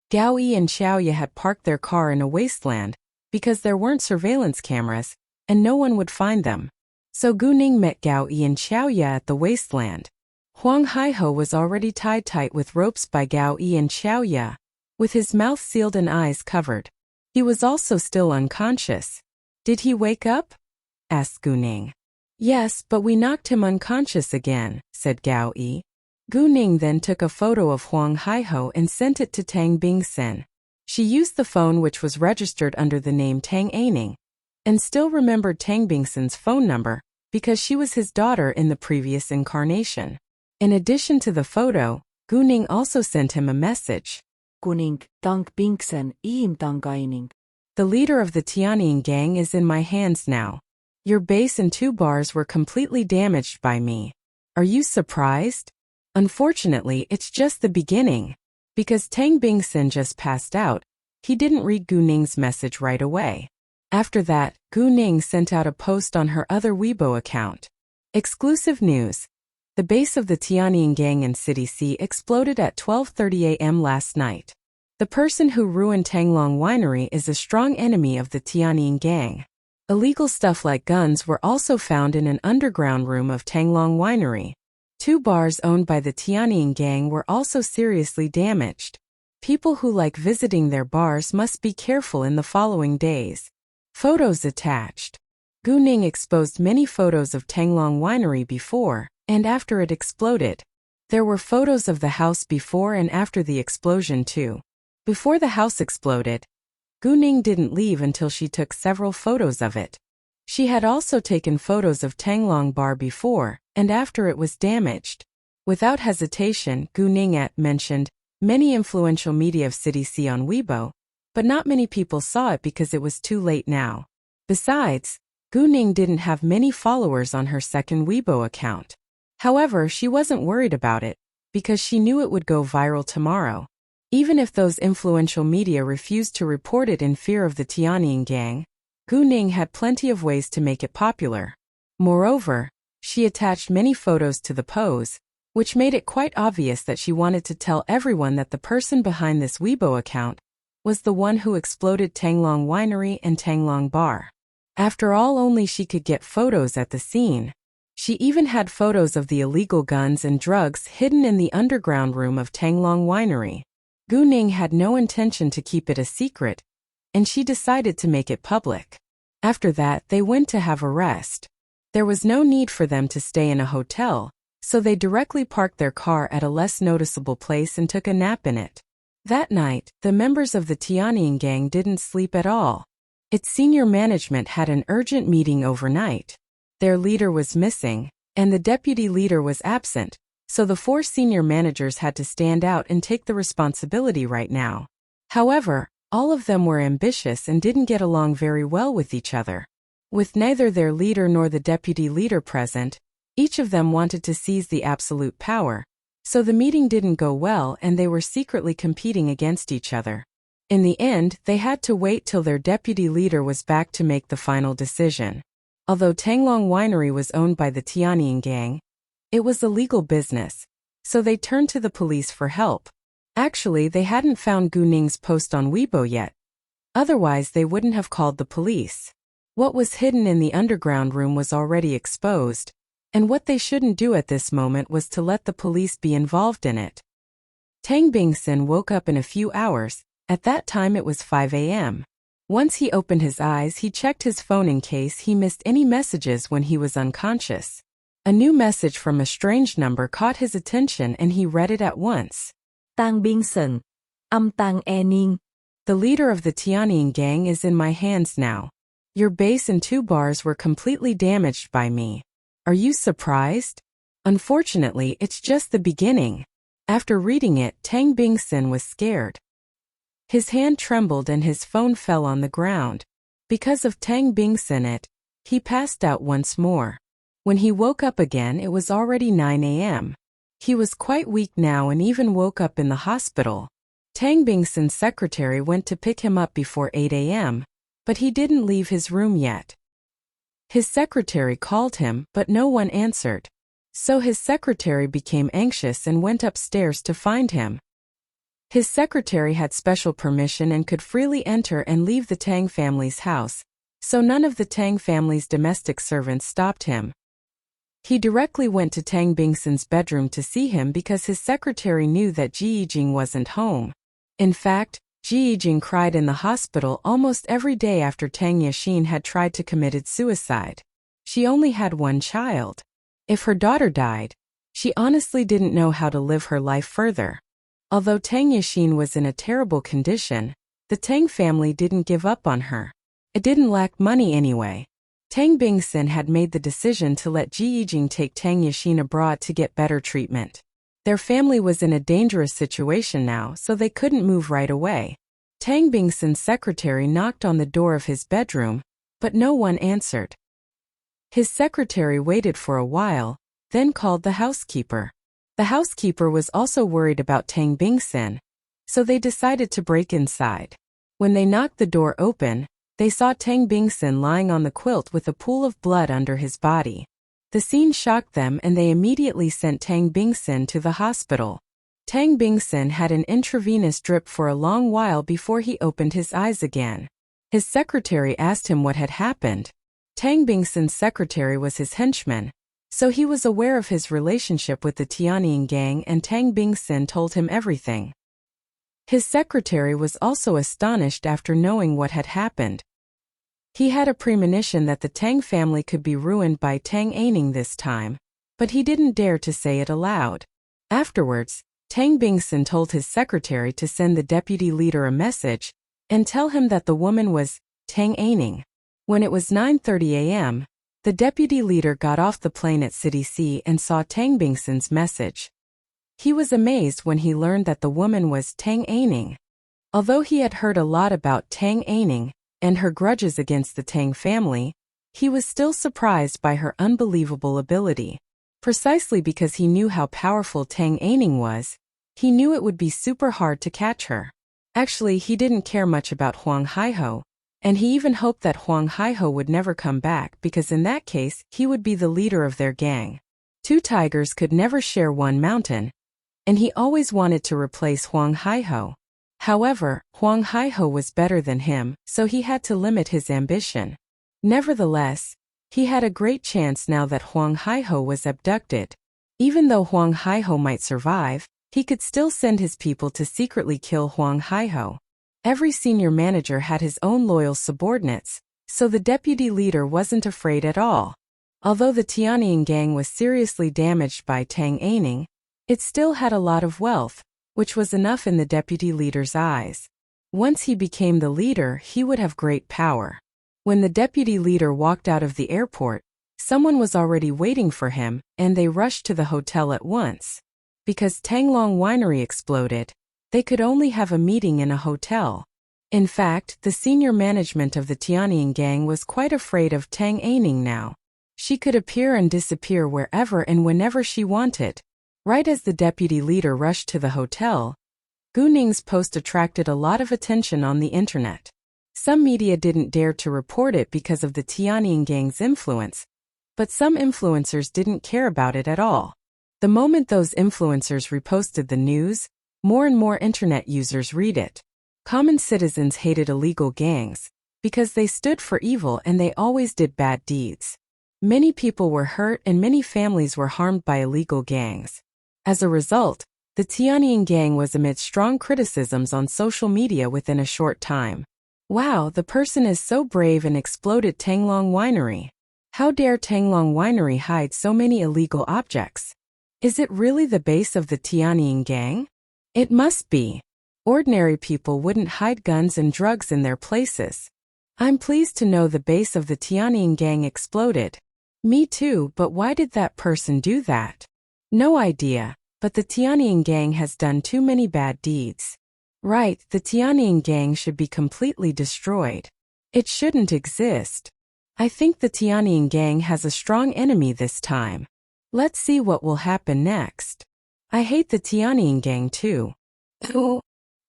Gao Yi and Xiaoya had parked their car in a wasteland because there weren't surveillance cameras and no one would find them. So Gu Ning met Gao Yi and Xiaoya at the wasteland. Huang Haiho was already tied tight with ropes by Gao Yi and Xiaoya, with his mouth sealed and eyes covered. He was also still unconscious. Did he wake up? Asked Gu Ning. Yes, but we knocked him unconscious again, said Gao Yi. Gu Ning then took a photo of Huang Haiho and sent it to Tang Bingsen. She used the phone which was registered under the name Tang Aining, and still remembered Tang Bingsen's phone number because she was his daughter in the previous incarnation. In addition to the photo, Gu Ning also sent him a message. Kuning, Tang Bingsen, Iim Tang Aining. The leader of the Tianyin gang is in my hands now. Your base and 2 bars were completely damaged by me. Are you surprised? Unfortunately, it's just the beginning. Because Tang Bingsen just passed out, he didn't read Gu Ning's message right away. After that, Gu Ning sent out a post on her other Weibo account. Exclusive news. The base of the Tianyin gang in City C exploded at 12:30 a.m. last night. The person who ruined Tanglong Winery is a strong enemy of the Tianyin gang. Illegal stuff like guns were also found in an underground room of Tanglong Winery. 2 bars owned by the Tianyin gang were also seriously damaged. People who like visiting their bars must be careful in the following days. Photos attached. Gu Ning exposed many photos of Tanglong Winery before and after it exploded. There were photos of the house before and after the explosion too. Before the house exploded, Gu Ning didn't leave until she took several photos of it. She had also taken photos of Tanglong Bar before and after it was damaged. Without hesitation, Gu Ning mentioned many influential media of City C on Weibo, but not many people saw it because it was too late now. Besides, Gu Ning didn't have many followers on her second Weibo account. However, she wasn't worried about it because she knew it would go viral tomorrow. Even if those influential media refused to report it in fear of the Tianyin gang, Gu Ning had plenty of ways to make it popular. Moreover, she attached many photos to the pose, which made it quite obvious that she wanted to tell everyone that the person behind this Weibo account was the one who exploded Tanglong Winery and Tanglong Bar. After all, only she could get photos at the scene. She even had photos of the illegal guns and drugs hidden in the underground room of Tanglong Winery. Gu Ning had no intention to keep it a secret, and she decided to make it public. After that, they went to have a rest. There was no need for them to stay in a hotel, so they directly parked their car at a less noticeable place and took a nap in it. That night, the members of the Tianyin gang didn't sleep at all. Its senior management had an urgent meeting overnight. Their leader was missing, and the deputy leader was absent, so the 4 senior managers had to stand out and take the responsibility right now. However, all of them were ambitious and didn't get along very well with each other. With neither their leader nor the deputy leader present, each of them wanted to seize the absolute power, so the meeting didn't go well and they were secretly competing against each other. In the end, they had to wait till their deputy leader was back to make the final decision. Although Tanglong Winery was owned by the Tianyin gang, it was a legal business, so they turned to the police for help. Actually, they hadn't found Gu Ning's post on Weibo yet. Otherwise, they wouldn't have called the police. What was hidden in the underground room was already exposed, and what they shouldn't do at this moment was to let the police be involved in it. Tang Bingsen woke up in a few hours. At that time it was 5 a.m. Once he opened his eyes, he checked his phone in case he missed any messages when he was unconscious. A new message from a strange number caught his attention and he read it at once. Tang Bingsen, Tang Aining. The leader of the Tianyin gang is in my hands now. Your base and 2 bars were completely damaged by me. Are you surprised? Unfortunately, it's just the beginning. After reading it, Tang Bingsen was scared. His hand trembled and his phone fell on the ground. Because of Tang Bingsen he passed out once more. When he woke up again, it was already 9 a.m. He was quite weak now and even woke up in the hospital. Tang Bingsen's secretary went to pick him up before 8 a.m., but he didn't leave his room yet. His secretary called him, but no one answered. So his secretary became anxious and went upstairs to find him. His secretary had special permission and could freely enter and leave the Tang family's house, so none of the Tang family's domestic servants stopped him. He directly went to Tang Bingsen's bedroom to see him because his secretary knew that Ji Yijing wasn't home. In fact, Ji Yijing cried in the hospital almost every day after Tang Yixin had tried to commit suicide. She only had one child. If her daughter died, she honestly didn't know how to live her life further. Although Tang Yixin was in a terrible condition, the Tang family didn't give up on her. It didn't lack money anyway. Tang Bingsen had made the decision to let Ji Yijing take Tang Yixin abroad to get better treatment. Their family was in a dangerous situation now, so they couldn't move right away. Tang Bingsen's secretary knocked on the door of his bedroom, but no one answered. His secretary waited for a while, then called the housekeeper. The housekeeper was also worried about Tang Bingsen, so they decided to break inside. When they knocked the door open, they saw Tang Bingsen lying on the quilt with a pool of blood under his body. The scene shocked them and they immediately sent Tang Bingsen to the hospital. Tang Bingsen had an intravenous drip for a long while before he opened his eyes again. His secretary asked him what had happened. Tang Bingsen's secretary was his henchman, so he was aware of his relationship with the Tianying gang and Tang Bingsen told him everything. His secretary was also astonished after knowing what had happened. He had a premonition that the Tang family could be ruined by Tang Aining this time, but he didn't dare to say it aloud. Afterwards, Tang Bingsen told his secretary to send the deputy leader a message and tell him that the woman was Tang Aining. When it was 9:30 a.m., the deputy leader got off the plane at City C and saw Tang Bingsen's message. He was amazed when he learned that the woman was Tang Aining. Although he had heard a lot about Tang Aining and her grudges against the Tang family, he was still surprised by her unbelievable ability. Precisely because he knew how powerful Tang Aining was, he knew it would be super hard to catch her. Actually, he didn't care much about Huang Haiho, and he even hoped that Huang Haiho would never come back because in that case, he would be the leader of their gang. Two tigers could never share one mountain, and he always wanted to replace Huang Haiho. However, Huang Haiho was better than him, so he had to limit his ambition. Nevertheless, he had a great chance now that Huang Haiho was abducted. Even though Huang Haiho might survive, he could still send his people to secretly kill Huang Haiho. Every senior manager had his own loyal subordinates, so the deputy leader wasn't afraid at all. Although the Tianying gang was seriously damaged by Tang Aining, it still had a lot of wealth, which was enough in the deputy leader's eyes. Once he became the leader, he would have great power. When the deputy leader walked out of the airport, someone was already waiting for him, and they rushed to the hotel at once. Because Tanglong Winery exploded, they could only have a meeting in a hotel. In fact, the senior management of the Tianying gang was quite afraid of Tang Aining now. She could appear and disappear wherever and whenever she wanted. Right as the deputy leader rushed to the hotel, Gu Ning's post attracted a lot of attention on the internet. Some media didn't dare to report it because of the Tianying gang's influence, but some influencers didn't care about it at all. The moment those influencers reposted the news, more and more internet users read it. Common citizens hated illegal gangs because they stood for evil and they always did bad deeds. Many people were hurt and many families were harmed by illegal gangs. As a result, the Tianying gang was amid strong criticisms on social media within a short time. Wow, the person is so brave and exploded Tanglong Winery. How dare Tanglong Winery hide so many illegal objects? Is it really the base of the Tianying gang? It must be. Ordinary people wouldn't hide guns and drugs in their places. I'm pleased to know the base of the Tianying gang exploded. Me too, but why did that person do that? No idea, but the Tianying gang has done too many bad deeds. Right, the Tianying gang should be completely destroyed. It shouldn't exist. I think the Tianying gang has a strong enemy this time. Let's see what will happen next. I hate the Tianying gang too.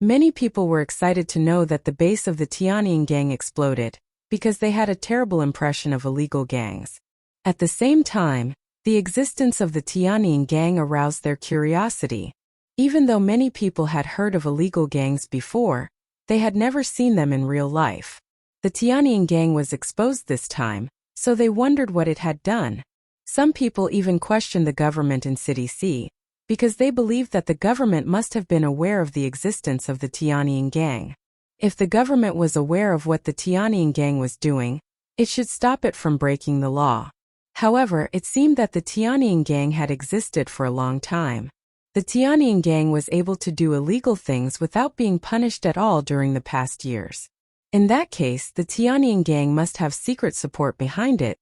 Many people were excited to know that the base of the Tianying gang exploded, because they had a terrible impression of illegal gangs. At the same time, the existence of the Tianying gang aroused their curiosity. Even though many people had heard of illegal gangs before, they had never seen them in real life. The Tianjin gang was exposed this time, so they wondered what it had done. Some people even questioned the government in City C, because they believed that the government must have been aware of the existence of the Tianjin gang. If the government was aware of what the Tianjin gang was doing, it should stop it from breaking the law. However, it seemed that the Tianjin gang had existed for a long time. The Tianjin gang was able to do illegal things without being punished at all during the past years. In that case, the Tianjin gang must have secret support behind it,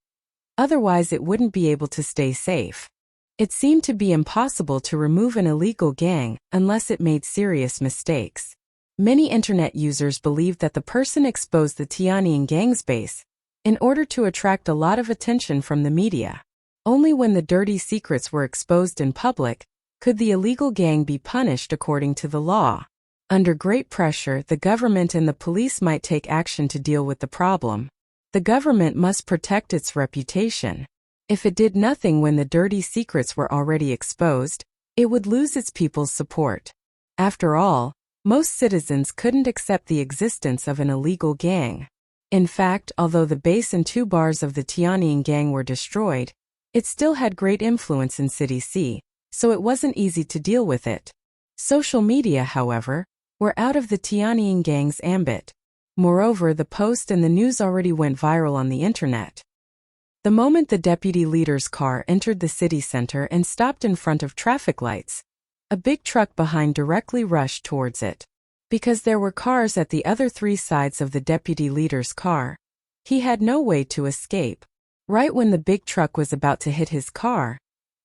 otherwise it wouldn't be able to stay safe. It seemed to be impossible to remove an illegal gang unless it made serious mistakes. Many internet users believed that the person exposed the Tianjin gang's base in order to attract a lot of attention from the media. Only when the dirty secrets were exposed in public could the illegal gang be punished according to the law. Under great pressure, the government and the police might take action to deal with the problem. The government must protect its reputation. If it did nothing when the dirty secrets were already exposed, it would lose its people's support. After all, most citizens couldn't accept the existence of an illegal gang. In fact, although the base and 2 bars of the Tianjin gang were destroyed, it still had great influence in City C, so it wasn't easy to deal with it. Social media, however, were out of the Tianjin gang's ambit. Moreover, the post and the news already went viral on the internet. The moment the deputy leader's car entered the city center and stopped in front of traffic lights, a big truck behind directly rushed towards it. Because there were cars at the other 3 sides of the deputy leader's car, he had no way to escape. Right when the big truck was about to hit his car,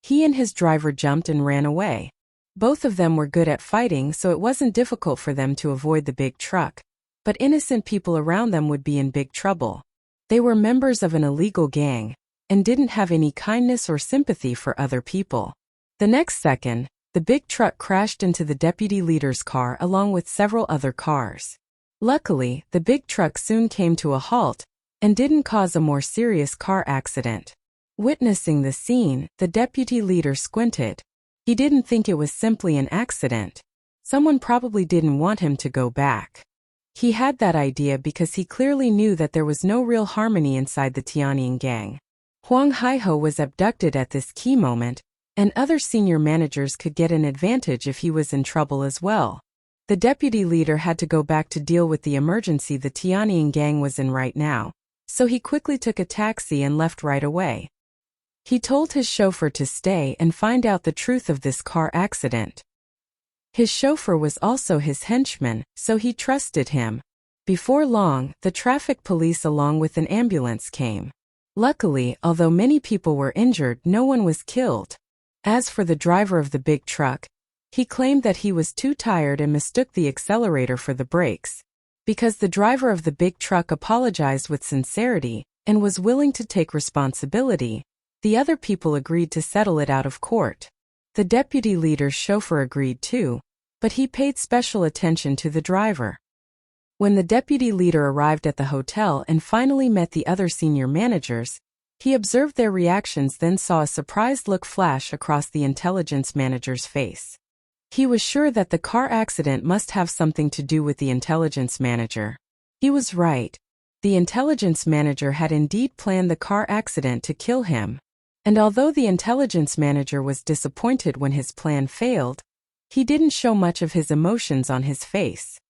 he and his driver jumped and ran away. Both of them were good at fighting, so it wasn't difficult for them to avoid the big truck, but innocent people around them would be in big trouble. They were members of an illegal gang and didn't have any kindness or sympathy for other people. The next second, the big truck crashed into the deputy leader's car along with several other cars. Luckily, the big truck soon came to a halt and didn't cause a more serious car accident. Witnessing the scene, the deputy leader squinted. He didn't think it was simply an accident. Someone probably didn't want him to go back. He had that idea because he clearly knew that there was no real harmony inside the Tianjin gang. Huang Haiho was abducted at this key moment, and other senior managers could get an advantage if he was in trouble as well. The deputy leader had to go back to deal with the emergency the Tianjin gang was in right now, so he quickly took a taxi and left right away. He told his chauffeur to stay and find out the truth of this car accident. His chauffeur was also his henchman, so he trusted him. Before long, the traffic police along with an ambulance came. Luckily, although many people were injured, no one was killed. As for the driver of the big truck, he claimed that he was too tired and mistook the accelerator for the brakes. Because the driver of the big truck apologized with sincerity and was willing to take responsibility, the other people agreed to settle it out of court. The deputy leader's chauffeur agreed too, but he paid special attention to the driver. When the deputy leader arrived at the hotel and finally met the other senior managers, he observed their reactions, then saw a surprised look flash across the intelligence manager's face. He was sure that the car accident must have something to do with the intelligence manager. He was right. The intelligence manager had indeed planned the car accident to kill him. And although the intelligence manager was disappointed when his plan failed, he didn't show much of his emotions on his face.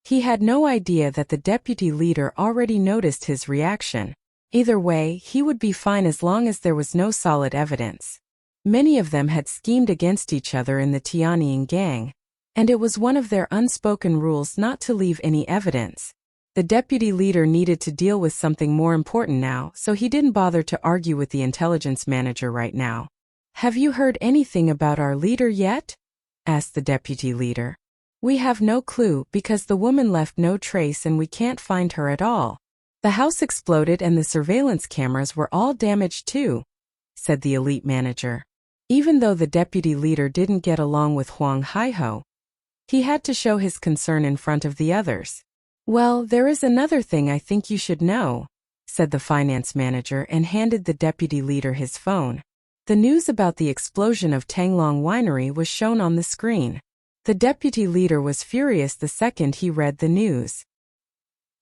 He had no idea that the deputy leader already noticed his reaction. Either way, he would be fine as long as there was no solid evidence. Many of them had schemed against each other in the Tianjin gang, and it was one of their unspoken rules not to leave any evidence. The deputy leader needed to deal with something more important now, so he didn't bother to argue with the intelligence manager right now. "Have you heard anything about our leader yet?" asked the deputy leader. "We have no clue because the woman left no trace and we can't find her at all. The house exploded and the surveillance cameras were all damaged too," said the elite manager. Even though the deputy leader didn't get along with Huang Haiho, he had to show his concern in front of the others. "Well, there is another thing I think you should know," said the finance manager and handed the deputy leader his phone. The news about the explosion of Tanglong Winery was shown on the screen. The deputy leader was furious the second he read the news.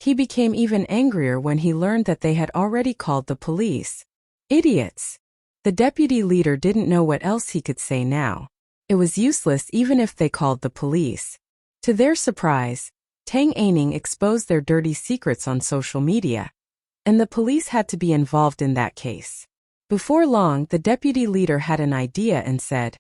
He became even angrier when he learned that they had already called the police. Idiots! The deputy leader didn't know what else he could say now. It was useless even if they called the police. To their surprise, Tang Aining exposed their dirty secrets on social media, and the police had to be involved in that case. Before long, the deputy leader had an idea and said,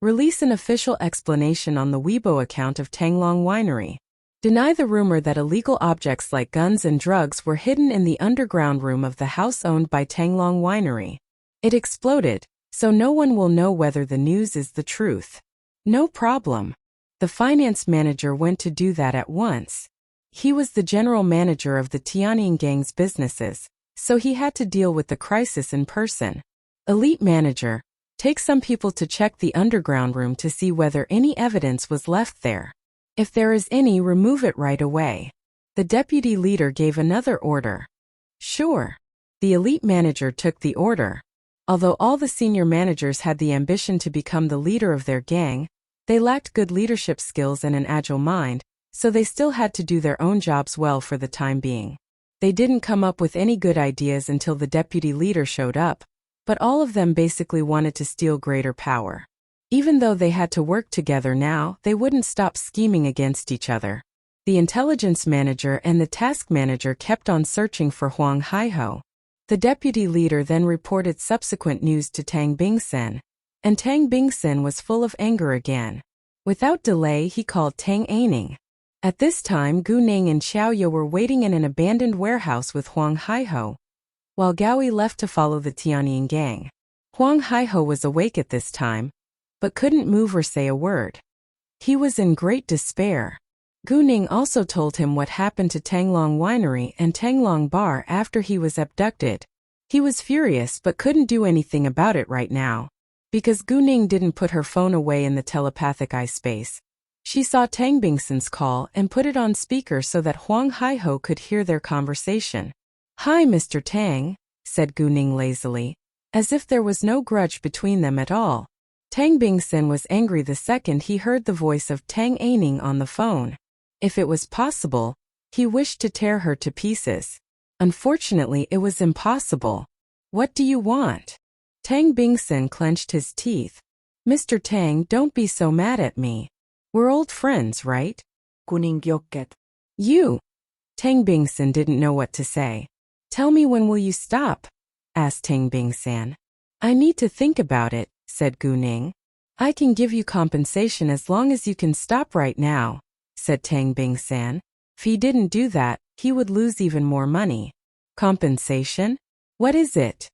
"Release an official explanation on the Weibo account of Tanglong Winery. Deny the rumor that illegal objects like guns and drugs were hidden in the underground room of the house owned by Tanglong Winery. It exploded, so no one will know whether the news is the truth." No problem. The finance manager went to do that at once. He was the general manager of the Tianjin gang's businesses, so he had to deal with the crisis in person. Elite manager, take some people to check the underground room to see whether any evidence was left there. If there is any, remove it right away. The deputy leader gave another order. Sure. The elite manager took the order. Although all the senior managers had the ambition to become the leader of their gang, they lacked good leadership skills and an agile mind, so they still had to do their own jobs well for the time being. They didn't come up with any good ideas until the deputy leader showed up, but all of them basically wanted to steal greater power. Even though they had to work together now, they wouldn't stop scheming against each other. The intelligence manager and the task manager kept on searching for Huang Haiho. The deputy leader then reported subsequent news to Tang Bingsen, and Tang Bingsen was full of anger again. Without delay, he called Tang Aining. At this time, Gu Ning and Xiaoya were waiting in an abandoned warehouse with Huang Haiho, while Gaoi left to follow the Tianjin gang. Huang Haiho was awake at this time, but couldn't move or say a word. He was in great despair. Gu Ning also told him what happened to Tanglong Winery and Tanglong Bar after he was abducted. He was furious but couldn't do anything about it right now, because Gu Ning didn't put her phone away in the telepathic eye space. She saw Tang Bingsen's call and put it on speaker so that Huang Haiho could hear their conversation. "Hi, Mr. Tang," said Gu Ning lazily, as if there was no grudge between them at all. Tang Bingsen was angry the second he heard the voice of Tang Aining on the phone. If it was possible, he wished to tear her to pieces. Unfortunately, it was impossible. "What do you want?" Tang Bingsen clenched his teeth. "Mr. Tang, don't be so mad at me. We're old friends, right?" Kuning Jokket. "You." Tang Bingsen didn't know what to say. "Tell me, when will you stop?" asked Tang Bingsen. "I need to think about it," said Gu Ning. "I can give you compensation as long as you can stop right now," said Tang Bingsen. If he didn't do that, he would lose even more money. "Compensation? What is it?"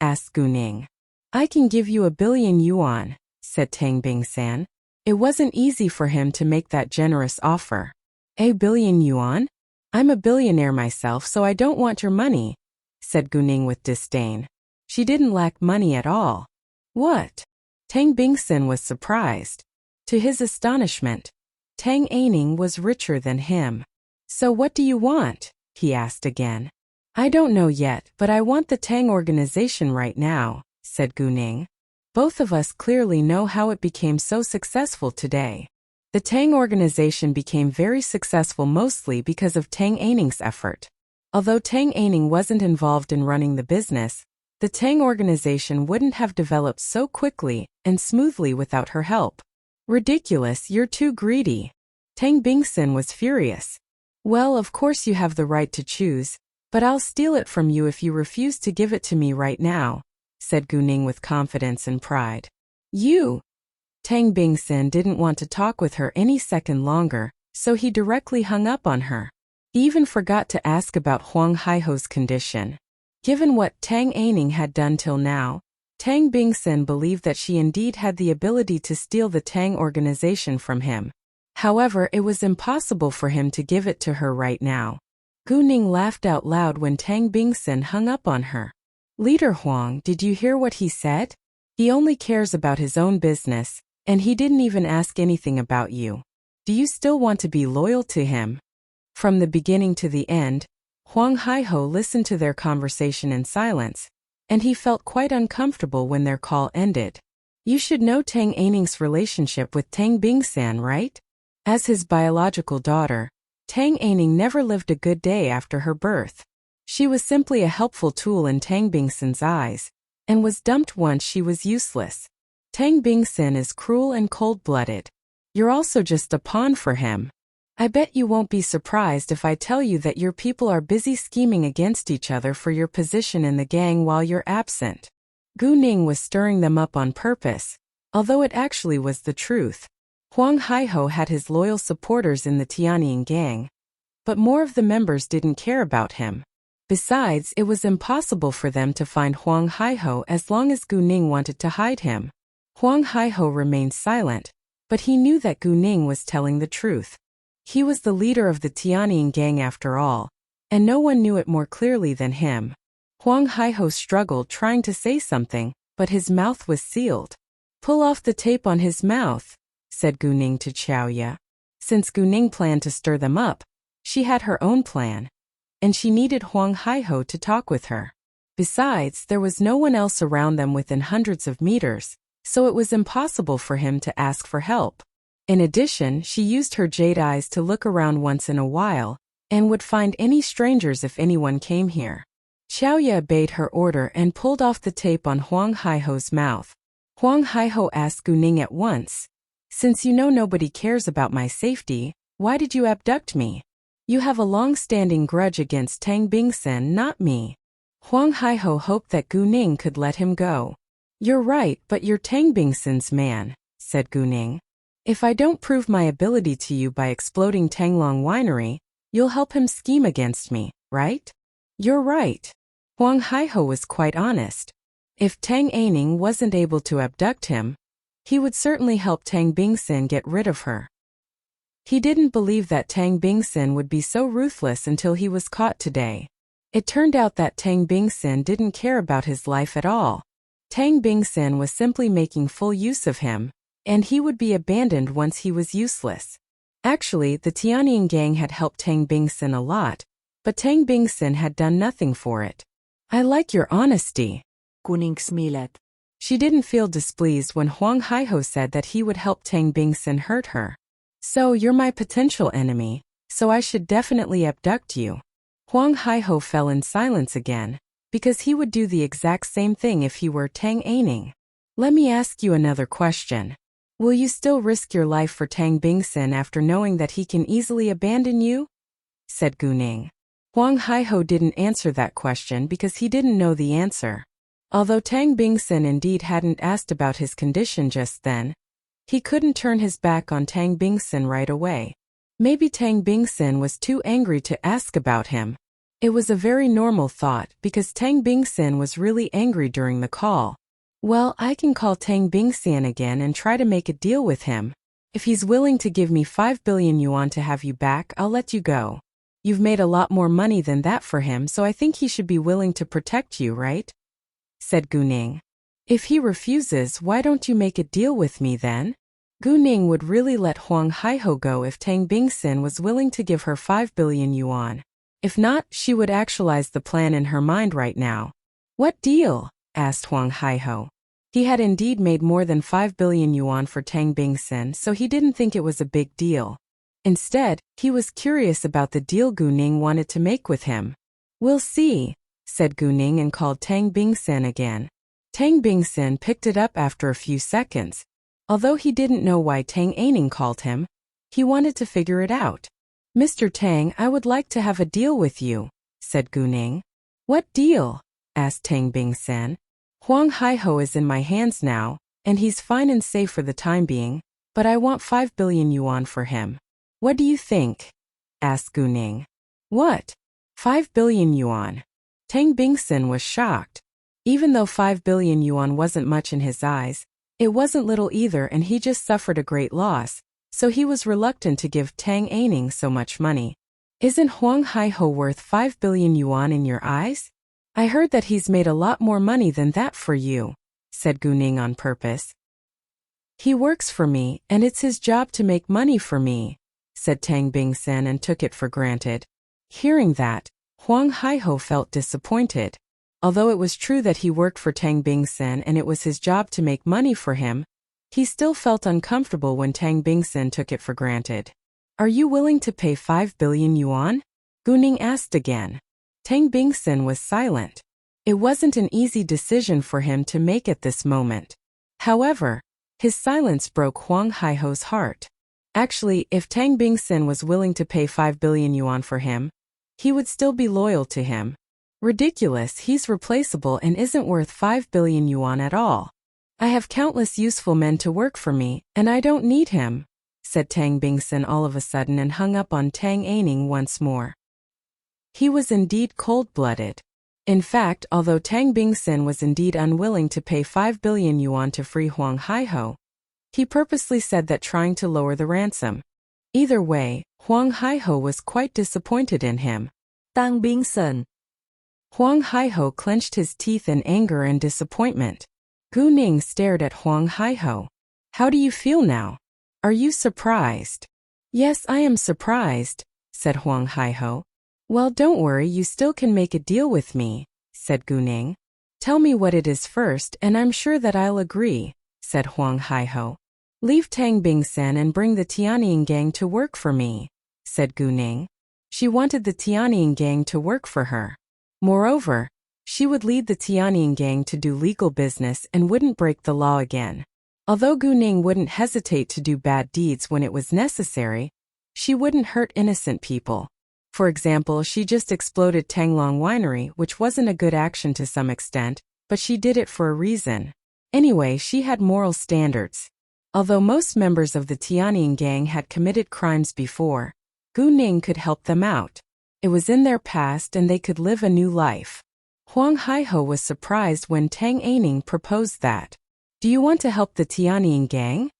asked Gu Ning. "I can give you 1,000,000,000 yuan, said Tang Bingsen. It wasn't easy for him to make that generous offer. "A billion yuan? I'm a billionaire myself, so I don't want your money," said Gu Ning with disdain. She didn't lack money at all. "What?" Tang Bingsen was surprised. To his astonishment, Tang Aining was richer than him. "So what do you want?" he asked again. "I don't know yet, but I want the Tang organization right now," said Gu Ning. "Both of us clearly know how it became so successful today." The Tang organization became very successful mostly because of Tang Aining's effort. Although Tang Aining wasn't involved in running the business, the Tang organization wouldn't have developed so quickly and smoothly without her help. "Ridiculous, you're too greedy." Tang Bingsen was furious. "Well, of course you have the right to choose, but I'll steal it from you if you refuse to give it to me right now," said Gu Ning with confidence and pride. "You!" Tang Bingsen didn't want to talk with her any second longer, so he directly hung up on her. He even forgot to ask about Huang Haiho's condition. Given what Tang Aining had done till now, Tang Bingsen believed that she indeed had the ability to steal the Tang organization from him. However, it was impossible for him to give it to her right now. Gu Ning laughed out loud when Tang Bingsen hung up on her. "Leader Huang, did you hear what he said? He only cares about his own business, and he didn't even ask anything about you. Do you still want to be loyal to him?" From the beginning to the end, Huang Haiho listened to their conversation in silence, and he felt quite uncomfortable when their call ended. You should know Tang Aining's relationship with Tang Bingsan, right? As his biological daughter, Tang Aining never lived a good day after her birth. She was simply a helpful tool in Tang Bingsan's eyes, and was dumped once she was useless. Tang Bingsan is cruel and cold-blooded. You're also just a pawn for him. I bet you won't be surprised if I tell you that your people are busy scheming against each other for your position in the gang while you're absent. Gu Ning was stirring them up on purpose, although it actually was the truth. Huang Haiho had his loyal supporters in the Tianying gang, but more of the members didn't care about him. Besides, it was impossible for them to find Huang Haiho as long as Gu Ning wanted to hide him. Huang Haiho remained silent, but he knew that Gu Ning was telling the truth. He was the leader of the Tianying gang after all, and no one knew it more clearly than him. Huang Haiho struggled trying to say something, but his mouth was sealed. Pull off the tape on his mouth, said Gu Ning to Xiaoya. Since Gu Ning planned to stir them up, she had her own plan, and she needed Huang Haiho to talk with her. Besides, there was no one else around them within hundreds of meters, so it was impossible for him to ask for help. In addition, she used her jade eyes to look around once in a while, and would find any strangers if anyone came here. Xiaoya obeyed her order and pulled off the tape on Huang Haiho's mouth. Huang Haiho asked Gu Ning at once, "Since you know nobody cares about my safety, why did you abduct me? You have a long-standing grudge against Tang Bingsan, not me." Huang Haiho hoped that Gu Ning could let him go. "You're right, but you're Tang Bingsan's man," said Gu Ning. "If I don't prove my ability to you by exploding Tanglong Winery, you'll help him scheme against me, right?" "You're right." Huang Haiho was quite honest. If Tang Aining wasn't able to abduct him, he would certainly help Tang Bingsan get rid of her. He didn't believe that Tang Bingsan would be so ruthless until he was caught today. It turned out that Tang Bingsan didn't care about his life at all. Tang Bingsan was simply making full use of him, and he would be abandoned once he was useless. Actually, the Tianying gang had helped Tang Bingsan a lot, but Tang Bingsan had done nothing for it. "I like your honesty." Gu Ning smiled. She didn't feel displeased when Huang Haiho said that he would help Tang Bingsan hurt her. "So you're my potential enemy, so I should definitely abduct you." Huang Haiho fell in silence again, because he would do the exact same thing if he were Tang Aining. "Let me ask you another question. Will you still risk your life for Tang Bingsan after knowing that he can easily abandon you?" said Gu Ning. Huang Haiho didn't answer that question because he didn't know the answer. Although Tang Bingsan indeed hadn't asked about his condition just then, he couldn't turn his back on Tang Bingsan right away. Maybe Tang Bingsan was too angry to ask about him. It was a very normal thought because Tang Bingsan was really angry during the call. "Well, I can call Tang Bingsan again and try to make a deal with him. If he's willing to give me 5 billion yuan to have you back, I'll let you go. You've made a lot more money than that for him, so I think he should be willing to protect you, right?" said Gu Ning. "If he refuses, why don't you make a deal with me then?" Gu Ning would really let Huang Haiho go if Tang Bingsan was willing to give her 5 billion yuan. If not, she would actualize the plan in her mind right now. "What deal?" asked Huang Haiho. He had indeed made more than 5 billion yuan for Tang Bingsan, so he didn't think it was a big deal. Instead, he was curious about the deal Gu Ning wanted to make with him. "We'll see," said Gu Ning and called Tang Bingsan again. Tang Bingsan picked it up after a few seconds. Although he didn't know why Tang Aining called him, he wanted to figure it out. "Mr. Tang, I would like to have a deal with you," said Gu Ning. "What deal?" asked Tang Bingsan. "Huang Haiho is in my hands now, and he's fine and safe for the time being, but I want 5 billion yuan for him. What do you think?" asked Gu Ning. "What? 5 billion yuan?" Tang Bingsan was shocked. Even though 5 billion yuan wasn't much in his eyes, it wasn't little either, and he just suffered a great loss, so he was reluctant to give Tang Aining so much money. "Isn't Huang Haiho worth 5 billion yuan in your eyes? I heard that he's made a lot more money than that for you," said Gu Ning on purpose. "He works for me, and it's his job to make money for me," said Tang Bingsan and took it for granted. Hearing that, Huang Haiho felt disappointed. Although it was true that he worked for Tang Bingsen and it was his job to make money for him, he still felt uncomfortable when Tang Bingsen took it for granted. Are you willing to pay 5 billion yuan? Gu Ning asked again. Tang Bingsen was silent. It wasn't an easy decision for him to make at this moment. However, his silence broke Huang Haiho's heart. Actually, if Tang Bingsen was willing to pay 5 billion yuan for him, he would still be loyal to him. Ridiculous, he's replaceable and isn't worth 5 billion yuan at all. I have countless useful men to work for me, and I don't need him, said Tang Bingsen all of a sudden and hung up on Tang Aining once more. He was indeed cold-blooded. In fact, although Tang Bingsen was indeed unwilling to pay 5 billion yuan to free Huang Haiho, he purposely said that trying to lower the ransom. Either way, Huang Haiho was quite disappointed in him. Tang Bingsen. Huang Haiho clenched his teeth in anger and disappointment. Gu Ning stared at Huang Haiho. How do you feel now? Are you surprised? Yes, I am surprised, said Huang Haiho. Well, don't worry, you still can make a deal with me, said Gu Ning. Tell me what it is first and I'm sure that I'll agree, said Huang Haiho. Leave Tang Bingsen and bring the Tianying gang to work for me, said Gu Ning. She wanted the Tianying gang to work for her. Moreover, she would lead the Tianying gang to do legal business and wouldn't break the law again. Although Gu Ning wouldn't hesitate to do bad deeds when it was necessary, she wouldn't hurt innocent people. For example, she just exploded Tanglong Winery, which wasn't a good action to some extent, but she did it for a reason. Anyway, she had moral standards. Although most members of the Tianying gang had committed crimes before, Gu Ning could help them out. It was in their past and they could live a new life. Huang Haiho was surprised when Tang Aining proposed that. Do you want to help the Tianying gang?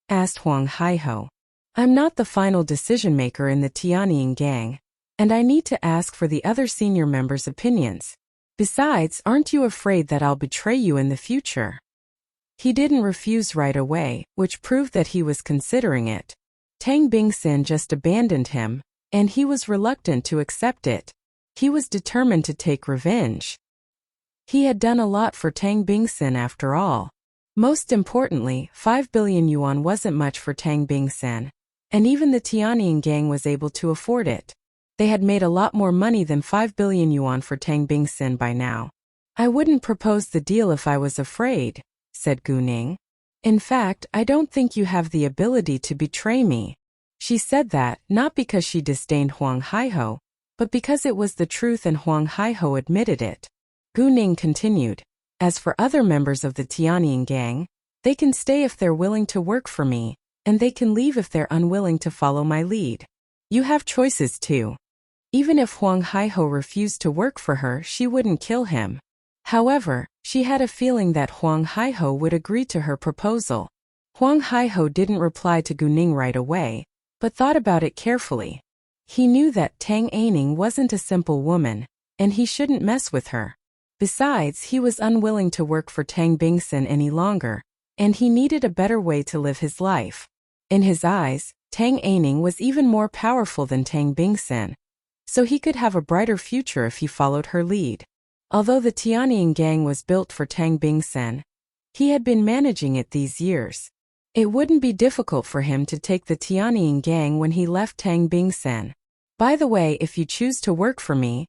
Asked Huang Haiho. I'm not the final decision maker in the Tianying gang, and I need to ask for the other senior members' opinions. Besides, aren't you afraid that I'll betray you in the future? He didn't refuse right away, which proved that he was considering it. Tang Bingsen just abandoned him, and he was reluctant to accept it. He was determined to take revenge. He had done a lot for Tang Bingsen after all. Most importantly, 5 billion yuan wasn't much for Tang Bingsen, and even the Tianying gang was able to afford it. They had made a lot more money than 5 billion yuan for Tang Bingsen by now. I wouldn't propose the deal if I was afraid, said Gu Ning. In fact, I don't think you have the ability to betray me. She said that, not because she disdained Huang Haiho, but because it was the truth and Huang Haiho admitted it. Gu Ning continued. As for other members of the Tianying gang, they can stay if they're willing to work for me, and they can leave if they're unwilling to follow my lead. You have choices too. Even if Huang Haiho refused to work for her, she wouldn't kill him. However, she had a feeling that Huang Haiho would agree to her proposal. Huang Haiho didn't reply to Gu Ning right away, but thought about it carefully. He knew that Tang Aining wasn't a simple woman, and he shouldn't mess with her. Besides, he was unwilling to work for Tang Bingsen any longer, and he needed a better way to live his life. In his eyes, Tang Aining was even more powerful than Tang Bingsen, so he could have a brighter future if he followed her lead. Although the Tianying gang was built for Tang Bingsen, he had been managing it these years. It wouldn't be difficult for him to take the Tianying gang when he left Tang Bingsen. By the way, if you choose to work for me,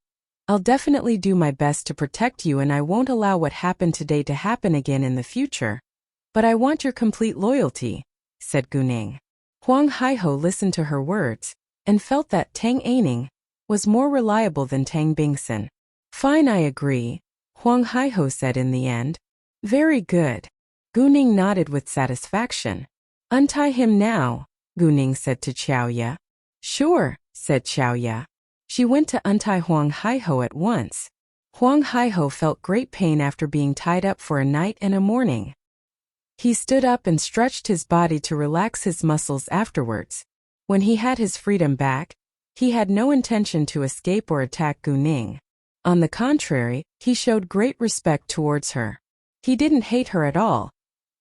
I'll definitely do my best to protect you and I won't allow what happened today to happen again in the future. But I want your complete loyalty, said Gu Ning. Huang Haiho listened to her words and felt that Tang Aining was more reliable than Tang Bingsen. Fine, I agree, Huang Haiho said in the end. Very good. Gu Ning nodded with satisfaction. Untie him now, Gu Ning said to Xiaoya. Sure, said Xiaoya. She went to untie Huang Haiho at once. Huang Haiho felt great pain after being tied up for a night and a morning. He stood up and stretched his body to relax his muscles afterwards. When he had his freedom back, he had no intention to escape or attack Gu Ning. On the contrary, he showed great respect towards her. He didn't hate her at all.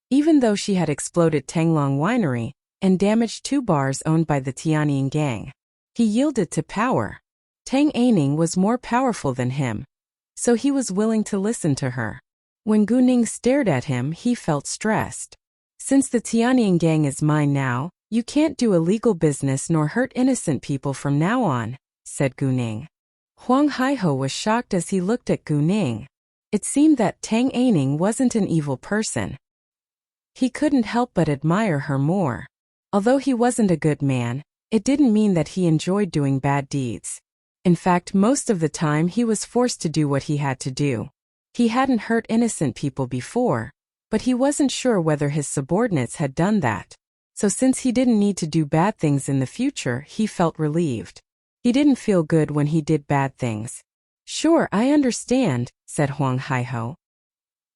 Even though she had exploded Tanglong Winery and damaged 2 bars owned by the Tianying gang, he yielded to power. Tang Aining was more powerful than him. so he was willing to listen to her. When Gu Ning stared at him, he felt stressed. Since the Tianying gang is mine now, you can't do illegal business nor hurt innocent people from now on, said Gu Ning. Huang Haiho was shocked as he looked at Gu Ning. It seemed that Tang Aining wasn't an evil person. He couldn't help but admire her more. Although he wasn't a good man, it didn't mean that he enjoyed doing bad deeds. In fact, most of the time he was forced to do what he had to do. He hadn't hurt innocent people before, but he wasn't sure whether his subordinates had done that. So since he didn't need to do bad things in the future, he felt relieved. He didn't feel good when he did bad things. Sure, I understand, said Huang Haiho.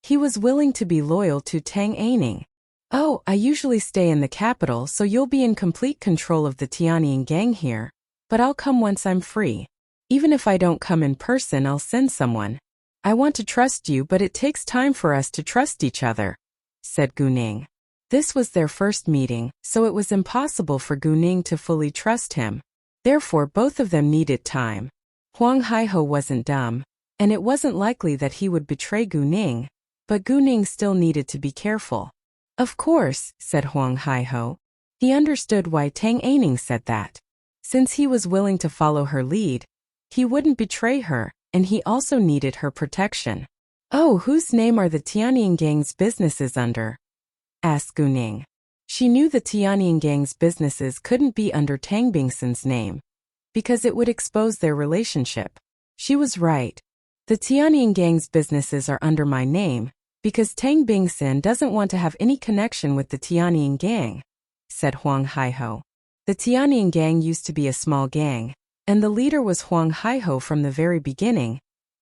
He was willing to be loyal to Tang Aining. Oh, I usually stay in the capital, so you'll be in complete control of the Tianying gang here, but I'll come once I'm free. Even if I don't come in person, I'll send someone. I want to trust you, but it takes time for us to trust each other, said Gu Ning. This was their first meeting, so it was impossible for Gu Ning to fully trust him. Therefore, both of them needed time. Huang Haiho wasn't dumb, and it wasn't likely that he would betray Gu Ning, but Gu Ning still needed to be careful. Of course, said Huang Haiho. He understood why Tang Aining said that. Since he was willing to follow her lead, he wouldn't betray her, and he also needed her protection. Oh, whose name are the Tianying gang's businesses under? Asked Gu Ning. She knew the Tianying gang's businesses couldn't be under Tang Bingsen's name, because it would expose their relationship. She was right. The Tianying gang's businesses are under my name, because Tang Bingsen doesn't want to have any connection with the Tianying gang, said Huang Haiho. The Tianying gang used to be a small gang, and the leader was Huang Haiho from the very beginning,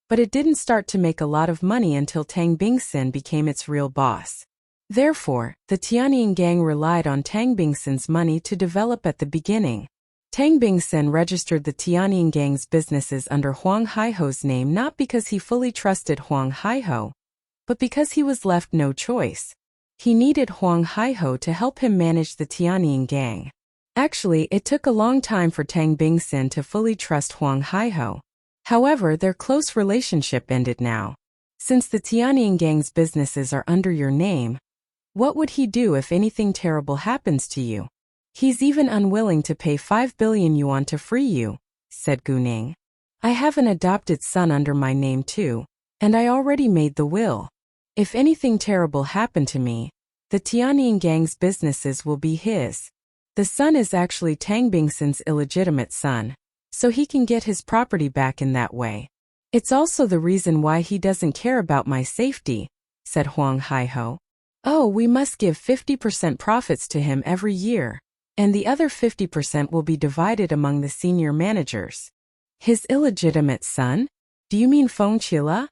but it didn't start to make a lot of money until Tang Bingsen became its real boss. Therefore, the Tianying gang relied on Tang Bingsen's money to develop at the beginning. Tang Bingsen registered the Tianying gang's businesses under Huang Haiho's name not because he fully trusted Huang Haiho, but because he was left no choice. He needed Huang Haiho to help him manage the Tianying gang. Actually, it took a long time for Tang Bingsen to fully trust Huang Haiho. However, their close relationship ended now. Since the Tianying gang's businesses are under your name, what would he do if anything terrible happens to you? He's even unwilling to pay 5 billion yuan to free you, said Gu Ning. I have an adopted son under my name too, and I already made the will. If anything terrible happened to me, the Tianying gang's businesses will be his. The son is actually Tang Bingsen's illegitimate son, so he can get his property back in that way. It's also the reason why he doesn't care about my safety, said Huang Haiho. Oh, we must give 50% profits to him every year, and the other 50% will be divided among the senior managers. His illegitimate son? Do you mean Feng Qile?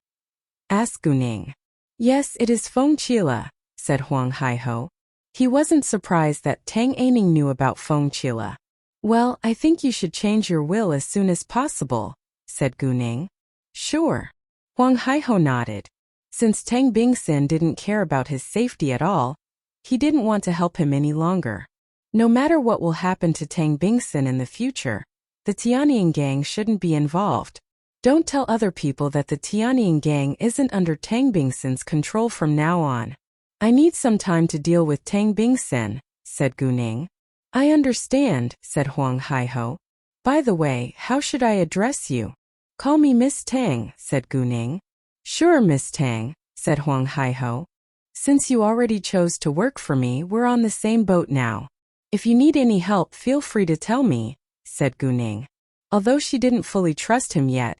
Asked Gu Ning. Yes, it is Feng Qile, said Huang Haiho. He wasn't surprised that Tang Aining knew about Feng Qile. Well, I think you should change your will as soon as possible, said Gu Ning. Sure. Huang Haiho nodded. Since Tang Bingsen didn't care about his safety at all, he didn't want to help him any longer. No matter what will happen to Tang Bingsen in the future, the Tianying gang shouldn't be involved. Don't tell other people that the Tianying gang isn't under Tang Bingsen's control from now on. I need some time to deal with Tang Bingsen, said Gu Ning. I understand, said Huang Haiho. By the way, how should I address you? Call me Miss Tang, said Gu Ning. Sure, Miss Tang, said Huang Haiho. Since you already chose to work for me, we're on the same boat now. If you need any help, feel free to tell me, said Gu Ning. Although she didn't fully trust him yet,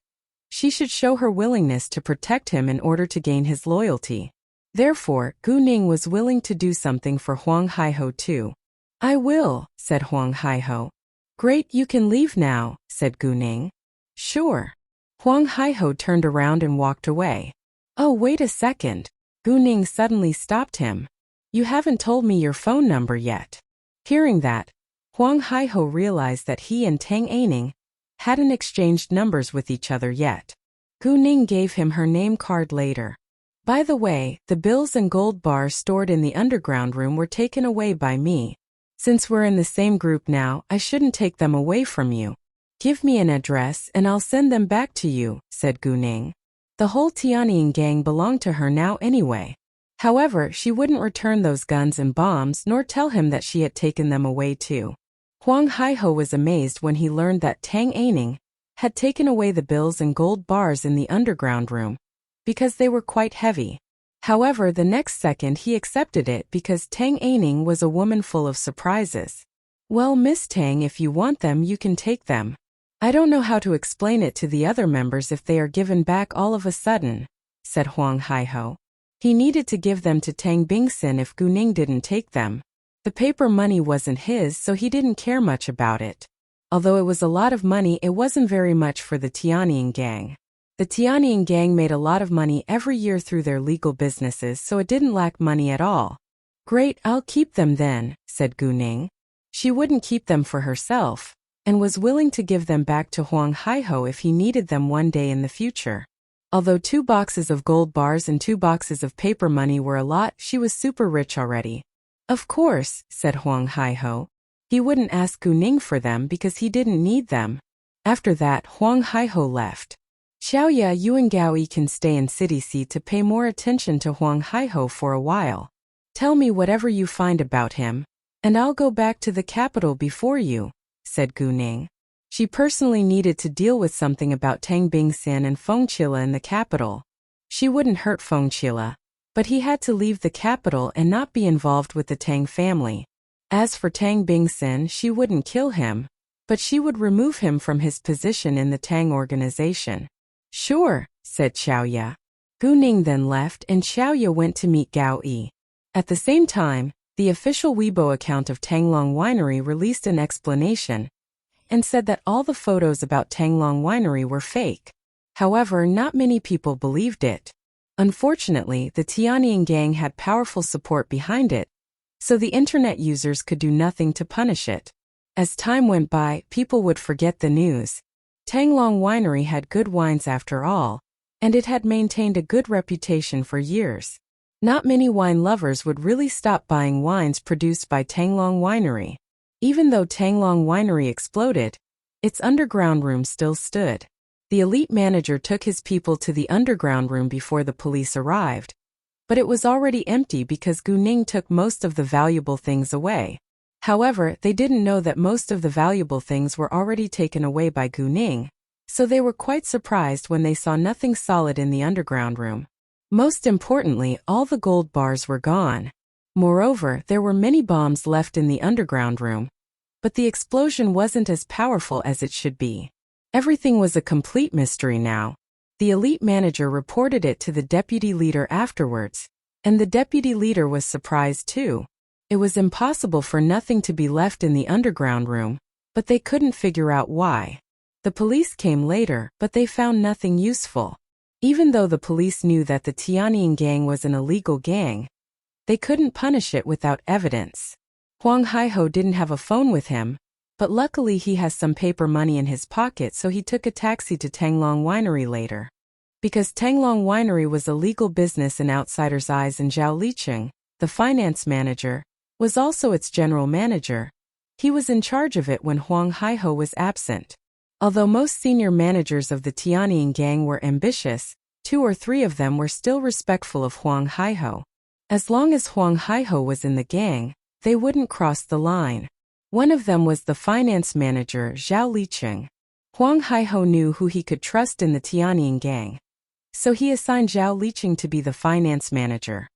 she should show her willingness to protect him in order to gain his loyalty. Therefore, Gu Ning was willing to do something for Huang Haiho too. I will, said Huang Haiho. Great, you can leave now, said Gu Ning. Sure. Huang Haiho turned around and walked away. Oh, wait a second. Gu Ning suddenly stopped him. You haven't told me your phone number yet. Hearing that, Huang Haiho realized that he and Tang Aining hadn't exchanged numbers with each other yet. Gu Ning gave him her name card later. By the way, the bills and gold bars stored in the underground room were taken away by me. Since we're in the same group now, I shouldn't take them away from you. Give me an address and I'll send them back to you, said Gu Ning. The whole Tianyin gang belonged to her now anyway. However, she wouldn't return those guns and bombs nor tell him that she had taken them away too. Huang Haiho was amazed when he learned that Tang Aining had taken away the bills and gold bars in the underground room because they were quite heavy. However, the next second he accepted it because Tang Aining was a woman full of surprises. Well, Miss Tang, if you want them, you can take them. I don't know how to explain it to the other members if they are given back all of a sudden, said Huang Haiho. He needed to give them to Tang Bingsin if Guning didn't take them. The paper money wasn't his, so he didn't care much about it. Although it was a lot of money, it wasn't very much for the Tianyin gang. The Tianyin gang made a lot of money every year through their legal businesses, so it didn't lack money at all. Great, I'll keep them then, said Guning. She wouldn't keep them for herself, and was willing to give them back to Huang Haiho if he needed them one day in the future. Although 2 boxes of gold bars and 2 boxes of paper money were a lot, she was super rich already. Of course, said Huang Haiho. He wouldn't ask Guning for them because he didn't need them. After that, Huang Haiho left. Xiaoya, you and Gaoyi can stay in City C to pay more attention to Huang Haiho for a while. Tell me whatever you find about him, and I'll go back to the capital before you, said Guning. She personally needed to deal with something about Tang Bingsin and Feng Qile in the capital. She wouldn't hurt Feng Qile, but he had to leave the capital and not be involved with the Tang family. As for Tang Bingsin, she wouldn't kill him, but she would remove him from his position in the Tang organization. Sure, said Xiaoya. Guning then left and Xiaoya went to meet Gao Yi. At the same time, the official Weibo account of Tanglong Winery released an explanation and said that all the photos about Tanglong Winery were fake. However, not many people believed it. Unfortunately, the Tianyin gang had powerful support behind it, so the internet users could do nothing to punish it. As time went by, people would forget the news. Tanglong Winery had good wines after all, and it had maintained a good reputation for years. Not many wine lovers would really stop buying wines produced by Tanglong Winery. Even though Tanglong Winery exploded, its underground room still stood. The elite manager took his people to the underground room before the police arrived, but it was already empty because Guning took most of the valuable things away. However, they didn't know that most of the valuable things were already taken away by Guning, so they were quite surprised when they saw nothing solid in the underground room. Most importantly, all the gold bars were gone. Moreover, there were many bombs left in the underground room, but the explosion wasn't as powerful as it should be. Everything was a complete mystery now. The elite manager reported it to the deputy leader afterwards, and the deputy leader was surprised too. It was impossible for nothing to be left in the underground room, but they couldn't figure out why. The police came later, but they found nothing useful. Even though the police knew that the Tianyin gang was an illegal gang, they couldn't punish it without evidence. Huang Haiho didn't have a phone with him, but luckily he has some paper money in his pocket, so he took a taxi to Tanglong Winery later. Because Tanglong Winery was a legal business in outsiders' eyes, and Zhao Liqing, the finance manager, was also its general manager. He was in charge of it when Huang Haiho was absent. Although most senior managers of the Tianyin gang were ambitious, 2 or 3 of them were still respectful of Huang Haiho. As long as Huang Haiho was in the gang, they wouldn't cross the line. One of them was the finance manager, Zhao Liqing. Huang Haiho knew who he could trust in the Tianyin gang, so he assigned Zhao Liqing to be the finance manager.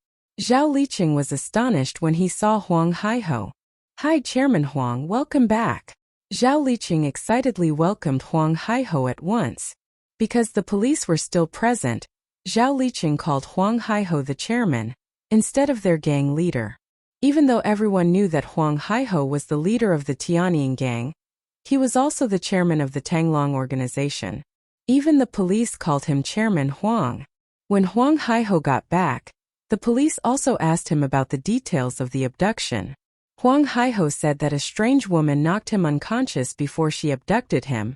Zhao Liqing was astonished when he saw Huang Haiho. "Hi, Chairman Huang, welcome back." Zhao Liqing excitedly welcomed Huang Haiho at once. Because the police were still present, Zhao Liqing called Huang Haiho the chairman, instead of their gang leader. Even though everyone knew that Huang Haiho was the leader of the Tianyin gang, he was also the chairman of the Tanglong organization. Even the police called him Chairman Huang. When Huang Haiho got back, the police also asked him about the details of the abduction. Huang Haiho said that a strange woman knocked him unconscious before she abducted him,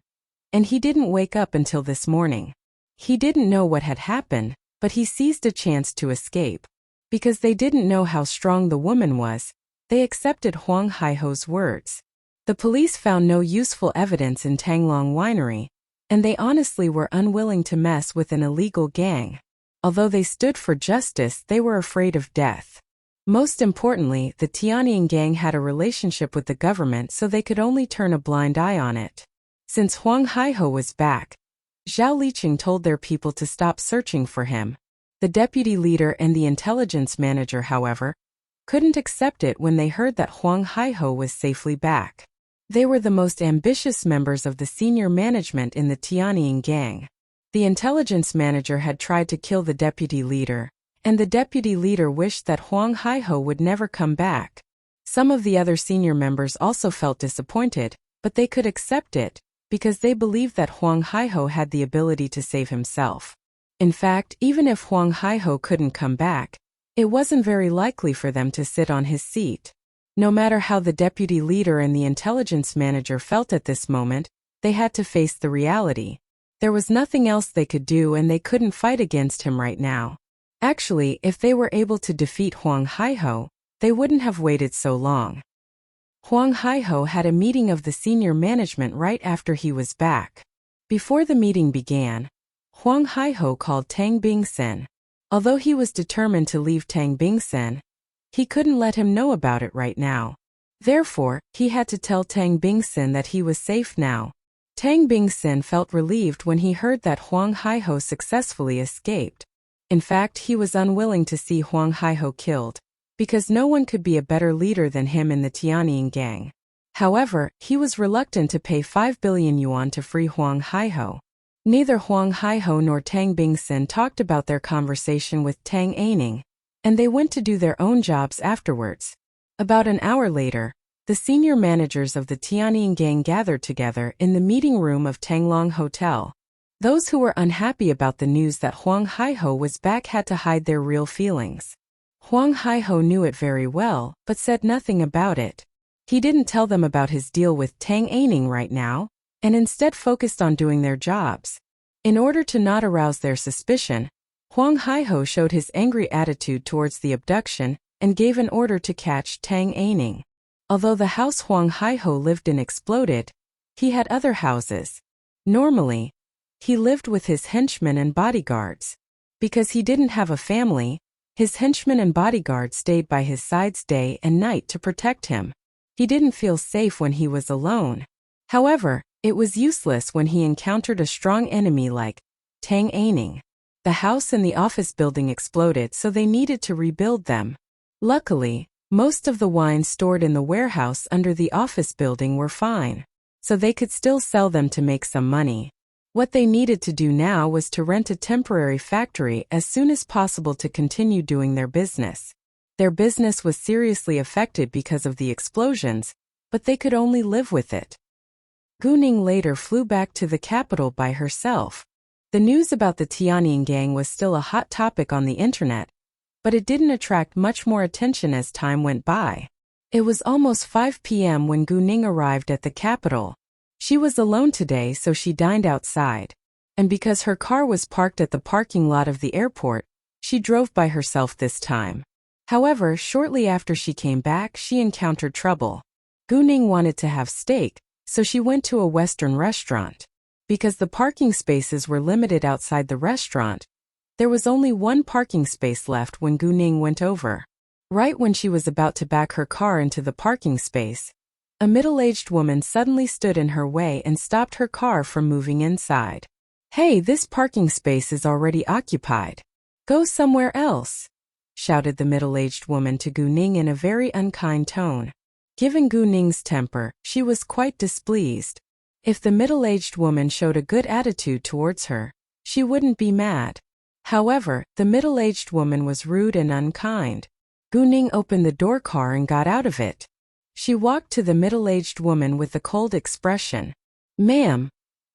and he didn't wake up until this morning. He didn't know what had happened, but he seized a chance to escape. Because they didn't know how strong the woman was, they accepted Huang Haiho's words. The police found no useful evidence in Tanglong Winery, and they honestly were unwilling to mess with an illegal gang. Although they stood for justice, they were afraid of death. Most importantly, the Tianyin gang had a relationship with the government, so they could only turn a blind eye on it. Since Huang Haiho was back, Zhao Liqing told their people to stop searching for him. The deputy leader and the intelligence manager, however, couldn't accept it when they heard that Huang Haiho was safely back. They were the most ambitious members of the senior management in the Tianyin gang. The intelligence manager had tried to kill the deputy leader, and the deputy leader wished that Huang Haiho would never come back. Some of the other senior members also felt disappointed, but they could accept it, because they believed that Huang Haiho had the ability to save himself. In fact, even if Huang Haiho couldn't come back, it wasn't very likely for them to sit on his seat. No matter how the deputy leader and the intelligence manager felt at this moment, they had to face the reality. There was nothing else they could do, and they couldn't fight against him right now. Actually, if they were able to defeat Huang Haiho, they wouldn't have waited so long. Huang Haiho had a meeting of the senior management right after he was back. Before the meeting began, Huang Haiho called Tang Bingsen. Although he was determined to leave Tang Bingsen, he couldn't let him know about it right now. Therefore, he had to tell Tang Bingsen that he was safe now. Tang Bingsen felt relieved when he heard that Huang Haiho successfully escaped. In fact, he was unwilling to see Huang Haiho killed, because no one could be a better leader than him in the Tianyin gang. However, he was reluctant to pay 5 billion yuan to free Huang Haiho. Neither Huang Haiho nor Tang Bingsen talked about their conversation with Tang Aining, and they went to do their own jobs afterwards. About an hour later, the senior managers of the Tianyin gang gathered together in the meeting room of Tanglong Hotel. Those who were unhappy about the news that Huang Haiho was back had to hide their real feelings. Huang Haiho knew it very well, but said nothing about it. He didn't tell them about his deal with Tang Aining right now, and instead focused on doing their jobs. In order to not arouse their suspicion, Huang Haiho showed his angry attitude towards the abduction and gave an order to catch Tang Aining. Although the house Huang Haiho lived in exploded, he had other houses. Normally, he lived with his henchmen and bodyguards. Because he didn't have a family, his henchmen and bodyguards stayed by his sides day and night to protect him. He didn't feel safe when he was alone. However, it was useless when he encountered a strong enemy like Tang Aining. The house and the office building exploded, so they needed to rebuild them. Luckily, most of the wines stored in the warehouse under the office building were fine, so they could still sell them to make some money. What they needed to do now was to rent a temporary factory as soon as possible to continue doing their business. Their business was seriously affected because of the explosions, but they could only live with it. Gu Ning later flew back to the capital by herself. The news about the Tianyin gang was still a hot topic on the internet, but it didn't attract much more attention as time went by. It was almost 5 p.m. when Gu Ning arrived at the capital. She was alone today, so she dined outside. And because her car was parked at the parking lot of the airport, she drove by herself this time. However, shortly after she came back, she encountered trouble. Gu Ning wanted to have steak, so she went to a Western restaurant. Because the parking spaces were limited outside the restaurant, there was only one parking space left when Gu Ning went over. Right when she was about to back her car into the parking space, a middle-aged woman suddenly stood in her way and stopped her car from moving inside. "Hey, this parking space is already occupied. Go somewhere else," shouted the middle-aged woman to Gu Ning in a very unkind tone. Given Gu Ning's temper, she was quite displeased. If the middle-aged woman showed a good attitude towards her, she wouldn't be mad. However, the middle-aged woman was rude and unkind. Gu Ning opened the door car and got out of it. She walked to the middle-aged woman with a cold expression. "Ma'am,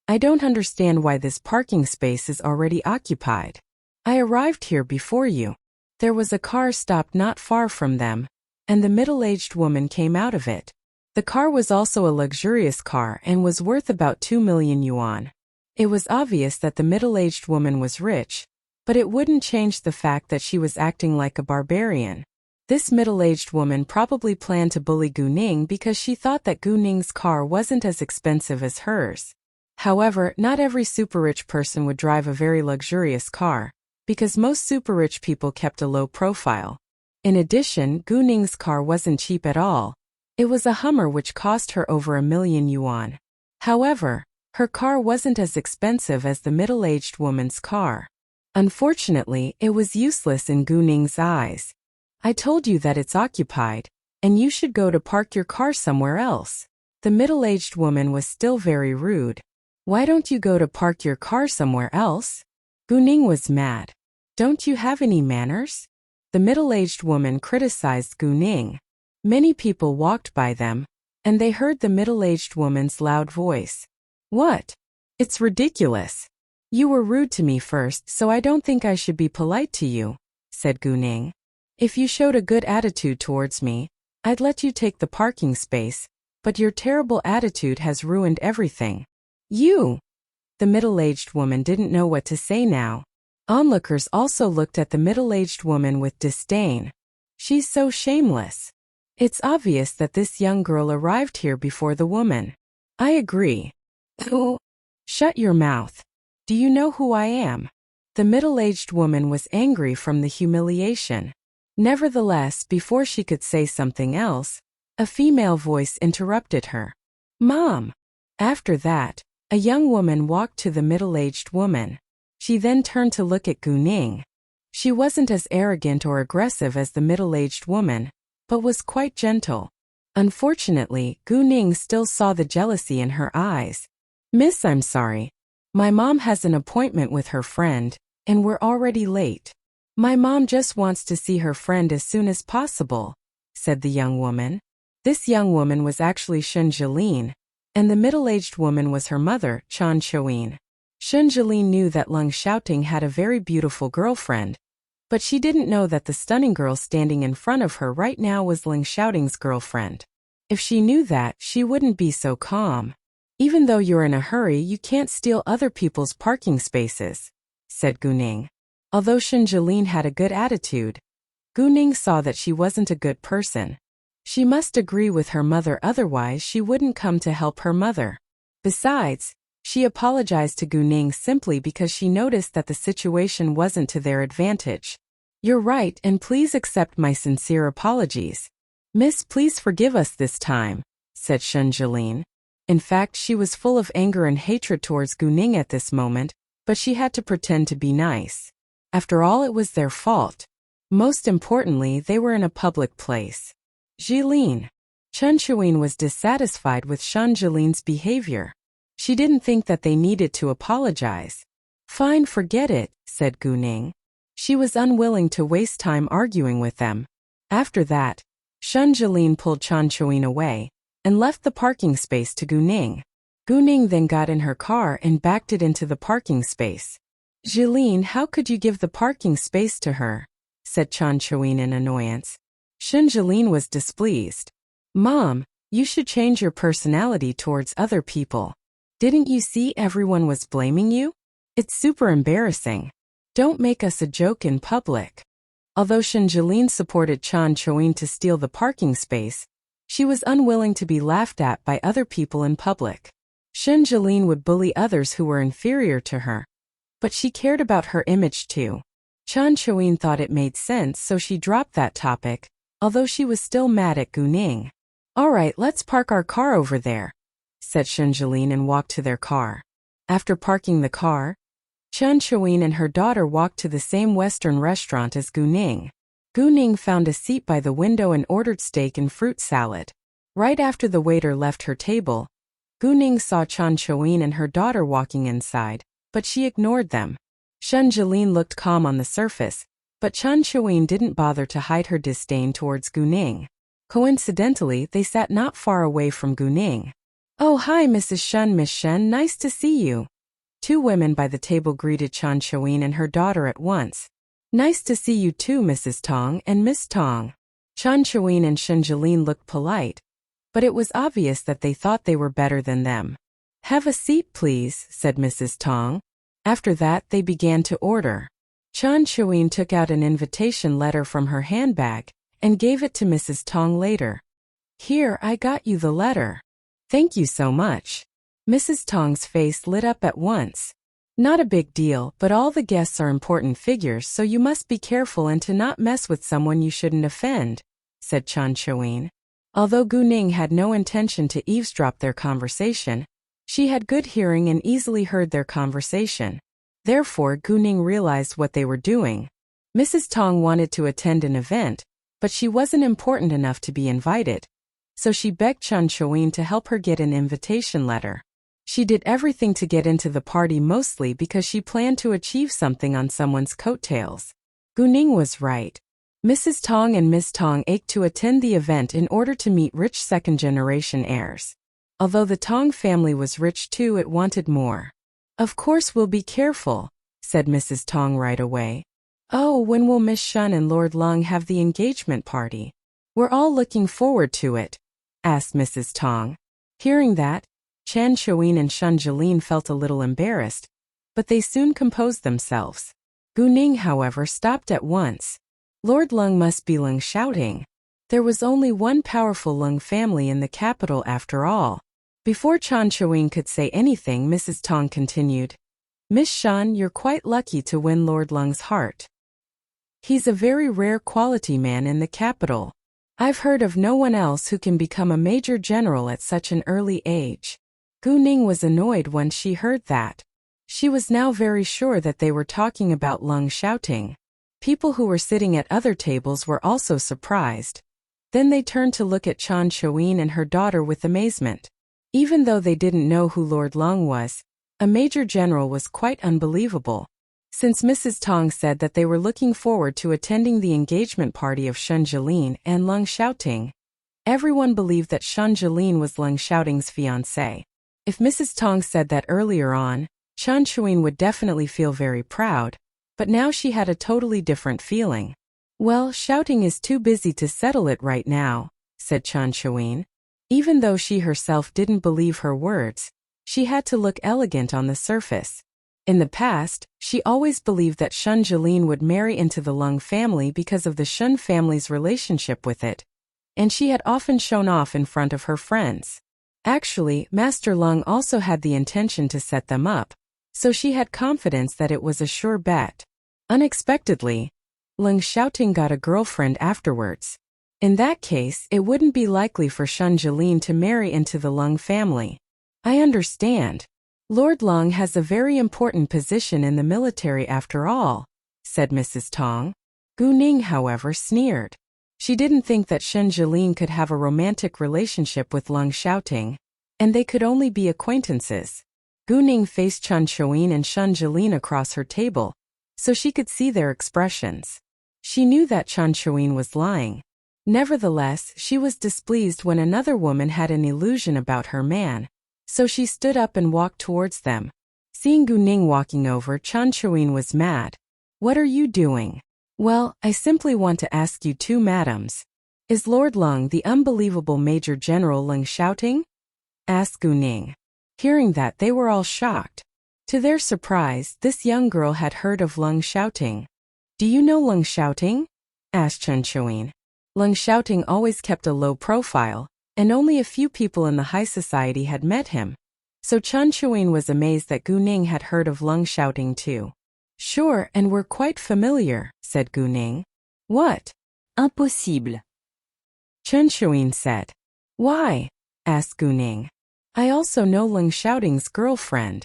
I don't understand why this parking space is already occupied. I arrived here before you." There was a car stopped not far from them, and the middle-aged woman came out of it. The car was also a luxurious car and was worth about 2 million yuan. It was obvious that the middle-aged woman was rich, but it wouldn't change the fact that she was acting like a barbarian. This middle-aged woman probably planned to bully Gu Ning because she thought that Gu Ning's car wasn't as expensive as hers. However, not every super-rich person would drive a very luxurious car, because most super-rich people kept a low profile. In addition, Gu Ning's car wasn't cheap at all. It was a Hummer which cost her over 1,000,000 yuan. However, her car wasn't as expensive as the middle-aged woman's car. Unfortunately, it was useless in Gu Ning's eyes. I told you that it's occupied, and you should go to park your car somewhere else. The middle-aged woman was still very rude. Why don't you go to park your car somewhere else? Gu Ning was mad. Don't you have any manners? The middle-aged woman criticized Gu Ning. Many people walked by them, and they heard the middle-aged woman's loud voice. What? It's ridiculous. You were rude to me first, so I don't think I should be polite to you, said Gu Ning. If you showed a good attitude towards me, I'd let you take the parking space, but your terrible attitude has ruined everything. You! The middle-aged woman didn't know what to say now. Onlookers also looked at the middle-aged woman with disdain. She's so shameless. It's obvious that this young girl arrived here before the woman. I agree. Oh. Shut your mouth. Do you know who I am? The middle-aged woman was angry from the humiliation. Nevertheless, before she could say something else, a female voice interrupted her. Mom! After that, a young woman walked to the middle-aged woman. She then turned to look at Gu Ning. She wasn't as arrogant or aggressive as the middle-aged woman, but was quite gentle. Unfortunately, Gu Ning still saw the jealousy in her eyes. Miss, I'm sorry. My mom has an appointment with her friend, and we're already late. My mom just wants to see her friend as soon as possible, said the young woman. This young woman was actually Shun Jilin, and the middle-aged woman was her mother, Chan Choin. Shun Jilin knew that Leng Xiaoting had a very beautiful girlfriend, but she didn't know that the stunning girl standing in front of her right now was Leng Xiaoting's girlfriend. If she knew that, she wouldn't be so calm. Even though you're in a hurry, you can't steal other people's parking spaces, said Gu Ning. Although Shun Jilin had a good attitude, Gu Ning saw that she wasn't a good person. She must agree with her mother, otherwise she wouldn't come to help her mother. Besides, she apologized to Gu Ning simply because she noticed that the situation wasn't to their advantage. You're right, and please accept my sincere apologies. Miss, please forgive us this time, said Shun Jilin. In fact, she was full of anger and hatred towards Gu Ning at this moment, but she had to pretend to be nice. After all, it was their fault. Most importantly, they were in a public place. Jilin. Chen Chuyin was dissatisfied with Shun Jilin's behavior. She didn't think that they needed to apologize. Fine, forget it, said Gu Ning. She was unwilling to waste time arguing with them. After that, Shun Jilin pulled Chan Chuyin away and left the parking space to Gu Ning. Gu Ning then got in her car and backed it into the parking space. Jilin, how could you give the parking space to her? Said Chan Chuyin in annoyance. Shun Jilin was displeased. Mom, you should change your personality towards other people. Didn't you see everyone was blaming you? It's super embarrassing. Don't make us a joke in public. Although Shun Jilin supported Chan Chuyin to steal the parking space, she was unwilling to be laughed at by other people in public. Shun Jilin would bully others who were inferior to her, but she cared about her image too. Chan Chuyin thought it made sense, so she dropped that topic, although she was still mad at Gu Ning. Alright, let's park our car over there, said Shun Jilin and walked to their car. After parking the car, Chan Chuyin and her daughter walked to the same Western restaurant as Gu Ning. Gu Ning found a seat by the window and ordered steak and fruit salad. Right after the waiter left her table, Gu Ning saw Chan Chuyin and her daughter walking inside, but she ignored them. Shun Jilin looked calm on the surface, but Chan Chuyin didn't bother to hide her disdain towards Gu Ning. Coincidentally, they sat not far away from Gu Ning. Oh, hi, Mrs. Shun, Miss Shen, nice to see you. Two women by the table greeted Chan Chuyin and her daughter at once. Nice to see you too, Mrs. Tong and Miss Tong. Chan Chuyin and Shun Jilin looked polite, but it was obvious that they thought they were better than them. Have a seat, please, said Mrs. Tong. After that, they began to order. Chan Chuyin took out an invitation letter from her handbag and gave it to Mrs. Tong later. Here, I got you the letter. Thank you so much. Mrs. Tong's face lit up at once. Not a big deal, but all the guests are important figures, so you must be careful and to not mess with someone you shouldn't offend, said Chan Chuyin. Although Gu Ning had no intention to eavesdrop their conversation, she had good hearing and easily heard their conversation. Therefore, Gu Ning realized what they were doing. Mrs. Tong wanted to attend an event, but she wasn't important enough to be invited. So she begged Chan Chuyin to help her get an invitation letter. She did everything to get into the party mostly because she planned to achieve something on someone's coattails. Gu Ning was right. Mrs. Tong and Miss Tong ached to attend the event in order to meet rich second-generation heirs. Although the Tong family was rich too, it wanted more. Of course we'll be careful, said Mrs. Tong right away. Oh, when will Miss Shun and Lord Lung have the engagement party? We're all looking forward to it, asked Mrs. Tong. Hearing that, Chan Chuyin and Shun Jilin felt a little embarrassed, but they soon composed themselves. Gu Ning, however, stopped at once. Lord Lung must be Lung shouting. There was only one powerful Lung family in the capital after all. Before Chan Chuyin could say anything, Mrs. Tong continued. Miss Shun, you're quite lucky to win Lord Lung's heart. He's a very rare quality man in the capital. I've heard of no one else who can become a major general at such an early age. Gu Ning was annoyed when she heard that. She was now very sure that they were talking about Lung shouting. People who were sitting at other tables were also surprised. Then they turned to look at Chan Chuyin and her daughter with amazement. Even though they didn't know who Lord Lung was, a major general was quite unbelievable. Since Mrs. Tong said that they were looking forward to attending the engagement party of Shun Jilin and Lung Shouting, everyone believed that Shun Jilin was Lung Shouting's fiancé. If Mrs. Tong said that earlier on, Chan Chuyin would definitely feel very proud, but now she had a totally different feeling. Well, Shouting is too busy to settle it right now, said Chan Chuyin. Even though she herself didn't believe her words, she had to look elegant on the surface. In the past, she always believed that Shun Jilin would marry into the Lung family because of the Shun family's relationship with it, and she had often shown off in front of her friends. Actually, Master Lung also had the intention to set them up, so she had confidence that it was a sure bet. Unexpectedly, Lung Shouting got a girlfriend afterwards. In that case, it wouldn't be likely for Shun Jilin to marry into the Lung family. I understand. Lord Lung has a very important position in the military after all, said Mrs. Tong. Gu Ning, however, sneered. She didn't think that Shun Jilin could have a romantic relationship with Lung Shouting, and they could only be acquaintances. Gu Ning faced Chan Chuyin and Shun Jilin across her table, so she could see their expressions. She knew that Chan Chuyin was lying. Nevertheless, she was displeased when another woman had an illusion about her man, so she stood up and walked towards them. Seeing Gu Ning walking over, Chan Chuyin was mad. What are you doing? Well, I simply want to ask you two madams. Is Lord Lung the unbelievable Major General Lung Shouting? Asked Gu Ning. Hearing that, they were all shocked. To their surprise, this young girl had heard of Lung Shouting. Do you know Lung Shouting? Asked Chan Chuyin. Lung Shouting always kept a low profile, and only a few people in the high society had met him. So Chan Chuyin was amazed that Gu Ning had heard of Lung Shouting too. Sure, and we're quite familiar, said Gu Ning. What? Impossible. Chan Chuyin said. Why? Asked Gu Ning. I also know Lung Shouting's girlfriend.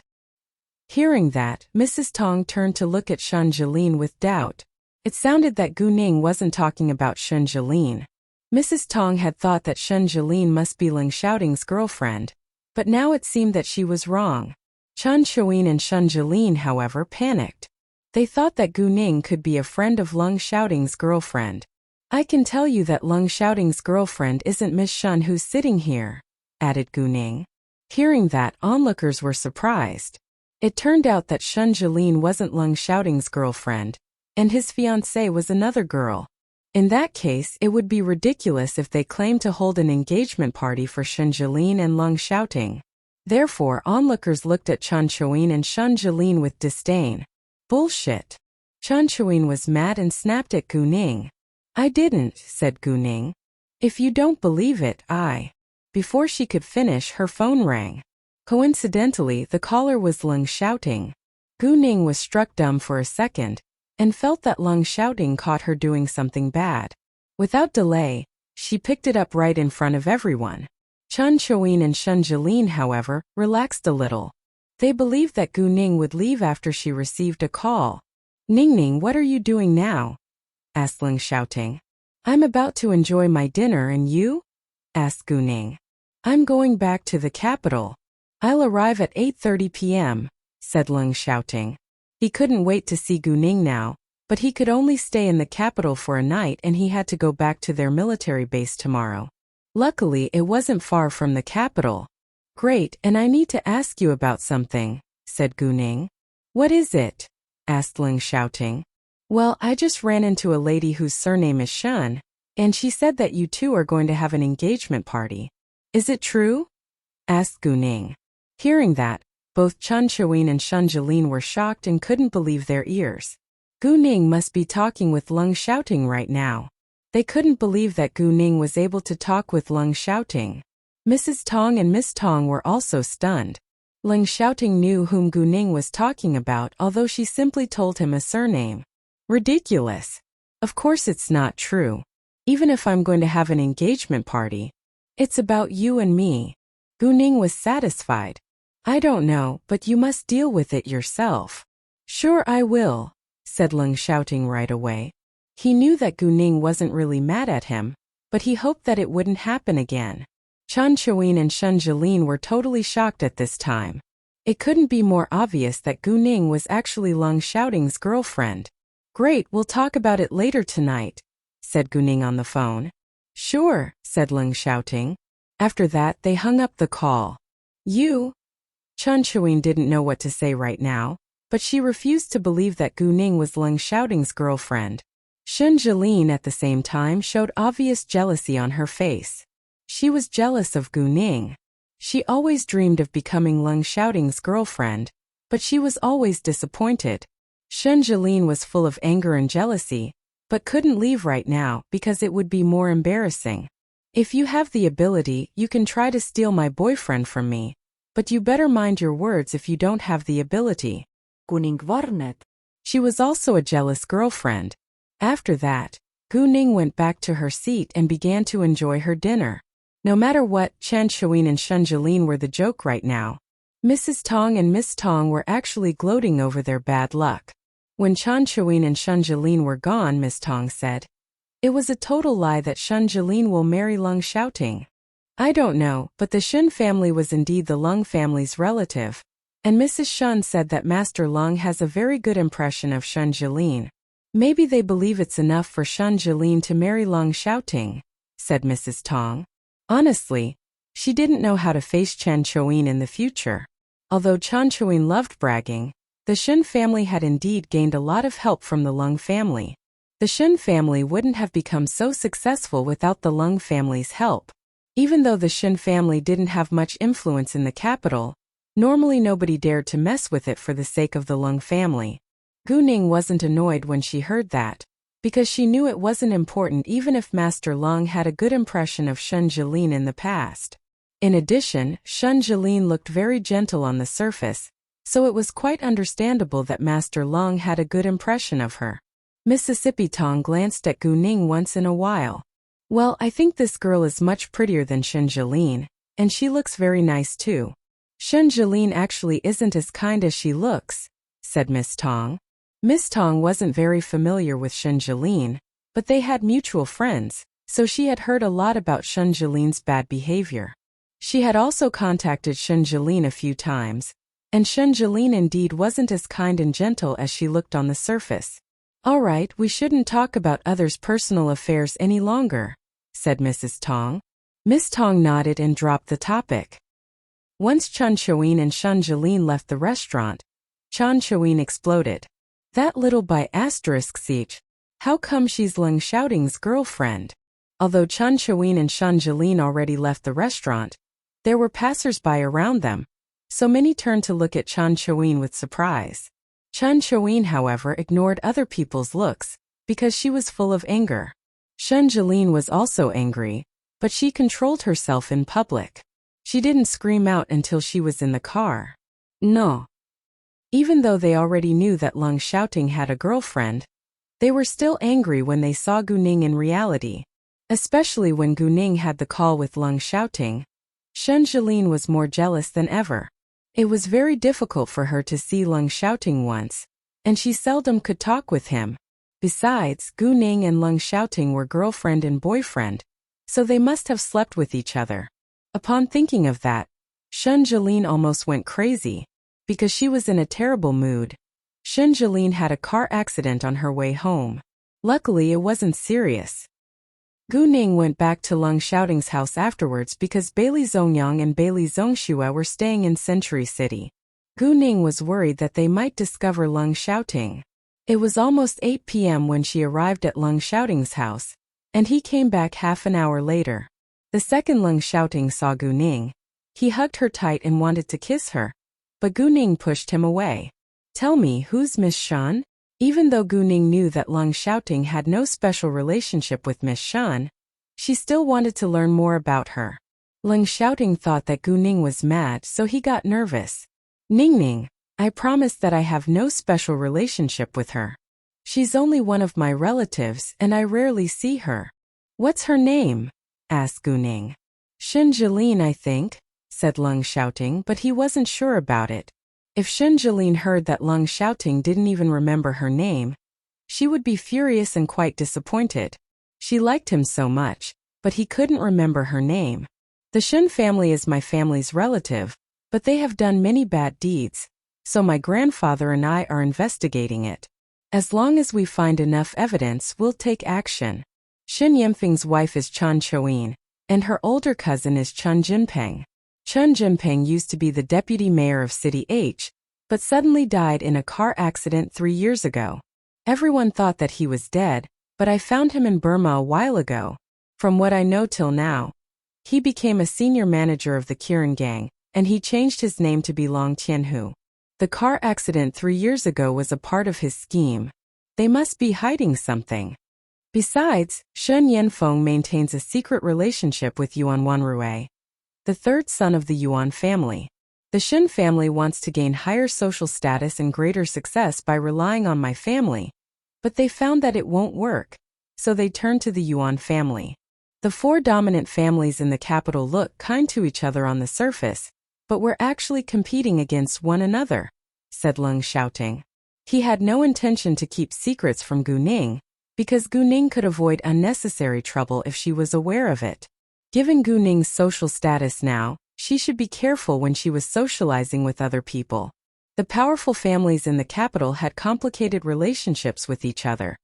Hearing that, Mrs. Tong turned to look at Shun Jilin with doubt. It sounded that Gu Ning wasn't talking about Shun Jilin. Mrs. Tong had thought that Shun Jilin must be Lung Shouting's girlfriend, but now it seemed that she was wrong. Chan Chuyin and Shun Jilin, however, panicked. They thought that Gu Ning could be a friend of Lung Shouting's girlfriend. I can tell you that Lung Shouting's girlfriend isn't Miss Shun who's sitting here, added Gu Ning. Hearing that, onlookers were surprised. It turned out that Shun Jilin wasn't Lung Shouting's girlfriend, and his fiancée was another girl. In that case, it would be ridiculous if they claimed to hold an engagement party for Shun Jilin and Lung Shouting. Therefore, onlookers looked at Chan Chuyin and Shun Jilin with disdain. Bullshit. Chan Chuyin was mad and snapped at Gu Ning. I didn't, said Gu Ning. If you don't believe it, I. Before she could finish, her phone rang. Coincidentally, the caller was Lung Xiaoting. Gu Ning was struck dumb for a second, and felt that Lung Xiaoting caught her doing something bad. Without delay, she picked it up right in front of everyone. Chun Chuyin and Shun Jilin, however, relaxed a little. They believed that Gu Ning would leave after she received a call. "Ning, what are you doing now?" asked Lung Xiaoting. "I'm about to enjoy my dinner, and you?" asked Gu Ning. "I'm going back to the capital. I'll arrive at 8:30 p.m., said Lung Xiaoting. He couldn't wait to see Gu Ning now, but he could only stay in the capital for a night and he had to go back to their military base tomorrow. Luckily, it wasn't far from the capital. "Great, and I need to ask you about something," said Gu Ning. "What is it?" asked Lung Xiaoting. "Well, I just ran into a lady whose surname is Shun, and she said that you two are going to have an engagement party. Is it true?" asked Gu Ning. Hearing that, both Chun Chuyin and Shun Jilin were shocked and couldn't believe their ears. Gu Ning must be talking with Lung Xiaoting right now. They couldn't believe that Gu Ning was able to talk with Lung Xiaoting. Mrs. Tong and Miss Tong were also stunned. Lung Xiaoting knew whom Gu Ning was talking about, although she simply told him a surname. Ridiculous. Of course it's not true. Even if I'm going to have an engagement party, it's about you and me. Gu Ning was satisfied. "I don't know, but you must deal with it yourself." "Sure I will," said Lung Xiaoting right away. He knew that Gu Ning wasn't really mad at him, but he hoped that it wouldn't happen again. Chun Chuyin and Shun Jilin were totally shocked at this time. It couldn't be more obvious that Gu Ning was actually Lung Xiaoting's girlfriend. "Great, we'll talk about it later tonight," said Gu Ning on the phone. "Sure," said Lung Xiaoting. After that, they hung up the call. "You?" Chun Chuyin didn't know what to say right now, but she refused to believe that Gu Ning was Lung Xiaoting's girlfriend. Shun Jilin at the same time showed obvious jealousy on her face. She was jealous of Gu Ning. She always dreamed of becoming Lung Xiaoting's girlfriend, but she was always disappointed. Shun Jilin was full of anger and jealousy, but couldn't leave right now because it would be more embarrassing. "If you have the ability, you can try to steal my boyfriend from me. But you better mind your words if you don't have the ability." Kuning Varnet. She was also a jealous girlfriend. After that, Gu Ning went back to her seat and began to enjoy her dinner. No matter what, Chun Chuyin and Shun Jilin were the joke right now. Mrs. Tong and Miss Tong were actually gloating over their bad luck. When Chun Chuyin and Shun Jilin were gone, Miss Tong said, "It was a total lie that Shun Jilin will marry Lung Xiaoting. I don't know, but the Shun family was indeed the Lung family's relative. And Mrs. Shun said that Master Lung has a very good impression of Shun Jilin. Maybe they believe it's enough for Shun Jilin to marry Lung Xiaoting," said Mrs. Tong. Honestly, she didn't know how to face Chun Chuyin in the future. Although Chun Chuyin loved bragging, the Shun family had indeed gained a lot of help from the Lung family. The Shun family wouldn't have become so successful without the Lung family's help. Even though the Shun family didn't have much influence in the capital, normally nobody dared to mess with it for the sake of the Lung family. Gu Ning wasn't annoyed when she heard that, because she knew it wasn't important even if Master Lung had a good impression of Shun Jilin in the past. In addition, Shun Jilin looked very gentle on the surface, so it was quite understandable that Master Lung had a good impression of her. Mississippi Tong glanced at Gu Ning once in a while. "Well, I think this girl is much prettier than Shun Jilin, and she looks very nice too." "Shun Jilin actually isn't as kind as she looks," said Miss Tong. Miss Tong wasn't very familiar with Shun Jilin, but they had mutual friends, so she had heard a lot about Shun Jilin's bad behavior. She had also contacted Shun Jilin a few times, and Shun Jilin indeed wasn't as kind and gentle as she looked on the surface. "All right, we shouldn't talk about others' personal affairs any longer," said Mrs. Tong. Miss Tong nodded and dropped the topic. Once Chun Chuyin and Shun Jilin left the restaurant, Chun Chuyin exploded. "That little by asterisk siege. How come she's Lung Xiaoting's girlfriend?" Although Chun Chuyin and Shun Jilin already left the restaurant, there were passers-by around them, so many turned to look at Chun Chuyin with surprise. Chun Chuyin, however, ignored other people's looks, because she was full of anger. Shun Jilin was also angry, but she controlled herself in public. She didn't scream out until she was in the car. No. Even though they already knew that Lung Xiaoting had a girlfriend, they were still angry when they saw Guning in reality. Especially when Guning had the call with Lung Xiaoting, Shen Jilin was more jealous than ever. It was very difficult for her to see Lung Xiaoting once, and she seldom could talk with him. Besides, Guning and Lung Xiaoting were girlfriend and boyfriend, so they must have slept with each other. Upon thinking of that, Shen Jilin almost went crazy, because she was in a terrible mood. Shen Jilin had a car accident on her way home. Luckily it wasn't serious. Guning went back to Lung Xiaoting's house afterwards because Bailey Zongyang and Bailey Zongxue were staying in Century City. Guning was worried that they might discover Lung Xiaoting. It was almost 8 p.m. when she arrived at Lung Xiaoting's house, and he came back half an hour later. The second Lung Xiaoting saw Guning, he hugged her tight and wanted to kiss her, but Guning pushed him away. Tell me, who's Miss Shan? Even though Guning knew that Lung Xiaoting had no special relationship with Miss Shan, she still wanted to learn more about her. Lung Xiaoting thought that Guning was mad, so he got nervous. Ningning, I promise that I have no special relationship with her. She's only one of my relatives and I rarely see her. What's her name? Asked Guning. Shen Jilin, I think, said Lung Xiaoting, but he wasn't sure about it. If Shen Jilin heard that Lung Xiaoting didn't even remember her name, she would be furious and quite disappointed. She liked him so much, but he couldn't remember her name. The Shen family is my family's relative, but they have done many bad deeds, so my grandfather and I are investigating it. As long as we find enough evidence, we'll take action. Shen Yemfeng's wife is Chen Chouyin, and her older cousin is Chen Jinpeng. Chen Jinpeng used to be the deputy mayor of City H, but suddenly died in a car accident 3 years ago. Everyone thought that he was dead, but I found him in Burma a while ago. From what I know till now, he became a senior manager of the Kirin gang, and he changed his name to be Long Tianhu. The car accident 3 years ago was a part of his scheme. They must be hiding something. Besides, Shen Yanfeng maintains a secret relationship with Yuan Wanrui, the third son of the Yuan family. The Shen family wants to gain higher social status and greater success by relying on my family, but they found that it won't work, so they turned to the Yuan family. The 4 dominant families in the capital look kind to each other on the surface, but we're actually competing against one another, said Lung Xiaoting. He had no intention to keep secrets from Guning, because Guning could avoid unnecessary trouble if she was aware of it. Given Guning's social status now, she should be careful when she was socializing with other people. The powerful families in the capital had complicated relationships with each other,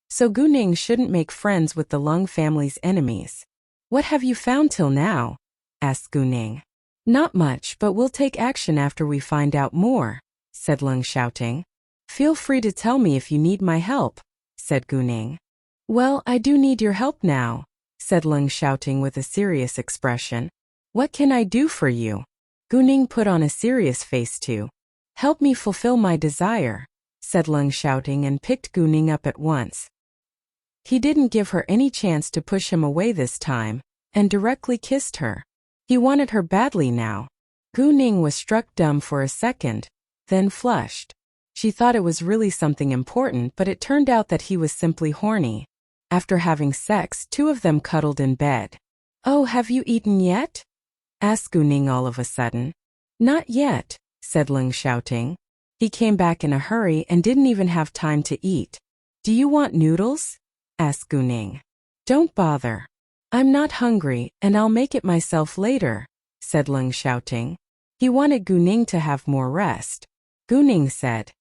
so Guning shouldn't make friends with the Lung family's enemies. What have you found till now? Asked Guning. Not much, but we'll take action after we find out more, said Lung Xiaoting. Feel free to tell me if you need my help, said Guning. Well, I do need your help now, said Lung Xiaoting with a serious expression. What can I do for you? Guning put on a serious face too. Help me fulfill my desire, said Lung Xiaoting and picked Guning up at once. He didn't give her any chance to push him away this time, and directly kissed her. He wanted her badly now. Guning was struck dumb for a second, then flushed. She thought it was really something important, but it turned out that he was simply horny. After having sex, 2 of them cuddled in bed. Oh, have you eaten yet? Asked Guning all of a sudden. Not yet, said Lung Xiaoting. He came back in a hurry and didn't even have time to eat. Do you want noodles? Asked Guning. Don't bother. I'm not hungry, and I'll make it myself later, said Lung Xiaoting. He wanted Guning to have more rest. Guning said,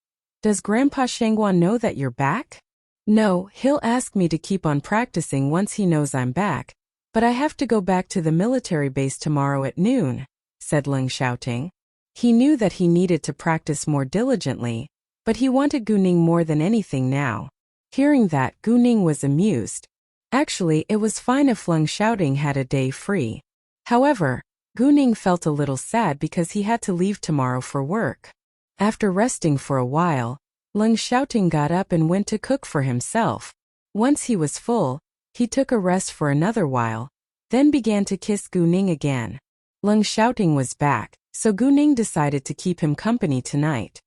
Does Grandpa Shengguan know that you're back? No, he'll ask me to keep on practicing once he knows I'm back, but I have to go back to the military base tomorrow at noon, said Lung Xiaoting. He knew that he needed to practice more diligently, but he wanted Guning more than anything now. Hearing that, Guning was amused. Actually, it was fine if Lung Xiaoting had a day free. However, Guning felt a little sad because he had to leave tomorrow for work. After resting for a while, Lung Xiaoting got up and went to cook for himself. Once he was full, he took a rest for another while, then began to kiss Guning again. Leng Xiaoting was back, so Gu Ning decided to keep him company tonight.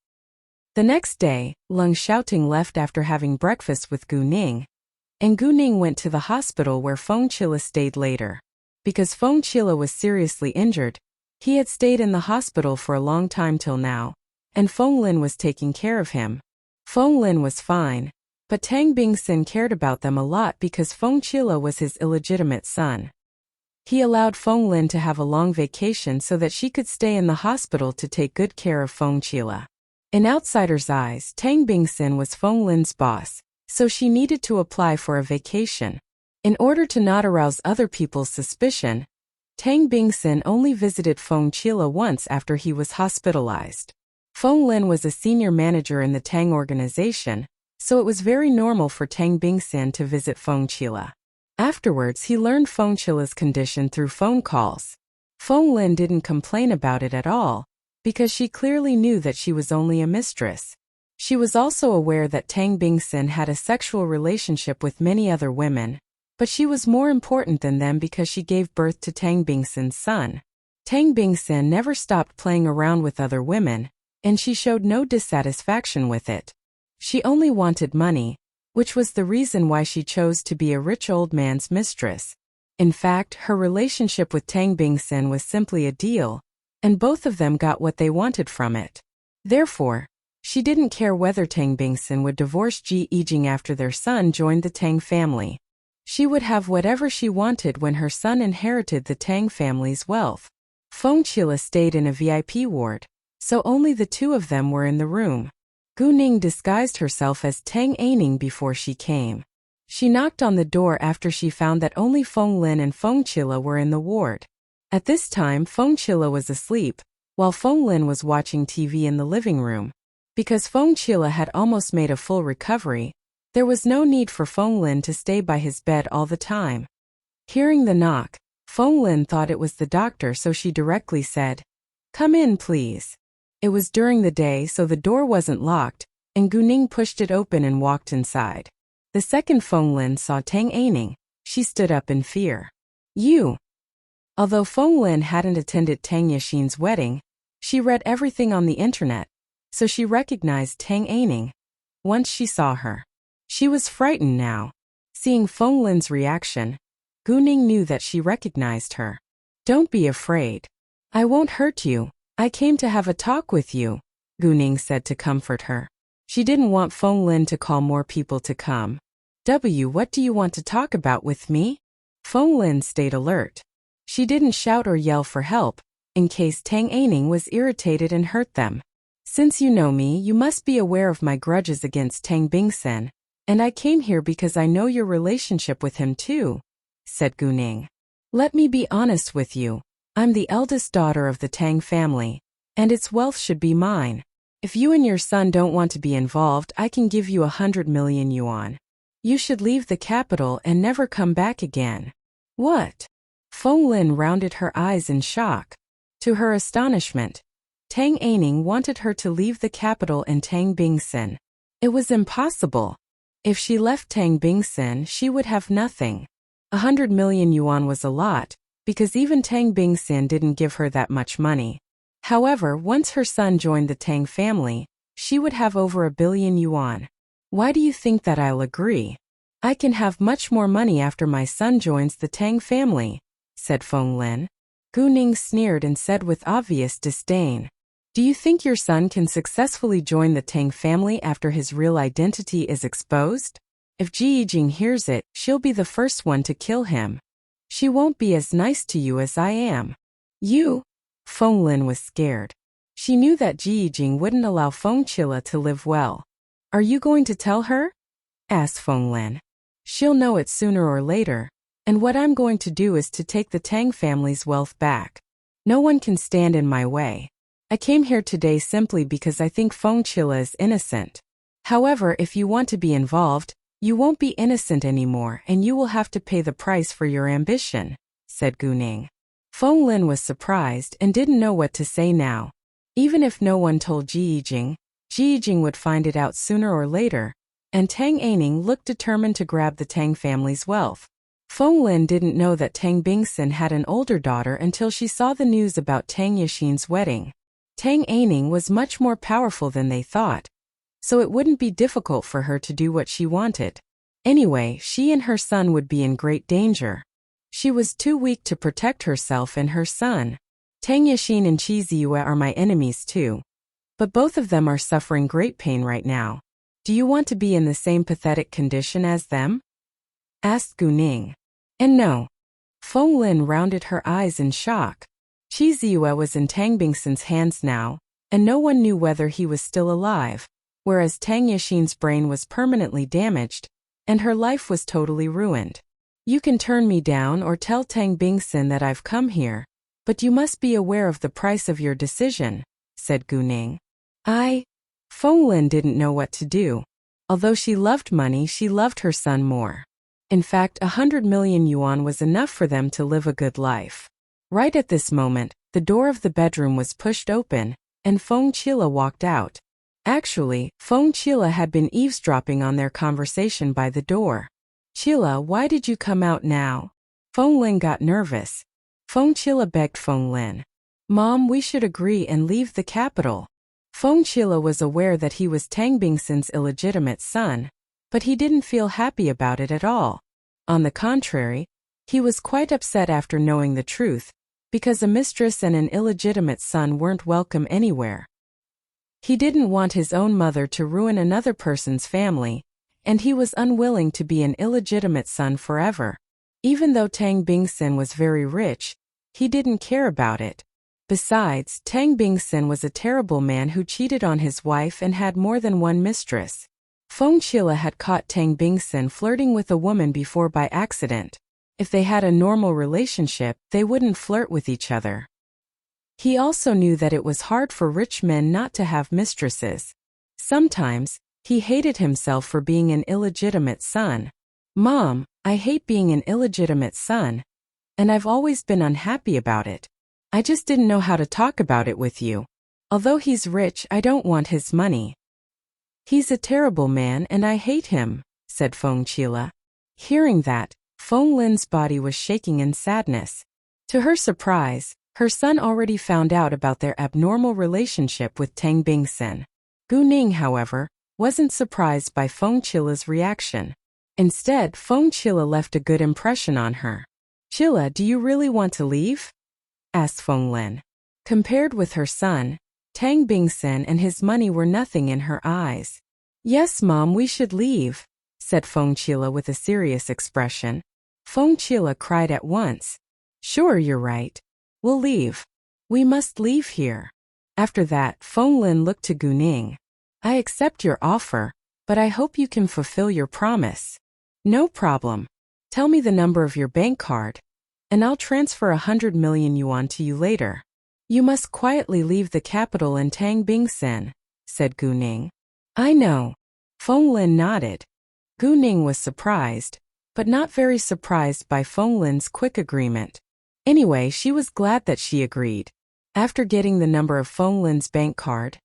The next day, Leng Xiaoting left after having breakfast with Gu Ning, and Gu Ning went to the hospital where Feng Qile stayed later. Because Feng Qile was seriously injured, he had stayed in the hospital for a long time till now, and Feng Lin was taking care of him. Feng Lin was fine, but Tang Bingxin cared about them a lot because Feng Qile was his illegitimate son. He allowed Feng Lin to have a long vacation so that she could stay in the hospital to take good care of Feng Qile. In outsiders' eyes, Tang Bingxin was Feng Lin's boss, so she needed to apply for a vacation. In order to not arouse other people's suspicion, Tang Bingxin only visited Feng Qile once after he was hospitalized. Feng Lin was a senior manager in the Tang organization, so it was very normal for Tang Bingxin to visit Feng Qile. Afterwards, he learned Feng Qile's condition through phone calls. Feng Lin didn't complain about it at all, because she clearly knew that she was only a mistress. She was also aware that Tang Bingxin had a sexual relationship with many other women, but she was more important than them because she gave birth to Tang Bingxin's son. Tang Bingxin never stopped playing around with other women, and she showed no dissatisfaction with it. She only wanted money, which was the reason why she chose to be a rich old man's mistress. In fact, her relationship with Tang Bingxin was simply a deal, and both of them got what they wanted from it. Therefore, she didn't care whether Tang Bingxin would divorce Ji Yijing after their son joined the Tang family. She would have whatever she wanted when her son inherited the Tang family's wealth. Feng Qile stayed in a VIP ward, so only the two of them were in the room. Gu Ning disguised herself as Tang Aining before she came. She knocked on the door after she found that only Feng Lin and Feng Qile were in the ward. At this time, Feng Qile was asleep, while Feng Lin was watching TV in the living room. Because Feng Qile had almost made a full recovery, there was no need for Feng Lin to stay by his bed all the time. Hearing the knock, Feng Lin thought it was the doctor, so she directly said, "Come in, please." It was during the day, so the door wasn't locked, and Gu Ning pushed it open and walked inside. The second Feng Lin saw Tang Aining, she stood up in fear. "You!" Although Feng Lin hadn't attended Tang Yixin's wedding, she read everything on the internet, so she recognized Tang Aining. Once she saw her, she was frightened now. Seeing Feng Lin's reaction, Gu Ning knew that she recognized her. "Don't be afraid. I won't hurt you. I came to have a talk with you," Gu Ning said to comfort her. She didn't want Feng Lin to call more people to come. What do you want to talk about with me?" Feng Lin stayed alert. She didn't shout or yell for help, in case Tang Aining was irritated and hurt them. "Since you know me, you must be aware of my grudges against Tang Bingxin, and I came here because I know your relationship with him too," said Gu Ning. "Let me be honest with you. I'm the eldest daughter of the Tang family, and its wealth should be mine. If you and your son don't want to be involved, I can give you 100 million yuan. You should leave the capital and never come back again." "What?" Feng Lin rounded her eyes in shock. To her astonishment, Tang Aining wanted her to leave the capital and Tang Bingxin. It was impossible. If she left Tang Bingxin, she would have nothing. 100 million yuan was a lot, because even Tang Bingxin didn't give her that much money. However, once her son joined the Tang family, she would have over 1 billion yuan. "Why do you think that I'll agree? I can have much more money after my son joins the Tang family," said Feng Lin. Gu Ning sneered and said with obvious disdain, "Do you think your son can successfully join the Tang family after his real identity is exposed? If Ji Yijing hears it, she'll be the first one to kill him. She won't be as nice to you as I am." "You?" Feng Lin was scared. She knew that Ji Yijing wouldn't allow Feng Qile to live well. "Are you going to tell her?" asked Feng Lin. "She'll know it sooner or later, and what I'm going to do is to take the Tang family's wealth back. No one can stand in my way. I came here today simply because I think Feng Qile is innocent. However, if you want to be involved, you won't be innocent anymore and you will have to pay the price for your ambition," said Gu Ning. Feng Lin was surprised and didn't know what to say now. Even if no one told Ji Yijing would find it out sooner or later, and Tang Aining looked determined to grab the Tang family's wealth. Feng Lin didn't know that Tang Bingsun had an older daughter until she saw the news about Tang Yixin's wedding. Tang Aining was much more powerful than they thought, so it wouldn't be difficult for her to do what she wanted. Anyway, she and her son would be in great danger. She was too weak to protect herself and her son. Tang Yixin and Qi Ziyue are my enemies too. But both of them are suffering great pain right now. Do you want to be in the same pathetic condition as them? Asked Gu Ning. And no. Feng Lin rounded her eyes in shock. Qi Ziyue was in Tang Bingsun's hands now, and no one knew whether he was still alive, whereas Tang Yixin's brain was permanently damaged, and her life was totally ruined. You can turn me down or tell Tang Bingsun that I've come here, but you must be aware of the price of your decision, said Gu Ning. Feng Lin didn't know what to do. Although she loved money, she loved her son more. In fact, 100 million yuan was enough for them to live a good life. Right at this moment, the door of the bedroom was pushed open, and Feng Qile walked out. Actually, Feng Qile had been eavesdropping on their conversation by the door. Qile, why did you come out now? Feng Lin got nervous. Feng Qile begged Feng Lin. Mom, we should agree and leave the capital. Feng Qile was aware that he was Tang Bingsun's illegitimate son, but he didn't feel happy about it at all. On the contrary, he was quite upset after knowing the truth, because a mistress and an illegitimate son weren't welcome anywhere. He didn't want his own mother to ruin another person's family, and he was unwilling to be an illegitimate son forever. Even though Tang Bingsun was very rich, he didn't care about it. Besides, Tang Bingsun was a terrible man who cheated on his wife and had more than one mistress. Feng Qile had caught Tang Bingsun flirting with a woman before by accident. If they had a normal relationship, they wouldn't flirt with each other. He also knew that it was hard for rich men not to have mistresses. Sometimes, he hated himself for being an illegitimate son. Mom, I hate being an illegitimate son, and I've always been unhappy about it. I just didn't know how to talk about it with you. Although he's rich, I don't want his money. He's a terrible man and I hate him, said Feng Qile. Hearing that, Feng Lin's body was shaking in sadness. To her surprise, her son already found out about their abnormal relationship with Tang Bingsun. Gu Ning, however, wasn't surprised by Feng Qile's reaction. Instead, Feng Qile left a good impression on her. Qile, do you really want to leave? Asked Feng Lin. Compared with her son, Tang Bingsun and his money were nothing in her eyes. Yes, Mom, we should leave, said Feng Qile with a serious expression. Feng Qile cried at once. Sure, you're right. We'll leave. We must leave here. After that, Feng Lin looked to Gu Ning. I accept your offer, but I hope you can fulfill your promise. No problem. Tell me the number of your bank card, and I'll transfer 100 million yuan to you later. You must quietly leave the capital in Tang Bingsun, said Gu Ning. I know. Feng Lin nodded. Gu Ning was surprised, but not very surprised by Feng Lin's quick agreement. Anyway, she was glad that she agreed. After getting the number of Feng Lin's bank card,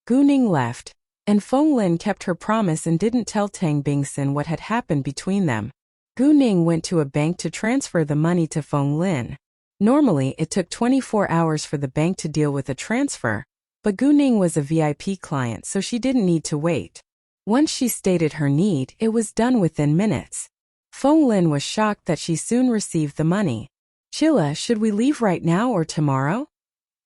Gu Ning left, and Feng Lin kept her promise and didn't tell Tang Bingsun what had happened between them. Gu Ning went to a bank to transfer the money to Feng Lin. Normally, it took 24 hours for the bank to deal with a transfer, but Gu Ning was a VIP client, so she didn't need to wait. Once she stated her need, it was done within minutes. Feng Lin was shocked that she soon received the money. Qile, should we leave right now or tomorrow?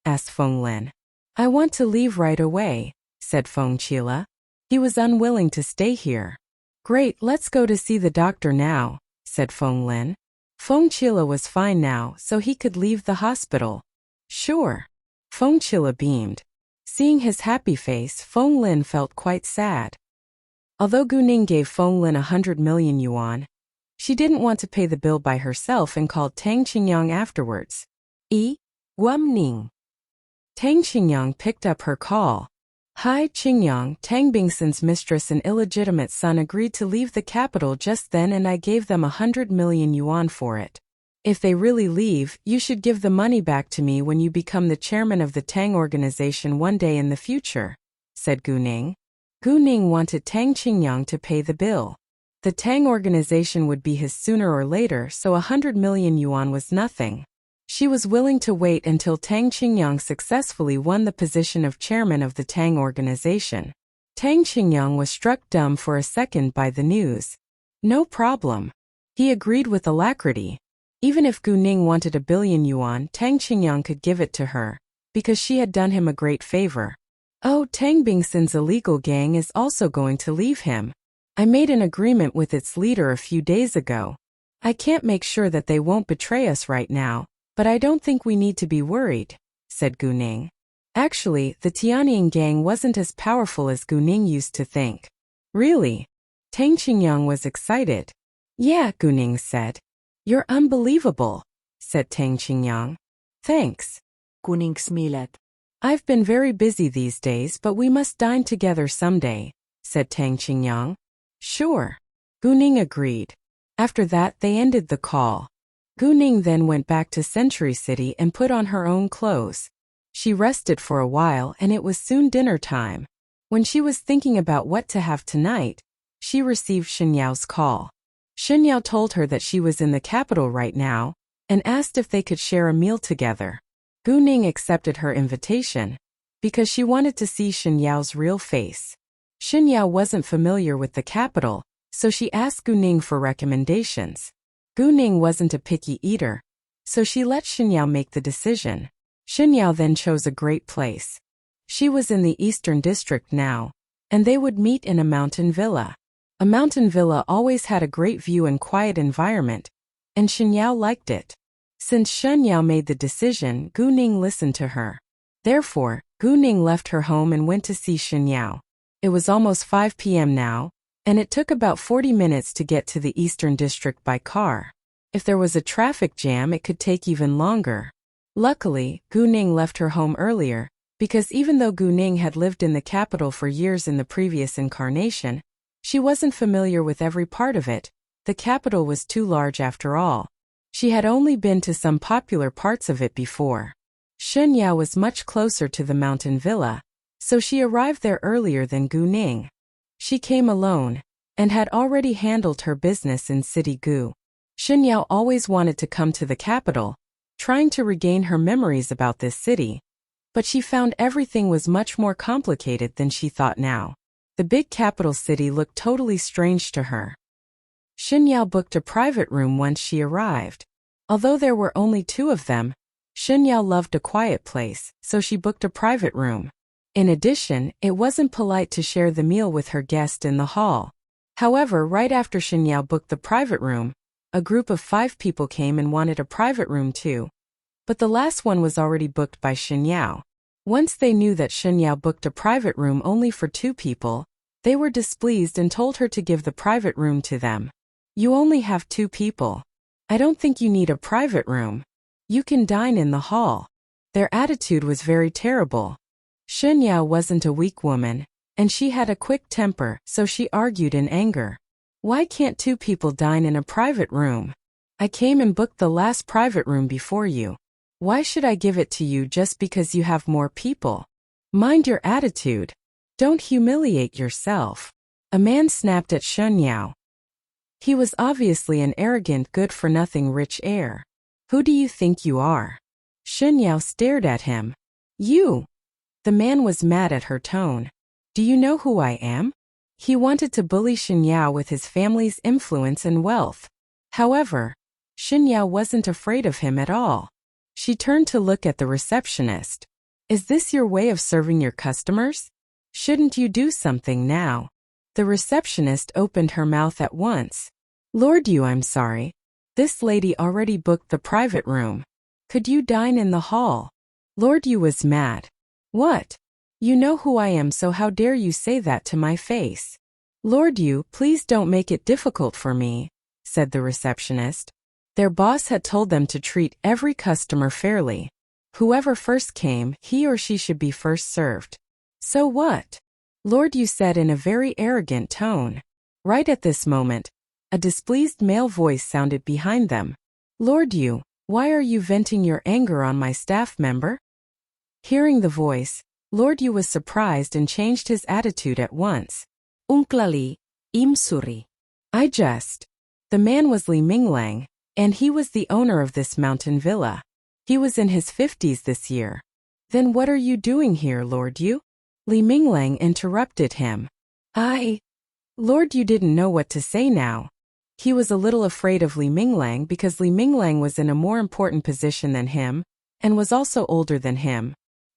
Asked Feng Lin. I want to leave right away, said Feng Qile. He was unwilling to stay here. Great, let's go to see the doctor now, said Feng Lin. Feng Qile was fine now, so he could leave the hospital. Sure. Feng Qile beamed. Seeing his happy face, Feng Lin felt quite sad. Although Gu Ning gave Feng Lin 100 million yuan, she didn't want to pay the bill by herself and called Tang Qingyang afterwards. Guam Ning. Tang Qingyang picked up her call. Hi, Qingyang, Tang Bingsun's mistress and illegitimate son agreed to leave the capital just then and I gave them 100 million yuan for it. If they really leave, you should give the money back to me when you become the chairman of the Tang organization one day in the future, said Gu Ning. Gu Ning wanted Tang Qingyang to pay the bill. The Tang organization would be his sooner or later, so 100 million yuan was nothing. She was willing to wait until Tang Qingyang successfully won the position of chairman of the Tang organization. Tang Qingyang was struck dumb for a second by the news. No problem. He agreed with alacrity. Even if Gu Ning wanted 1 billion yuan, Tang Qingyang could give it to her, because she had done him a great favor. Oh, Tang Bingsen's illegal gang is also going to leave him. I made an agreement with its leader a few days ago. I can't make sure that they won't betray us right now, but I don't think we need to be worried, said Gu Ning. Actually, the Tianying gang wasn't as powerful as Gu Ning used to think. Really? Tang Qingyang was excited. Yeah, Gu Ning said. You're unbelievable, said Tang Qingyang. Thanks. Kuning smilet. I've been very busy these days, but we must dine together someday, said Tang Qingyang. Sure. Gu Ning agreed. After that, they ended the call. Gu Ning then went back to Century City and put on her own clothes. She rested for a while and it was soon dinner time. When she was thinking about what to have tonight, she received Shen Yao's call. Shen Yao told her that she was in the capital right now and asked if they could share a meal together. Gu Ning accepted her invitation because she wanted to see Shen Yao's real face. Shen Yao wasn't familiar with the capital, so she asked Gu Ning for recommendations. Gu Ning wasn't a picky eater, so she let Shen Yao make the decision. Shen Yao then chose a great place. She was in the Eastern District now, and they would meet in a mountain villa. A mountain villa always had a great view and quiet environment, and Shen Yao liked it. Since Shen Yao made the decision, Gu Ning listened to her. Therefore, Gu Ning left her home and went to see Shen Yao. It was almost 5 p.m. now, and it took about 40 minutes to get to the Eastern District by car. If there was a traffic jam, it could take even longer. Luckily, Gu Ning left her home earlier, because even though Gu Ning had lived in the capital for years in the previous incarnation, she wasn't familiar with every part of it. The capital was too large after all. She had only been to some popular parts of it before. Shen Yao was much closer to the mountain villa, so she arrived there earlier than Gu Ning. She came alone, and had already handled her business in City Gu. Shen Yao always wanted to come to the capital, trying to regain her memories about this city, but she found everything was much more complicated than she thought now. The big capital city looked totally strange to her. Shen Yao booked a private room once she arrived. Although there were only 2 of them, Shen Yao loved a quiet place, so she booked a private room. In addition, it wasn't polite to share the meal with her guest in the hall. However, right after Shen Yao booked the private room, a group of 5 people came and wanted a private room too. But the last one was already booked by Shen Yao. Once they knew that Shen Yao booked a private room only for 2 people, they were displeased and told her to give the private room to them. You only have 2 people. I don't think you need a private room. You can dine in the hall. Their attitude was very terrible. Shen Yao wasn't a weak woman, and she had a quick temper, so she argued in anger. Why can't 2 people dine in a private room? I came and booked the last private room before you. Why should I give it to you just because you have more people? Mind your attitude. Don't humiliate yourself. A man snapped at Shen Yao. He was obviously an arrogant, good-for-nothing rich heir. Who do you think you are? Shen Yao stared at him. You! The man was mad at her tone. Do you know who I am? He wanted to bully Shen Yao with his family's influence and wealth. However, Shen Yao wasn't afraid of him at all. She turned to look at the receptionist. Is this your way of serving your customers? Shouldn't you do something now? The receptionist opened her mouth at once. Lord Yu, I'm sorry. This lady already booked the private room. Could you dine in the hall? Lord Yu was mad. What? You know who I am, so how dare you say that to my face? Lord Yu, please don't make it difficult for me, said the receptionist. Their boss had told them to treat every customer fairly. Whoever first came, he or she should be first served. So what? Lord Yu said in a very arrogant tone. Right at this moment, a displeased male voice sounded behind them. Lord Yu, why are you venting your anger on my staff member? Hearing the voice, Lord Yu was surprised and changed his attitude at once. Unklali, imsuri. I just. The man was Li Minglang, and he was the owner of this mountain villa. He was in his 50s this year. Then what are you doing here, Lord Yu? Li Minglang interrupted him. Lord Yu didn't know what to say now. He was a little afraid of Li Minglang because Li Minglang was in a more important position than him, and was also older than him.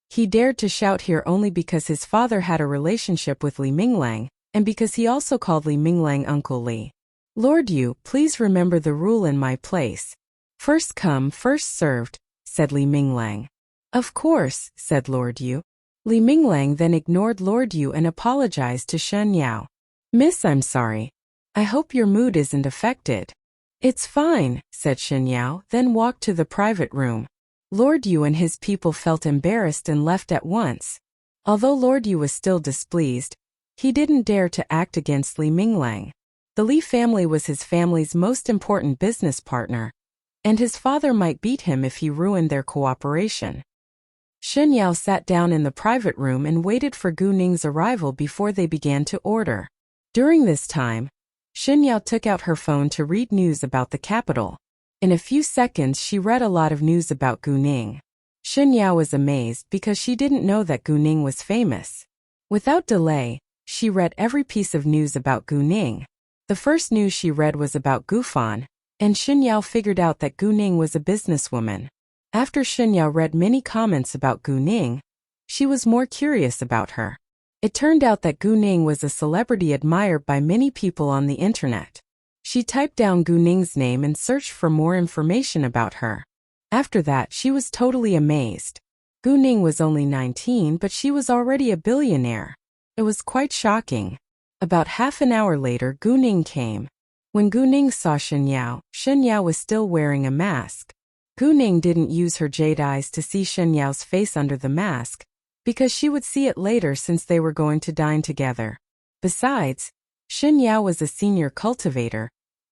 He dared to shout here only because his father had a relationship with Li Minglang, and because he also called Li Minglang Uncle Li. Lord Yu, please remember the rule in my place. First come, first served, said Li Minglang. Of course, said Lord Yu. Li Minglang then ignored Lord Yu and apologized to Shen Yao. Miss, I'm sorry. I hope your mood isn't affected. It's fine, said Shen Yao, then walked to the private room. Lord Yu and his people felt embarrassed and left at once. Although Lord Yu was still displeased, he didn't dare to act against Li Minglang. The Li family was his family's most important business partner, and his father might beat him if he ruined their cooperation. Shen Yao sat down in the private room and waited for Gu Ning's arrival before they began to order. During this time, Shen Yao took out her phone to read news about the capital. In a few seconds she read a lot of news about Gu Ning. Shen Yao was amazed because she didn't know that Gu Ning was famous. Without delay, she read every piece of news about Gu Ning. The first news she read was about Gu Fan, and Shen Yao figured out that Gu Ning was a businesswoman. After Shen Yao read many comments about Gu Ning, she was more curious about her. It turned out that Gu Ning was a celebrity admired by many people on the internet. She typed down Gu Ning's name and searched for more information about her. After that, she was totally amazed. Gu Ning was only 19, but she was already a billionaire. It was quite shocking. About half an hour later, Gu Ning came. When Gu Ning saw Shen Yao was still wearing a mask. Gu Ning didn't use her jade eyes to see Shen Yao's face under the mask, because she would see it later since they were going to dine together. Besides, Shen Yao was a senior cultivator,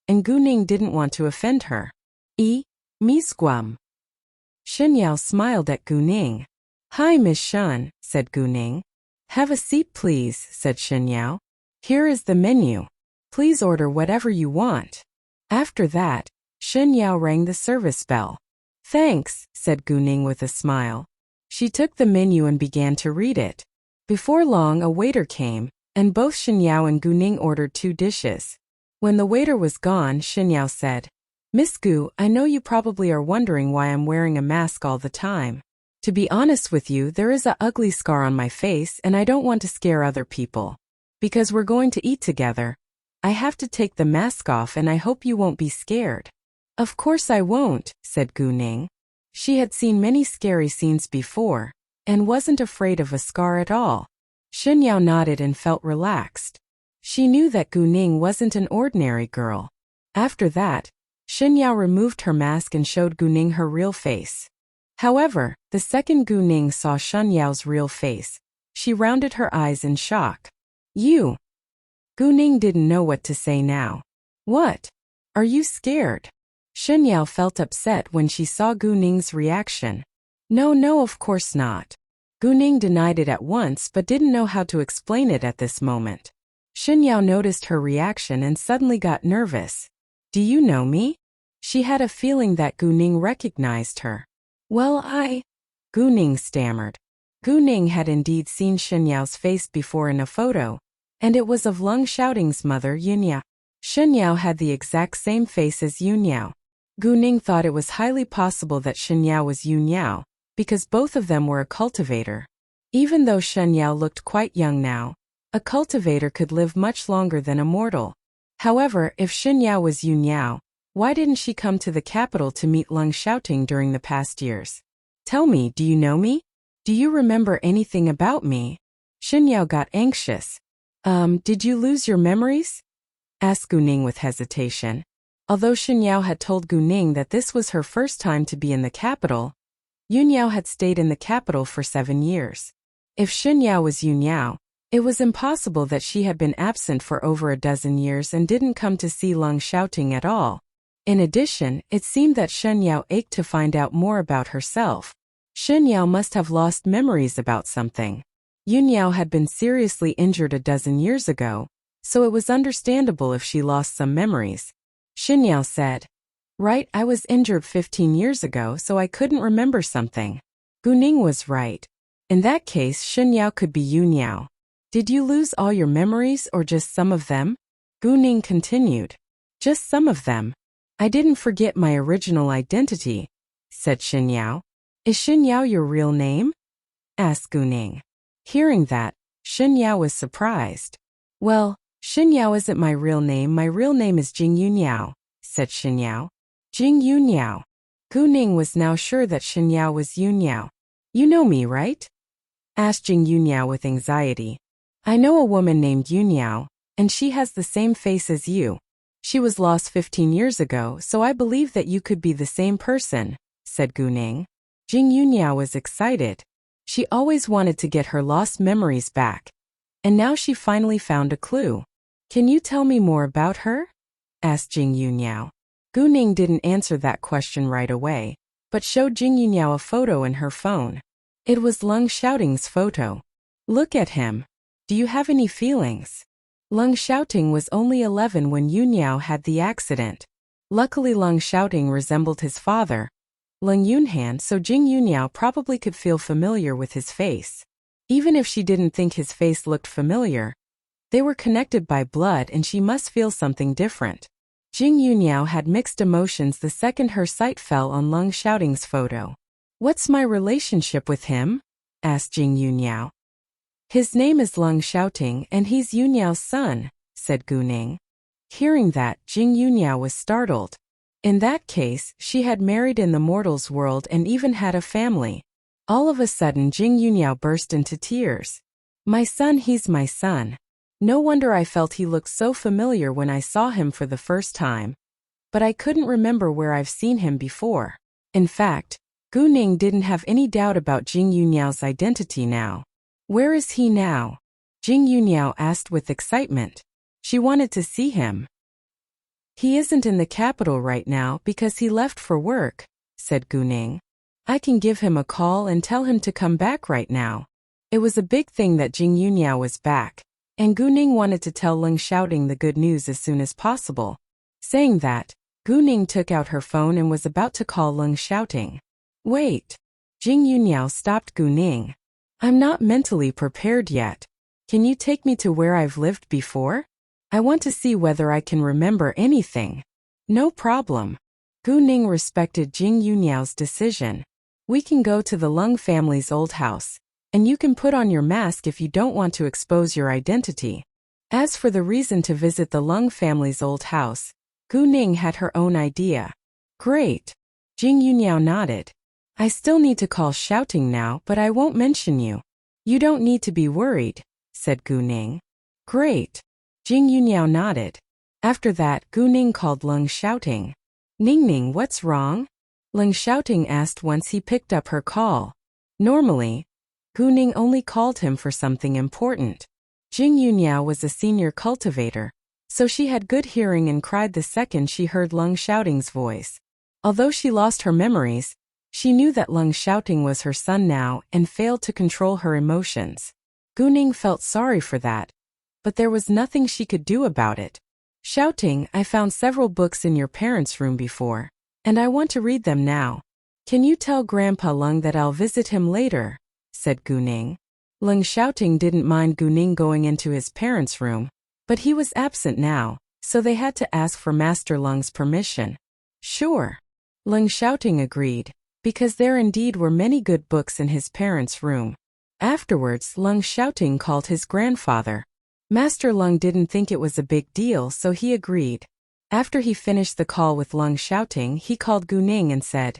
and Gu Ning didn't want to offend her. Miss Guam. Shen Yao smiled at Gu Ning. Hi, Miss Shen, said Gu Ning. Have a seat, please, said Shen Yao. Here is the menu. Please order whatever you want. After that, Shen Yao rang the service bell. Thanks, said Gu Ning with a smile. She took the menu and began to read it. Before long, a waiter came, and both Shen Yao and Gu Ning ordered 2 dishes. When the waiter was gone, Shen Yao said, Miss Gu, I know you probably are wondering why I'm wearing a mask all the time. To be honest with you, there is an ugly scar on my face and I don't want to scare other people. Because we're going to eat together, I have to take the mask off and I hope you won't be scared. Of course I won't, said Gu Ning. She had seen many scary scenes before, and wasn't afraid of a scar at all. Shen Yao nodded and felt relaxed. She knew that Gu Ning wasn't an ordinary girl. After that, Shen Yao removed her mask and showed Gu Ning her real face. However, the second Gu Ning saw Shen Yao's real face, she rounded her eyes in shock. You! Gu Ning didn't know what to say now. What? Are you scared? Shen Yao felt upset when she saw Gu Ning's reaction. No, of course not. Gu Ning denied it at once but didn't know how to explain it at this moment. Shen Yao noticed her reaction and suddenly got nervous. Do you know me? She had a feeling that Gu Ning recognized her. Well, Gu Ning stammered. Gu Ning had indeed seen Shen Yao's face before in a photo, and it was of Lung Xiaoting's mother, Yunyao. Shen Yao had the exact same face as Yunyao. Gu Ning thought it was highly possible that Shen Yao was Yunyao, because both of them were a cultivator. Even though Shen Yao looked quite young now, a cultivator could live much longer than a mortal. However, if Shen Yao was Yunyao, why didn't she come to the capital to meet Lung Xiaoting during the past years? Tell me, do you know me? Do you remember anything about me? Shen Yao got anxious. Did you lose your memories? Asked Gu Ning with hesitation. Although Shen Yao had told Gu Ning that this was her first time to be in the capital, Yunyao had stayed in the capital for 7 years. If Shen Yao was Yunyao, it was impossible that she had been absent for over a dozen years and didn't come to see Lung Xiaoting at all. In addition, it seemed that Shen Yao ached to find out more about herself. Shen Yao must have lost memories about something. Yunyao had been seriously injured a dozen years ago, so it was understandable if she lost some memories. Xinyao said. Right, I was injured 15 years ago, so I couldn't remember something. Guning was right. In that case, Xinyao could be Yunyao. Did you lose all your memories or just some of them? Guning continued. Just some of them. I didn't forget my original identity, said Xinyao. Is Xinyao your real name? Asked Guning. Hearing that, Xinyao was surprised. Well, Xinyao isn't my real name is Jing Yunyao, said Xinyao. Jing Yunyao. Guning was now sure that Xinyao was Yunyao. You know me, right? Asked Jing Yunyao with anxiety. I know a woman named Yunyao, and she has the same face as you. She was lost 15 years ago, so I believe that you could be the same person, said Guning. Jing Yunyao was excited. She always wanted to get her lost memories back. And now she finally found a clue. Can you tell me more about her? Asked Jing Yunyao. Guning didn't answer that question right away, but showed Jing Yunyao a photo in her phone. It was Leng Xiaoting's photo. Look at him. Do you have any feelings? Leng Xiaoting was only 11 when Yunyao had the accident. Luckily Leng Xiaoting resembled his father, Leng Yunhan, so Jing Yunyao probably could feel familiar with his face. Even if she didn't think his face looked familiar, they were connected by blood and she must feel something different. Jing Yunyao had mixed emotions the second her sight fell on Leng Xiaoting's photo. What's my relationship with him? Asked Jing Yunyao. His name is Leng Xiaoting and he's Yunyao's son, said Guning. Hearing that, Jing Yunyao was startled. In that case, she had married in the mortal's world and even had a family. All of a sudden Jing Yunyao burst into tears. My son, he's my son. No wonder I felt he looked so familiar when I saw him for the first time. But I couldn't remember where I've seen him before. In fact, Guning didn't have any doubt about Jing Yunyao's identity now. Where is he now? Jing Yunyao asked with excitement. She wanted to see him. He isn't in the capital right now because he left for work, said Guning. I can give him a call and tell him to come back right now. It was a big thing that Jing Yunyao was back, and Guning wanted to tell Leng Xiaoting the good news as soon as possible. Saying that, Guning took out her phone and was about to call Leng Xiaoting. Wait. Jing Yunyao stopped Guning. I'm not mentally prepared yet. Can you take me to where I've lived before? I want to see whether I can remember anything. No problem. Guning respected Jing Yunyao's decision. We can go to the Leng family's old house, and you can put on your mask if you don't want to expose your identity. As for the reason to visit the Leng family's old house, Guning had her own idea. Great. Jing Yunyao nodded. I still need to call Xiaoting now, but I won't mention you. You don't need to be worried, said Guning. Great. Jing Yunyao nodded. After that, Guning called Leng Xiaoting. Ningning, what's wrong? Leng Xiaoting asked once he picked up her call. Normally, Guning only called him for something important. Jing Yunyao was a senior cultivator, so she had good hearing and cried the second she heard Leng Xiaoting's voice. Although she lost her memories, she knew that Leng Xiaoting was her son now and failed to control her emotions. Guning felt sorry for that, but there was nothing she could do about it. Xiaoting, I found several books in your parents' room before, and I want to read them now. Can you tell Grandpa Leng that I'll visit him later? Said Guning. Leng Xiaoting didn't mind Guning going into his parents' room, but he was absent now, so they had to ask for Master Leng's permission. Sure. Leng Xiaoting agreed, because there indeed were many good books in his parents' room. Afterwards, Leng Xiaoting called his grandfather. Master Leng didn't think it was a big deal, so he agreed. After he finished the call with Leng Xiaoting, he called Guning and said,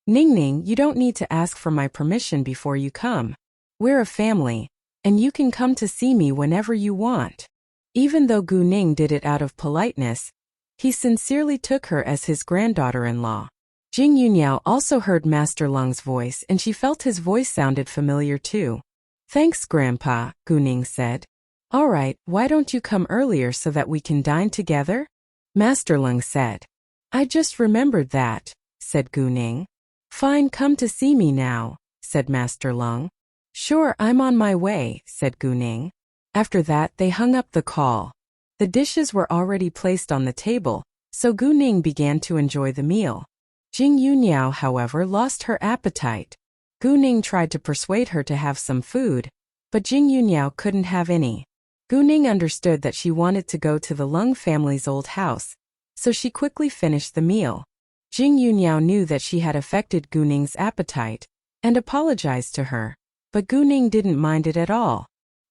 Ningning, you don't need to ask for my permission before you come. We're a family, and you can come to see me whenever you want. Even though Guning did it out of politeness, he sincerely took her as his granddaughter-in-law. Jing Yunyao also heard Master Leng's voice and she felt his voice sounded familiar too. Thanks, Grandpa, Guning said. All right, why don't you come earlier so that we can dine together? Master Leng said. I just remembered that, said Guning. Fine, come to see me now, said Master Leng. Sure, I'm on my way, said Guning. After that, they hung up the call. The dishes were already placed on the table, so Gu Ning began to enjoy the meal. Jing Yuniao, however, lost her appetite. Gu Ning tried to persuade her to have some food, but Jing Yuniao couldn't have any. Gu Ning understood that she wanted to go to the Lung family's old house, so she quickly finished the meal. Jing Yuniao knew that she had affected Gu Ning's appetite, and apologized to her, but Gu Ning didn't mind it at all.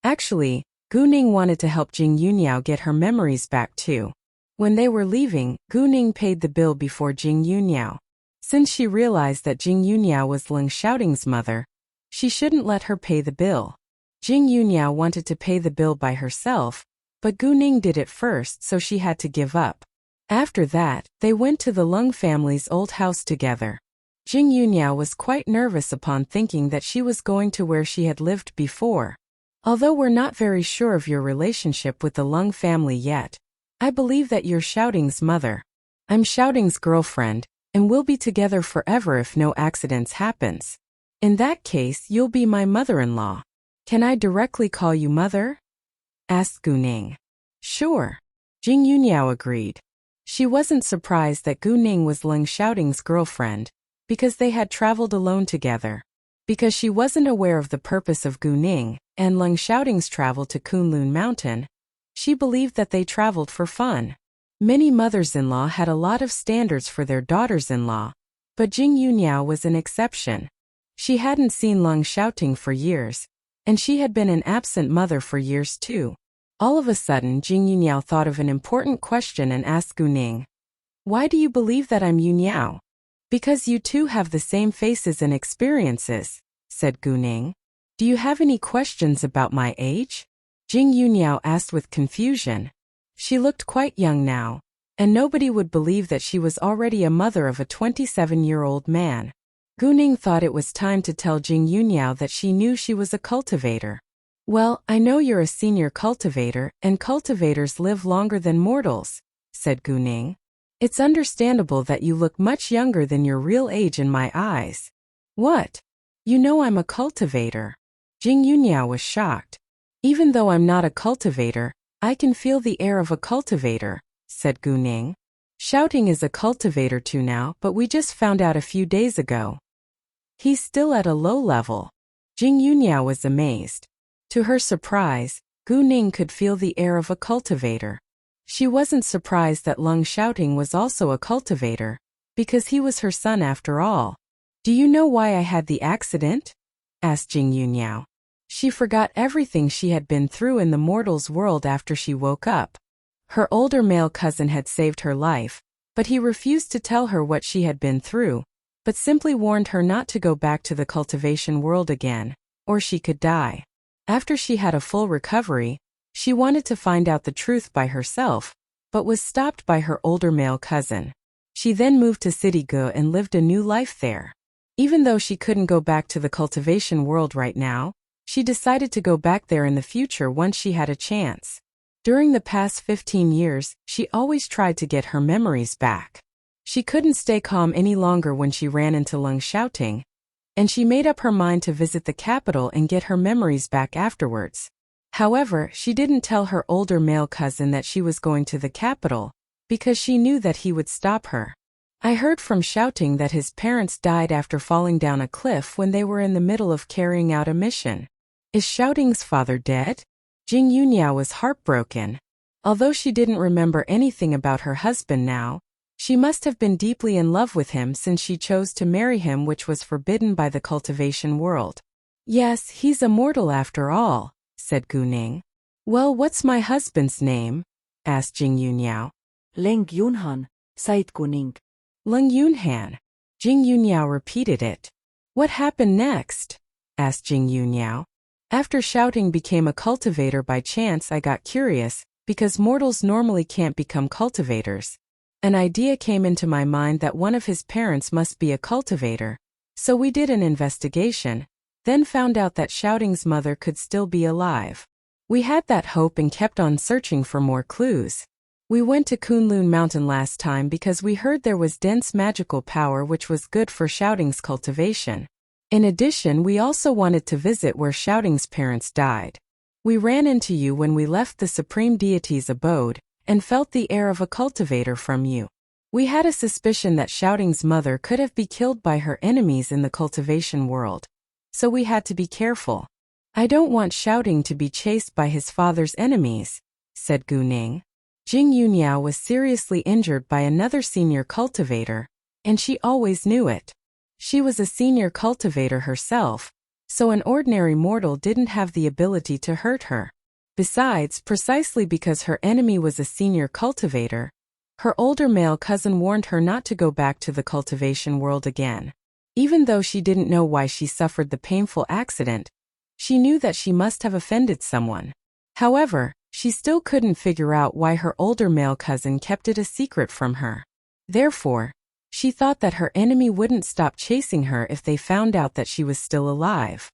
Actually, Gu Ning wanted to help Jing Yuniao get her memories back too. When they were leaving, Gu Ning paid the bill before Jing Yuniao. Since she realized that Jing Yuniao was Lung Xiaoting's mother, she shouldn't let her pay the bill. Jing Yuniao wanted to pay the bill by herself, but Gu Ning did it first, so she had to give up. After that, they went to the Lung family's old house together. Jing Yuniao was quite nervous upon thinking that she was going to where she had lived before. Although we're not very sure of your relationship with the Lung family yet, I believe that you're Xiaoting's mother. I'm Xiaoting's girlfriend, and we'll be together forever if no accidents happens. In that case, you'll be my mother-in-law. Can I directly call you mother? Asked Gu Ning. Sure. Jing Yuniao agreed. She wasn't surprised that Gu Ning was Lung Xiaoting's girlfriend, because they had traveled alone together. Because she wasn't aware of the purpose of Gu Ning and Lung Xiaoting's travel to Kunlun Mountain, she believed that they traveled for fun. Many mothers-in-law had a lot of standards for their daughters-in-law, but Jing Yuniao was an exception. She hadn't seen Lung Xiaoting for years, and she had been an absent mother for years too. All of a sudden, Jing Yuniao thought of an important question and asked Gu Ning, "Why do you believe that I'm Yuniao?" "Because you two have the same faces and experiences," said Gu Ning. "Do you have any questions about my age?" Jing Yuniao asked with confusion. She looked quite young now, and nobody would believe that she was already a mother of a 27-year-old man. Gu Ning thought it was time to tell Jing Yuniao that she knew she was a cultivator. "Well, I know you're a senior cultivator, and cultivators live longer than mortals," said Gu Ning. "It's understandable that you look much younger than your real age in my eyes." "What? You know I'm a cultivator." Jing Yuniao was shocked. "Even though I'm not a cultivator, I can feel the air of a cultivator," said Gu Ning. "Xiaoting is a cultivator too now, but we just found out a few days ago. He's still at a low level." Jing Yuniao was amazed. To her surprise, Gu Ning could feel the air of a cultivator. She wasn't surprised that Lung Xiaoting was also a cultivator, because he was her son after all. "Do you know why I had the accident?" asked Jing Yuniao. She forgot everything she had been through in the mortal's world after she woke up. Her older male cousin had saved her life, but he refused to tell her what she had been through, but simply warned her not to go back to the cultivation world again, or she could die. After she had a full recovery, she wanted to find out the truth by herself, but was stopped by her older male cousin. She then moved to City Ge and lived a new life there. Even though she couldn't go back to the cultivation world right now, she decided to go back there in the future once she had a chance. During the past 15 years, she always tried to get her memories back. She couldn't stay calm any longer when she ran into Lung Xiaoting, and she made up her mind to visit the capital and get her memories back afterwards. However, she didn't tell her older male cousin that she was going to the capital, because she knew that he would stop her. "I heard from Xiaoting that his parents died after falling down a cliff when they were in the middle of carrying out a mission. Is Xiaoting's father dead?" Jing Yuniao was heartbroken. Although she didn't remember anything about her husband now, she must have been deeply in love with him since she chose to marry him, which was forbidden by the cultivation world. "Yes, he's a mortal after all," said Gu Ning. "Well, what's my husband's name?" asked Jing Yuniao. Leng Yunhan, said Gu Ning. Leng Yunhan. Jing Yuniao repeated it. "What happened next?" asked Jing Yuniao. "After Xiaoting became a cultivator by chance, I got curious, because mortals normally can't become cultivators. An idea came into my mind that one of his parents must be a cultivator, so we did an investigation, then found out that Xiaoting's mother could still be alive. We had that hope and kept on searching for more clues. We went to Kunlun Mountain last time because we heard there was dense magical power which was good for Xiaoting's cultivation. In addition, we also wanted to visit where Xiaoting's parents died. We ran into you when we left the Supreme Deity's abode, and felt the air of a cultivator from you. We had a suspicion that Shouting's mother could have been killed by her enemies in the cultivation world. So we had to be careful. I don't want Shouting to be chased by his father's enemies, said Gu Ning. Jing Yuniao was seriously injured by another senior cultivator, and she always knew it. She was a senior cultivator herself, so an ordinary mortal didn't have the ability to hurt her. Besides, precisely because her enemy was a senior cultivator, her older male cousin warned her not to go back to the cultivation world again. Even though she didn't know why she suffered the painful accident, she knew that she must have offended someone. However, she still couldn't figure out why her older male cousin kept it a secret from her. Therefore, she thought that her enemy wouldn't stop chasing her if they found out that she was still alive.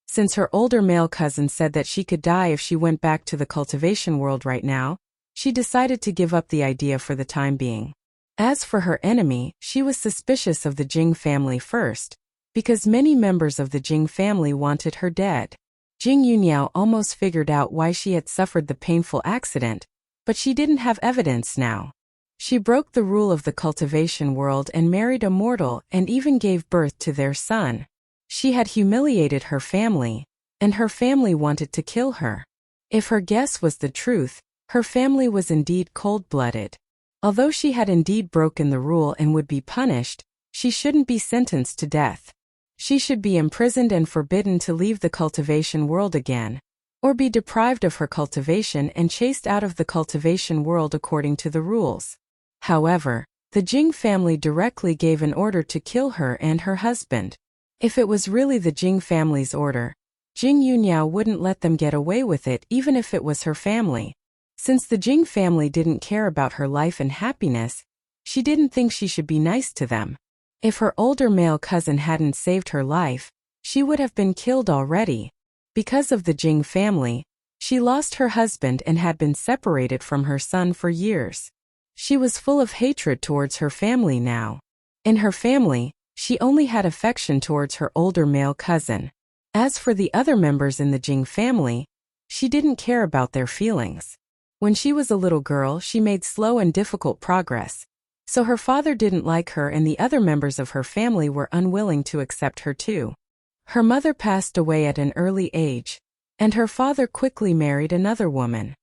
Since her older male cousin said that she could die if she went back to the cultivation world right now, she decided to give up the idea for the time being. As for her enemy, she was suspicious of the Jing family first, because many members of the Jing family wanted her dead. Jing Yuniao almost figured out why she had suffered the painful accident, but she didn't have evidence now. She broke the rule of the cultivation world and married a mortal and even gave birth to their son. She had humiliated her family, and her family wanted to kill her. If her guess was the truth, her family was indeed cold-blooded. Although she had indeed broken the rule and would be punished, she shouldn't be sentenced to death. She should be imprisoned and forbidden to leave the cultivation world again, or be deprived of her cultivation and chased out of the cultivation world according to the rules. However, the Jing family directly gave an order to kill her and her husband. If it was really the Jing family's order, Jing Yuniao wouldn't let them get away with it even if it was her family. Since the Jing family didn't care about her life and happiness, she didn't think she should be nice to them. If her older male cousin hadn't saved her life, she would have been killed already. Because of the Jing family, she lost her husband and had been separated from her son for years. She was full of hatred towards her family now. In her family, she only had affection towards her older male cousin. As for the other members in the Jing family, she didn't care about their feelings. When she was a little girl, she made slow and difficult progress, so her father didn't like her and the other members of her family were unwilling to accept her too. Her mother passed away at an early age, and her father quickly married another woman.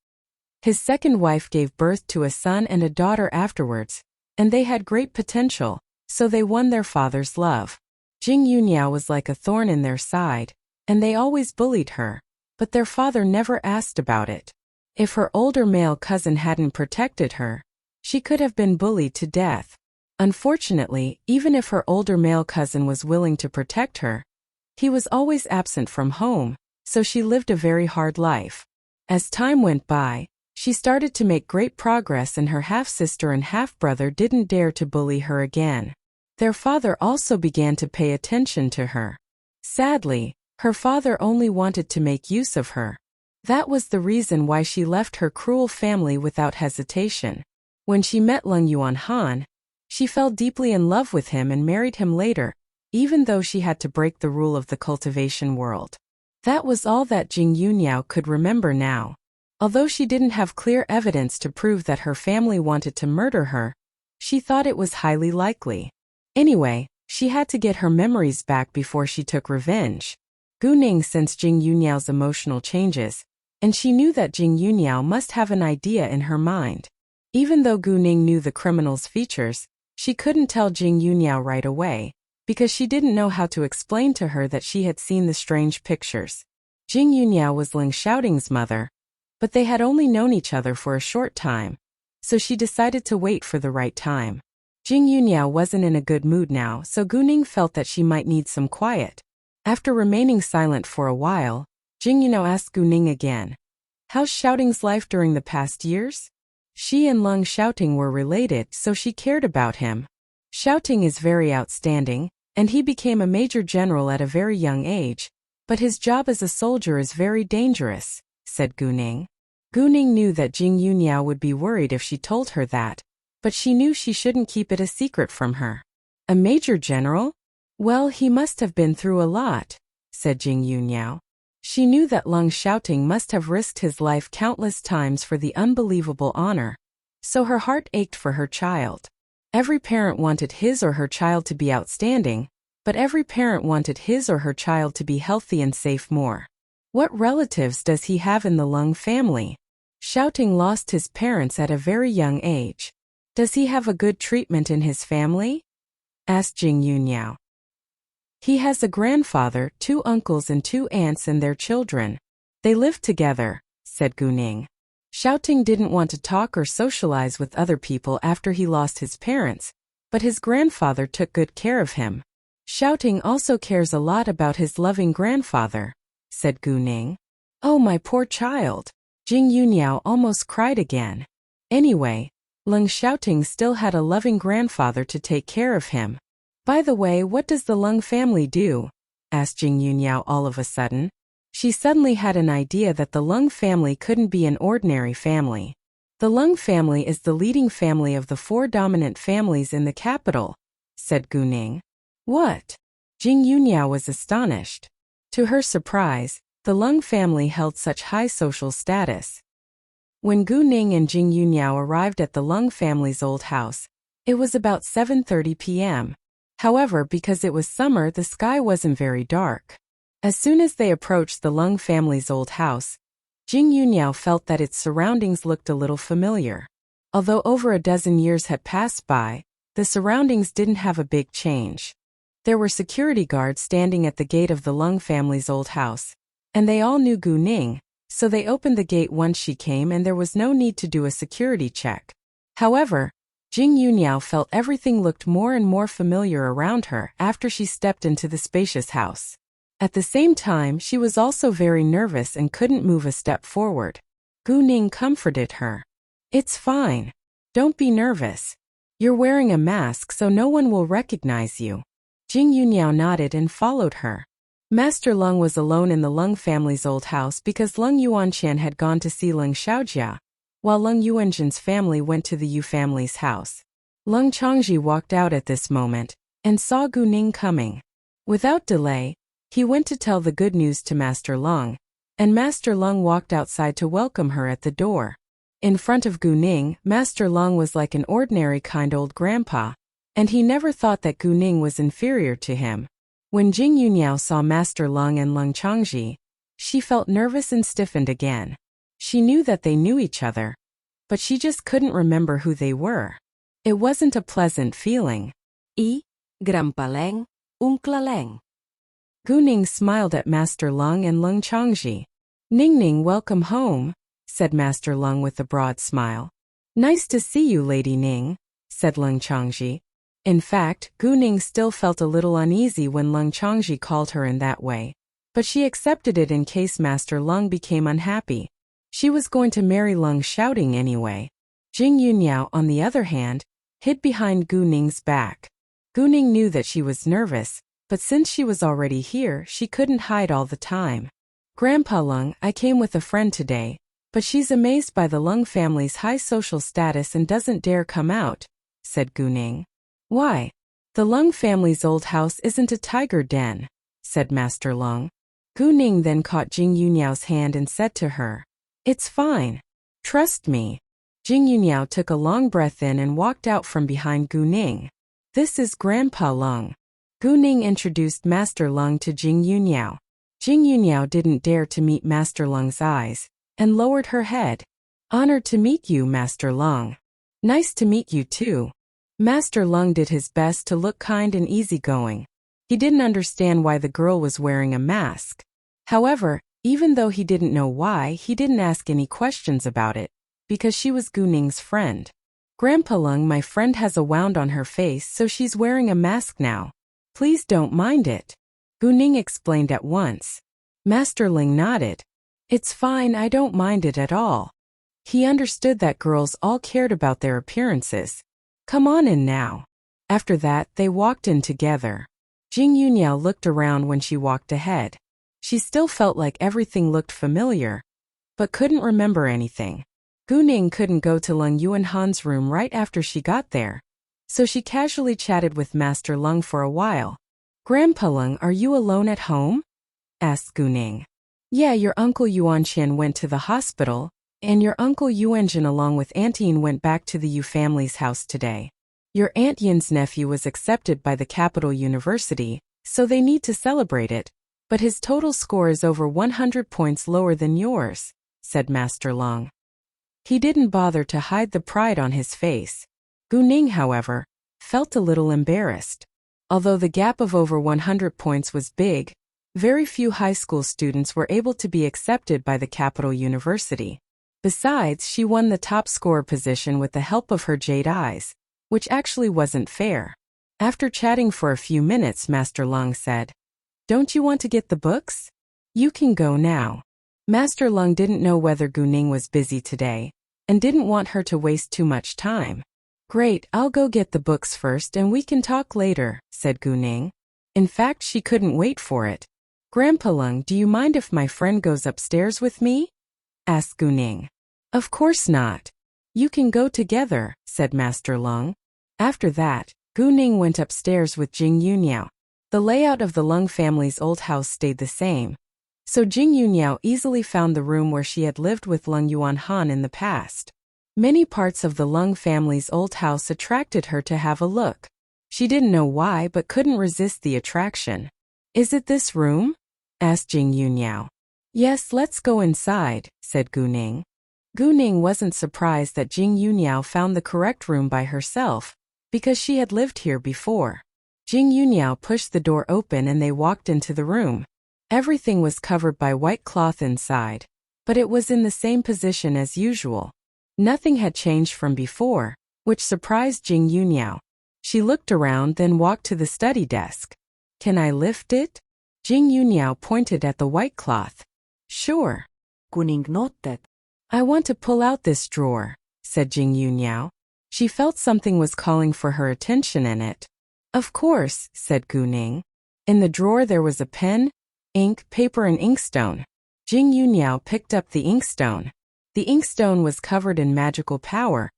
His second wife gave birth to a son and a daughter afterwards, and they had great potential, so they won their father's love. Jing Yuniao was like a thorn in their side, and they always bullied her, but their father never asked about it. If her older male cousin hadn't protected her, she could have been bullied to death. Unfortunately, even if her older male cousin was willing to protect her, he was always absent from home, so she lived a very hard life. As time went by, she started to make great progress and her half-sister and half-brother didn't dare to bully her again. Their father also began to pay attention to her. Sadly, her father only wanted to make use of her. That was the reason why she left her cruel family without hesitation. When she met Leng Yuanhan, she fell deeply in love with him and married him later, even though she had to break the rule of the cultivation world. That was all that Jing Yuniao could remember now. Although she didn't have clear evidence to prove that her family wanted to murder her, she thought it was highly likely. Anyway, she had to get her memories back before she took revenge. Gu Ning sensed Jing Yuniao's emotional changes, and she knew that Jing Yuniao must have an idea in her mind. Even though Gu Ning knew the criminal's features, she couldn't tell Jing Yuniao right away, because she didn't know how to explain to her that she had seen the strange pictures. Jing Yuniao was Ling Shouting's mother, but they had only known each other for a short time, so she decided to wait for the right time. Jing Yuniao wasn't in a good mood now, so Gu Ning felt that she might need some quiet. After remaining silent for a while, Jing Yuniao asked Gu Ning again, "How's Shouting's life during the past years?" She and Leng Shouting were related, so she cared about him. Shouting is very outstanding, and he became a major general at a very young age, but his job as a soldier is very dangerous, said Gu Ning. Gu Ning knew that Jing Yuniao would be worried if she told her that, but she knew she shouldn't keep it a secret from her. A major general? Well, he must have been through a lot, said Jing Yuniao. She knew that Lung Xiaoting must have risked his life countless times for the unbelievable honor, so her heart ached for her child. Every parent wanted his or her child to be outstanding, but every parent wanted his or her child to be healthy and safe more. What relatives does he have in the Lung family? Xiaoting lost his parents at a very young age. Does he have a good treatment in his family? Asked Jing Yunyao. He has a grandfather, 2 uncles and 2 aunts and their children. They live together, said Gu Ning. Xiaoting didn't want to talk or socialize with other people after he lost his parents, but his grandfather took good care of him. Xiaoting also cares a lot about his loving grandfather, said Gu Ning. Oh, my poor child. Jing Yunyao almost cried again. Anyway, Lung Xiaoting still had a loving grandfather to take care of him. By the way, what does the Lung family do? Asked Jing Yunyao all of a sudden. She suddenly had an idea that the Lung family couldn't be an ordinary family. The Lung family is the leading family of the 4 dominant families in the capital, said Gu Ning. What? Jing Yunyao was astonished. To her surprise, the Lung family held such high social status. When Gu Ning and Jing Yunyao arrived at the Lung family's old house, it was about 7:30 p.m. However, because it was summer, the sky wasn't very dark. As soon as they approached the Lung family's old house, Jing Yunyao felt that its surroundings looked a little familiar. Although over a dozen years had passed by, the surroundings didn't have a big change. There were security guards standing at the gate of the Lung family's old house, and they all knew Gu Ning, so they opened the gate once she came and there was no need to do a security check. However, Jing Yunyao felt everything looked more and more familiar around her after she stepped into the spacious house. At the same time, she was also very nervous and couldn't move a step forward. Gu Ning comforted her. It's fine. Don't be nervous. You're wearing a mask so no one will recognize you. Jing Yunyao nodded and followed her. Master Lung was alone in the Lung family's old house because Lung Yuanqian had gone to see Lung Xiaojia, while Lung Yuanjin's family went to the Yu family's house. Lung Changji walked out at this moment and saw Gu Ning coming. Without delay, he went to tell the good news to Master Lung, and Master Lung walked outside to welcome her at the door. In front of Gu Ning, Master Lung was like an ordinary kind old grandpa, and he never thought that Gu Ning was inferior to him. When Jing Yunyao saw Master Lung and Lung Changji, she felt nervous and stiffened again. She knew that they knew each other, but she just couldn't remember who they were. It wasn't a pleasant feeling. Grandpa Leng, Uncle Leng. Gu Ning smiled at Master Lung and Lung Changji. Ning Ning, welcome home, said Master Lung with a broad smile. Nice to see you, Lady Ning, said Lung Changji. In fact, Gu Ning still felt a little uneasy when Lung Changji called her in that way, but she accepted it in case Master Lung became unhappy. She was going to marry Lung Xiaoting anyway. Jing Yunyao, on the other hand, hid behind Gu Ning's back. Gu Ning knew that she was nervous, but since she was already here, she couldn't hide all the time. Grandpa Lung, I came with a friend today, but she's amazed by the Lung family's high social status and doesn't dare come out, said Gu Ning. Why? The Lung family's old house isn't a tiger den, said Master Lung. Gu Ning then caught Jing Yunyao's hand and said to her, It's fine. Trust me. Jing Yunyao took a long breath in and walked out from behind Gu Ning. This is Grandpa Lung. Gu Ning introduced Master Lung to Jing Yunyao. Jing Yunyao didn't dare to meet Master Lung's eyes, and lowered her head. Honored to meet you, Master Lung. Nice to meet you too. Master Lung did his best to look kind and easygoing. He didn't understand why the girl was wearing a mask. However, even though he didn't know why, he didn't ask any questions about it, because she was Gu Ning's friend. Grandpa Lung, my friend has a wound on her face, so she's wearing a mask now. Please don't mind it. Gu Ning explained at once. Master Ling nodded. It's fine, I don't mind it at all. He understood that girls all cared about their appearances. Come on in now. After that, they walked in together. Jing Yunyao looked around when she walked ahead. She still felt like everything looked familiar, but couldn't remember anything. Gu Ning couldn't go to Lung Yuanhan's room right after she got there, so she casually chatted with Master Lung for a while. Grandpa Lung, are you alone at home? Asked Gu Ning. Yeah, your uncle Yuanqian went to the hospital, and your uncle Yuanjin along with Aunt Yin went back to the Yu family's house today. Your Aunt Yin's nephew was accepted by the capital university, so they need to celebrate it, but his total score is over 100 points lower than yours, said Master Lung. He didn't bother to hide the pride on his face. Gu Ning, however, felt a little embarrassed. Although the gap of over 100 points was big, very few high school students were able to be accepted by the capital university. Besides, she won the top scorer position with the help of her jade eyes, which actually wasn't fair. After chatting for a few minutes, Master Lung said, "Don't you want to get the books? You can go now." Master Lung didn't know whether Gu Ning was busy today, and didn't want her to waste too much time. "Great, I'll go get the books first and we can talk later," said Gu Ning. In fact, she couldn't wait for it. "Grandpa Lung, do you mind if my friend goes upstairs with me?" asked Gu Ning. "Of course not. You can go together," said Master Lung. After that, Gu Ning went upstairs with Jing Yunyao. The layout of the Lung family's old house stayed the same, so Jing Yunyao easily found the room where she had lived with Lung Yuanhan in the past. Many parts of the Lung family's old house attracted her to have a look. She didn't know why but couldn't resist the attraction. "Is it this room?" asked Jing Yunyao. "Yes, let's go inside," said Gu Ning. Gu Ning wasn't surprised that Jing Yunyao found the correct room by herself, because she had lived here before. Jing Yunyao pushed the door open and they walked into the room. Everything was covered by white cloth inside, but it was in the same position as usual. Nothing had changed from before, which surprised Jing Yunyao. She looked around, then walked to the study desk. "Can I lift it?" Jing Yunyao pointed at the white cloth. "Sure." Gu Ning nodded. "I want to pull out this drawer," said Jing Yunyao. She felt something was calling for her attention in it. "Of course," said Gu Ning. In the drawer there was a pen, ink, paper and inkstone. Jing Yunyao picked up the inkstone. The inkstone was covered in magical power,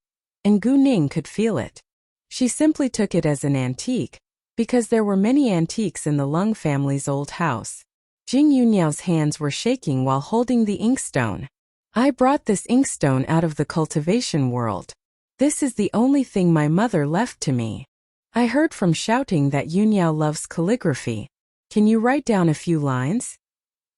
and Gu Ning could feel it. She simply took it as an antique, because there were many antiques in the Lung family's old house. Jing Yunyao's hands were shaking while holding the inkstone. "I brought this inkstone out of the cultivation world. This is the only thing my mother left to me. I heard from shouting that Yunyao loves calligraphy. Can you write down a few lines?"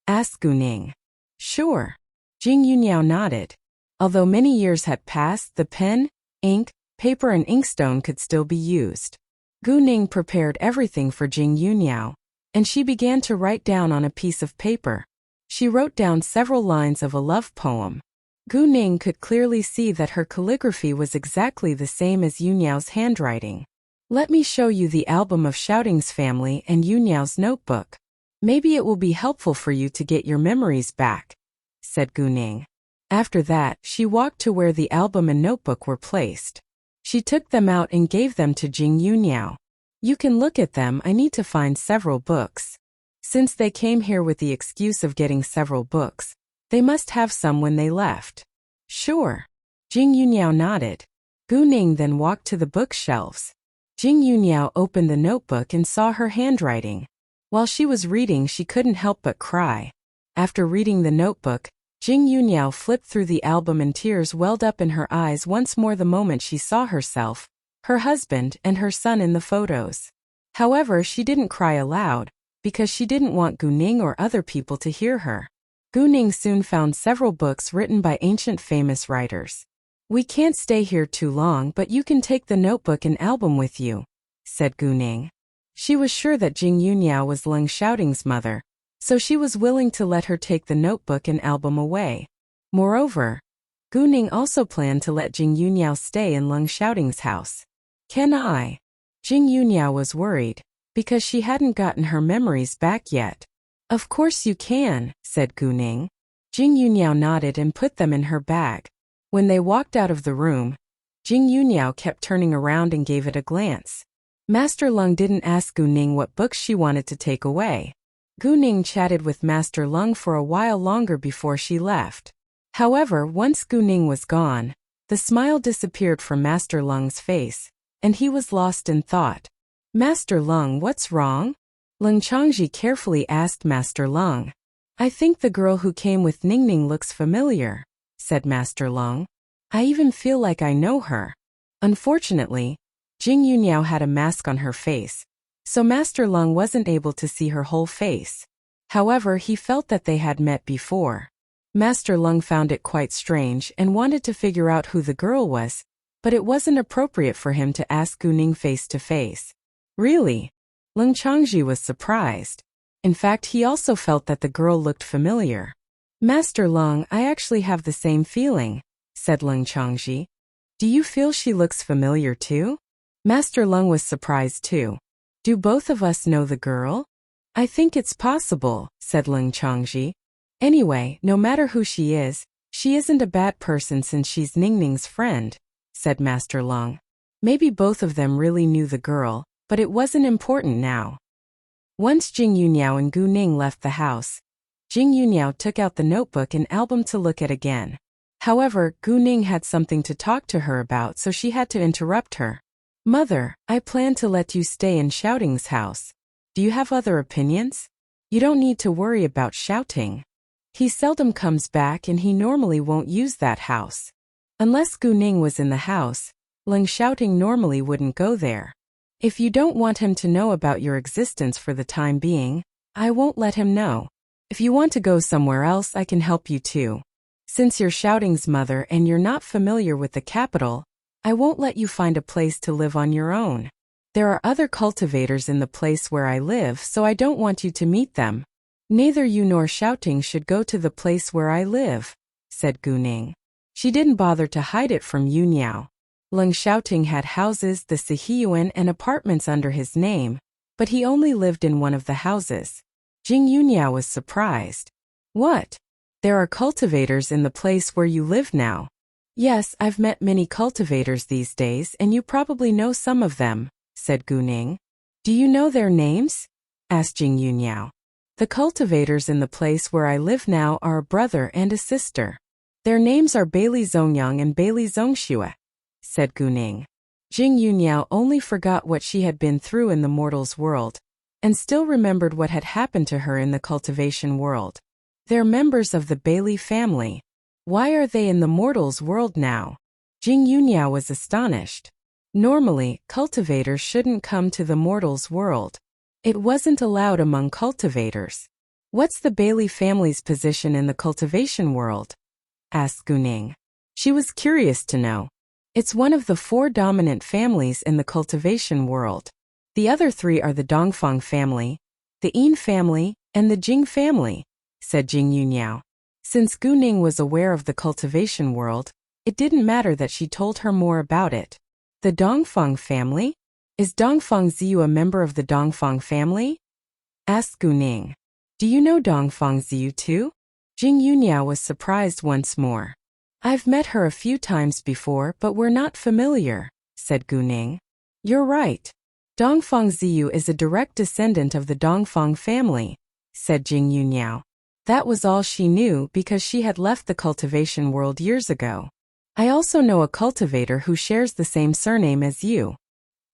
asked Gu Ning. "Sure." Jing Yunyao nodded. Although many years had passed, the pen, ink, paper and inkstone could still be used. Gu Ning prepared everything for Jing Yunyao, and she began to write down on a piece of paper. She wrote down several lines of a love poem. Gu Ning could clearly see that her calligraphy was exactly the same as Yunyao's handwriting. "Let me show you the album of Shouting's family and Yunyao's notebook. Maybe it will be helpful for you to get your memories back," said Gu Ning. After that, she walked to where the album and notebook were placed. She took them out and gave them to Jing Yunyao. "You can look at them. I need to find several books." Since they came here with the excuse of getting several books, they must have some when they left. "Sure." Jing Yunyao nodded. Gu Ning then walked to the bookshelves. Jing Yunyao opened the notebook and saw her handwriting. While she was reading, she couldn't help but cry. After reading the notebook, Jing Yunyao flipped through the album and tears welled up in her eyes once more the moment she saw herself, her husband, and her son in the photos. However, she didn't cry aloud, because she didn't want Gu Ning or other people to hear her. Gu Ning soon found several books written by ancient famous writers. "We can't stay here too long, but you can take the notebook and album with you," said Gu Ning. She was sure that Jing Yunyao was Lung Shouting's mother, so she was willing to let her take the notebook and album away. Moreover, Gu Ning also planned to let Jing Yunyao stay in Lung Shouting's house. "Can I?" Jing Yunyao was worried, because she hadn't gotten her memories back yet. "Of course you can," said Gu Ning. Jing Yunyao nodded and put them in her bag. When they walked out of the room, Jing Yunyao kept turning around and gave it a glance. Master Lung didn't ask Gu Ning what books she wanted to take away. Gu Ning chatted with Master Lung for a while longer before she left. However, once Gu Ning was gone, the smile disappeared from Master Lung's face, and he was lost in thought. "Master Lung, what's wrong?" Lung Changji carefully asked Master Lung. I think the girl who came with Ningning looks familiar, said Master Lung. I even feel like I know her. Unfortunately, Jing Yuniao had a mask on her face, so Master Lung wasn't able to see her whole face. However, he felt that they had met before. Master Lung found it quite strange and wanted to figure out who the girl was, but it wasn't appropriate for him to ask Gu Ning face to face. Really? Lung Changji was surprised. In fact, he also felt that the girl looked familiar. Master Lung, I actually have the same feeling, said Lung Changji. Do you feel she looks familiar too? Master Lung was surprised too. Do both of us know the girl? I think it's possible, said Lung Changji. Anyway, no matter who she isn't a bad person since she's Ningning's friend, said Master Lung. Maybe both of them really knew the girl, but it wasn't important now. Once Jing Yuniao and Gu Ning left the house, Jing Yuniao took out the notebook and album to look at again. However, Gu Ning had something to talk to her about, so she had to interrupt her. Mother, I plan to let you stay in Shouting's house. Do you have other opinions? You don't need to worry about Shouting. He seldom comes back and he normally won't use that house. Unless Gu Ning was in the house, Lung Shouting normally wouldn't go there. If you don't want him to know about your existence for the time being, I won't let him know. If you want to go somewhere else, I can help you too. Since you're Shouting's mother and you're not familiar with the capital, I won't let you find a place to live on your own. There are other cultivators in the place where I live, so I don't want you to meet them. Neither you nor Shouting should go to the place where I live, said Gu Ning. She didn't bother to hide it from Yuniao. Lung Shouting had houses, the Sihiyuan, and apartments under his name, but he only lived in one of the houses. Jing Yuniao was surprised. What? There are cultivators in the place where you live now? Yes, I've met many cultivators these days and you probably know some of them, said Gu Ning. Do you know their names? Asked Jing Yuniao. The cultivators in the place where I live now are a brother and a sister. Their names are Bailey Zongyang and Bailey Zongxue, said Gu Ning. Jing Yuniao only forgot what she had been through in the mortal's world, and still remembered what had happened to her in the cultivation world. They're members of the Bailey family. Why are they in the mortal's world now? Jing Yuniao was astonished. Normally, cultivators shouldn't come to the mortal's world. It wasn't allowed among cultivators. What's the Bailey family's position in the cultivation world? Asked Gu Ning. She was curious to know. It's one of the 4 dominant families in the cultivation world. The other 3 are the Dongfang family, the Yin family, and the Jing family, said Jing Yuniao. Since Gu Ning was aware of the cultivation world, it didn't matter that she told her more about it. The Dongfang family? Is Dongfang Ziyu a member of the Dongfang family? Asked Gu Ning. Do you know Dongfang Ziyu too? Jing Yuniao was surprised once more. I've met her a few times before, but we're not familiar, said Gu Ning. You're right. Dongfang Ziyu is a direct descendant of the Dongfang family, said Jing Yuniao. That was all she knew because she had left the cultivation world years ago. I also know a cultivator who shares the same surname as you.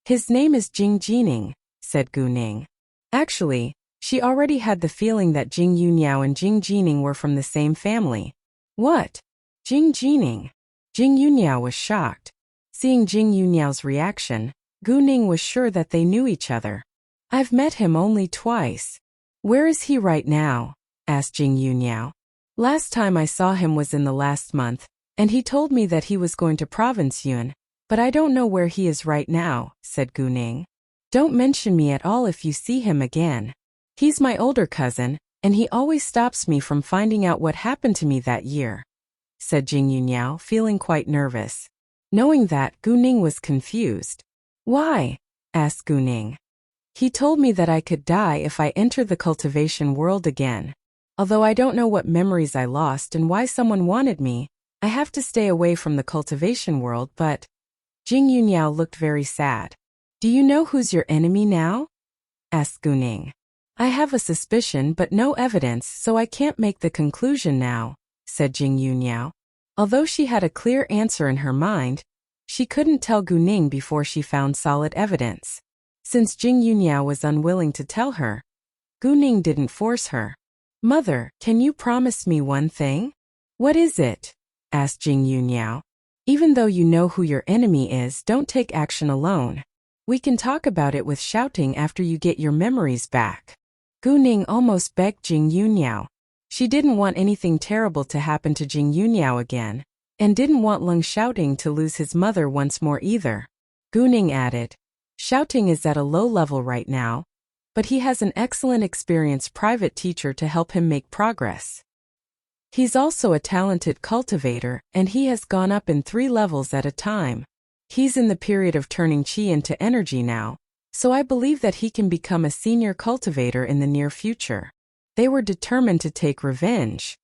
His name is Jing Jining, said Gu Ning. Actually, she already had the feeling that Jing Yuniao and Jing Jining were from the same family. What? Jing Jining? Jing Yuniao was shocked. Seeing Jing Yuniao's reaction, Gu Ning was sure that they knew each other. I've met him only twice. Where is he right now? Asked Jing Yuniao. Last time I saw him was in the last month, and he told me that he was going to Province Yun, but I don't know where he is right now, said Gu Ning. Don't mention me at all if you see him again. He's my older cousin, and he always stops me from finding out what happened to me that year, said Jing Yuniao, feeling quite nervous. Knowing that, Gu Ning was confused. Why? Asked Gu Ning. He told me that I could die if I entered the cultivation world again. Although I don't know what memories I lost and why someone wanted me, I have to stay away from the cultivation world, but... Jing Yuniao looked very sad. Do you know who's your enemy now? Asked Gu Ning. I have a suspicion but no evidence, so I can't make the conclusion now, said Jing Yuniao. Although she had a clear answer in her mind, she couldn't tell Gu Ning before she found solid evidence. Since Jing Yuniao was unwilling to tell her, Gu Ning didn't force her. Mother, can you promise me one thing? What is it? Asked Jing Yunyao. Even though you know who your enemy is, don't take action alone. We can talk about it with shouting after you get your memories back. Gu Ning almost begged Jing Yunyao. She didn't want anything terrible to happen to Jing Yunyao again, and didn't want Leng Shouting to lose his mother once more either. Gu Ning added, Shouting is at a low level right now, but he has an excellent experienced private teacher to help him make progress. He's also a talented cultivator, and he has gone up in 3 levels at a time. He's in the period of turning chi into energy now, so I believe that he can become a senior cultivator in the near future. They were determined to take revenge.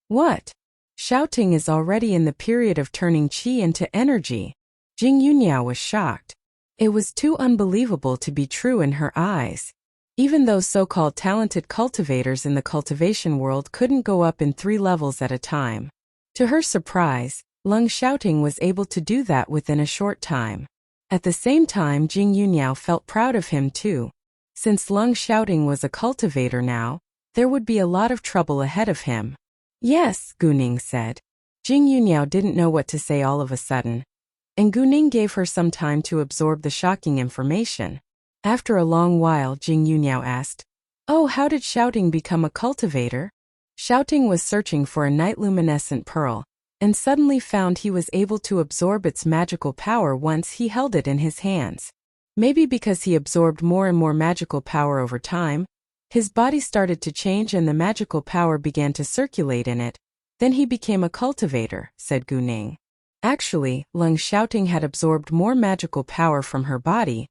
What? Shouting is already in the period of turning chi into energy. Jing Yunyao was shocked. It was too unbelievable to be true in her eyes. Even those so-called talented cultivators in the cultivation world couldn't go up in 3 levels at a time. To her surprise, Leng Shouting was able to do that within a short time. At the same time, Jing Yunyao felt proud of him too. Since Leng Shouting was a cultivator now, there would be a lot of trouble ahead of him. Yes, Gu Ning said. Jing Yunyao didn't know what to say all of a sudden, and Gu Ning gave her some time to absorb the shocking information. After a long while, Jing Yunyao asked, Oh, how did Shouting become a cultivator? Shouting was searching for a night-luminescent pearl, and suddenly found he was able to absorb its magical power once he held it in his hands. Maybe because he absorbed more and more magical power over time, his body started to change and the magical power began to circulate in it. Then he became a cultivator, said Gu Ning. Actually, Leng Shouting had absorbed more magical power from her body,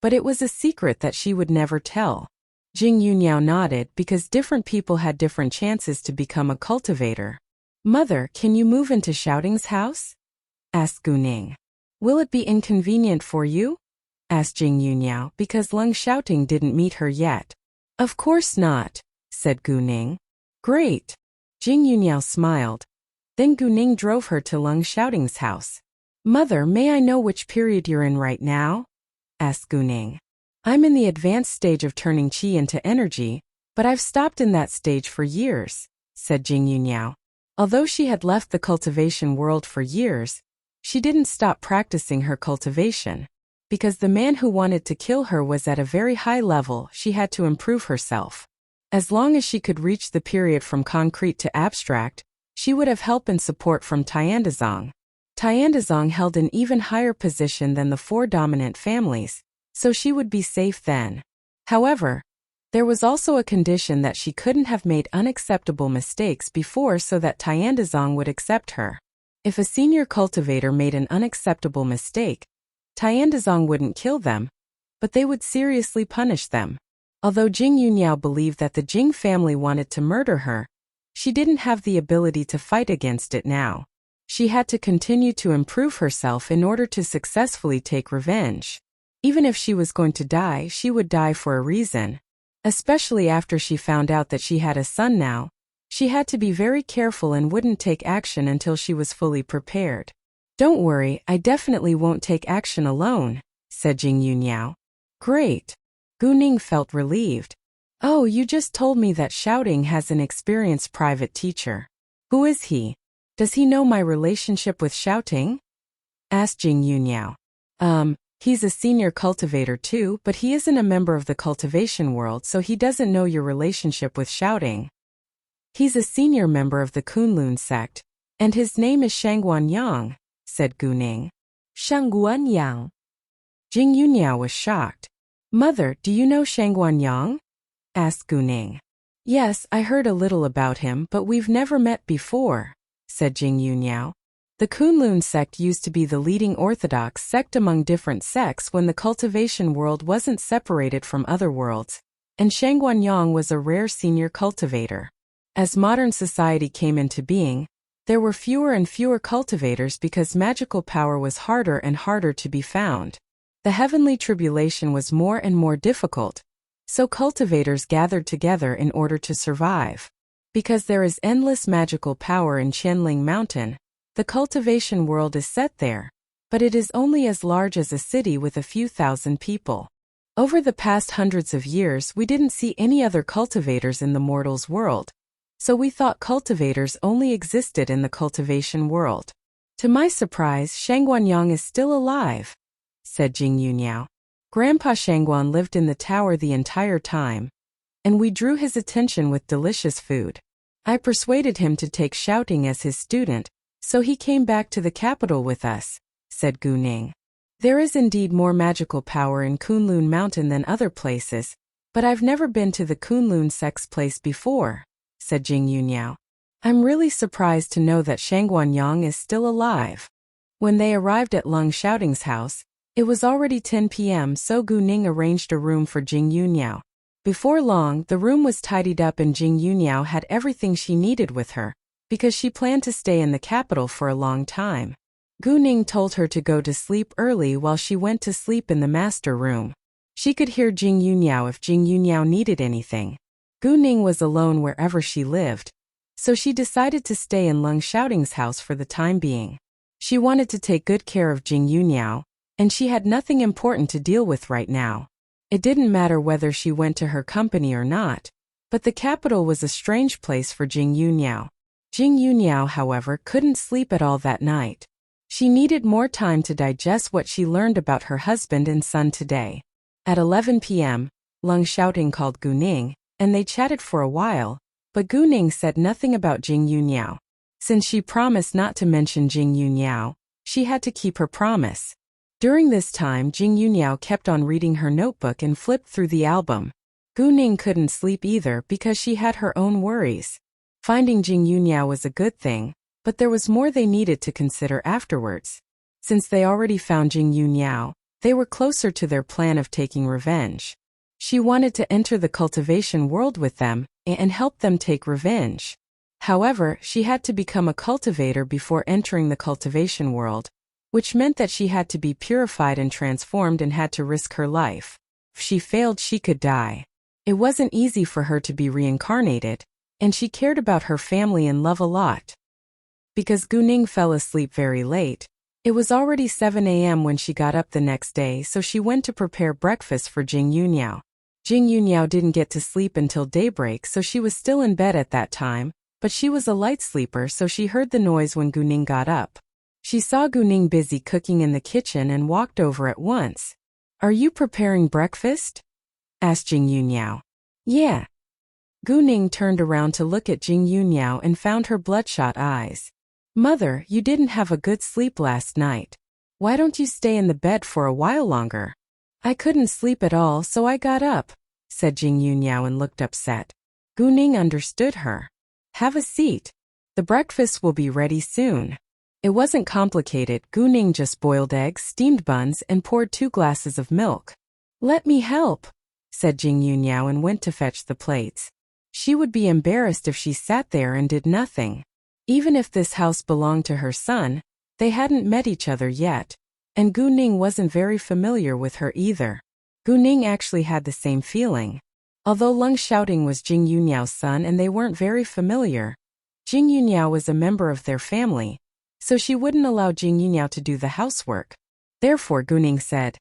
but it was a secret that she would never tell. Jing Yunyao nodded because different people had different chances to become a cultivator. Mother, can you move into Shouting's house? Asked Gu Ning. Will it be inconvenient for you? Asked Jing Yunyao because Leng Shouting didn't meet her yet. Of course not, said Gu Ning. Great. Jing Yunyao smiled. Then Gu Ning drove her to Leng Shouting's house. Mother, may I know which period you're in right now? Asked Gu Ning. I'm in the advanced stage of turning chi into energy, but I've stopped in that stage for years, said Jing Yunyao. Although she had left the cultivation world for years, she didn't stop practicing her cultivation. Because the man who wanted to kill her was at a very high level, she had to improve herself. As long as she could reach the period from concrete to abstract, she would have help and support from Tiandazong. Tiandazong held an even higher position than the 4 dominant families, so she would be safe then. However, there was also a condition that she couldn't have made unacceptable mistakes before so that Tiandazong would accept her. If a senior cultivator made an unacceptable mistake, Tiandazong wouldn't kill them, but they would seriously punish them. Although Jing Yunyao believed that the Jing family wanted to murder her, she didn't have the ability to fight against it now. She had to continue to improve herself in order to successfully take revenge. Even if she was going to die, she would die for a reason. Especially after she found out that she had a son now, she had to be very careful and wouldn't take action until she was fully prepared. Don't worry, I definitely won't take action alone, said Jing Yunyao. Great. Gu Ning felt relieved. Oh, you just told me that Shouting has an experienced private teacher. Who is he? Does he know my relationship with Shouting? Asked Jing Yunyao. He's a senior cultivator too, but he isn't a member of the cultivation world, so he doesn't know your relationship with Shouting. He's a senior member of the Kunlun sect, and his name is Shangguan Yang, said Gu Ning. Shangguan Yang. Jing Yunyao was shocked. Mother, do you know Shangguan Yang? Asked Gu Ning. Yes, I heard a little about him, but we've never met before, said Jing Yunyao. The Kunlun sect used to be the leading orthodox sect among different sects when the cultivation world wasn't separated from other worlds, and Shangguan Yang was a rare senior cultivator. As modern society came into being, there were fewer and fewer cultivators because magical power was harder and harder to be found. The heavenly tribulation was more and more difficult, so cultivators gathered together in order to survive. Because there is endless magical power in Qianling Mountain, the cultivation world is set there, but it is only as large as a city with a few thousand people. Over the past hundreds of years, we didn't see any other cultivators in the mortals' world, so we thought cultivators only existed in the cultivation world. To my surprise, Shangguanyang is still alive, said Jing Yuniao. Grandpa Shangguan lived in the tower the entire time, and we drew his attention with delicious food. I persuaded him to take shouting as his student, so he came back to the capital with us, said Gu Ning. There is indeed more magical power in Kunlun Mountain than other places, but I've never been to the Kunlun sex place before, said Jing Yuniao. I'm really surprised to know that Shangguanyang is still alive. When they arrived at Lung Shouting's house, it was already 10 p.m. so Gu Ning arranged a room for Jing Yuniao. Before long, the room was tidied up and Jing Yuniao had everything she needed with her, because she planned to stay in the capital for a long time. Gu Ning told her to go to sleep early while she went to sleep in the master room. She could hear Jing Yuniao if Jing Yuniao needed anything. Gu Ning was alone wherever she lived, so she decided to stay in Lung Shouting's house for the time being. She wanted to take good care of Jing Yuniao, and she had nothing important to deal with right now. It didn't matter whether she went to her company or not, but the capital was a strange place for Jing Yuniao. Jing Yuniao, however, couldn't sleep at all that night. She needed more time to digest what she learned about her husband and son today. At 11 p.m., Lung Shouting called Gu Ning, and they chatted for a while, but Gu Ning said nothing about Jing Yuniao. Since she promised not to mention Jing Yuniao, she had to keep her promise. During this time, Jing Yuniao kept on reading her notebook and flipped through the album. Gu Ning couldn't sleep either because she had her own worries. Finding Jing Yuniao was a good thing, but there was more they needed to consider afterwards. Since they already found Jing Yuniao, they were closer to their plan of taking revenge. She wanted to enter the cultivation world with them and help them take revenge. However, she had to become a cultivator before entering the cultivation world, which meant that she had to be purified and transformed and had to risk her life. If she failed, she could die. It wasn't easy for her to be reincarnated, and she cared about her family and love a lot. Because Gu Ning fell asleep very late, it was already 7 a.m. when she got up the next day, so she went to prepare breakfast for Jing Yuniao. Jing Yuniao didn't get to sleep until daybreak, so she was still in bed at that time, but she was a light sleeper, so she heard the noise when Gu Ning got up. She saw Gu Ning busy cooking in the kitchen and walked over at once. "Are you preparing breakfast?" asked Jing Yuniao. "Yeah." Gu Ning turned around to look at Jing Yuniao and found her bloodshot eyes. "Mother, you didn't have a good sleep last night. Why don't you stay in the bed for a while longer?" "I couldn't sleep at all, so I got up," said Jing Yuniao and looked upset. Gu Ning understood her. "Have a seat. The breakfast will be ready soon." It wasn't complicated. Gu Ning just boiled eggs, steamed buns, and poured 2 glasses of milk. "Let me help," said Jing Yuniao and went to fetch the plates. She would be embarrassed if she sat there and did nothing. Even if this house belonged to her son, they hadn't met each other yet, and Gu Ning wasn't very familiar with her either. Gu Ning actually had the same feeling. Although Lung Shouting was Jing Yuniao's son and they weren't very familiar, Jing Yuniao was a member of their family, so she wouldn't allow Jing Yuniao to do the housework. Therefore Gu Ning said,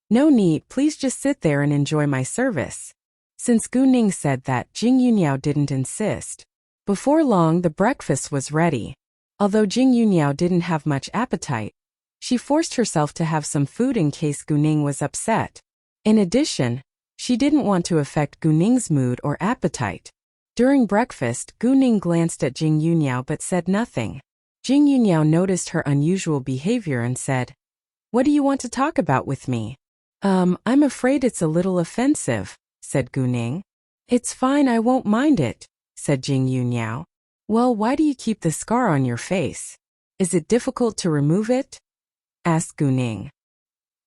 "No need, please just sit there and enjoy my service." Since Gu Ning said that, Jing Yuniao didn't insist. Before long, the breakfast was ready. Although Jing Yuniao didn't have much appetite, she forced herself to have some food in case Gu Ning was upset. In addition, she didn't want to affect Gu Ning's mood or appetite. During breakfast, Gu Ning glanced at Jing Yuniao but said nothing. Jing Yuniao noticed her unusual behavior and said, "What do you want to talk about with me?" I'm afraid it's a little offensive," said Gu Ning. "It's fine, I won't mind it," said Jing Yuniao. "Well, why do you keep the scar on your face? Is it difficult to remove it?" asked Gu Ning.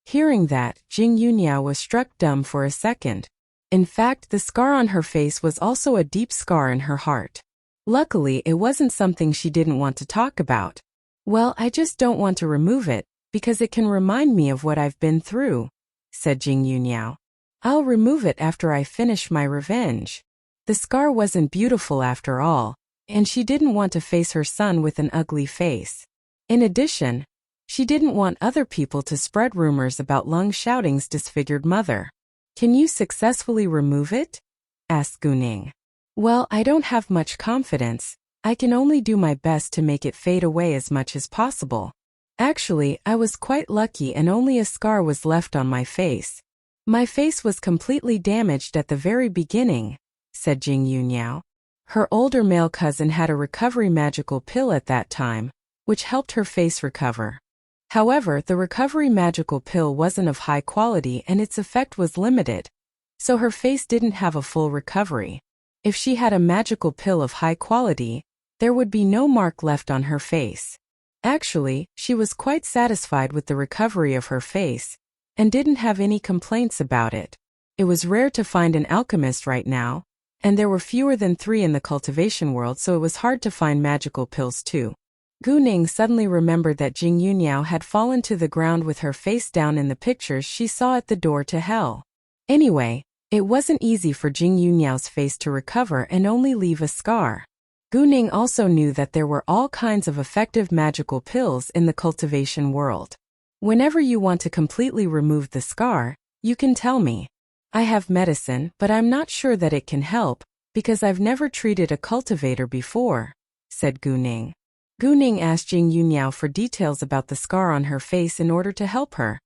Hearing that, Jing Yuniao was struck dumb for a second. In fact, the scar on her face was also a deep scar in her heart. Luckily, it wasn't something she didn't want to talk about. "Well, I just don't want to remove it, because it can remind me of what I've been through," said Jing Yuniao. "I'll remove it after I finish my revenge." The scar wasn't beautiful after all, and she didn't want to face her son with an ugly face. In addition, she didn't want other people to spread rumors about Lung Shouting's disfigured mother. "Can you successfully remove it?" asked Gu Ning. Well, I don't have much confidence. I can only do my best to make it fade away as much as possible. Actually, I was quite lucky and only a scar was left on my face. My face was completely damaged at the very beginning, said Jing Yuniao. Her older male cousin had a recovery magical pill at that time, which helped her face recover. However, the recovery magical pill wasn't of high quality and its effect was limited, so her face didn't have a full recovery. If she had a magical pill of high quality, there would be no mark left on her face. Actually, she was quite satisfied with the recovery of her face, and didn't have any complaints about it. It was rare to find an alchemist right now, and there were fewer than 3 in the cultivation world, so it was hard to find magical pills too. Gu Ning suddenly remembered that Jing Yuniao had fallen to the ground with her face down in the pictures she saw at the door to hell. Anyway, it wasn't easy for Jing Yuniao's face to recover and only leave a scar. Gu Ning also knew that there were all kinds of effective magical pills in the cultivation world. Whenever you want to completely remove the scar, you can tell me. I have medicine, but I'm not sure that it can help, because I've never treated a cultivator before, said Gu Ning. Gu Ning asked Jing Yuniao for details about the scar on her face in order to help her.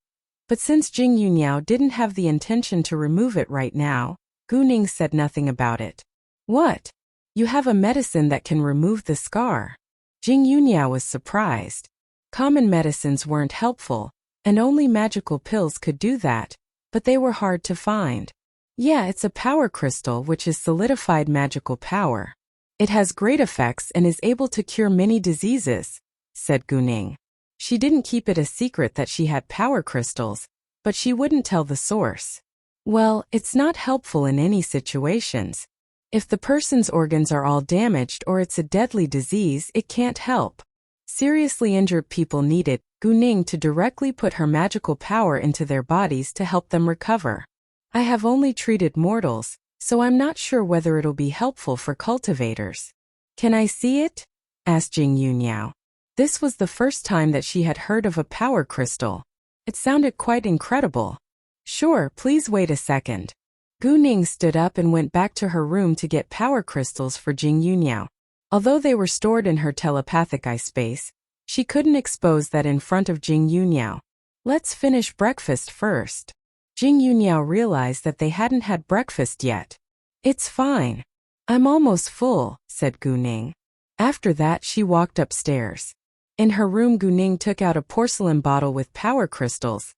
But since Jing Yuniao didn't have the intention to remove it right now, Gu Ning said nothing about it. What? You have a medicine that can remove the scar? Jing Yuniao was surprised. Common medicines weren't helpful, and only magical pills could do that, but they were hard to find. Yeah, it's a power crystal which is solidified magical power. It has great effects and is able to cure many diseases, said Gu Ning. She didn't keep it a secret that she had power crystals, but she wouldn't tell the source. Well, it's not helpful in any situations. If the person's organs are all damaged or it's a deadly disease, it can't help. Seriously injured people needed Gu Ning to directly put her magical power into their bodies to help them recover. I have only treated mortals, so I'm not sure whether it'll be helpful for cultivators. Can I see it? Asked Jing Yuniao. This was the first time that she had heard of a power crystal. It sounded quite incredible. Sure, please wait a second. Gu Ning stood up and went back to her room to get power crystals for Jing Yuniao. Although they were stored in her telepathic eye space, she couldn't expose that in front of Jing Yuniao. Let's finish breakfast first. Jing Yuniao realized that they hadn't had breakfast yet. It's fine. I'm almost full, said Gu Ning. After that, she walked upstairs. In her room, Gu Ning took out a porcelain bottle with power crystals.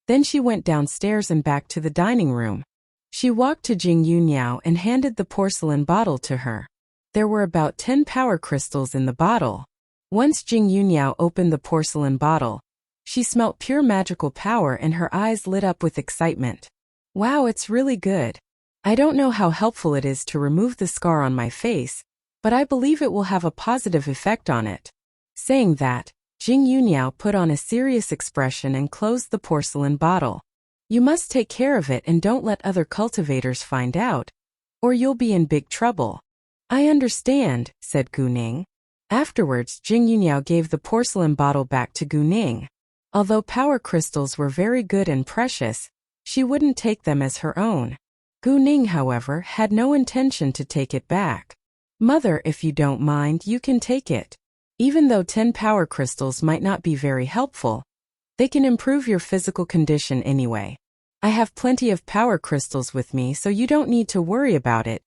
Then she went downstairs and back to the dining room. She walked to Jing Yuniao and handed the porcelain bottle to her. There were about 10 power crystals in the bottle. Once Jing Yuniao opened the porcelain bottle, she smelt pure magical power and her eyes lit up with excitement. Wow, it's really good. I don't know how helpful it is to remove the scar on my face, but I believe it will have a positive effect on it. Saying that, Jing Yuniao put on a serious expression and closed the porcelain bottle. You must take care of it and don't let other cultivators find out, or you'll be in big trouble. I understand, said Gu Ning. Afterwards, Jing Yuniao gave the porcelain bottle back to Gu Ning. Although power crystals were very good and precious, she wouldn't take them as her own. Gu Ning, however, had no intention to take it back. Mother, if you don't mind, you can take it. Even though 10 power crystals might not be very helpful, they can improve your physical condition anyway. I have plenty of power crystals with me, so you don't need to worry about it,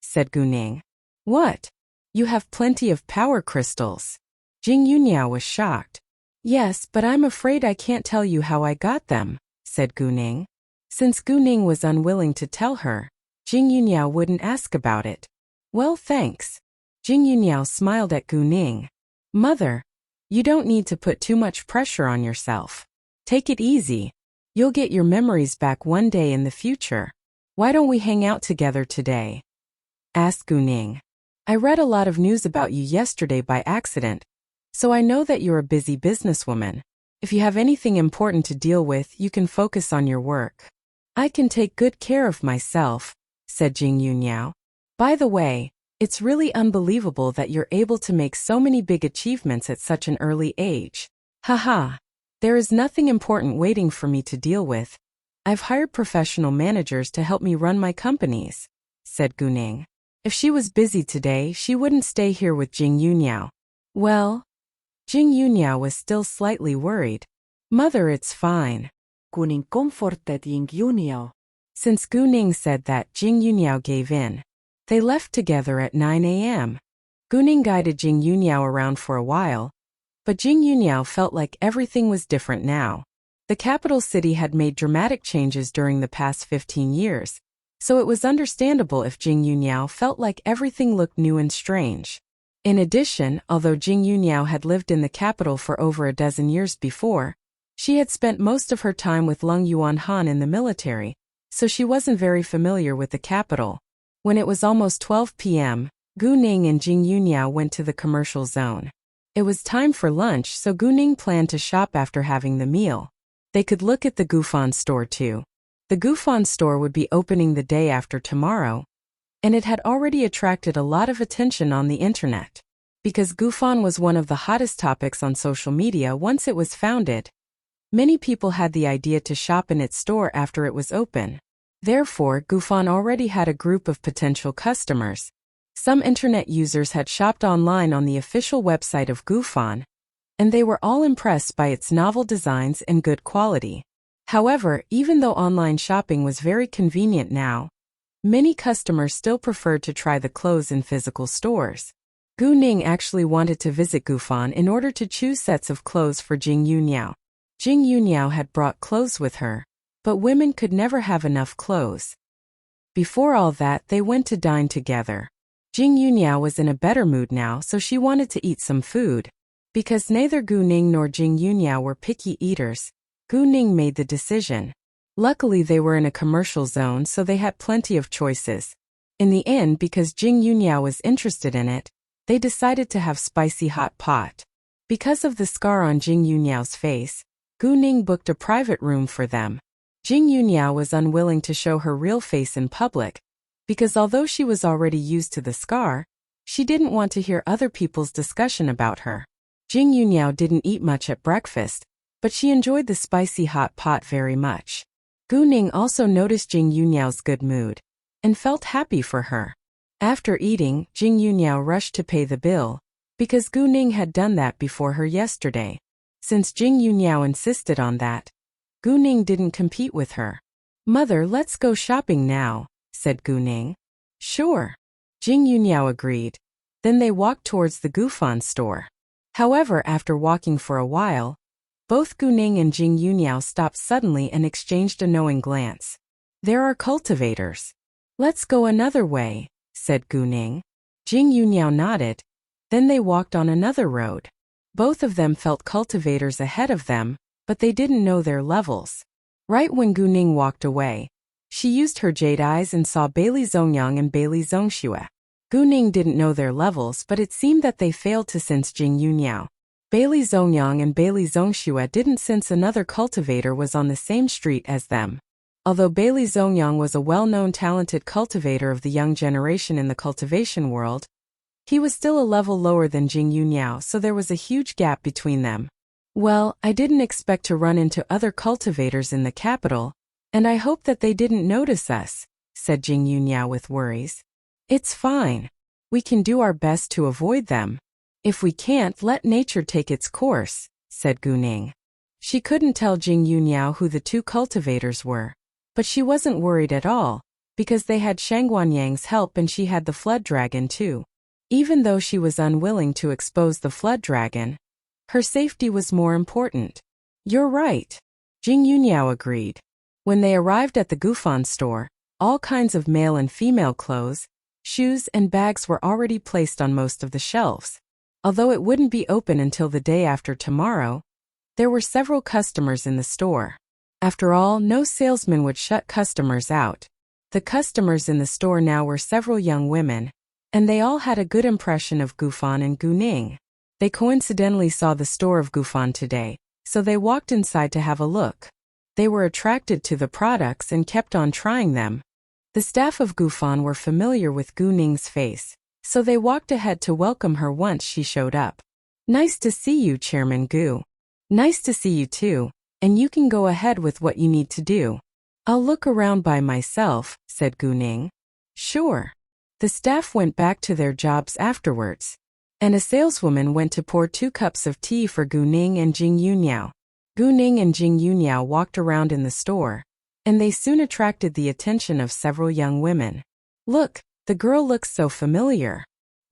said Gu Ning. What? You have plenty of power crystals? Jing Yuniao was shocked. Yes, but I'm afraid I can't tell you how I got them, said Gu Ning. Since Gu Ning was unwilling to tell her, Jing Yuniao wouldn't ask about it. Well, thanks. Jing Yuniao smiled at Gu Ning. Mother, you don't need to put too much pressure on yourself. Take it easy. You'll get your memories back one day in the future. Why don't we hang out together today? Asked Gu Ning. I read a lot of news about you yesterday by accident, so I know that you're a busy businesswoman. If you have anything important to deal with, you can focus on your work. I can take good care of myself, said Jing Yuniao. By the way, it's really unbelievable that you're able to make so many big achievements at such an early age. Haha. There is nothing important waiting for me to deal with. I've hired professional managers to help me run my companies, said Gu Ning. If she was busy today, she wouldn't stay here with Jing Yunyao. Well, Jing Yunyao was still slightly worried. Mother, it's fine. Kuning comforted Jing Yunyao. Since Gu Ning said that, Jing Yunyao gave in. They left together at 9 a.m. Gu Ning guided Jing Yunyao around for a while, but Jing Yunyao felt like everything was different now. The capital city had made dramatic changes during the past 15 years, so it was understandable if Jing Yunyao felt like everything looked new and strange. In addition, although Jing Yunyao had lived in the capital for over a dozen years before, she had spent most of her time with Lung Yuan Han in the military, so she wasn't very familiar with the capital. When it was almost 12 p.m., Gu Ning and Jing Yunyao went to the commercial zone. It was time for lunch, so Gu Ning planned to shop after having the meal. They could look at the Gufan store too. The Gufan store would be opening the day after tomorrow, and it had already attracted a lot of attention on the internet. Because Gufan was one of the hottest topics on social media once it was founded, many people had the idea to shop in its store after it was open. Therefore, Gufan already had a group of potential customers. Some internet users had shopped online on the official website of Gufan, and they were all impressed by its novel designs and good quality. However, even though online shopping was very convenient now, many customers still preferred to try the clothes in physical stores. Gu Ning actually wanted to visit Gufan in order to choose sets of clothes for Jing Yunyao. Jing Yunyao had brought clothes with her, but women could never have enough clothes. Before all that, they went to dine together. Jing Yunyao was in a better mood now, so she wanted to eat some food. Because neither Gu Ning nor Jing Yunyao were picky eaters, Gu Ning made the decision. Luckily, they were in a commercial zone, so they had plenty of choices. In the end, because Jing Yunyao was interested in it, they decided to have spicy hot pot. Because of the scar on Jing Yunyao's face, Gu Ning booked a private room for them. Jing Yunyao was unwilling to show her real face in public, because although she was already used to the scar, she didn't want to hear other people's discussion about her. Jing Yunyao didn't eat much at breakfast, but she enjoyed the spicy hot pot very much. Gu Ning also noticed Jing Yunyao's good mood, and felt happy for her. After eating, Jing Yunyao rushed to pay the bill, because Gu Ning had done that before her yesterday. Since Jing Yunyao insisted on that, Gu Ning didn't compete with her. Mother, let's go shopping now, said Gu Ning. Sure. Jing Yunyao agreed. Then they walked towards the Gufan store. However, after walking for a while, both Gu Ning and Jing Yunyao stopped suddenly and exchanged a knowing glance. There are cultivators. Let's go another way, said Gu Ning. Jing Yunyao nodded. Then they walked on another road. Both of them felt cultivators ahead of them, but they didn't know their levels. Right when Gu Ning walked away, she used her jade eyes and saw Bailey Zongyang and Bailey Zongxue. Gu Ning didn't know their levels, but it seemed that they failed to sense Jing Yunyao. Bailey Zongyang and Bailey Zongxue didn't sense another cultivator was on the same street as them. Although Bailey Zongyang was a well-known talented cultivator of the young generation in the cultivation world, he was still a level lower than Jing Yunyao, so there was a huge gap between them. Well, I didn't expect to run into other cultivators in the capital, and I hope that they didn't notice us, said Jing Yunyao with worries. It's fine. We can do our best to avoid them. If we can't, let nature take its course, said Gu Ning. She couldn't tell Jing Yunyao who the two cultivators were, but she wasn't worried at all, because they had Shangguanyang's help and she had the flood dragon too. Even though she was unwilling to expose the flood dragon, her safety was more important. You're right. Jing Yunyao agreed. When they arrived at the Gufan store, all kinds of male and female clothes, shoes and bags were already placed on most of the shelves. Although it wouldn't be open until the day after tomorrow, there were several customers in the store. After all, no salesman would shut customers out. The customers in the store now were several young women, and they all had a good impression of Gufan and Gu Ning. They coincidentally saw the store of Gufan today, so they walked inside to have a look. They were attracted to the products and kept on trying them. The staff of Gufan were familiar with Gu Ning's face, so they walked ahead to welcome her once she showed up. Nice to see you, Chairman Gu. Nice to see you too, and you can go ahead with what you need to do. I'll look around by myself, said Gu Ning. Sure. The staff went back to their jobs afterwards, and a saleswoman went to pour 2 cups of tea for Gu Ning and Jing Yuniao. Gu Ning and Jing Yuniao walked around in the store, and they soon attracted the attention of several young women. Look, the girl looks so familiar.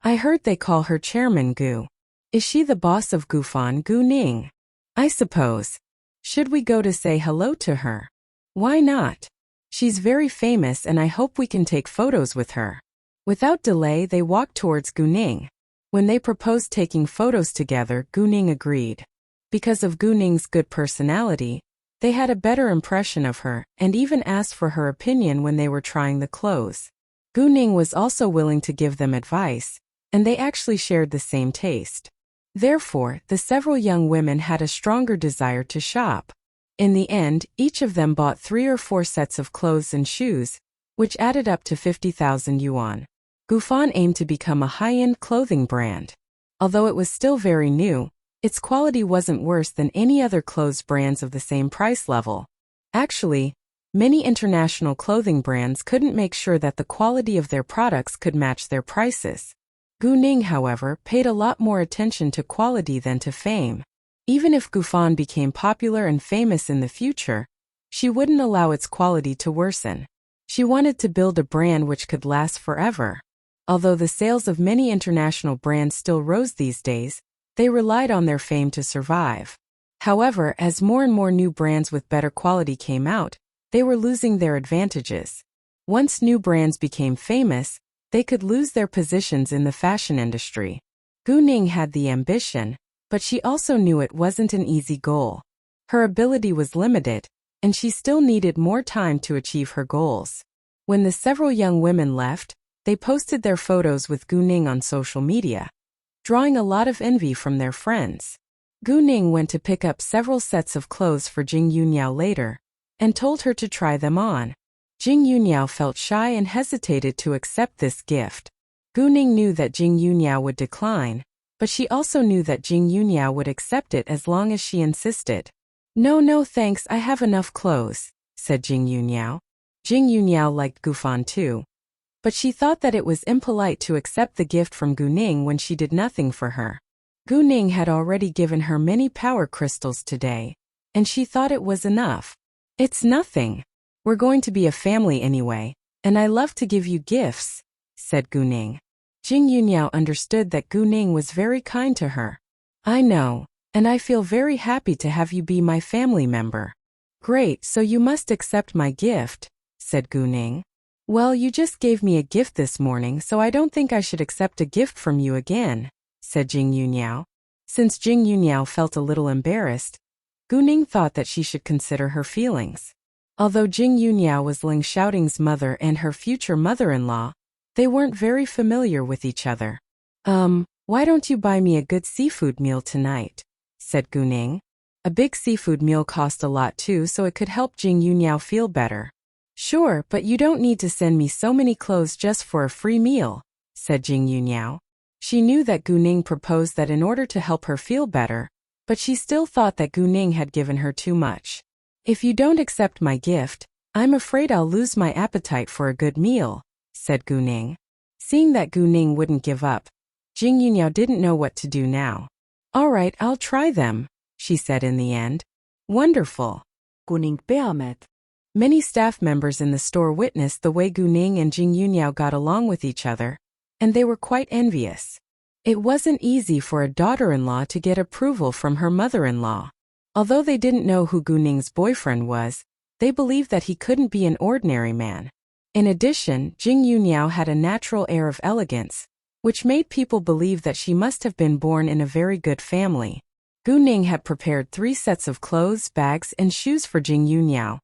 I heard they call her Chairman Gu. Is she the boss of Gufan Gu Ning? I suppose. Should we go to say hello to her? Why not? She's very famous and I hope we can take photos with her. Without delay they walked towards Gu Ning. When they proposed taking photos together, Gu Ning agreed. Because of Gu Ning's good personality, they had a better impression of her and even asked for her opinion when they were trying the clothes. Gu Ning was also willing to give them advice, and they actually shared the same taste. Therefore, the several young women had a stronger desire to shop. In the end, each of them bought 3 or 4 sets of clothes and shoes, which added up to 50,000 yuan. Gufan aimed to become a high-end clothing brand. Although it was still very new, its quality wasn't worse than any other clothes brands of the same price level. Actually, many international clothing brands couldn't make sure that the quality of their products could match their prices. Gu Ning, however, paid a lot more attention to quality than to fame. Even if Gufan became popular and famous in the future, she wouldn't allow its quality to worsen. She wanted to build a brand which could last forever. Although the sales of many international brands still rose these days, they relied on their fame to survive. However, as more and more new brands with better quality came out, they were losing their advantages. Once new brands became famous, they could lose their positions in the fashion industry. Gu Ning had the ambition, but she also knew it wasn't an easy goal. Her ability was limited, and she still needed more time to achieve her goals. When the several young women left, they posted their photos with Gu Ning on social media, drawing a lot of envy from their friends. Gu Ning went to pick up several sets of clothes for Jing Yuniao later, and told her to try them on. Jing Yuniao felt shy and hesitated to accept this gift. Gu Ning knew that Jing Yuniao would decline, but she also knew that Jing Yuniao would accept it as long as she insisted. No thanks, I have enough clothes, said Jing Yuniao. Jing Yuniao liked Gufan too, but she thought that it was impolite to accept the gift from Gu Ning when she did nothing for her. Gu Ning had already given her many power crystals today, and she thought it was enough. It's nothing. We're going to be a family anyway, and I love to give you gifts, said Gu Ning. Jing Yuniao understood that Gu Ning was very kind to her. I know, and I feel very happy to have you be my family member. Great, so you must accept my gift, said Gu Ning. Well, you just gave me a gift this morning, so I don't think I should accept a gift from you again, said Jing Yuniao. Since Jing Yuniao felt a little embarrassed, Gu Ning thought that she should consider her feelings. Although Jing Yuniao was Ling Xiaoting's mother and her future mother-in-law, they weren't very familiar with each other. Why don't you buy me a good seafood meal tonight? Said Gu Ning. A big seafood meal cost a lot too, so it could help Jing Yuniao feel better. Sure, but you don't need to send me so many clothes just for a free meal, said Jing Yuniao. She knew that Gu Ning proposed that in order to help her feel better, but she still thought that Gu Ning had given her too much. If you don't accept my gift, I'm afraid I'll lose my appetite for a good meal, said Gu Ning. Seeing that Gu Ning wouldn't give up, Jing Yuniao didn't know what to do now. All right, I'll try them, she said in the end. Wonderful. Gu Ning peamed. Many staff members in the store witnessed the way Gu Ning and Jing Yuniao got along with each other, and they were quite envious. It wasn't easy for a daughter-in-law to get approval from her mother-in-law. Although they didn't know who Gu Ning's boyfriend was, they believed that he couldn't be an ordinary man. In addition, Jing Yuniao had a natural air of elegance, which made people believe that she must have been born in a very good family. Gu Ning had prepared 3 sets of clothes, bags, and shoes for Jing Yuniao,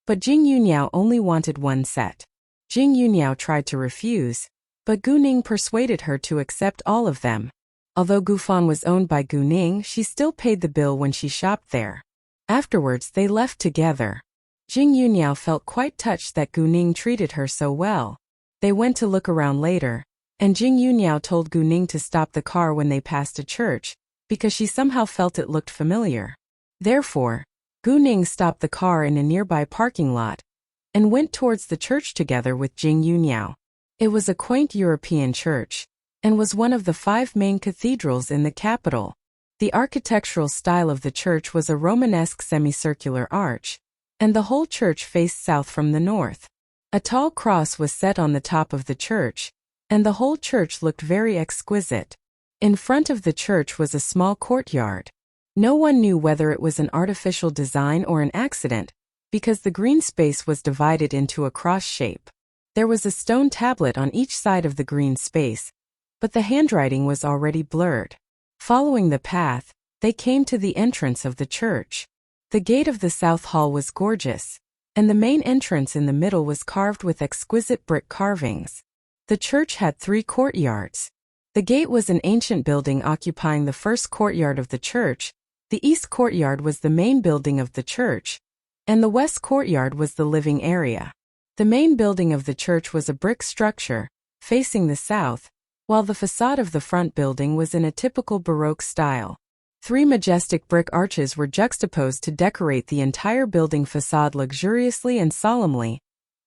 but Jing Yuniao only wanted 1 set. Jing Yuniao tried to refuse, but Gu Ning persuaded her to accept all of them. Although Gufan was owned by Gu Ning, she still paid the bill when she shopped there. Afterwards, they left together. Jing Yuniao felt quite touched that Gu Ning treated her so well. They went to look around later, and Jing Yuniao told Gu Ning to stop the car when they passed a church, because she somehow felt it looked familiar. Therefore, Gu Ning stopped the car in a nearby parking lot and went towards the church together with Jing Yuniao. It was a quaint European church, and was one of the 5 main cathedrals in the capital. The architectural style of the church was a Romanesque semicircular arch, and the whole church faced south from the north. A tall cross was set on the top of the church, and the whole church looked very exquisite. In front of the church was a small courtyard. No one knew whether it was an artificial design or an accident, because the green space was divided into a cross shape. There was a stone tablet on each side of the green space, but the handwriting was already blurred. Following the path, they came to the entrance of the church. The gate of the south hall was gorgeous, and the main entrance in the middle was carved with exquisite brick carvings. The church had 3 courtyards. The gate was an ancient building occupying the first courtyard of the church, the east courtyard was the main building of the church, and the west courtyard was the living area. The main building of the church was a brick structure, facing the south, while the facade of the front building was in a typical Baroque style. 3 majestic brick arches were juxtaposed to decorate the entire building facade luxuriously and solemnly,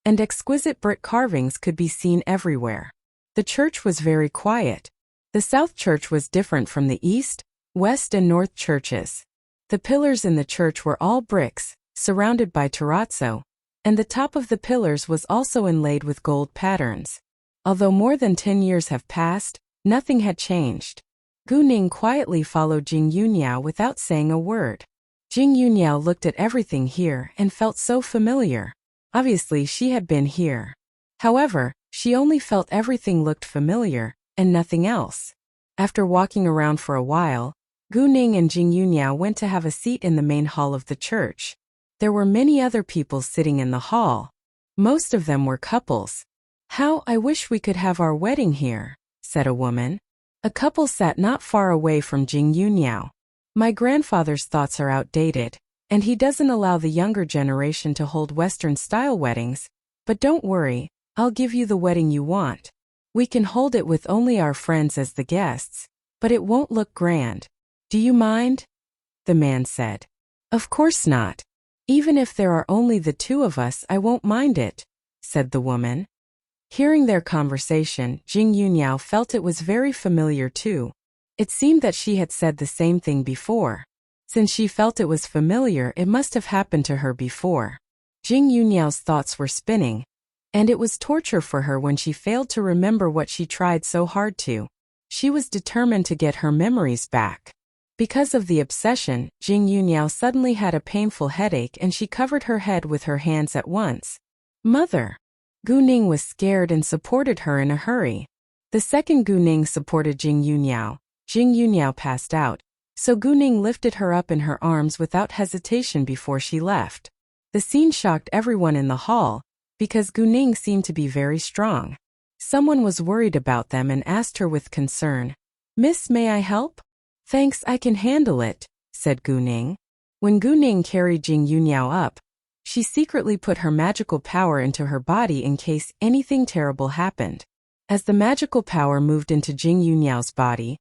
and exquisite brick carvings could be seen everywhere. The church was very quiet. The south church was different from the east, west and north churches. The pillars in the church were all bricks, surrounded by terrazzo, and the top of the pillars was also inlaid with gold patterns. Although more than 10 years have passed, nothing had changed. Gu Ning quietly followed Jing Yuniao without saying a word. Jing Yuniao looked at everything here and felt so familiar. Obviously she had been here. However, she only felt everything looked familiar, and nothing else. After walking around for a while, Gu Ning and Jing Yuniao went to have a seat in the main hall of the church. There were many other people sitting in the hall. Most of them were couples. "How I wish we could have our wedding here," said a woman. A couple sat not far away from Jing Yuniao. "My grandfather's thoughts are outdated, and he doesn't allow the younger generation to hold Western-style weddings, but don't worry, I'll give you the wedding you want. We can hold it with only our friends as the guests, but it won't look grand. Do you mind?" The man said. "Of course not. Even if there are only the 2 of us, I won't mind it," said the woman. Hearing their conversation, Jing Yuniao felt it was very familiar too. It seemed that she had said the same thing before. Since she felt it was familiar, it must have happened to her before. Jing Yuniao's thoughts were spinning, and it was torture for her when she failed to remember what she tried so hard to. She was determined to get her memories back. Because of the obsession, Jing Yuniao suddenly had a painful headache and she covered her head with her hands at once. "Mother!" Gu Ning was scared and supported her in a hurry. The second Gu Ning supported Jing Yuniao. Jing Yuniao passed out, so Gu Ning lifted her up in her arms without hesitation before she left. The scene shocked everyone in the hall, because Gu Ning seemed to be very strong. Someone was worried about them and asked her with concern, "Miss, may I help?" "Thanks, I can handle it," said Gu Ning. When Gu Ning carried Jing Yuniao up, she secretly put her magical power into her body in case anything terrible happened. As the magical power moved into Jing Yuniao's body,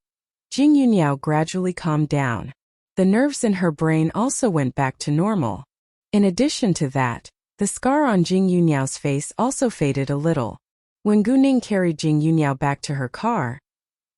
Jing Yuniao gradually calmed down. The nerves in her brain also went back to normal. In addition to that, the scar on Jing Yuniao's face also faded a little. When Gu Ning carried Jing Yuniao back to her car,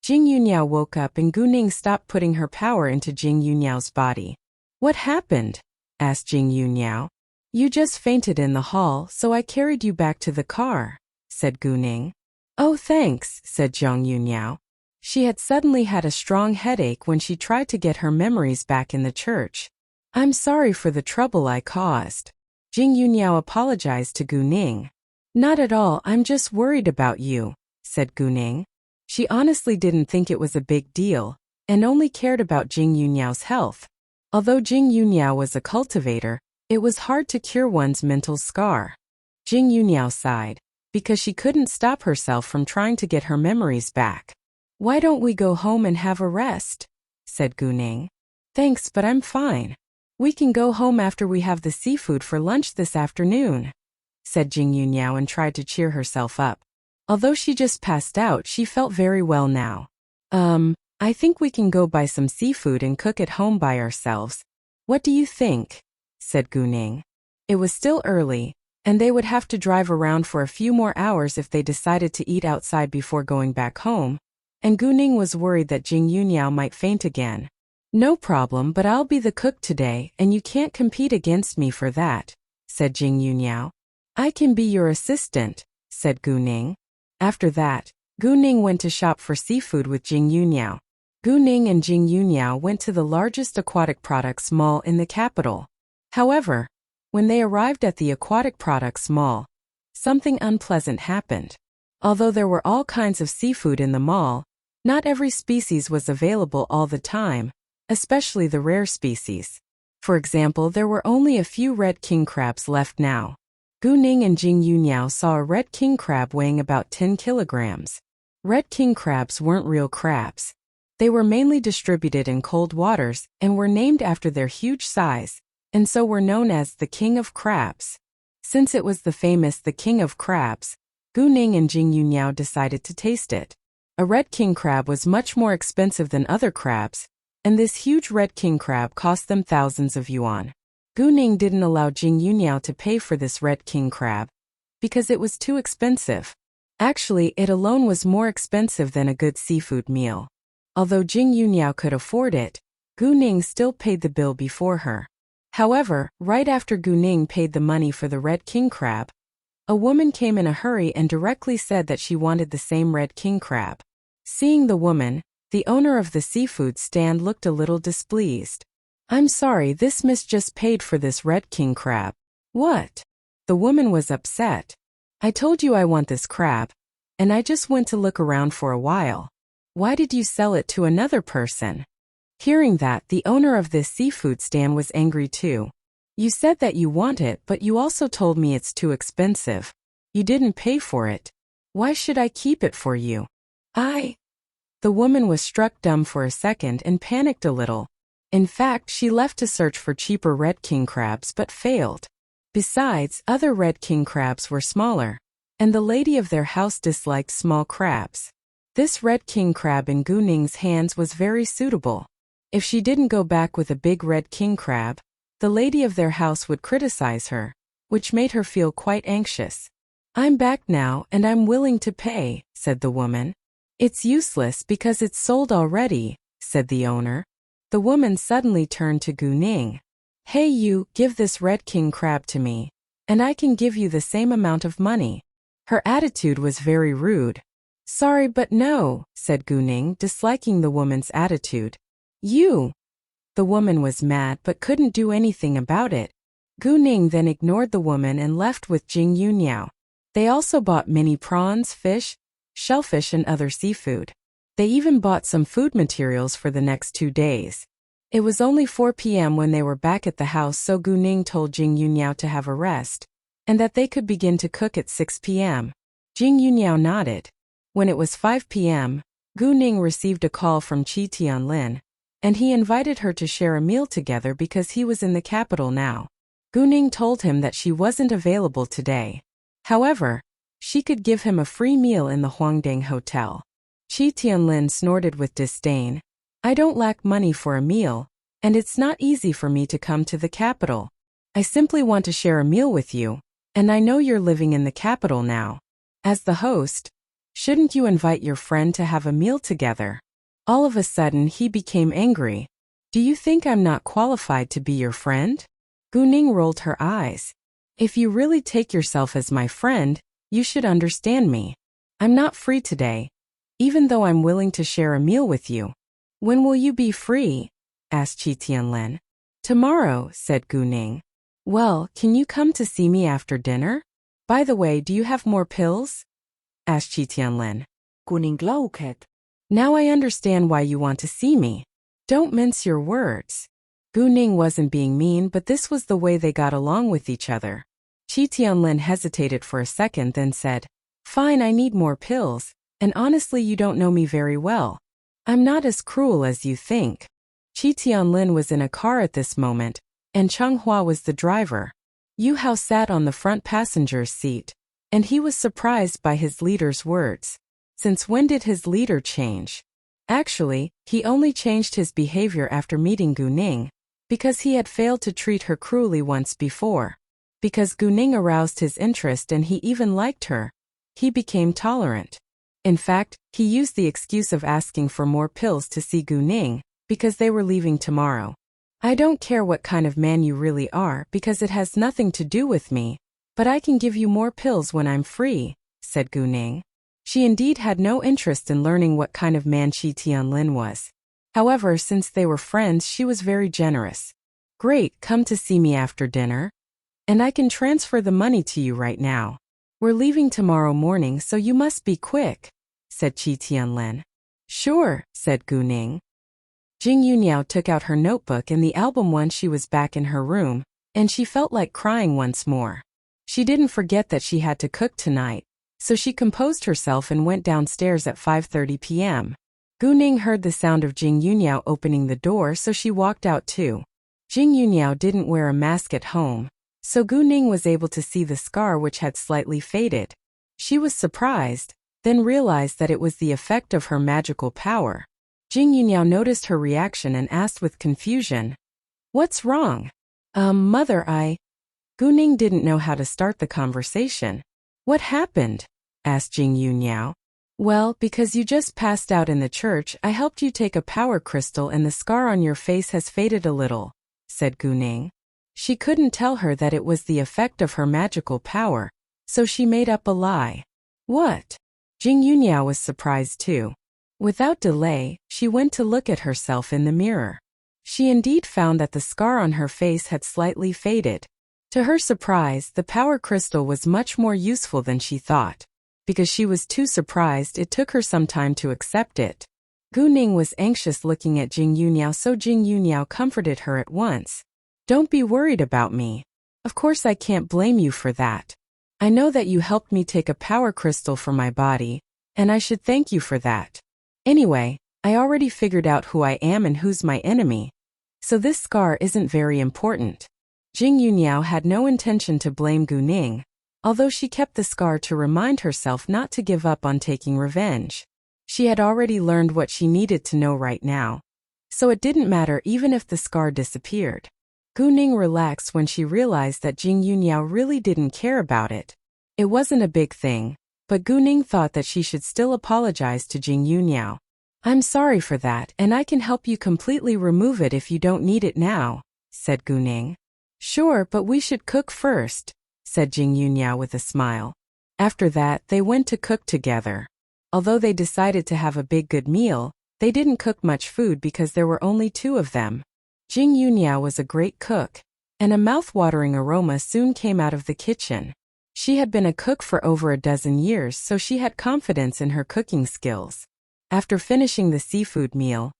Jing Yuniao woke up and Gu Ning stopped putting her power into Jing Yuniao's body. "What happened?" asked Jing Yuniao. "You just fainted in the hall, so I carried you back to the car," said Gu Ning. "Oh, thanks," said Jing Yuniao. She had suddenly had a strong headache when she tried to get her memories back in the church. "I'm sorry for the trouble I caused." Jing Yuniao apologized to Gu Ning. "Not at all, I'm just worried about you," said Gu Ning. She honestly didn't think it was a big deal, and only cared about Jing Yuniao's health. Although Jing Yuniao was a cultivator, it was hard to cure one's mental scar. Jing Yuniao sighed, because she couldn't stop herself from trying to get her memories back. "Why don't we go home and have a rest?" said Gu Ning. "Thanks, but I'm fine. We can go home after we have the seafood for lunch this afternoon," said Jing Yuniao and tried to cheer herself up. Although she just passed out, she felt very well now. I think we can go buy some seafood and cook at home by ourselves. What do you think?" said Gu Ning. It was still early, and they would have to drive around for a few more hours if they decided to eat outside before going back home, and Gu Ning was worried that Jing Yunniao might faint again. "No problem, but I'll be the cook today, and you can't compete against me for that," said Jing Yunniao. "I can be your assistant," said Gu Ning. After that, Gu Ning went to shop for seafood with Jing Yunniao. Gu Ning and Jing Yunniao went to the largest aquatic products mall in the capital. However, when they arrived at the aquatic products mall, something unpleasant happened. Although there were all kinds of seafood in the mall, not every species was available all the time, especially the rare species. For example, there were only a few red king crabs left now. Gu Ning and Jing Yunniao saw a red king crab weighing about 10 kilograms. Red king crabs weren't real crabs. They were mainly distributed in cold waters and were named after their huge size, and so were known as the king of crabs. Since it was the famous the king of crabs, Gu Ning and Jing Yunniao decided to taste it. A red king crab was much more expensive than other crabs, and this huge red king crab cost them thousands of yuan. Gu Ning didn't allow Jing Yunniao to pay for this red king crab because it was too expensive. Actually, it alone was more expensive than a good seafood meal. Although Jing Yunniao could afford it, Gu Ning still paid the bill before her. However, right after Gu Ning paid the money for the red king crab, a woman came in a hurry and directly said that she wanted the same red king crab. Seeing the woman, the owner of the seafood stand looked a little displeased. "I'm sorry, this miss just paid for this red king crab." "What?" The woman was upset. "I told you I want this crab, and I just went to look around for a while. Why did you sell it to another person?" Hearing that, the owner of this seafood stand was angry too. "You said that you want it, but you also told me it's too expensive. You didn't pay for it. Why should I keep it for you?" The woman was struck dumb for a second and panicked a little. In fact, she left to search for cheaper red king crabs but failed. Besides, other red king crabs were smaller, and the lady of their house disliked small crabs. This red king crab in Gu Ning's hands was very suitable. If she didn't go back with a big red king crab, the lady of their house would criticize her, which made her feel quite anxious. "I'm back now and I'm willing to pay," said the woman. "It's useless because it's sold already," said the owner. The woman suddenly turned to Gu Ning. "Hey you, give this red king crab to me, and I can give you the same amount of money." Her attitude was very rude. "Sorry but no," said Gu Ning, disliking the woman's attitude. "You!" The woman was mad but couldn't do anything about it. Gu Ning then ignored the woman and left with Jing Yunniao. They also bought mini prawns, fish, shellfish and other seafood. They even bought some food materials for the next 2 days. It was only 4 p.m. when they were back at the house, so Gu Ning told Jing Yunniao to have a rest, and that they could begin to cook at 6 p.m. Jing Yunniao nodded. When it was 5 p.m., Gu Ning received a call from Qi Tianlin, and he invited her to share a meal together because he was in the capital now. Gu Ning told him that she wasn't available today. However, she could give him a free meal in the Huangdang Hotel. Qi Tianlin snorted with disdain. "I don't lack money for a meal, and it's not easy for me to come to the capital. I simply want to share a meal with you, and I know you're living in the capital now. As the host, shouldn't you invite your friend to have a meal together?" All of a sudden he became angry. "Do you think I'm not qualified to be your friend?" Gu Ning rolled her eyes. "If you really take yourself as my friend, you should understand me. I'm not free today, even though I'm willing to share a meal with you." "When will you be free?" asked Qi Tianlin. "Tomorrow," said Gu Ning. "Well, can you come to see me after dinner? By the way, do you have more pills?" asked Qi Tianlin. Gu Ning laughed. "Now I understand why you want to see me. Don't mince your words." Gu Ning wasn't being mean, but this was the way they got along with each other. Qi Tianlin hesitated for a second, then said, "Fine, I need more pills, and honestly you don't know me very well. I'm not as cruel as you think." Qi Tianlin was in a car at this moment, and Cheng Hua was the driver. Yu Hao sat on the front passenger's seat, and he was surprised by his leader's words. Since when did his leader change? Actually, he only changed his behavior after meeting Gu Ning, because he had failed to treat her cruelly once before. Because Gu-ning aroused his interest and he even liked her, he became tolerant. In fact, he used the excuse of asking for more pills to see Gu-ning, because they were leaving tomorrow. I don't care what kind of man you really are because it has nothing to do with me, but I can give you more pills when I'm free, said Gu-ning. She indeed had no interest in learning what kind of man Chi Tianlin was. However, since they were friends, she was very generous. Great, come to see me after dinner. And I can transfer the money to you right now. We're leaving tomorrow morning, so you must be quick, said Chi Tianlin. Sure, said Gu-ning. Jing Yuniao took out her notebook and the album once she was back in her room, and she felt like crying once more. She didn't forget that she had to cook tonight, so she composed herself and went downstairs at 5:30 p.m. Gu-ning heard the sound of Jing Yuniao opening the door, so she walked out too. Jing Yuniao didn't wear a mask at home, so Gu-ning was able to see the scar which had slightly faded. She was surprised, then realized that it was the effect of her magical power. Jing Yuniao noticed her reaction and asked with confusion, "What's wrong?" Mother, Gu-ning didn't know how to start the conversation. "What happened?" asked Jing Yuniao. "Well, because you just passed out in the church, I helped you take a power crystal and the scar on your face has faded a little," said Gu-ning. She couldn't tell her that it was the effect of her magical power, so she made up a lie. "What?" Jing Yuniao was surprised too. Without delay, she went to look at herself in the mirror. She indeed found that the scar on her face had slightly faded. To her surprise, the power crystal was much more useful than she thought. Because she was too surprised, it took her some time to accept it. Gu-ning was anxious looking at Jing Yuniao, so Jing Yuniao comforted her at once. "Don't be worried about me. Of course I can't blame you for that. I know that you helped me take a power crystal for my body, and I should thank you for that. Anyway, I already figured out who I am and who's my enemy, so this scar isn't very important." Jing Yuniao had no intention to blame Gu-ning, although she kept the scar to remind herself not to give up on taking revenge. She had already learned what she needed to know right now, so it didn't matter even if the scar disappeared. Gu-ning relaxed when she realized that Jing Yuniao really didn't care about it. It wasn't a big thing, but Gu-ning thought that she should still apologize to Jing Yuniao. "I'm sorry for that, and I can help you completely remove it if you don't need it now," said Gu-ning. "Sure, but we should cook first," said Jing Yuniao with a smile. After that, they went to cook together. Although they decided to have a big good meal, they didn't cook much food because there were only two of them. Jing Yuniao was a great cook, and a mouth-watering aroma soon came out of the kitchen. She had been a cook for over a dozen years, so she had confidence in her cooking skills. After finishing the seafood meal,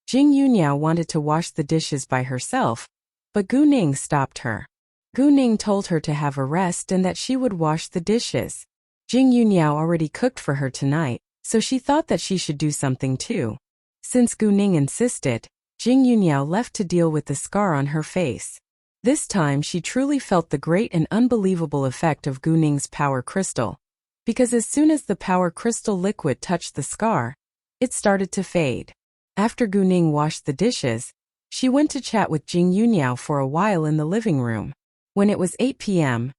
Jing Yuniao wanted to wash the dishes by herself, but Gu-ning stopped her. Gu-ning told her to have a rest and that she would wash the dishes. Jing Yuniao already cooked for her tonight, so she thought that she should do something too. Since Gu-ning insisted, Jing Yuniao left to deal with the scar on her face. This time she truly felt the great and unbelievable effect of Gu-ning's power crystal. Because as soon as the power crystal liquid touched the scar, it started to fade. After Gu-ning washed the dishes, she went to chat with Jing Yuniao for a while in the living room. When it was 8 p.m.,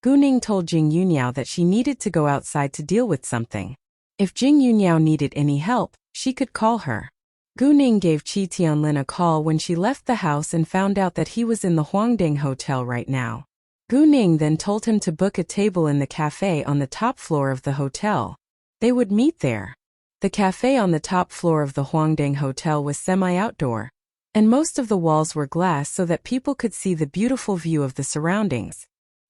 Gu-ning told Jing Yuniao that she needed to go outside to deal with something. If Jing Yuniao needed any help, she could call her. Gu-ning gave Chi Tianlin a call when she left the house and found out that he was in the Huangding Hotel right now. Gu-ning then told him to book a table in the cafe on the top floor of the hotel. They would meet there. The cafe on the top floor of the Huangding Hotel was semi-outdoor, and most of the walls were glass so that people could see the beautiful view of the surroundings.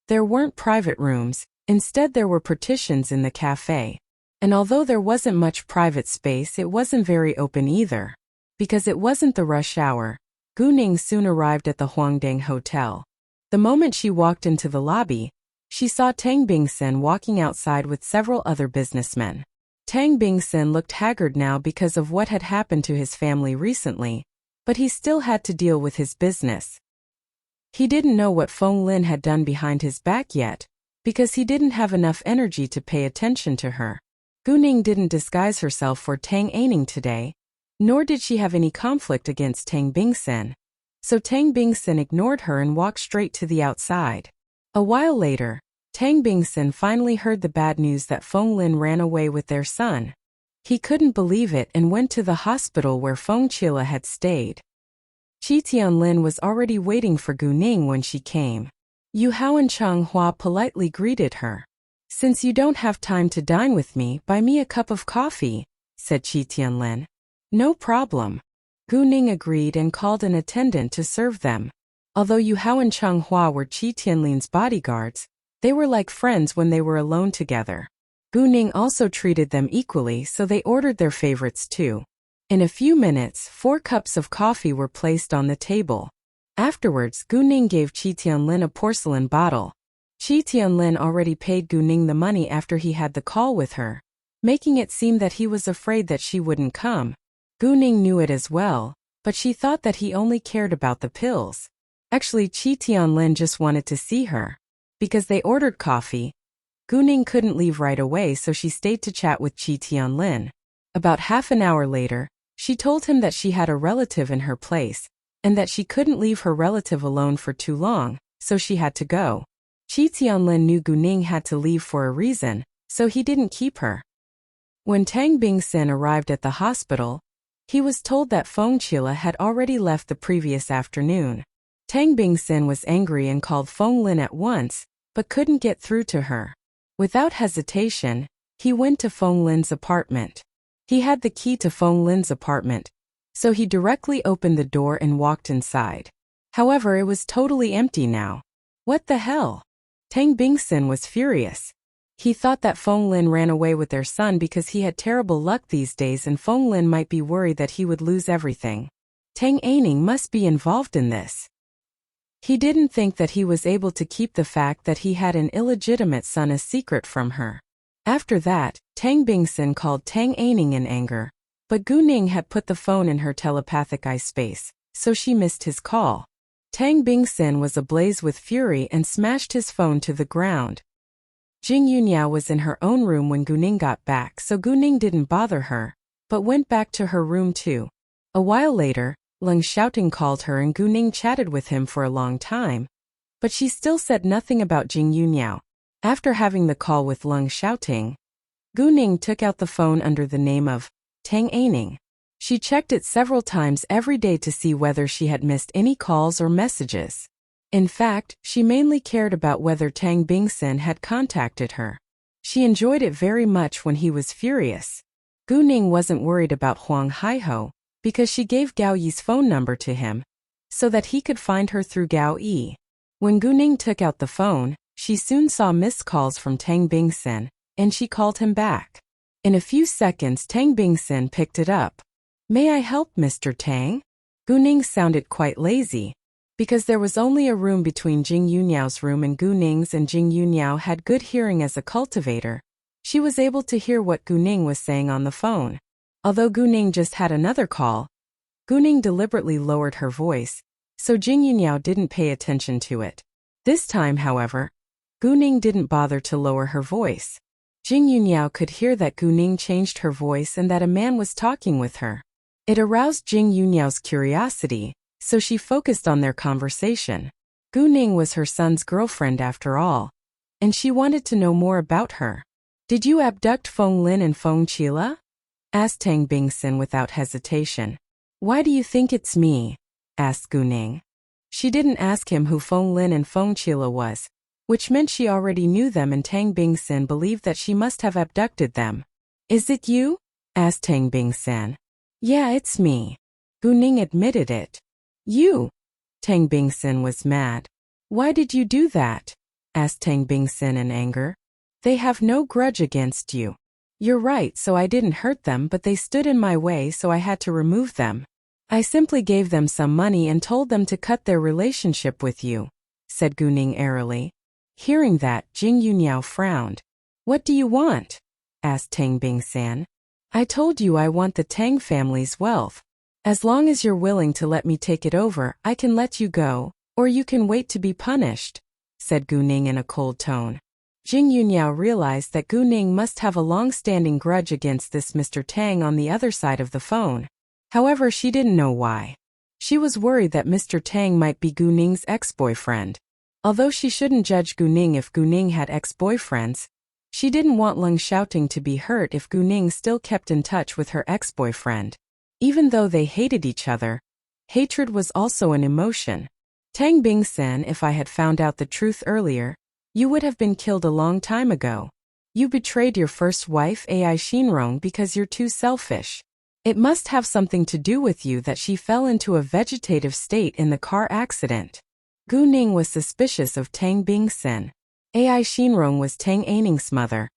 There weren't private rooms, instead there were partitions in the cafe. And although there wasn't much private space, it wasn't very open either. Because it wasn't the rush hour, Gu-ning soon arrived at the Huangding Hotel. The moment she walked into the lobby, she saw Tang Bingsen walking outside with several other businessmen. Tang Bingsen looked haggard now because of what had happened to his family recently, but he still had to deal with his business. He didn't know what Feng Lin had done behind his back yet, because he didn't have enough energy to pay attention to her. Gu-ning didn't disguise herself for Tang Aining today, nor did she have any conflict against Tang Bingsen. So Tang Bingsen ignored her and walked straight to the outside. A while later, Tang Bingson finally heard the bad news that Feng Lin ran away with their son. He couldn't believe it and went to the hospital where Feng Qila had stayed. Qi Tianlin was already waiting for Gu Ning when she came. Yu Hao and Chang Hua politely greeted her. "Since you don't have time to dine with me, buy me a cup of coffee," said Qi Tianlin. "No problem." Gu Ning agreed and called an attendant to serve them. Although Yu Hao and Chang Hua were Qi Tianlin's bodyguards, they were like friends when they were alone together. Gu Ning also treated them equally, so they ordered their favorites too. In a few minutes, 4 cups of coffee were placed on the table. Afterwards, Gu Ning gave Qi Tianlin a porcelain bottle. Qi Tianlin already paid Gu Ning the money after he had the call with her, making it seem that he was afraid that she wouldn't come. Gu Ning knew it as well, but she thought that he only cared about the pills. Actually, Qi Tianlin just wanted to see her. Because they ordered coffee, Gu Ning couldn't leave right away, so she stayed to chat with Qi Tianlin. About half an hour later, she told him that she had a relative in her place, and that she couldn't leave her relative alone for too long, so she had to go. Qi Tianlin knew Gu Ning had to leave for a reason, so he didn't keep her. When Tang Bingson arrived at the hospital, he was told that Feng Qila had already left the previous afternoon. Tang Bingson was angry and called Feng Lin at once, but couldn't get through to her. Without hesitation, he went to Feng Lin's apartment. He had the key to Feng Lin's apartment, so he directly opened the door and walked inside. However, it was totally empty now. What the hell? Tang Bingson was furious. He thought that Feng Lin ran away with their son because he had terrible luck these days and Feng Lin might be worried that he would lose everything. Tang Aining must be involved in this. He didn't think that he was able to keep the fact that he had an illegitimate son a secret from her. After that, Tang Bingson called Tang Aining in anger, but Gu Ning had put the phone in her telepathic eye space, so she missed his call. Tang Bingson was ablaze with fury and smashed his phone to the ground. Jing Yunyao was in her own room when Gu Ning got back, so Gu Ning didn't bother her, but went back to her room too. A while later, Leng Xiaoting called her and Gu Ning chatted with him for a long time, but she still said nothing about Jing Yunyao. After having the call with Leng Xiaoting, Gu Ning took out the phone under the name of Tang Aining. She checked it several times every day to see whether she had missed any calls or messages. In fact, she mainly cared about whether Tang Bingson had contacted her. She enjoyed it very much when he was furious. Gu Ning wasn't worried about Huang Haiho, because she gave Gao Yi's phone number to him, so that he could find her through Gao Yi. When Gu Ning took out the phone, she soon saw missed calls from Tang Bingson, and she called him back. In a few seconds, Tang Bingson picked it up. "May I help, Mr. Tang?" Gu Ning sounded quite lazy. Because there was only a room between Jing Yunyao's room and Gu Ning's, and Jing Yunyao had good hearing as a cultivator, she was able to hear what Gu Ning was saying on the phone. Although Gu Ning just had another call, Gu Ning deliberately lowered her voice, so Jing Yunyao didn't pay attention to it. This time, however, Gu Ning didn't bother to lower her voice. Jing Yunyao could hear that Gu Ning changed her voice and that a man was talking with her. It aroused Jing Yunyao's curiosity, so she focused on their conversation. Gu Ning was her son's girlfriend after all, and she wanted to know more about her. "Did you abduct Feng Lin and Feng Qila?" asked Tang Bingson without hesitation. "Why do you think it's me?" asked Gu Ning. She didn't ask him who Feng Lin and Feng Qila was, which meant she already knew them, and Tang Bingson believed that she must have abducted them. "Is it you?" asked Tang Bingson. "Yeah, it's me." Gu Ning admitted it. "You?" Tang Bingson was mad. "Why did you do that?" asked Tang Bingson in anger. "They have no grudge against you." "You're right, so I didn't hurt them, but they stood in my way, so I had to remove them. I simply gave them some money and told them to cut their relationship with you," said Gu Ning airily. Hearing that, Jing Yunyao frowned. "What do you want?" asked Tang Bingsan. "I told you I want the Tang family's wealth. As long as you're willing to let me take it over, I can let you go, or you can wait to be punished," said Gu Ning in a cold tone. Jing Yunyao realized that Gu Ning must have a long-standing grudge against this Mr. Tang on the other side of the phone. However, she didn't know why. She was worried that Mr. Tang might be Gu Ning's ex-boyfriend. Although she shouldn't judge Guning if Guning had ex-boyfriends, she didn't want Leng Xiaoting to be hurt if Guning still kept in touch with her ex-boyfriend. Even though they hated each other, hatred was also an emotion. Tang Bingsen, if I had found out the truth earlier, you would have been killed a long time ago. You betrayed your first wife Ai Xinrong because you're too selfish. It must have something to do with you that she fell into a vegetative state in the car accident. Gu Ning was suspicious of Tang Bingsen. Ai Xinrong was Tang Aining's mother,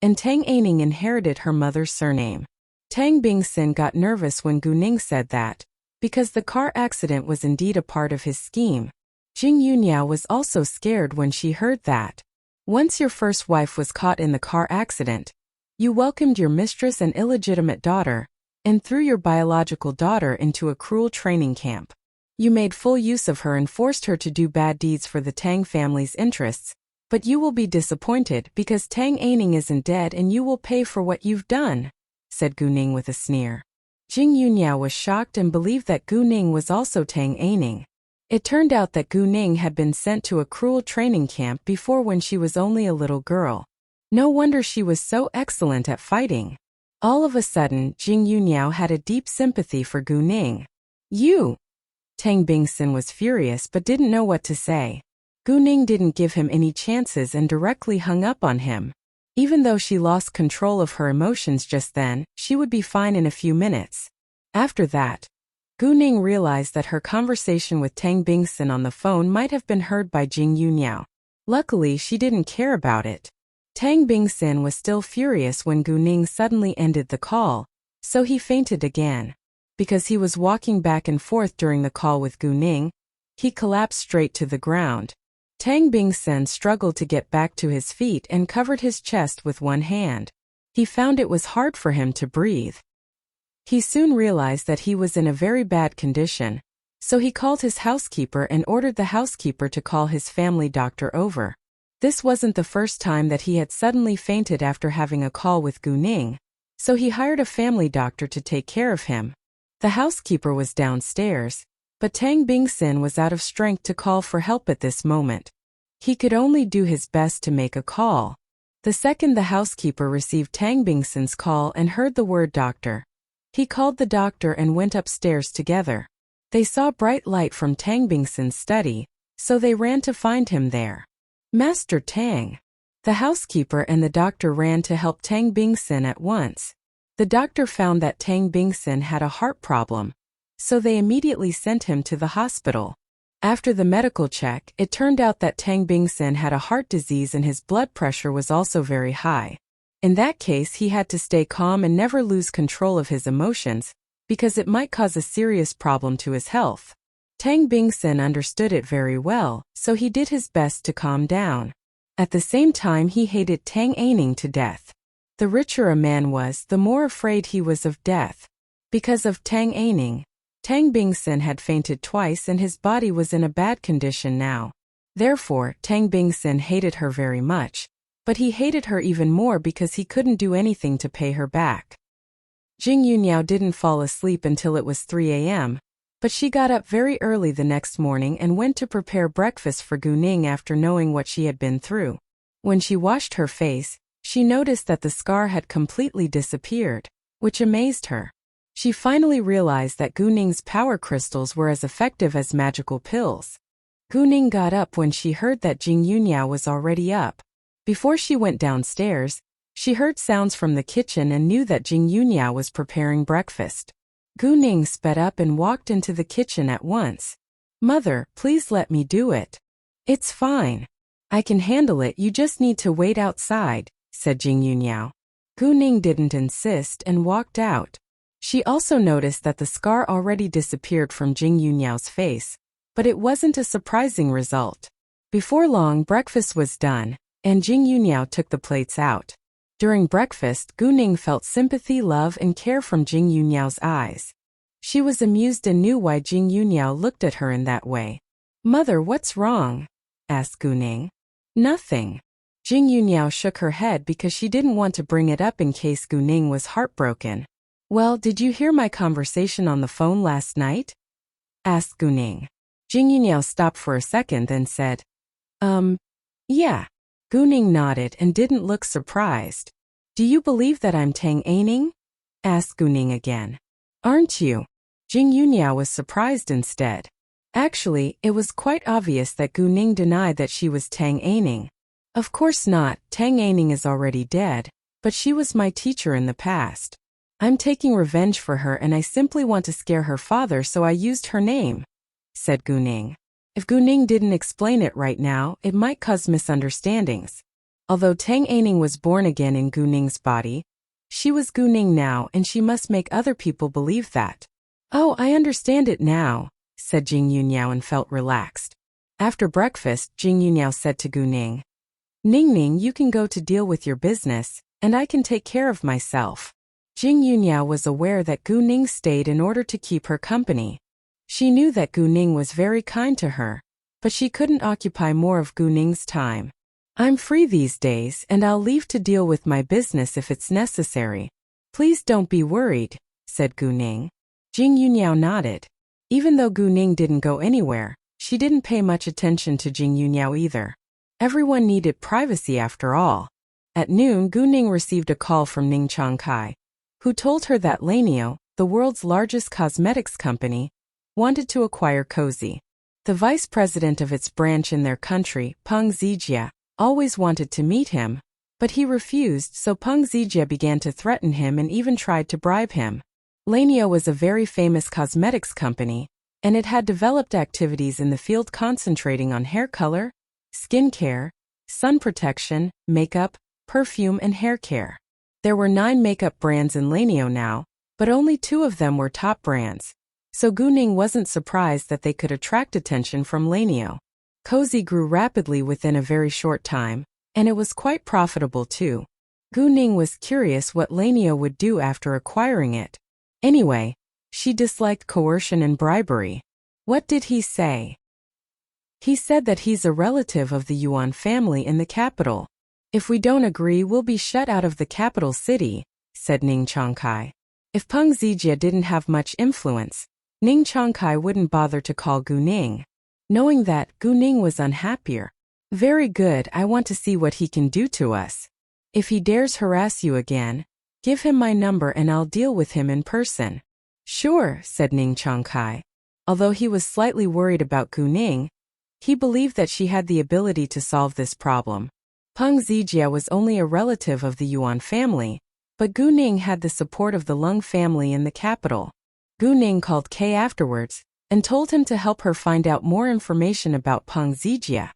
and Tang Aining inherited her mother's surname. Tang Bingsen got nervous when Gu Ning said that, because the car accident was indeed a part of his scheme. Jing Yuniao was also scared when she heard that. Once your first wife was caught in the car accident, you welcomed your mistress and illegitimate daughter, and threw your biological daughter into a cruel training camp. You made full use of her and forced her to do bad deeds for the Tang family's interests, but you will be disappointed because Tang Aining isn't dead and you will pay for what you've done, said Gu Ning with a sneer. Jing Yuniao was shocked and believed that Gu Ning was also Tang Aining. It turned out that Gu Ning had been sent to a cruel training camp before when she was only a little girl. No wonder she was so excellent at fighting. All of a sudden, Jing Yuniao had a deep sympathy for Gu Ning. You! Tang Bingsen was furious but didn't know what to say. Gu Ning didn't give him any chances and directly hung up on him. Even though she lost control of her emotions just then, she would be fine in a few minutes. After that, Gu Ning realized that her conversation with Tang Bingsen on the phone might have been heard by Jing Yuniao. Luckily, she didn't care about it. Tang Bingsen was still furious when Gu Ning suddenly ended the call, so he fainted again. Because he was walking back and forth during the call with Gu Ning, he collapsed straight to the ground. Tang Bingsen struggled to get back to his feet and covered his chest with one hand. He found it was hard for him to breathe. He soon realized that he was in a very bad condition, so he called his housekeeper and ordered the housekeeper to call his family doctor over. This wasn't the first time that he had suddenly fainted after having a call with Gu Ning, so he hired a family doctor to take care of him. The housekeeper was downstairs, but Tang Bingsen was out of strength to call for help at this moment. He could only do his best to make a call. The second the housekeeper received Tang Bingsen's call and heard the word doctor, he called the doctor and went upstairs together. They saw bright light from Tang Bingsen's study, so they ran to find him there. Master Tang. The housekeeper and the doctor ran to help Tang Bingsen at once. The doctor found that Tang Bingsen had a heart problem, so they immediately sent him to the hospital. After the medical check, it turned out that Tang Bingsen had a heart disease and his blood pressure was also very high. In that case, he had to stay calm and never lose control of his emotions, because it might cause a serious problem to his health. Tang Bingsen understood it very well, so he did his best to calm down. At the same time, he hated Tang Aining to death. The richer a man was, the more afraid he was of death. Because of Tang Aining, Tang Bingsen had fainted twice and his body was in a bad condition now. Therefore, Tang Bingsen hated her very much, but he hated her even more because he couldn't do anything to pay her back. Jing Yuniao didn't fall asleep until it was 3 a.m., but she got up very early the next morning and went to prepare breakfast for Gu Ning after knowing what she had been through. When she washed her face, she noticed that the scar had completely disappeared, which amazed her. She finally realized that Gu Ning's power crystals were as effective as magical pills. Gu Ning got up when she heard that Jing Yuniao was already up. Before she went downstairs, she heard sounds from the kitchen and knew that Jing Yuniao was preparing breakfast. Gu Ning sped up and walked into the kitchen at once. "Mother, please let me do it." "It's fine. I can handle it, you just need to wait outside," said Jing Yuniao. Gu Ning didn't insist and walked out. She also noticed that the scar already disappeared from Jing Yuniao's face, but it wasn't a surprising result. Before long, breakfast was done, and Jing Yuniao took the plates out. During breakfast, Gu Ning felt sympathy, love, and care from Jing Yuniao's eyes. She was amused and knew why Jing Yuniao looked at her in that way. "Mother, what's wrong?" asked Gu Ning. "Nothing." Jing Yuniao shook her head because she didn't want to bring it up in case Gu Ning was heartbroken. "Well, did you hear my conversation on the phone last night?" asked Gu Ning. Jing Yuniao stopped for a second then said, Um, yeah. Gu Ning nodded and didn't look surprised. Do you believe that I'm Tang Aining? Asked Gu Ning again. Aren't you? Jing Yunyao was surprised instead. Actually, it was quite obvious that Gu Ning denied that she was Tang Aining. Of course not, Tang Aining is already dead, but she was my teacher in the past. I'm taking revenge for her and I simply want to scare her father, so I used her name, said Gu Ning. If Gu Ning didn't explain it right now, it might cause misunderstandings. Although Tang Aining was born again in Gu Ning's body, she was Gu Ning now and she must make other people believe that. Oh, I understand it now, said Jing Yunyao and felt relaxed. After breakfast, Jing Yunyao said to Gu Ning, Ning Ning, you can go to deal with your business, and I can take care of myself. Jing Yunyao was aware that Gu Ning stayed in order to keep her company. She knew that Gu Ning was very kind to her, but she couldn't occupy more of Gu Ning's time. I'm free these days and I'll leave to deal with my business if it's necessary. Please don't be worried, said Gu Ning. Jing Yunyao nodded. Even though Gu Ning didn't go anywhere, she didn't pay much attention to Jing Yunyao either. Everyone needed privacy after all. At noon, Gu Ning received a call from Ning Changkai, who told her that Lanio, the world's largest cosmetics company, wanted to acquire Cozy. The vice president of its branch in their country, Peng Zijia, always wanted to meet him, but he refused, so Peng Zijia began to threaten him and even tried to bribe him. Lanio was a very famous cosmetics company, and it had developed activities in the field concentrating on hair color, skin care, sun protection, makeup, perfume and hair care. There were 9 makeup brands in Lanio now, but only 2 of them were top brands. So Gu Ning wasn't surprised that they could attract attention from Lanio. Cozy grew rapidly within a very short time, and it was quite profitable too. Gu Ning was curious what Lanio would do after acquiring it. Anyway, she disliked coercion and bribery. What did he say? He said that he's a relative of the Yuan family in the capital. If we don't agree, we'll be shut out of the capital city, said Ning Changkai. If Peng Zijia didn't have much influence, Ning Changkai wouldn't bother to call Gu Ning. Knowing that, Gu Ning was unhappier. Very good, I want to see what he can do to us. If he dares harass you again, give him my number and I'll deal with him in person. Sure, said Ning Changkai. Although he was slightly worried about Gu Ning, he believed that she had the ability to solve this problem. Peng Zijia was only a relative of the Yuan family, but Gu Ning had the support of the Lung family in the capital. Gu Ning called Kei afterwards and told him to help her find out more information about Peng Zijia,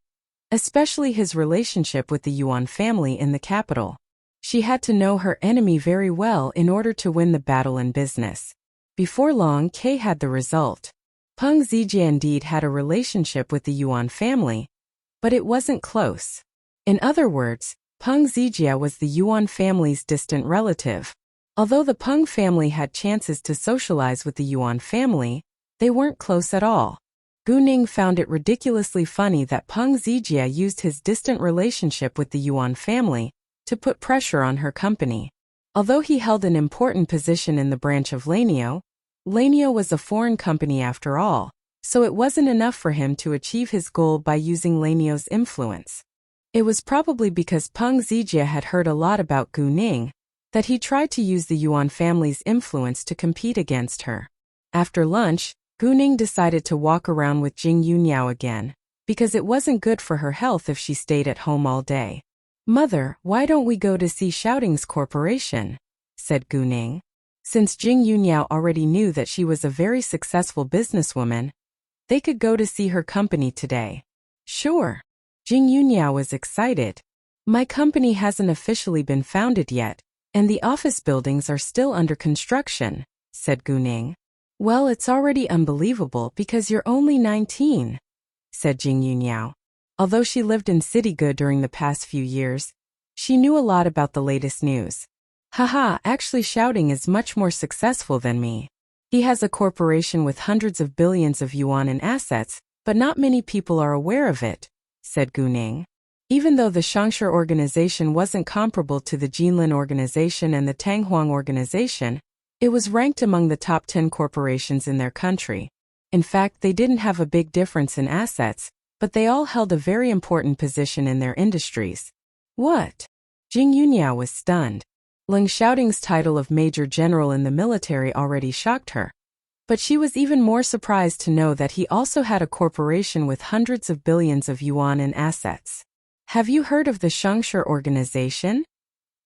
especially his relationship with the Yuan family in the capital. She had to know her enemy very well in order to win the battle in business. Before long, Kei had the result. Peng Zijia indeed had a relationship with the Yuan family, but it wasn't close. In other words, Peng Zijia was the Yuan family's distant relative. Although the Peng family had chances to socialize with the Yuan family, they weren't close at all. Gu Ning found it ridiculously funny that Peng Zijia used his distant relationship with the Yuan family to put pressure on her company. Although he held an important position in the branch of Lanio, Lanio was a foreign company after all, so it wasn't enough for him to achieve his goal by using Lanio's influence. It was probably because Peng Zijia had heard a lot about Gu Ning that he tried to use the Yuan family's influence to compete against her. After lunch, Gu Ning decided to walk around with Jing Yunyao again, because it wasn't good for her health if she stayed at home all day. Mother, why don't we go to see Xiaoting's corporation? Said Gu Ning. Since Jing Yunyao already knew that she was a very successful businesswoman, they could go to see her company today. Sure. Jing Yunyao was excited. My company hasn't officially been founded yet, and the office buildings are still under construction, said Gu Ning. Well, it's already unbelievable because you're only 19, said Jing Yunyao. Although she lived in Citygood during the past few years, she knew a lot about the latest news. Haha, actually Xiaoting is much more successful than me. He has a corporation with hundreds of billions of yuan in assets, but not many people are aware of it, said Gu Ning. Even though the Shangshe organization wasn't comparable to the Jinlin organization and the Tanghuang organization, it was ranked among the top 10 corporations in their country. In fact, they didn't have a big difference in assets, but they all held a very important position in their industries. What? Jing Yuniao was stunned. Leng Xiaoting's title of Major General in the military already shocked her. But she was even more surprised to know that he also had a corporation with hundreds of billions of yuan in assets. Have you heard of the Shangshi organization?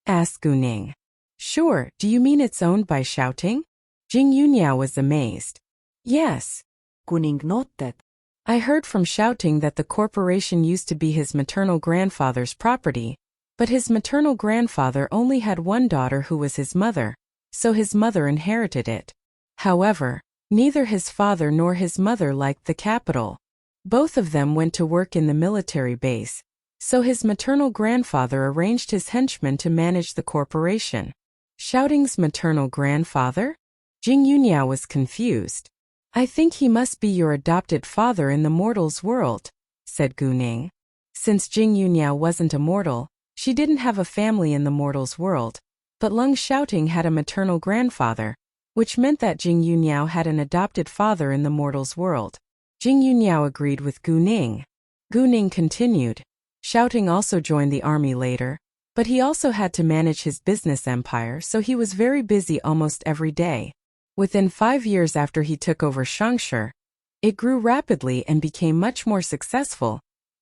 Asked Gu Ning. Sure, do you mean it's owned by Xiaoting? Jing Yuniao was amazed. Yes. Gu Ning nodded. I heard from Xiaoting that the corporation used to be his maternal grandfather's property, but his maternal grandfather only had one daughter who was his mother, so his mother inherited it. However, neither his father nor his mother liked the capital. Both of them went to work in the military base, so his maternal grandfather arranged his henchmen to manage the corporation. Xiaoting's maternal grandfather? Jing Yuniao was confused. I think he must be your adopted father in the mortal's world, said Gu Ning. Since Jing Yuniao wasn't a mortal, she didn't have a family in the mortal's world, but Leng Xiaoting had a maternal grandfather, which meant that Jing Yuniao had an adopted father in the mortal's world. Jing Yuniao agreed with Gu Ning. Gu Ning continued. Xiaoting also joined the army later, but he also had to manage his business empire, so he was very busy almost every day. Within 5 years after he took over Shangshi, it grew rapidly and became much more successful.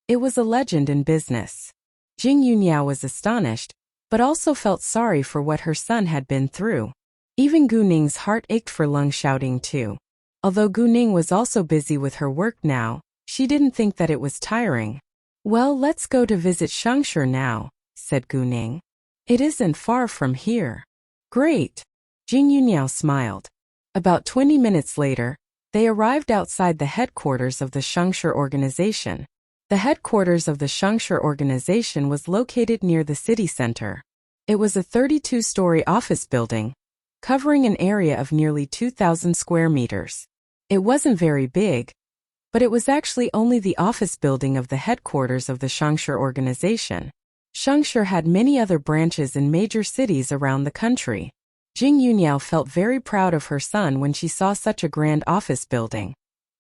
It was a legend in business. Jing Yuniao was astonished, but also felt sorry for what her son had been through. Even Gu Ning's heart ached for Leng Xiaoting too. Although Gu Ning was also busy with her work now, she didn't think that it was tiring. Well, let's go to visit Shangshi now, said Gu Ning. It isn't far from here. Great. Jing Yuniao smiled. About 20 minutes later, they arrived outside the headquarters of the Shangshi organization. The headquarters of the Shangshi organization was located near the city center. It was a 32-story office building, covering an area of nearly 2,000 square meters. It wasn't very big, but it was actually only the office building of the headquarters of the Shangshi organization. Shangshi had many other branches in major cities around the country. Jing Yuniao felt very proud of her son when she saw such a grand office building.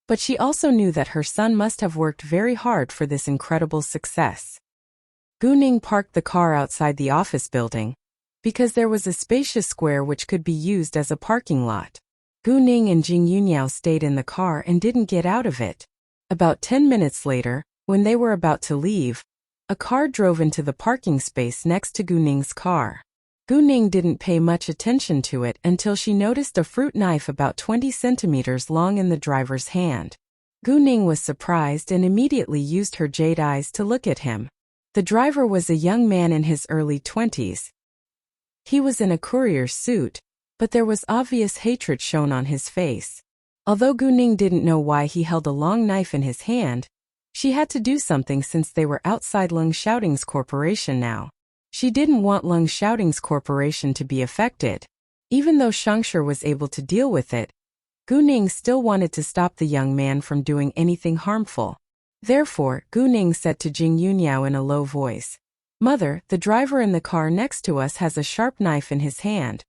But she also knew that her son must have worked very hard for this incredible success. Gu Ning parked the car outside the office building, because there was a spacious square which could be used as a parking lot. Gu Ning and Jing Yuniao stayed in the car and didn't get out of it. About 10 minutes later, when they were about to leave, a car drove into the parking space next to Gu Ning's car. Gu Ning didn't pay much attention to it until she noticed a fruit knife about 20 centimeters long in the driver's hand. Gu Ning was surprised and immediately used her jade eyes to look at him. The driver was a young man in his early 20s. He was in a courier's suit, but there was obvious hatred shown on his face. Although Gu Ning didn't know why he held a long knife in his hand, she had to do something since they were outside Leng Xiaoting's corporation now. She didn't want Leng Xiaoting's corporation to be affected. Even though Shangshi was able to deal with it, Gu Ning still wanted to stop the young man from doing anything harmful. Therefore, Gu Ning said to Jing Yuniao in a low voice, "Mother, the driver in the car next to us has a sharp knife in his hand.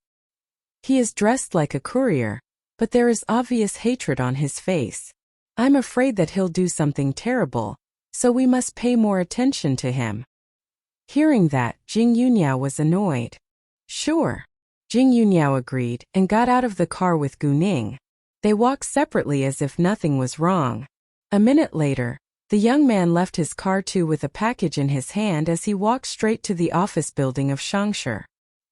He is dressed like a courier, but there is obvious hatred on his face. I'm afraid that he'll do something terrible, so we must pay more attention to him." Hearing that, Jing Yuniao was annoyed. Sure. Jing Yuniao agreed and got out of the car with Gu Ning. They walked separately as if nothing was wrong. A minute later, the young man left his car too with a package in his hand as he walked straight to the office building of Shangshi.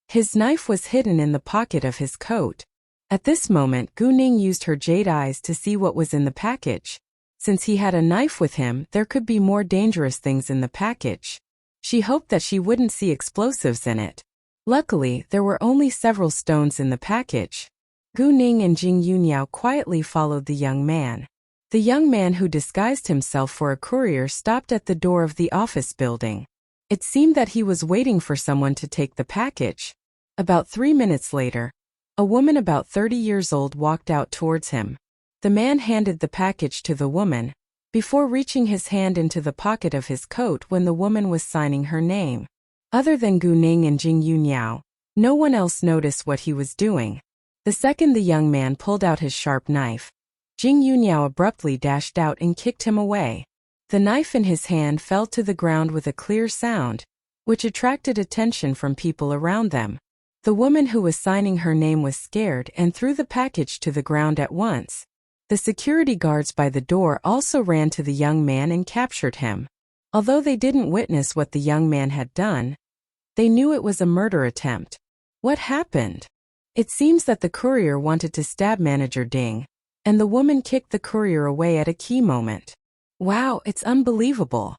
His knife was hidden in the pocket of his coat. At this moment, Gu Ning used her jade eyes to see what was in the package. Since he had a knife with him, there could be more dangerous things in the package. She hoped that she wouldn't see explosives in it. Luckily, there were only several stones in the package. Gu Ning and Jing Yuniao quietly followed the young man. The young man who disguised himself for a courier stopped at the door of the office building. It seemed that he was waiting for someone to take the package. About 3 minutes later, a woman about 30 years old walked out towards him. The man handed the package to the woman, before reaching his hand into the pocket of his coat when the woman was signing her name. Other than Gu Ning and Jing Yuniao, no one else noticed what he was doing. The second the young man pulled out his sharp knife, Jing Yuniao abruptly dashed out and kicked him away. The knife in his hand fell to the ground with a clear sound, which attracted attention from people around them. The woman who was signing her name was scared and threw the package to the ground at once. The security guards by the door also ran to the young man and captured him. Although they didn't witness what the young man had done, they knew it was a murder attempt. What happened? It seems that the courier wanted to stab Manager Ding, and the woman kicked the courier away at a key moment. Wow, it's unbelievable.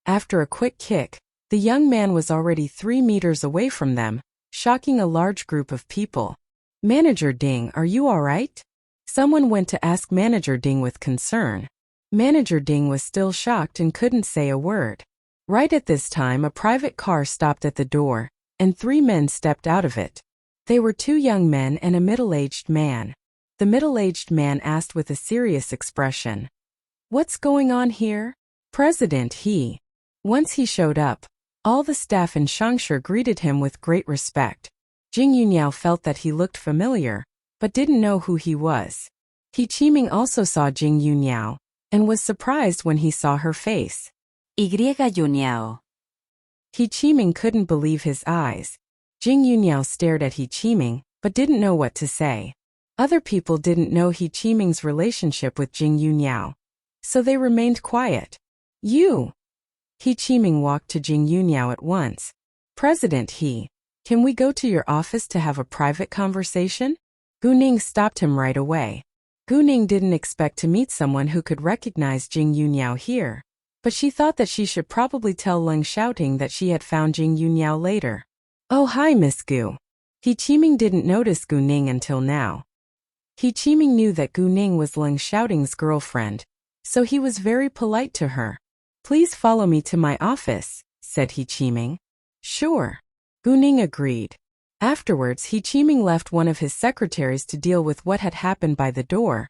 After a quick kick, the young man was already 3 meters away from them, shocking a large group of people. Manager Ding, are you all right? Someone went to ask Manager Ding with concern. Manager Ding was still shocked and couldn't say a word. Right at this time, a private car stopped at the door, and 3 men stepped out of it. They were 2 young men and a middle-aged man. The middle-aged man asked with a serious expression, "What's going on here?" President He. Once he showed up, all the staff in Changsha greeted him with great respect. Jing Yunyao felt that he looked familiar, but didn't know who he was. He Qiming also saw Jing Yunyao, and was surprised when he saw her face. Y Yunyao. He Qiming couldn't believe his eyes. Jing Yunyao stared at He Qiming, but didn't know what to say. Other people didn't know He Qiming's relationship with Jing Yunyao, so they remained quiet. You! He Qiming walked to Jing Yunyao at once. President He, can we go to your office to have a private conversation? Gu Ning stopped him right away. Gu Ning didn't expect to meet someone who could recognize Jing Yunyao here, but she thought that she should probably tell Leng Xiaoting that she had found Jing Yunyao later. Oh, hi, Miss Gu. He Qiming didn't notice Gu Ning until now. He Qiming knew that Gu Ning was Leng Xiaoting's girlfriend, so he was very polite to her. Please follow me to my office, said He Qiming. Sure. Gu Ning agreed. Afterwards, He Qiming left one of his secretaries to deal with what had happened by the door,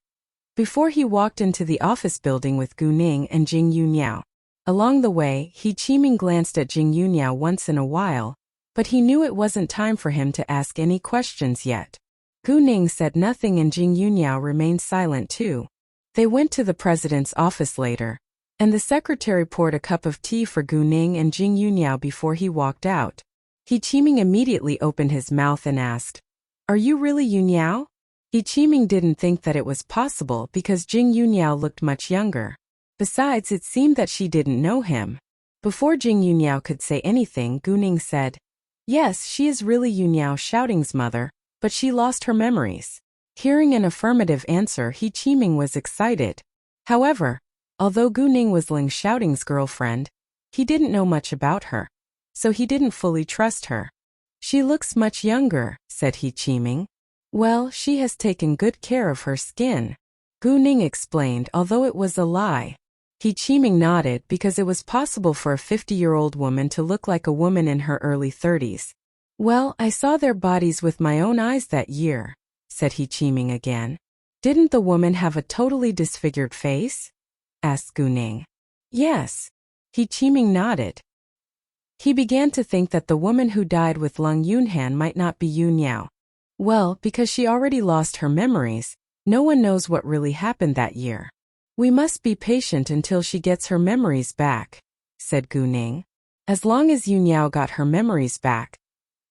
before he walked into the office building with Gu Ning and Jing Yunyao. Along the way, He Qiming glanced at Jing Yunyao once in a while, but he knew it wasn't time for him to ask any questions yet. Gu Ning said nothing and Jing Yunyao remained silent too. They went to the president's office later, and the secretary poured a cup of tea for Gu Ning and Jing Yunyao before he walked out. He Qiming immediately opened his mouth and asked, "Are you really Yunyao?" He Qiming didn't think that it was possible because Jing Yunyao looked much younger. Besides, it seemed that she didn't know him. Before Jing Yunyao could say anything, Gu Ning said, "Yes, she is really Yunyao Xiaoting's mother, but she lost her memories." Hearing an affirmative answer, He Qiming was excited. However, although Gu Ning was Leng Xiaoting's girlfriend, he didn't know much about her, so he didn't fully trust her. "She looks much younger," said He Qiming. "Well, she has taken good care of her skin," Gu Ning explained, although it was a lie. He Qiming nodded because it was possible for a 50-year-old woman to look like a woman in her early 30s. "Well, I saw their bodies with my own eyes that year," said He Qiming again. "Didn't the woman have a totally disfigured face?" asked Gu Ning. "Yes." He Qiming nodded. He began to think that the woman who died with Leng Yunhan might not be Yunyao. Well, because she already lost her memories, no one knows what really happened that year. "We must be patient until she gets her memories back," said Gu Ning. As long as Yunyao got her memories back,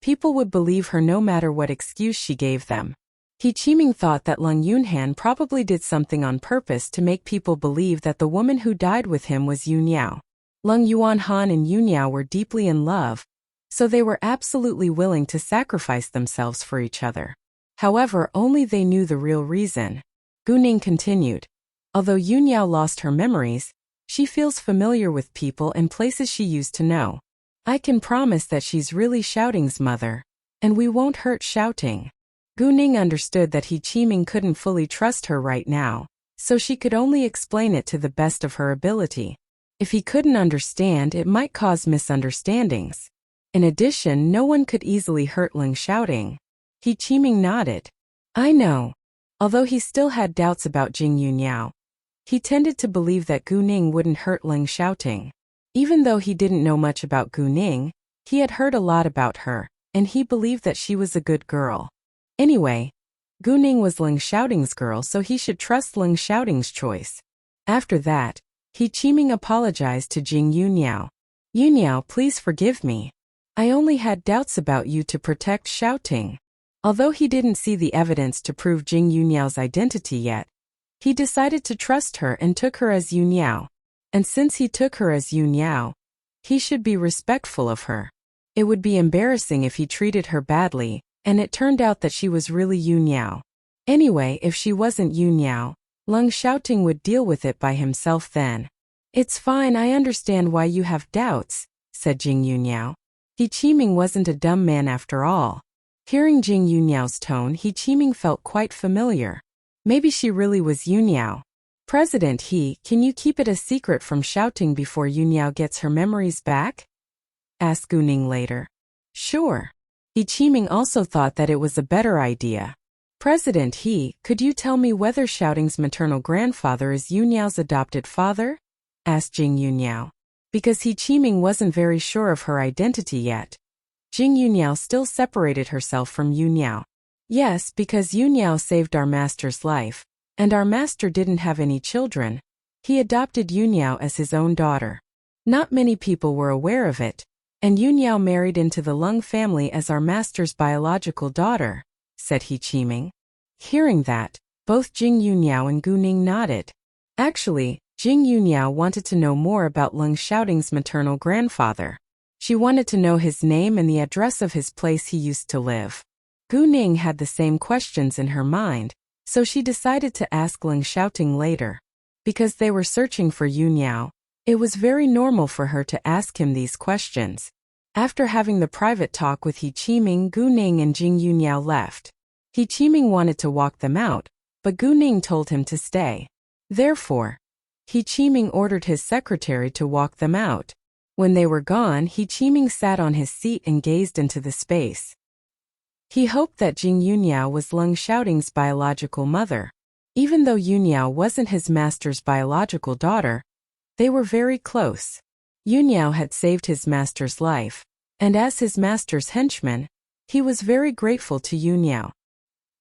people would believe her no matter what excuse she gave them. He Qiming thought that Leng Yunhan probably did something on purpose to make people believe that the woman who died with him was Yunyao. Leng Yuanhan and Yunyao were deeply in love, so they were absolutely willing to sacrifice themselves for each other. However, only they knew the real reason. Gu Ning continued, "Although Yunyao lost her memories, she feels familiar with people and places she used to know. I can promise that she's really Xiaoting's mother, and we won't hurt Xiaoting." Gu Ning understood that He Qiming couldn't fully trust her right now, so she could only explain it to the best of her ability. If he couldn't understand, it might cause misunderstandings. In addition, no one could easily hurt Leng Xiaoting. He Qiming nodded. "I know." Although he still had doubts about Jing Yunyao, he tended to believe that Gu Ning wouldn't hurt Leng Xiaoting. Even though he didn't know much about Gu Ning, he had heard a lot about her, and he believed that she was a good girl. Anyway, Gu Ning was Leng Xiaoting's girl, so he should trust Leng Xiaoting's choice. After that, He Qiming apologized to Jing Yuniao. Yuniao, please forgive me. I only had doubts about you to protect Shouting. Although he didn't see the evidence to prove Jing Yuniao's identity yet, he decided to trust her and took her as Yuniao. And since he took her as Yuniao, he should be respectful of her. It would be embarrassing if he treated her badly, and it turned out that she was really Yuniao. Anyway, if she wasn't Yuniao, Leng Shouting would deal with it by himself then. It's fine, I understand why you have doubts, said Jing Yuniao. He Qiming wasn't a dumb man after all. Hearing Jing Yuniao's tone, He Qiming felt quite familiar. Maybe she really was Yuniao. President He, can you keep it a secret from Shouting before Yuniao gets her memories back? Asked Guning later. Sure. He Qiming also thought that it was a better idea. President He, could you tell me whether Shouting's maternal grandfather is Yuniao's adopted father? Asked Jing Yuniao. Because He Qiming wasn't very sure of her identity yet. Jing Yuniao still separated herself from Yuniao. Yes, because Yuniao saved our master's life, and our master didn't have any children. He adopted Yuniao as his own daughter. Not many people were aware of it, and Yuniao married into the Leng family as our master's biological daughter, said He Qiming. Hearing that, both Jing Yuniao and Guning nodded. Actually, Jing Yuniao wanted to know more about Leng Shouting's maternal grandfather. She wanted to know his name and the address of his place he used to live. Guning had the same questions in her mind, so she decided to ask Leng Shouting later. Because they were searching for Yuniao, it was very normal for her to ask him these questions. After having the private talk with He Qiming, Guning and Jing Yuniao left. He Qiming wanted to walk them out, but Guning told him to stay. Therefore, He Qiming ordered his secretary to walk them out. When they were gone, He Qiming sat on his seat and gazed into the space. He hoped that Jing Yuniao was Leng Shouting's biological mother. Even though Yuniao wasn't his master's biological daughter, they were very close. Yuniao had saved his master's life, and as his master's henchman, he was very grateful to Yuniao.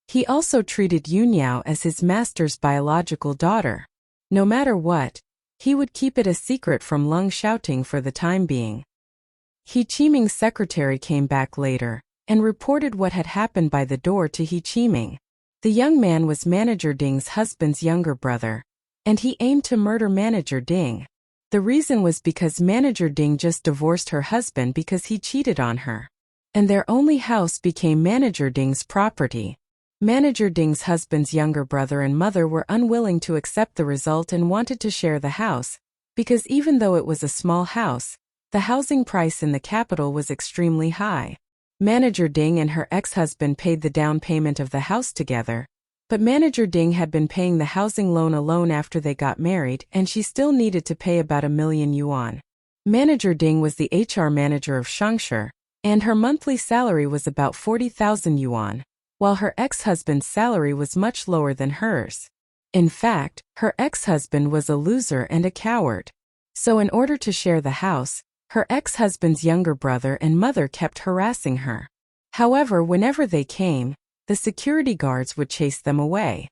He also treated Yuniao as his master's biological daughter. No matter what, he would keep it a secret from Leng Shouting for the time being. He Qiming's secretary came back later and reported what had happened by the door to He Qiming. The young man was Manager Ding's husband's younger brother, and he aimed to murder Manager Ding. The reason was because Manager Ding just divorced her husband because he cheated on her, and their only house became Manager Ding's property. Manager Ding's husband's younger brother and mother were unwilling to accept the result and wanted to share the house, because even though it was a small house, the housing price in the capital was extremely high. Manager Ding and her ex-husband paid the down payment of the house together, but Manager Ding had been paying the housing loan alone after they got married, and she still needed to pay about 1,000,000 yuan. Manager Ding was the HR manager of Shangshi, and her monthly salary was about 40,000 yuan, while her ex-husband's salary was much lower than hers. In fact, her ex-husband was a loser and a coward. So in order to share the house, her ex-husband's younger brother and mother kept harassing her. However, whenever they came, the security guards would chase them away.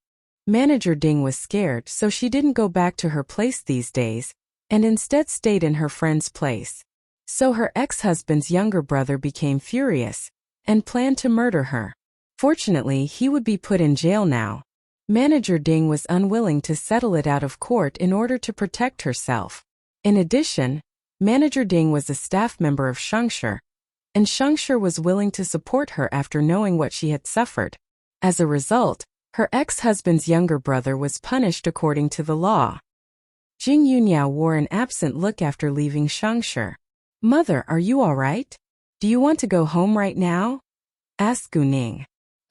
Manager Ding was scared, so she didn't go back to her place these days, and instead stayed in her friend's place. So her ex-husband's younger brother became furious and planned to murder her. Fortunately, he would be put in jail now. Manager Ding was unwilling to settle it out of court in order to protect herself. In addition, Manager Ding was a staff member of Shangshi, and Shangshi was willing to support her after knowing what she had suffered. As a result, her ex-husband's younger brother was punished according to the law. Jing Yuniao wore an absent look after leaving Shangshi. "Mother, are you all right? Do you want to go home right now?" asked Guning.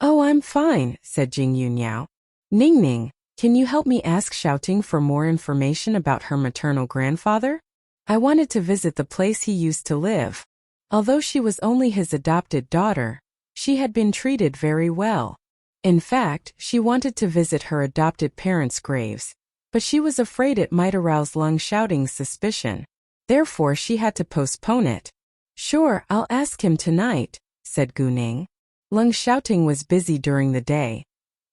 "Oh, I'm fine," said Jing Yuniao. "Ningning, can you help me ask Shouting for more information about her maternal grandfather? I wanted to visit the place he used to live. Although she was only his adopted daughter, she had been treated very well. In fact, she wanted to visit her adopted parents' graves, but she was afraid it might arouse Leng Shouting's suspicion. Therefore, she had to postpone it." "Sure, I'll ask him tonight," said Guning. Leng Shouting was busy during the day,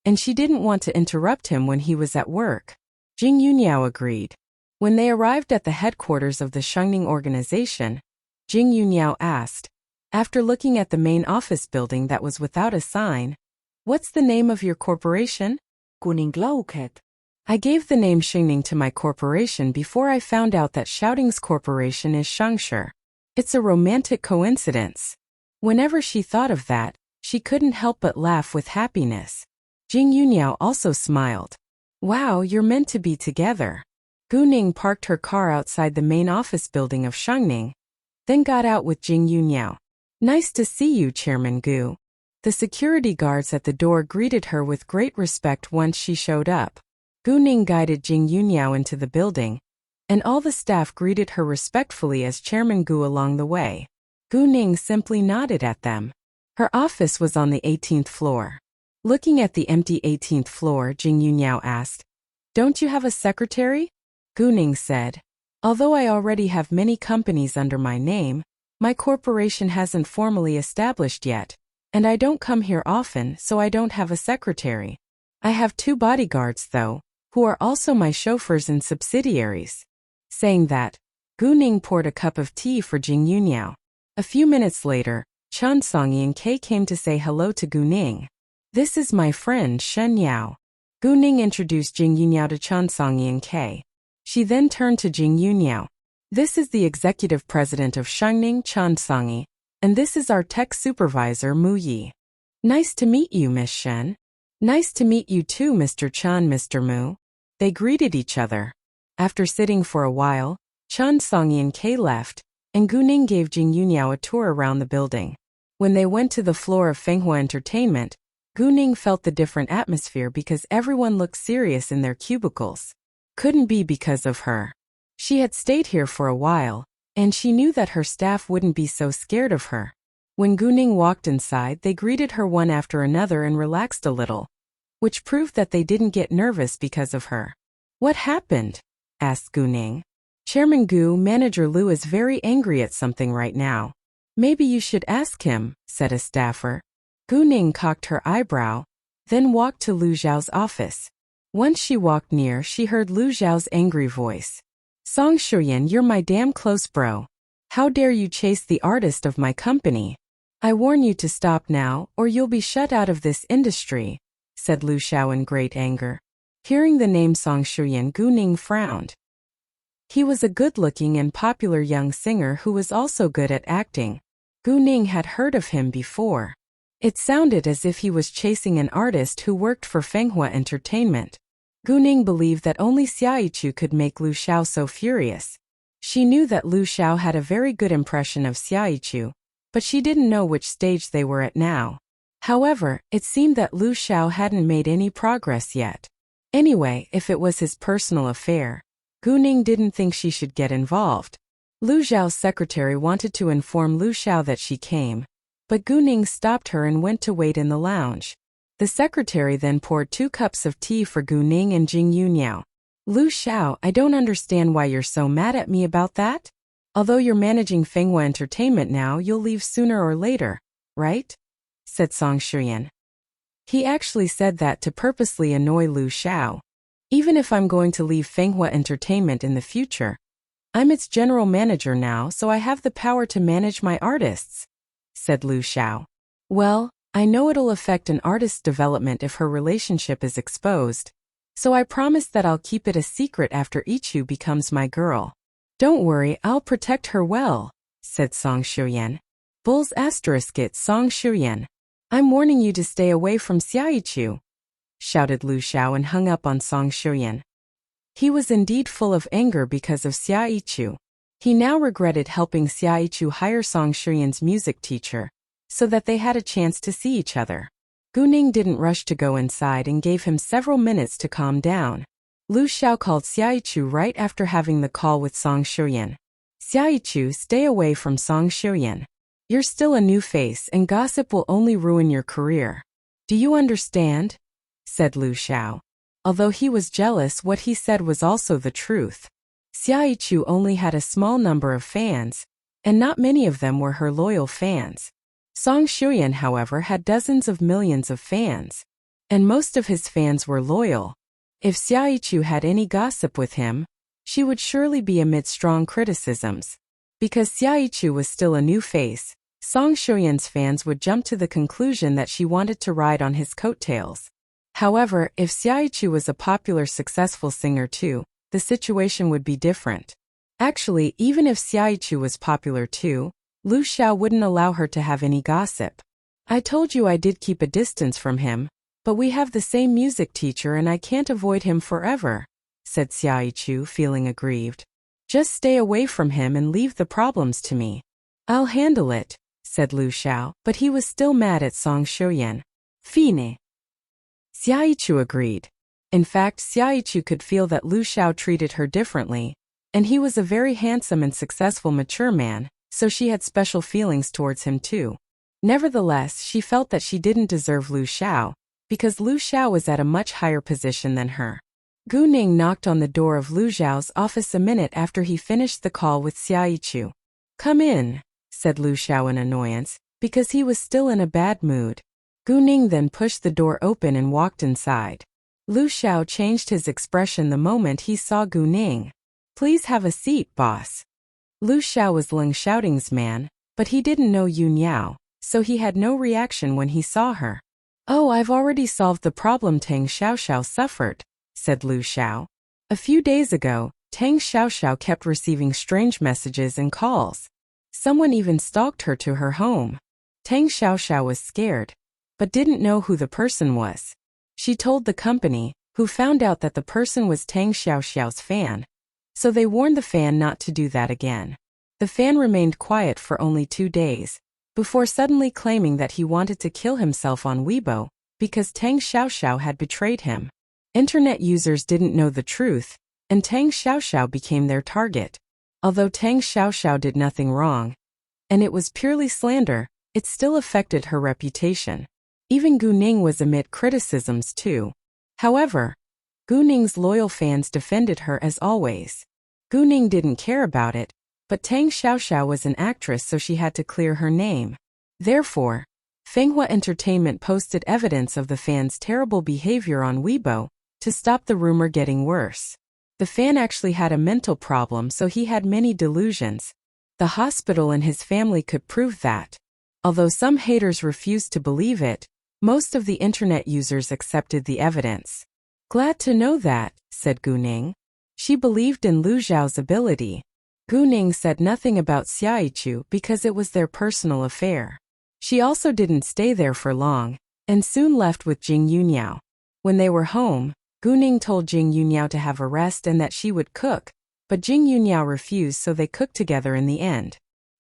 and she didn't want to interrupt him when he was at work. Jing Yuniao agreed. When they arrived at the headquarters of the Shengning organization, Jing Yuniao asked, after looking at the main office building that was without a sign, "What's the name of your corporation?" Kuninglauget. I gave the name Shengning to my corporation before I found out that Xiaoding's corporation is Shengshi. It's a romantic coincidence. Whenever she thought of that, she couldn't help but laugh with happiness. Jing Yuniao also smiled. Wow, you're meant to be together. Gu Ning parked her car outside the main office building of Shengning, then got out with Jing Yuniao. Nice to see you, Chairman Gu. The security guards at the door greeted her with great respect once she showed up. Gu Ning guided Jing Yuniao into the building, and all the staff greeted her respectfully as Chairman Gu along the way. Gu Ning simply nodded at them. Her office was on the 18th floor. Looking at the empty 18th floor, Jing Yuniao asked, "Don't you have a secretary?" Gu Ning said, "Although I already have many companies under my name, my corporation hasn't formally established yet, and I don't come here often, so I don't have a secretary. I have 2 bodyguards though, who are also my chauffeurs and subsidiaries." Saying that, Gu Ning poured a cup of tea for Jing Yuniao. A few minutes later, Chen Songyi and Kei came to say hello to Gu Ning. "This is my friend Shen Yao." Gu Ning introduced Jing Yuniao to Chen Songyi and Kei. She then turned to Jing Yuniao. "This is the executive president of Shengning, Chen Songyi, and this is our tech supervisor, Mu Yi. Nice to meet you, Miss Shen." "Nice to meet you too, Mr. Chen, Mr. Mu." They greeted each other. After sitting for a while, Chen Songyi and Kei left, and Gu Ning gave Jing Yuniao a tour around the building. When they went to the floor of Fenghua Entertainment, Gu Ning felt the different atmosphere because everyone looked serious in their cubicles. Couldn't be because of her. She had stayed here for a while, and she knew that her staff wouldn't be so scared of her. When Gu Ning walked inside, they greeted her one after another and relaxed a little, which proved that they didn't get nervous because of her. "What happened?" asked Gu Ning. "Chairman Gu, Manager Lu is very angry at something right now. Maybe you should ask him," said a staffer. Gu Ning cocked her eyebrow, then walked to Lu Zhao's office. Once she walked near, she heard Lu Zhao's angry voice. "Song Shuyan, you're my damn close bro. How dare you chase the artist of my company? I warn you to stop now, or you'll be shut out of this industry," said Lu Zhao in great anger. Hearing the name Song Shuyan, Gu Ning frowned. He was a good-looking and popular young singer who was also good at acting. Gu Ning had heard of him before. It sounded as if he was chasing an artist who worked for Fenghua Entertainment. Gu Ning believed that only Xia Yichu could make Lu Xiao so furious. She knew that Lu Xiao had a very good impression of Xia Yichu, but she didn't know which stage they were at now. However, it seemed that Lu Xiao hadn't made any progress yet. Anyway, if it was his personal affair, Gu Ning didn't think she should get involved. Lu Zhao's secretary wanted to inform Lu Xiao that she came, but Gu Ning stopped her and went to wait in the lounge. The secretary then poured 2 cups of tea for Gu Ning and Jing Yuniao. "Lu Xiao, I don't understand why you're so mad at me about that. Although you're managing Fenghua Entertainment now, you'll leave sooner or later, right?" said Song Shuyan. He actually said that to purposely annoy Lu Xiao. "Even if I'm going to leave Fenghua Entertainment in the future, I'm its general manager now, so I have the power to manage my artists," said Lu Xiao. "Well, I know it'll affect an artist's development if her relationship is exposed, so I promise that I'll keep it a secret after Ichu becomes my girl. Don't worry, I'll protect her well," said Song Shuyan. "Bulls asterisk it, Song Shuyan. I'm warning you to stay away from Xia Yichu," shouted Lu Xiao and hung up on Song Shuyan. He was indeed full of anger because of Xia Yichu. He now regretted helping Xia Yichu hire Song Shuyan's music teacher, so that they had a chance to see each other. Gu Ning didn't rush to go inside and gave him several minutes to calm down. Lu Xiao called Xia Yichu right after having the call with Song Shuyan. "Xia Yichu, stay away from Song Shuyan. You're still a new face and gossip will only ruin your career. Do you understand?" said Lu Xiao. Although he was jealous, what he said was also the truth. Xia Yichu only had a small number of fans, and not many of them were her loyal fans. Song Shuyan, however, had dozens of millions of fans, and most of his fans were loyal. If Xia Yichu had any gossip with him, she would surely be amid strong criticisms. Because Xiaichu was still a new face, Song Shoyan's fans would jump to the conclusion that she wanted to ride on his coattails. However, if Xiaichu was a popular, successful singer too, the situation would be different. Actually, even if Xiaichu was popular too, Lu Xiao wouldn't allow her to have any gossip. I told you I did keep a distance from him, but we have the same music teacher and I can't avoid him forever, said Xiaichu, feeling aggrieved. Just stay away from him and leave the problems to me. I'll handle it, said Lu Xiao, but he was still mad at Song Shoyan. Fine. Xiaichu agreed. In fact, Xiaichu could feel that Lu Xiao treated her differently, and he was a very handsome and successful mature man, so she had special feelings towards him too. Nevertheless, she felt that she didn't deserve Lu Xiao, because Lu Xiao was at a much higher position than her. Gu Ning knocked on the door of Lu Xiao's office a minute after he finished the call with Xiaichu. Come in, said Lu Xiao in annoyance, because he was still in a bad mood. Gu Ning then pushed the door open and walked inside. Lu Xiao changed his expression the moment he saw Gu Ning. Please have a seat, boss. Lu Xiao was Leng Xiaoting's man, but he didn't know Yun Yao, so he had no reaction when he saw her. Oh, I've already solved the problem Tang Xiaoxiao suffered, said Lu Xiao. A few days ago, Tang Xiaoxiao kept receiving strange messages and calls. Someone even stalked her to her home. Tang Xiaoxiao was scared, but didn't know who the person was. She told the company, who found out that the person was Tang Xiaoxiao's fan. So they warned the fan not to do that again. The fan remained quiet for only 2 days, before suddenly claiming that he wanted to kill himself on Weibo, because Tang Xiaoxiao had betrayed him. Internet users didn't know the truth, and Tang Xiaoxiao became their target. Although Tang Xiaoxiao did nothing wrong, and it was purely slander, it still affected her reputation. Even Gu Ning was amid criticisms too. However, Gu Ning's loyal fans defended her as always. Gu Ning didn't care about it, but Tang Xiaoxiao was an actress, so she had to clear her name. Therefore, Fenghua Entertainment posted evidence of the fans' terrible behavior on Weibo to stop the rumor getting worse. The fan actually had a mental problem, so he had many delusions. The hospital and his family could prove that. Although some haters refused to believe it, most of the internet users accepted the evidence. Glad to know that, said Gu Ning. She believed in Lu Xiao's ability. Gu Ning said nothing about Xiaichu because it was their personal affair. She also didn't stay there for long, and soon left with Jing Yunyao. When they were home, Gu Ning told Jing Yunyao to have a rest and that she would cook, but Jing Yunyao refused, so they cooked together in the end.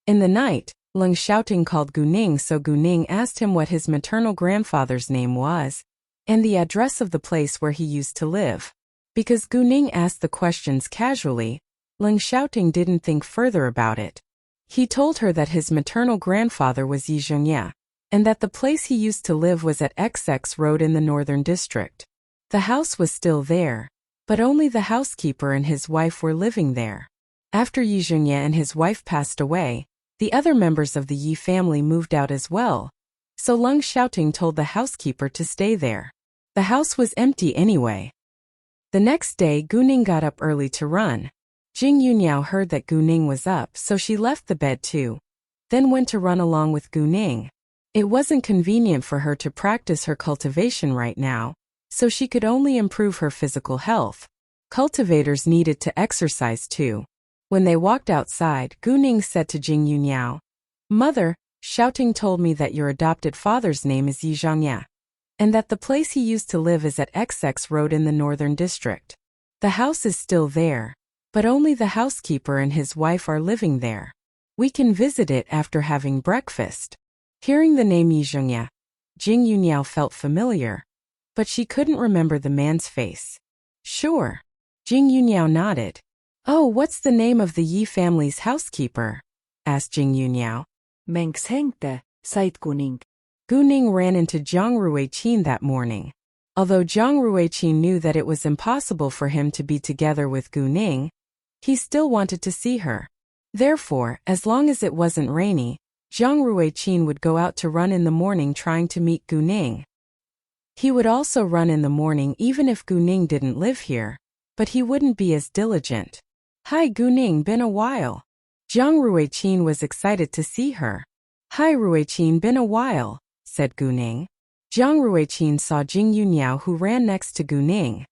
In the night, Leng Xiaoting called Gu Ning, so Gu Ning asked him what his maternal grandfather's name was, and the address of the place where he used to live. Because Gu Ning asked the questions casually, Leng Xiaoting didn't think further about it. He told her that his maternal grandfather was Yi Zhongye, and that the place he used to live was at XX Road in the Northern District. The house was still there, but only the housekeeper and his wife were living there. After Yi Zhongye and his wife passed away, the other members of the Yi family moved out as well, so Leng Xiaoting told the housekeeper to stay there. The house was empty anyway. The next day, Gu Ning got up early to run. Jing Yunyao heard that Gu Ning was up, so she left the bed too, then went to run along with Gu Ning. It wasn't convenient for her to practice her cultivation right now, so she could only improve her physical health. Cultivators needed to exercise too. When they walked outside, Gu Ning said to Jing Yunyao, "Mother, Xiaoting told me that your adopted father's name is Yi Zhongye, and that the place he used to live is at XX Road in the Northern District. The house is still there, but only the housekeeper and his wife are living there. We can visit it after having breakfast." Hearing the name Yi Zhongye, Jing Yunyao felt familiar, but she couldn't remember the man's face. Sure. Jing Yunyao nodded. Oh, what's the name of the Yi family's housekeeper? Asked Jing Yunyao. Mänks hängte, sait Gu Ning. Gu Ning ran into Jiang Ruiqin that morning. Although Jiang Ruiqin knew that it was impossible for him to be together with Gu Ning, he still wanted to see her. Therefore, as long as it wasn't rainy, Jiang Ruiqin would go out to run in the morning trying to meet Gu Ning. He would also run in the morning even if Gu Ning didn't live here, but he wouldn't be as diligent. Hi Guning, been a while. Jiang Ruiqin was excited to see her. Hi Ruiqin, been a while, said Guning. Jiang Ruiqin saw Jing Yuniao who ran next to Guning.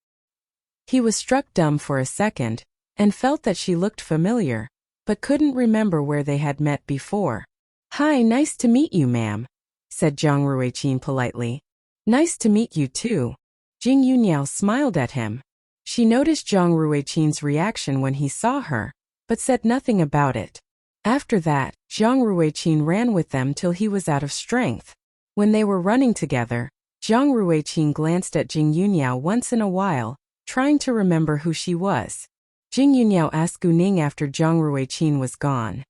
He was struck dumb for a second, and felt that she looked familiar, but couldn't remember where they had met before. Hi, nice to meet you, ma'am, said Jiang Ruiqin politely. Nice to meet you too. Jing Yuniao smiled at him. She noticed Jiang Ruiqin's reaction when he saw her, but said nothing about it. After that, Jiang Ruiqin ran with them till he was out of strength. When they were running together, Jiang Ruiqin glanced at Jing Yuniao once in a while, trying to remember who she was. Jing Yuniao asked Guning after Jiang Ruiqin was gone.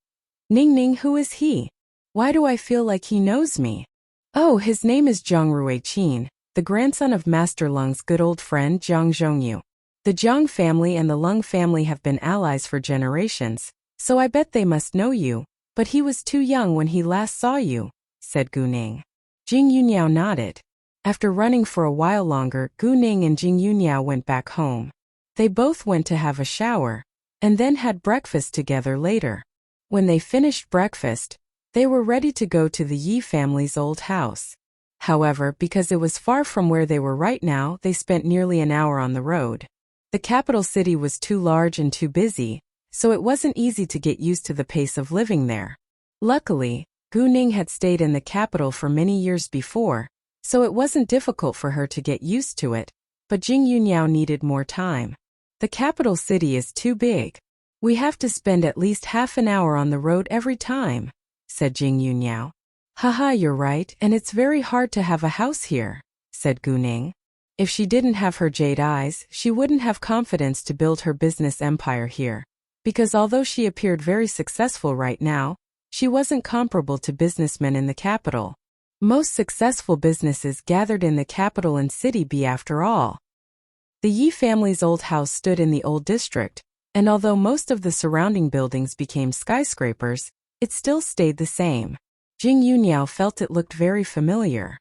Ning, who is he? Why do I feel like he knows me? Oh, his name is Jiang Ruiqin, the grandson of Master Lung's good old friend Jiang Zhongyu. The Jiang family and the Lung family have been allies for generations, so I bet they must know you, but he was too young when he last saw you, said Guning. Jing Yuniao nodded. After running for a while longer, Guning and Jing Yuniao went back home. They both went to have a shower, and then had breakfast together later. When they finished breakfast, they were ready to go to the Yi family's old house. However, because it was far from where they were right now, they spent nearly an hour on the road. The capital city was too large and too busy, so it wasn't easy to get used to the pace of living there. Luckily, Guning had stayed in the capital for many years before, so it wasn't difficult for her to get used to it, but Jing Yuniao needed more time. The capital city is too big. We have to spend at least half an hour on the road every time, said Jing Yuniao. Haha, you're right, and it's very hard to have a house here, said Guning. If she didn't have her jade eyes, she wouldn't have confidence to build her business empire here. Because although she appeared very successful right now, she wasn't comparable to businessmen in the capital. Most successful businesses gathered in the capital and city be after all. The Yi family's old house stood in the old district, and although most of the surrounding buildings became skyscrapers, it still stayed the same. Jing Yuniao felt it looked very familiar.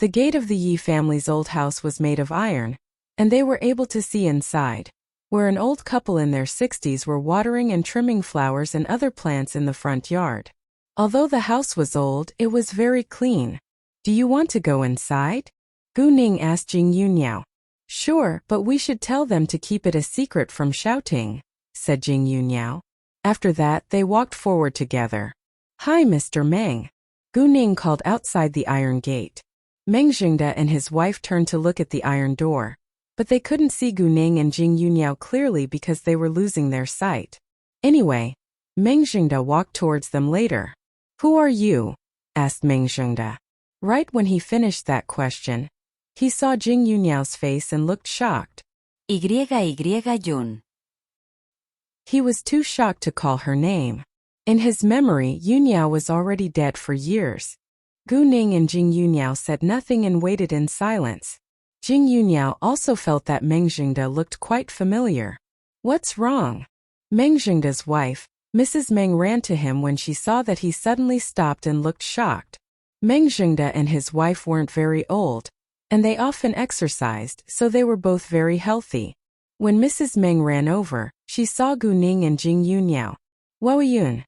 The gate of the Yi family's old house was made of iron, and they were able to see inside, where an old couple in their 60s were watering and trimming flowers and other plants in the front yard. Although the house was old, it was very clean. Do you want to go inside? Guning asked Jing Yuniao. Sure, but we should tell them to keep it a secret from shouting, said Jing Yuniao. After that, they walked forward together. Hi, Mr. Meng. Guning called outside the iron gate. Meng Jingde and his wife turned to look at the iron door, but they couldn't see Guning and Jing Yuniao clearly because they were losing their sight. Anyway, Meng Jingde walked towards them later. Who are you? Asked Meng Jingde. Right when he finished that question, he saw Jing Yuniao's face and looked shocked. Yun. He was too shocked to call her name. In his memory, Yuniao was already dead for years. Guning and Jing Yuniao said nothing and waited in silence. Jing Yuniao also felt that Meng Jingde looked quite familiar. What's wrong? Meng Jingde's wife, Mrs. Meng, ran to him when she saw that he suddenly stopped and looked shocked. Meng Jingde and his wife weren't very old, and they often exercised, so they were both very healthy. When Mrs. Meng ran over, she saw Guning and Jing Yuniao. Woyun.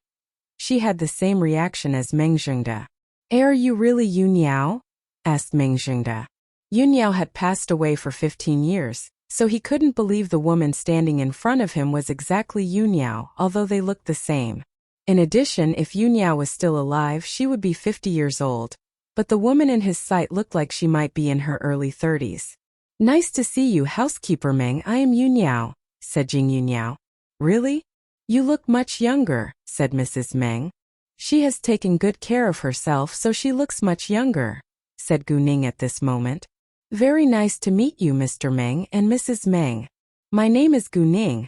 She had the same reaction as Meng Jingde. Are you really Yuniao? Asked Meng Jingde. Yuniao had passed away for 15 years, so he couldn't believe the woman standing in front of him was exactly Yuniao, although they looked the same. In addition, if Yuniao was still alive, she would be 50 years old, but the woman in his sight looked like she might be in her early 30s. Nice to see you, housekeeper Meng. I am Yuniao, said Jing Yuniao. Really? You look much younger, said Mrs. Meng. She has taken good care of herself, so she looks much younger, said Guning at this moment. Very nice to meet you, Mr. Meng and Mrs. Meng. My name is Guning.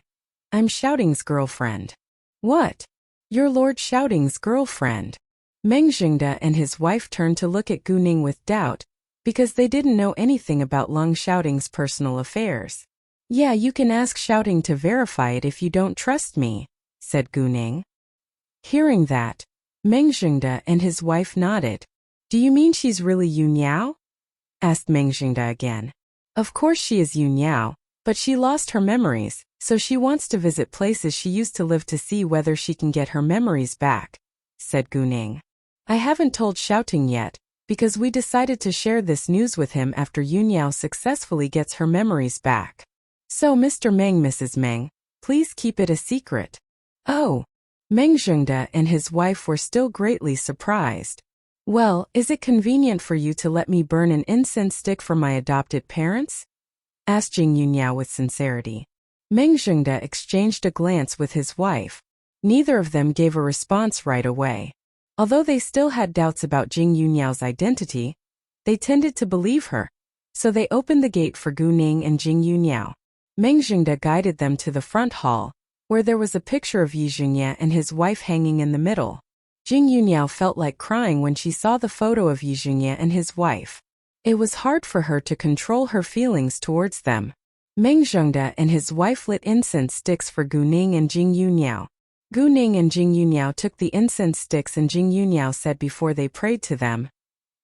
I'm Shouting's girlfriend. What? You're Lord Shouting's girlfriend? Meng Jingde and his wife turned to look at Guning with doubt, because they didn't know anything about Lung Shouting's personal affairs. Yeah, you can ask Shouting to verify it if you don't trust me, said Guning. Hearing that, Meng Jingde and his wife nodded. Do you mean she's really Yuniao? Asked Meng Jingde again. Of course she is Yuniao, But she lost her memories, so she wants to visit places she used to live to see whether she can get her memories back, said Guning. I haven't told Xiaoting yet, because we decided to share this news with him after Yunyao successfully gets her memories back. So Mr. Meng, Mrs. Meng, please keep it a secret. Oh. Meng Zhengde and his wife were still greatly surprised. Well, is it convenient for you to let me burn an incense stick for my adopted parents? Asked Jing Yunyao with sincerity. Meng Zhengde exchanged a glance with his wife. Neither of them gave a response right away. Although they still had doubts about Jing Yunyao's identity, they tended to believe her. So they opened the gate for Gu Ning and Jing Yunyao. Meng Zhengde guided them to the front hall, where there was a picture of Yi Zhengye and his wife hanging in the middle. Jing Yunyao felt like crying when she saw the photo of Yi Zhengye and his wife. It was hard for her to control her feelings towards them. Meng Zhengde and his wife lit incense sticks for Gu Ning and Jing Yunyao. Gu Ning and Jing Yunyao took the incense sticks and Jing Yunyao said before they prayed to them,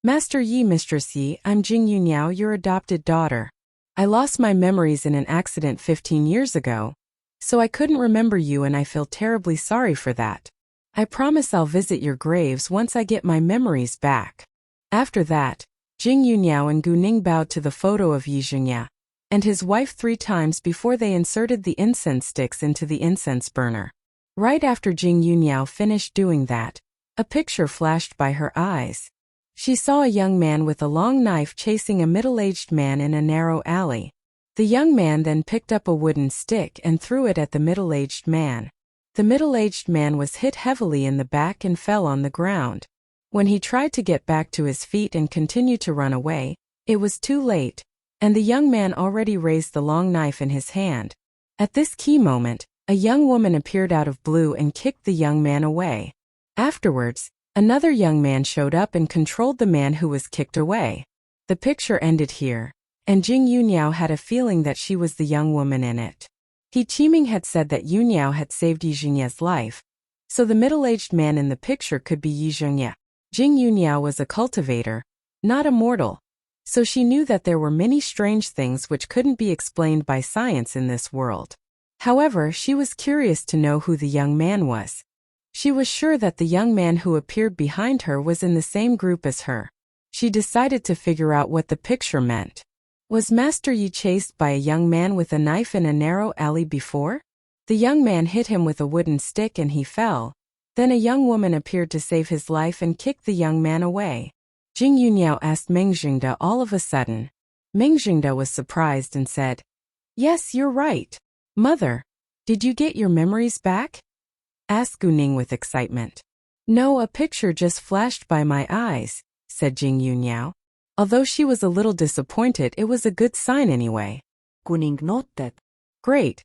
Master Yi, Mistress Yi, I'm Jing Yunyao, your adopted daughter. I lost my memories in an accident 15 years ago, so I couldn't remember you and I feel terribly sorry for that. I promise I'll visit your graves once I get my memories back. After that, Jing Yunyao and Gu Ning bowed to the photo of Yi Zhengye and his wife 3 times before they inserted the incense sticks into the incense burner. Right after Jing Yunyao finished doing that, a picture flashed by her eyes. She saw a young man with a long knife chasing a middle-aged man in a narrow alley. The young man then picked up a wooden stick and threw it at the middle-aged man. The middle-aged man was hit heavily in the back and fell on the ground. When he tried to get back to his feet and continue to run away, it was too late, and the young man already raised the long knife in his hand. At this key moment, a young woman appeared out of blue and kicked the young man away. Afterwards, another young man showed up and controlled the man who was kicked away. The picture ended here, and Jing Yunyao had a feeling that she was the young woman in it. He Qiming had said that Yunyao had saved Yi Zhengye's life, so the middle-aged man in the picture could be Yi Zhengye. Jing Yunyao was a cultivator, not a mortal, so she knew that there were many strange things which couldn't be explained by science in this world. However, she was curious to know who the young man was. She was sure that the young man who appeared behind her was in the same group as her. She decided to figure out what the picture meant. Was Master Yi chased by a young man with a knife in a narrow alley before? The young man hit him with a wooden stick and he fell. Then a young woman appeared to save his life and kicked the young man away. Jing Yunyao asked Meng Zhengde all of a sudden. Meng Zhengde was surprised and said, Yes, you're right. Mother, did you get your memories back? Asked Gu Ning with excitement. No, a picture just flashed by my eyes, said Jing Yunyao. Although she was a little disappointed, it was a good sign anyway. Gu Ning nodded. Great.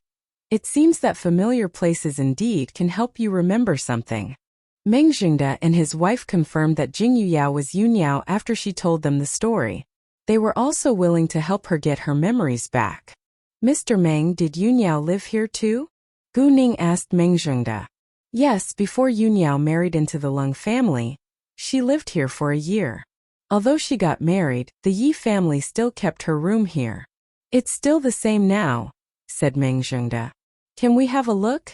It seems that familiar places indeed can help you remember something. Meng Zhengde and his wife confirmed that Jing Yunyao was Yunyao after she told them the story. They were also willing to help her get her memories back. Mr. Meng, did Yunyao live here too? Gu Ning asked Meng Zhengde. Yes, before Yunyao married into the Lung family, she lived here for a year. Although she got married, the Yi family still kept her room here. It's still the same now, said Meng Zhengde. Can we have a look?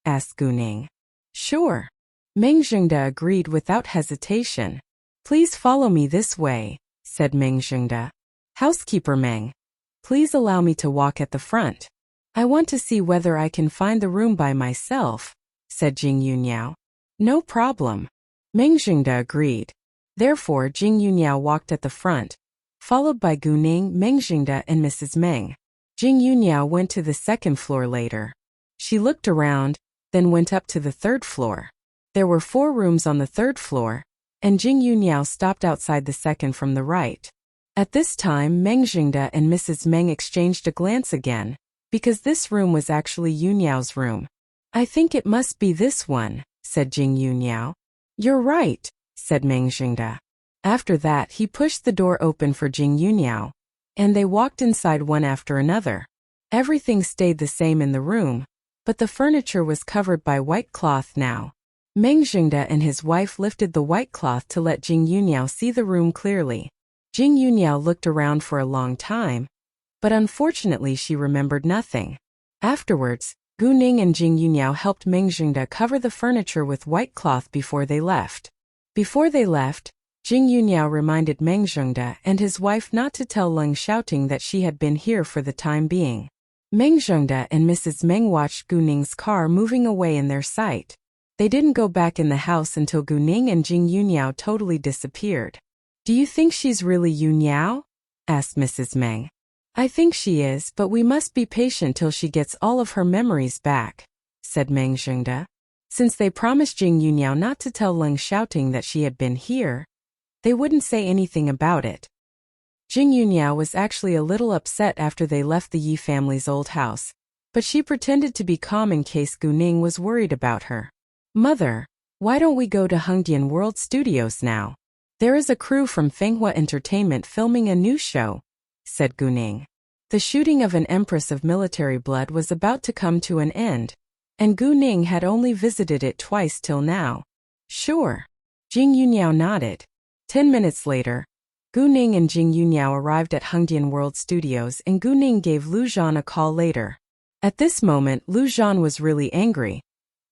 Asked Gu Ning. Sure. Meng Zhengde agreed without hesitation. Please follow me this way, said Meng Zhengde. Housekeeper Meng, please allow me to walk at the front. I want to see whether I can find the room by myself, said Jing Yunyao. No problem. Meng Zhengde agreed. Therefore, Jing Yunyao walked at the front, followed by Gu Ning, Meng Zhengde, and Mrs. Meng. Jing Yunyao went to the second floor later. She looked around, then went up to the third floor. There were 4 rooms on the third floor, and Jing Yunyao stopped outside the second from the right. At this time, Meng Zhengde and Mrs. Meng exchanged a glance again, because this room was actually Yunyao's room. I think it must be this one, said Jing Yunyao. You're right, said Meng Zhengde. After that, he pushed the door open for Jing Yunyao, and they walked inside one after another. Everything stayed the same in the room, but the furniture was covered by white cloth now. Meng Zhengde and his wife lifted the white cloth to let Jing Yunyao see the room clearly. Jing Yunyao looked around for a long time, but unfortunately she remembered nothing. Afterwards, Gu Ning and Jing Yunyao helped Meng Zhengde cover the furniture with white cloth before they left. Before they left, Jing Yunyao reminded Meng Zhengde and his wife not to tell Leng Xiaoting that she had been here for the time being. Meng Zhengde and Mrs. Meng watched Gu Ning's car moving away in their sight. They didn't go back in the house until Gu Ning and Jing Yunyao totally disappeared. "Do you think she's really Yunyao?" asked Mrs. Meng. "I think she is, but we must be patient till she gets all of her memories back," said Meng Zhengde. Since they promised Jing Yunyao not to tell Leng Xiaoting that she had been here, they wouldn't say anything about it. Jing Yunyao was actually a little upset after they left the Yi family's old house, but she pretended to be calm in case Gu Ning was worried about her. "Mother, why don't we go to Hengdian World Studios now? There is a crew from Fenghua Entertainment filming a new show," said Gu Ning. The shooting of an empress of military blood was about to come to an end, and Gu Ning had only visited it twice till now. "Sure." Jing Yunyao nodded. 10 minutes later, Gu Ning and Jing Yunyao arrived at Hengdian World Studios and Gu Ning gave Lu Zhan a call later. At this moment, Lu Zhan was really angry,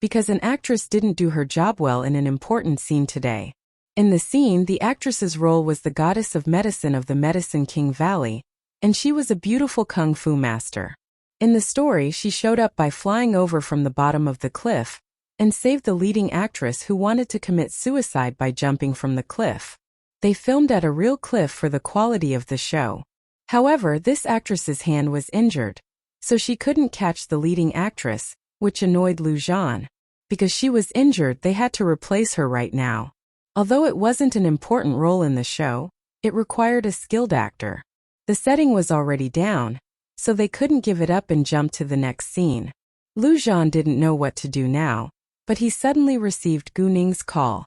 because an actress didn't do her job well in an important scene today. In the scene, the actress's role was the goddess of medicine of the Medicine King Valley, and she was a beautiful kung fu master. In the story, she showed up by flying over from the bottom of the cliff and saved the leading actress who wanted to commit suicide by jumping from the cliff. They filmed at a real cliff for the quality of the show. However, this actress's hand was injured, so she couldn't catch the leading actress, which annoyed Lu Zhan. Because she was injured, they had to replace her right now. Although it wasn't an important role in the show, it required a skilled actor. The setting was already down, so they couldn't give it up and jump to the next scene. Lu Zhan didn't know what to do now, but he suddenly received Gu Ning's call.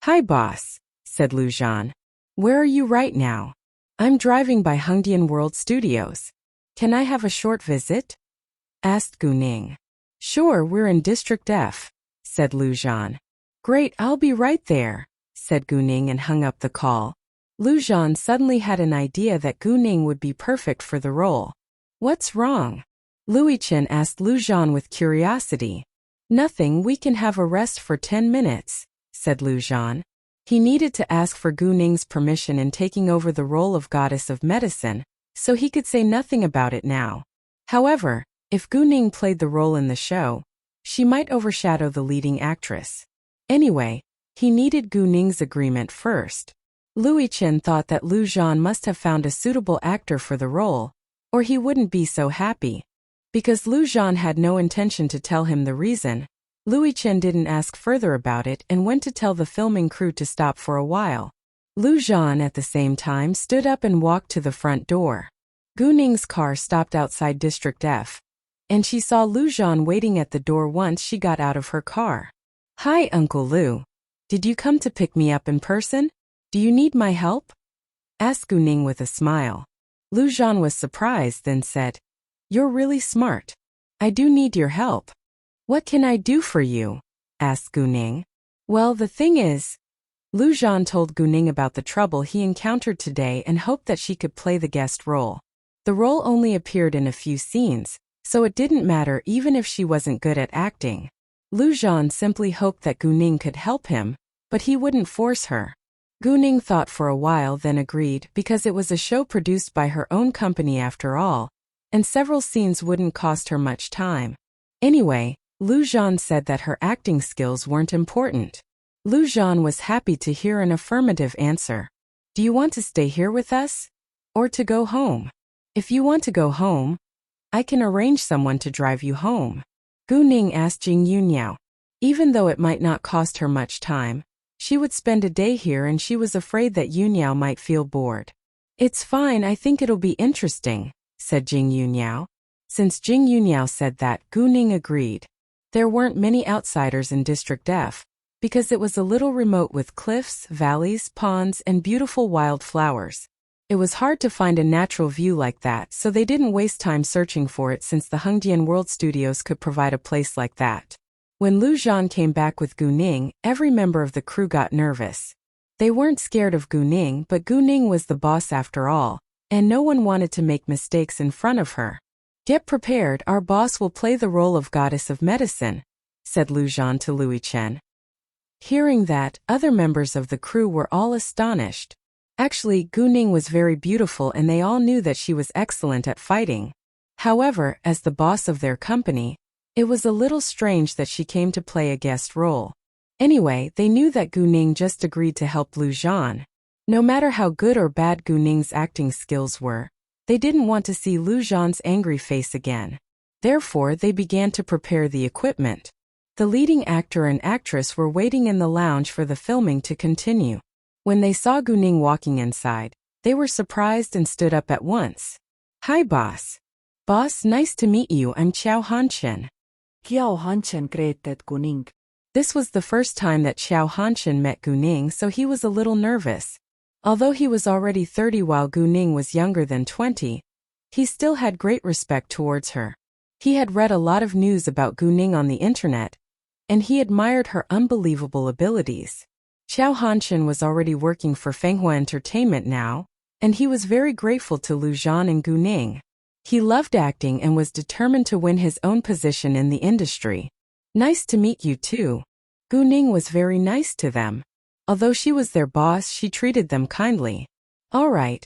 "Hi boss," said Lu Zhan. "Where are you right now?" "I'm driving by Hengdian World Studios. Can I have a short visit?" asked Gu Ning. "Sure, we're in District F," said Lu Zhan. "Great, I'll be right there," said Gu Ning and hung up the call. Lu Zhan suddenly had an idea that Gu Ning would be perfect for the role. "What's wrong?" Louis Chen asked Lu Zhan with curiosity. "Nothing, we can have a rest for 10 minutes, said Lu Zhan. He needed to ask for Gu Ning's permission in taking over the role of goddess of medicine, so he could say nothing about it now. However, if Gu Ning played the role in the show, she might overshadow the leading actress. Anyway, he needed Gu Ning's agreement first. Louis Chen thought that Lu Zhan must have found a suitable actor for the role, or he wouldn't be so happy. Because Lu Zhan had no intention to tell him the reason, Louis Chen didn't ask further about it and went to tell the filming crew to stop for a while. Lu Zhan at the same time stood up and walked to the front door. Gu Ning's car stopped outside District F, and she saw Lu Zhan waiting at the door once she got out of her car. "Hi, Uncle Lu. Did you come to pick me up in person? Do you need my help?" asked Gu Ning with a smile. Lu Zhan was surprised, then said, "You're really smart. I do need your help." "What can I do for you?" asked Gu Ning. "Well, the thing is..." Lu Zhan told Gu Ning about the trouble he encountered today and hoped that she could play the guest role. The role only appeared in a few scenes, so it didn't matter even if she wasn't good at acting. Lu Zhan simply hoped that Gu Ning could help him, but he wouldn't force her. Gu Ning thought for a while, then agreed because it was a show produced by her own company after all, and several scenes wouldn't cost her much time. Anyway, Lu Zhan said that her acting skills weren't important. Lu Zhan was happy to hear an affirmative answer. "Do you want to stay here with us? Or to go home? If you want to go home, I can arrange someone to drive you home." Gu Ning asked Jing Yunyao. Even though it might not cost her much time, she would spend a day here and she was afraid that Yunyao might feel bored. "It's fine, I think it'll be interesting," said Jing Yunyao. Since Jing Yunyao said that, Gu Ning agreed. There weren't many outsiders in District F, because it was a little remote with cliffs, valleys, ponds, and beautiful wild flowers. It was hard to find a natural view like that, so they didn't waste time searching for it since the Hengdian World Studios could provide a place like that. When Lu Zhan came back with Gu Ning, every member of the crew got nervous. They weren't scared of Gu Ning, but Gu Ning was the boss after all, and no one wanted to make mistakes in front of her. Get prepared, our boss will play the role of goddess of medicine, said Lu Zhan to Lui Chen. Hearing that, other members of the crew were all astonished. Actually, Gu Ning was very beautiful and they all knew that she was excellent at fighting. However, as the boss of their company, it was a little strange that she came to play a guest role. Anyway, they knew that Gu Ning just agreed to help Lu Zhan. No matter how good or bad Gu Ning's acting skills were, they didn't want to see Lu Zhan's angry face again. Therefore, they began to prepare the equipment. The leading actor and actress were waiting in the lounge for the filming to continue. When they saw Gu Ning walking inside, they were surprised and stood up at once. Hi, boss. Boss, nice to meet you. I'm Xiao Hanchen. Xiao Hanchen greeted Gu Ning. This was the first time that Xiao Hanchen met Gu Ning, so he was a little nervous. Although he was already 30 while Gu Ning was younger than 20, he still had great respect towards her. He had read a lot of news about Gu Ning on the internet, and he admired her unbelievable abilities. Xiao Hanchen was already working for Fenghua Entertainment now, and he was very grateful to Lu Zhan and Gu Ning. He loved acting and was determined to win his own position in the industry. Nice to meet you too. Gu Ning was very nice to them. Although she was their boss, she treated them kindly. All right.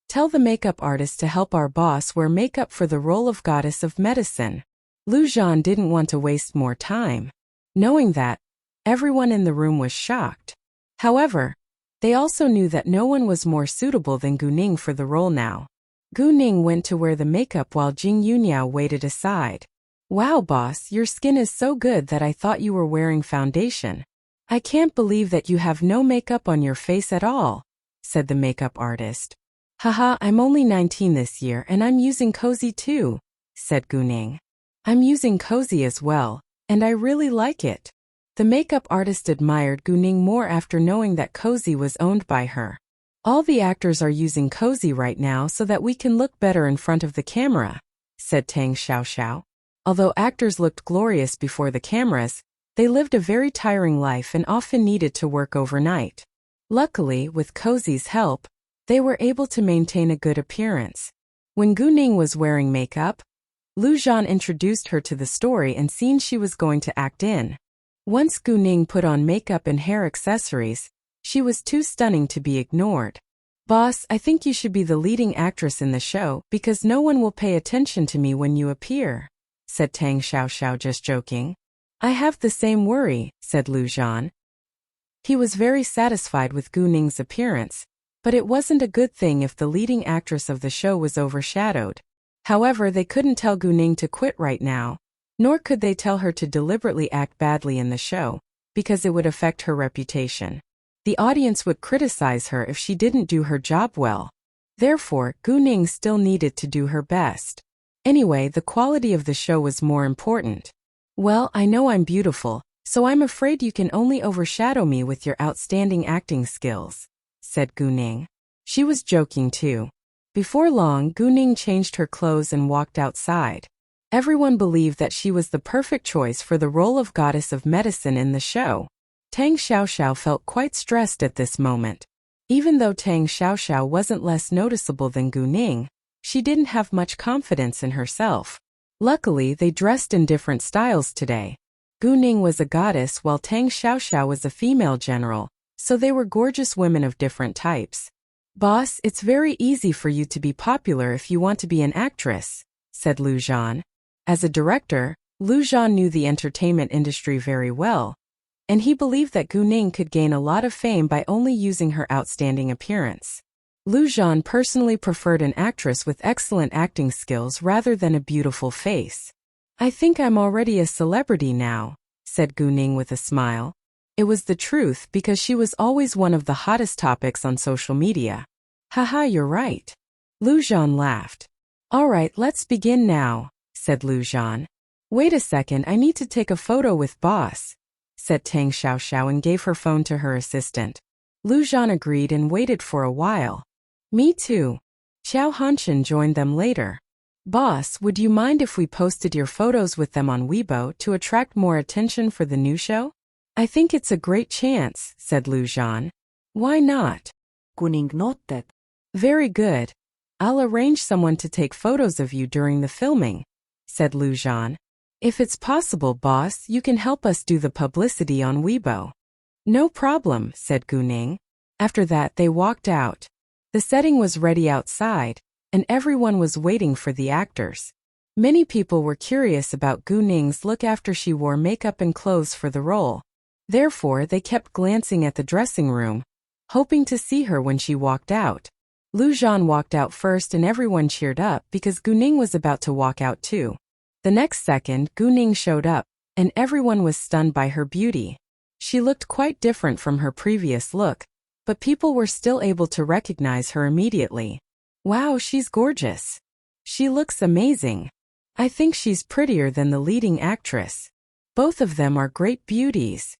Tell the makeup artist to help our boss wear makeup for the role of goddess of medicine. Lu Zhan didn't want to waste more time. Knowing that, everyone in the room was shocked. However, they also knew that no one was more suitable than Gu Ning for the role now. Gu Ning went to wear the makeup while Jing Yunyao waited aside. Wow, boss, your skin is so good that I thought you were wearing foundation. I can't believe that you have no makeup on your face at all, said the makeup artist. Haha, I'm only 19 this year and I'm using Cozy too, said Gu Ning. I'm using Cozy as well, and I really like it. The makeup artist admired Gu Ning more after knowing that Cozy was owned by her. All the actors are using Cozy right now so that we can look better in front of the camera, said Tang Xiaoxiao. Although actors looked glorious before the cameras, they lived a very tiring life and often needed to work overnight. Luckily, with Cozy's help, they were able to maintain a good appearance. When Gu Ning was wearing makeup, Lu Zhan introduced her to the story and scene she was going to act in. Once Gu Ning put on makeup and hair accessories, she was too stunning to be ignored. Boss, I think you should be the leading actress in the show because no one will pay attention to me when you appear, said Tang Xiaoxiao just joking. I have the same worry, said Lu Zhan. He was very satisfied with Gu Ning's appearance, but it wasn't a good thing if the leading actress of the show was overshadowed. However, they couldn't tell Gu Ning to quit right now, nor could they tell her to deliberately act badly in the show, because it would affect her reputation. The audience would criticize her if she didn't do her job well. Therefore, Gu Ning still needed to do her best. Anyway, the quality of the show was more important. Well, I know I'm beautiful, so I'm afraid you can only overshadow me with your outstanding acting skills, said Gu Ning. She was joking too. Before long, Gu Ning changed her clothes and walked outside. Everyone believed that she was the perfect choice for the role of goddess of medicine in the show. Tang Xiaoxiao felt quite stressed at this moment. Even though Tang Xiaoxiao wasn't less noticeable than Gu Ning, she didn't have much confidence in herself. Luckily, they dressed in different styles today. Gu Ning was a goddess while Tang Xiaoxiao was a female general, so they were gorgeous women of different types. Boss, it's very easy for you to be popular if you want to be an actress, said Lu Zhan. As a director, Lu Zhan knew the entertainment industry very well, and he believed that Gu Ning could gain a lot of fame by only using her outstanding appearance. Lu Zhan personally preferred an actress with excellent acting skills rather than a beautiful face. I think I'm already a celebrity now, said Gu Ning with a smile. It was the truth because she was always one of the hottest topics on social media. Haha, you're right. Lu Zhan laughed. All right, let's begin now, said Lu Zhan. Wait a second, I need to take a photo with boss, said Tang Xiaoxiao and gave her phone to her assistant. Lu Zhan agreed and waited for a while. Me too. Xiao Hanchen joined them later. Boss, would you mind if we posted your photos with them on Weibo to attract more attention for the new show? I think it's a great chance, said Lu Zhan. Why not? Gu Ning nodded. Very good. I'll arrange someone to take photos of you during the filming, said Lu Zhan. If it's possible, boss, you can help us do the publicity on Weibo. No problem, said Gu Ning. After that, they walked out. The setting was ready outside, and everyone was waiting for the actors. Many people were curious about Gu Ning's look after she wore makeup and clothes for the role. Therefore, they kept glancing at the dressing room, hoping to see her when she walked out. Lu Zhan walked out first and everyone cheered up because Gu Ning was about to walk out too. The next second, Gu Ning showed up, and everyone was stunned by her beauty. She looked quite different from her previous look, but people were still able to recognize her immediately. Wow, she's gorgeous. She looks amazing. I think she's prettier than the leading actress. Both of them are great beauties.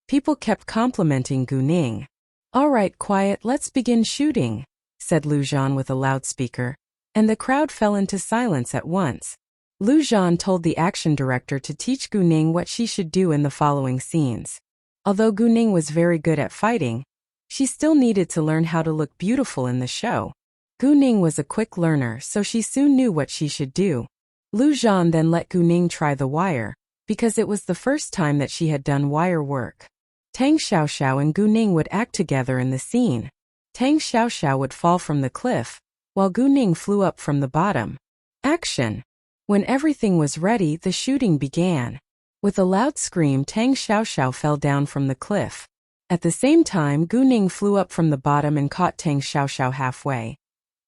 People kept complimenting Gu Ning. All right, quiet, let's begin shooting, said Lu Zhan with a loudspeaker, and the crowd fell into silence at once. Lu Zhan told the action director to teach Gu Ning what she should do in the following scenes. Although Gu Ning was very good at fighting, she still needed to learn how to look beautiful in the show. Gu Ning was a quick learner, so she soon knew what she should do. Lu Zhan then let Gu Ning try the wire, because it was the first time that she had done wire work. Tang Xiaoxiao and Gu Ning would act together in the scene. Tang Xiaoxiao would fall from the cliff, while Gu Ning flew up from the bottom. Action! When everything was ready, the shooting began. With a loud scream, Tang Xiaoxiao fell down from the cliff. At the same time, Gu Ning flew up from the bottom and caught Tang Xiaoxiao halfway,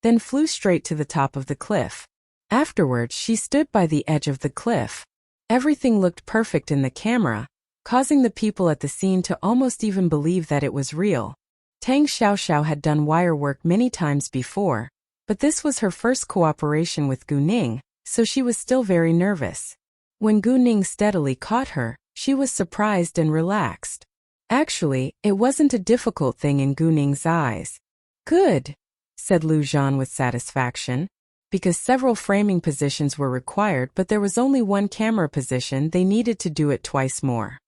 then flew straight to the top of the cliff. Afterwards, she stood by the edge of the cliff. Everything looked perfect in the camera, causing the people at the scene to almost even believe that it was real. Tang Xiaoxiao had done wire work many times before, but this was her first cooperation with Gu Ning, so she was still very nervous. When Gu Ning steadily caught her, she was surprised and relaxed. Actually, it wasn't a difficult thing in Gu Ning's eyes. Good, said Lu Zhan with satisfaction. Because several framing positions were required but there was only one camera position, they needed to do it twice more.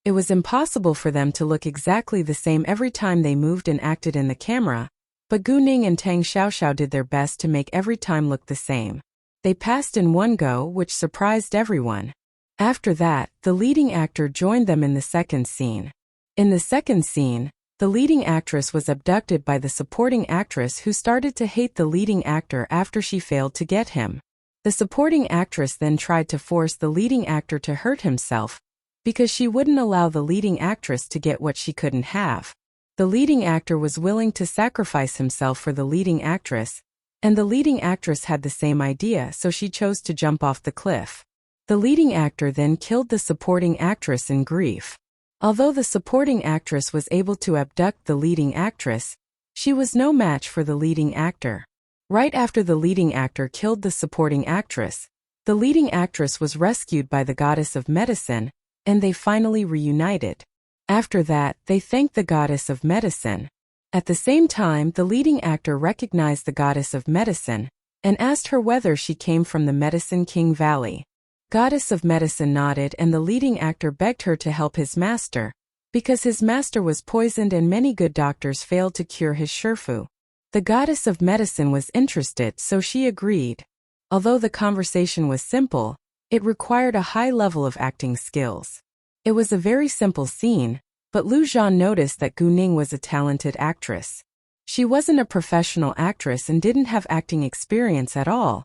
It was impossible for them to look exactly the same every time they moved and acted in the camera, but Gu Ning and Tang Xiaoxiao did their best to make every time look the same. They passed in one go, which surprised everyone. After that, the leading actor joined them in the second scene. In the second scene, the leading actress was abducted by the supporting actress who started to hate the leading actor after she failed to get him. The supporting actress then tried to force the leading actor to hurt himself because she wouldn't allow the leading actress to get what she couldn't have. The leading actor was willing to sacrifice himself for the leading actress, and the leading actress had the same idea, so she chose to jump off the cliff. The leading actor then killed the supporting actress in grief. Although the supporting actress was able to abduct the leading actress, she was no match for the leading actor. Right after the leading actor killed the supporting actress, the leading actress was rescued by the goddess of medicine, and they finally reunited. After that, they thanked the goddess of medicine. At the same time, the leading actor recognized the goddess of medicine and asked her whether she came from the Medicine King Valley. Goddess of medicine nodded, and the leading actor begged her to help his master, because his master was poisoned and many good doctors failed to cure his shifu. The goddess of medicine was interested, so she agreed. Although the conversation was simple, it required a high level of acting skills. It was a very simple scene, but Lu Zhan noticed that Gu Ning was a talented actress. She wasn't a professional actress and didn't have acting experience at all,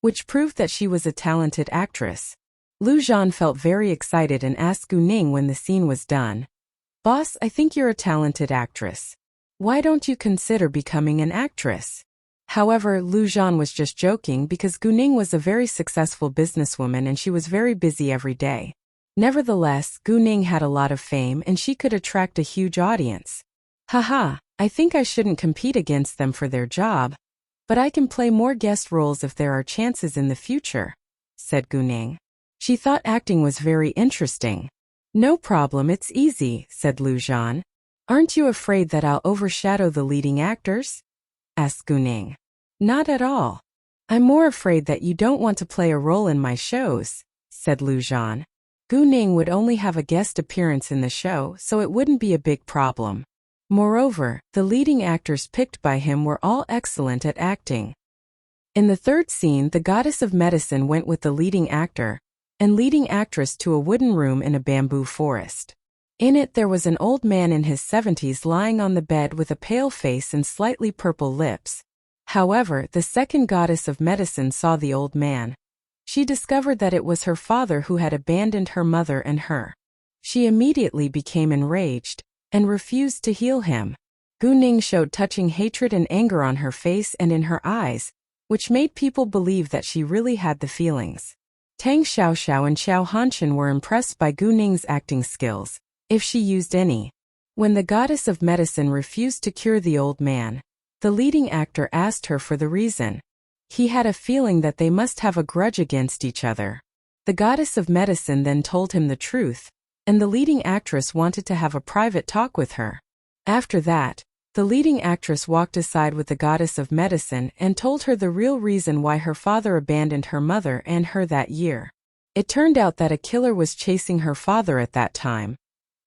which proved that she was a talented actress. Lu Zhan felt very excited and asked Gu Ning when the scene was done, "Boss, I think you're a talented actress. Why don't you consider becoming an actress?" However, Lu Zhan was just joking because Gu Ning was a very successful businesswoman and she was very busy every day. Nevertheless, Gu Ning had a lot of fame and she could attract a huge audience. Haha, I think I shouldn't compete against them for their job, but I can play more guest roles if there are chances in the future, said Gu Ning. She thought acting was very interesting. No problem, it's easy, said Lu Zhan. Aren't you afraid that I'll overshadow the leading actors? Asked Gu Ning. Not at all. I'm more afraid that you don't want to play a role in my shows, said Lu Zhan. Gu Ning would only have a guest appearance in the show, so it wouldn't be a big problem. Moreover, the leading actors picked by him were all excellent at acting. In the third scene, the goddess of medicine went with the leading actor and leading actress to a wooden room in a bamboo forest. In it there was an old man in his 70s lying on the bed with a pale face and slightly purple lips. However, the second goddess of medicine saw the old man. She discovered that it was her father who had abandoned her mother and her. She immediately became enraged and refused to heal him. Gu Ning showed touching hatred and anger on her face and in her eyes, which made people believe that she really had the feelings. Tang Xiaoxiao and Xiao Hanchen were impressed by Gu Ning's acting skills, if she used any. When the goddess of medicine refused to cure the old man, the leading actor asked her for the reason. He had a feeling that they must have a grudge against each other. The goddess of medicine then told him the truth, and the leading actress wanted to have a private talk with her. After that, the leading actress walked aside with the goddess of medicine and told her the real reason why her father abandoned her mother and her that year. It turned out that a killer was chasing her father at that time,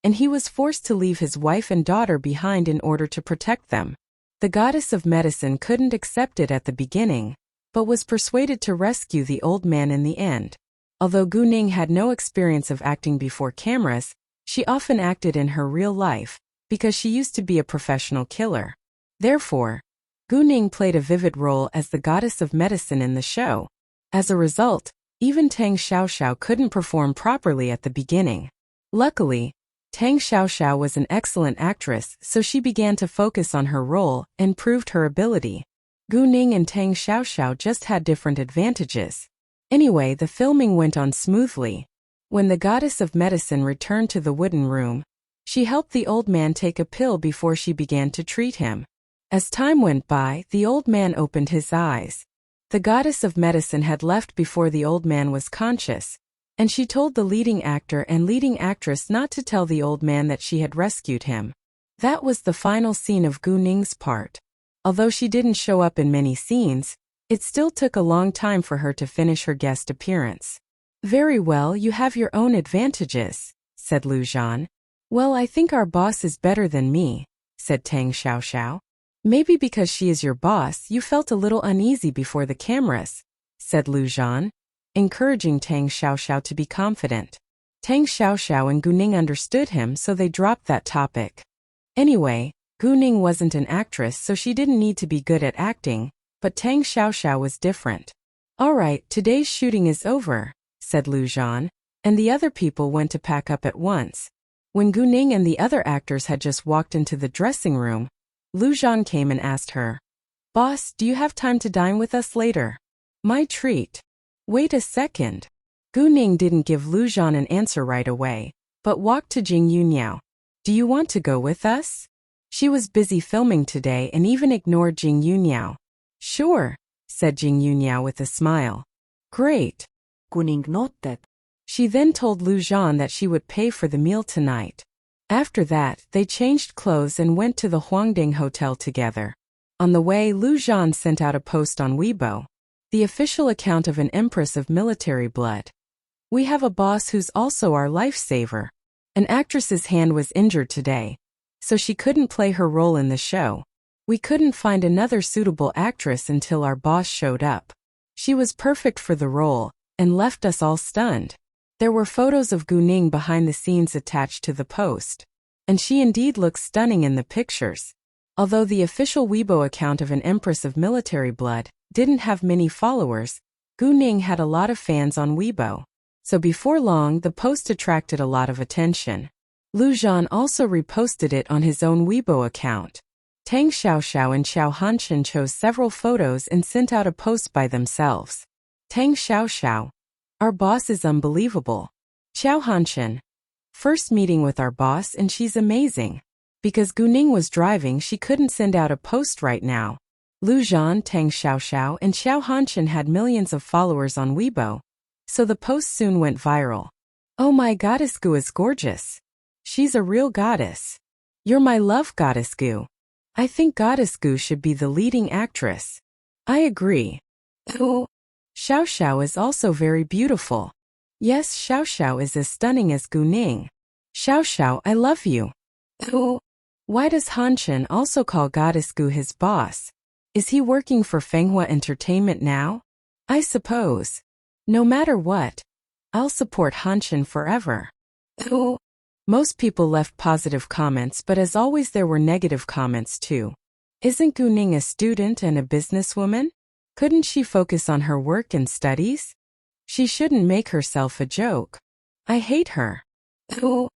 and he was forced to leave his wife and daughter behind in order to protect them. The goddess of medicine couldn't accept it at the beginning, but was persuaded to rescue the old man in the end. Although Gu Ning had no experience of acting before cameras, she often acted in her real life, because she used to be a professional killer. Therefore, Gu Ning played a vivid role as the goddess of medicine in the show. As a result, even Tang Xiaoxiao couldn't perform properly at the beginning. Luckily, Tang Xiaoxiao was an excellent actress, so she began to focus on her role and proved her ability. Gu Ning and Tang Xiaoxiao just had different advantages. Anyway, the filming went on smoothly. When the goddess of medicine returned to the wooden room, she helped the old man take a pill before she began to treat him. As time went by, the old man opened his eyes. The goddess of medicine had left before the old man was conscious, and she told the leading actor and leading actress not to tell the old man that she had rescued him. That was the final scene of Gu Ning's part. Although she didn't show up in many scenes, it still took a long time for her to finish her guest appearance. "Very well, you have your own advantages," said Lu Zhan. "Well, I think our boss is better than me," said Tang Xiaoxiao. "Maybe because she is your boss, you felt a little uneasy before the cameras," said Lu Zhan, encouraging Tang Xiaoxiao to be confident. Tang Xiaoxiao and Gu Ning understood him, so they dropped that topic. Anyway, Gu Ning wasn't an actress, so she didn't need to be good at acting, but Tang Xiaoxiao was different. "All right, today's shooting is over," said Lu Zhan, and the other people went to pack up at once. When Gu Ning and the other actors had just walked into the dressing room, Lu Zhan came and asked her, "Boss, do you have time to dine with us later?" "My treat." "Wait a second." Gu Ning didn't give Lu Zhan an answer right away, but walked to Jing Yuniao. "Do you want to go with us?" She was busy filming today and even ignored Jing Yuniao. "Sure," said Jing Yuniao with a smile. "Great." Gu Ning nodded. She then told Lu Zhan that she would pay for the meal tonight. After that, they changed clothes and went to the Huangding Hotel together. On the way, Lu Zhan sent out a post on Weibo, the official account of an empress of military blood. "We have a boss who's also our lifesaver. An actress's hand was injured today, so she couldn't play her role in the show. We couldn't find another suitable actress until our boss showed up. She was perfect for the role and left us all stunned." There were photos of Gu Ning behind the scenes attached to the post, and she indeed looks stunning in the pictures. Although the official Weibo account of an empress of military blood didn't have many followers, Gu Ning had a lot of fans on Weibo. So before long, the post attracted a lot of attention. Lu Zhan also reposted it on his own Weibo account. Tang Xiaoxiao and Xiao Hanchen chose several photos and sent out a post by themselves. Tang Xiaoxiao, "Our boss is unbelievable." Xiao Hanchen, "First meeting with our boss and she's amazing." Because Gu Ning was driving, she couldn't send out a post right now. Lu Zhan, Tang Xiaoxiao, and Xiao Hanchen had millions of followers on Weibo, so the post soon went viral. "Oh, my goddess Gu is gorgeous. She's a real goddess. You're my love, goddess Gu. I think goddess Gu should be the leading actress." "I agree." "Xiao Xiao is also very beautiful." "Yes, Xiao Xiao is as stunning as Gu Ning." "Xiao Xiao, I love you." Why does Hanshin also call Goddess Gu his boss? Is he working for Fenghua Entertainment now? I suppose. No matter what, I'll support Hanshin forever. Ooh. Most people left positive comments, but as always there were negative comments too. Isn't Gu Ning a student and a businesswoman? Couldn't she focus on her work and studies? She shouldn't make herself a joke. I hate her. Ooh.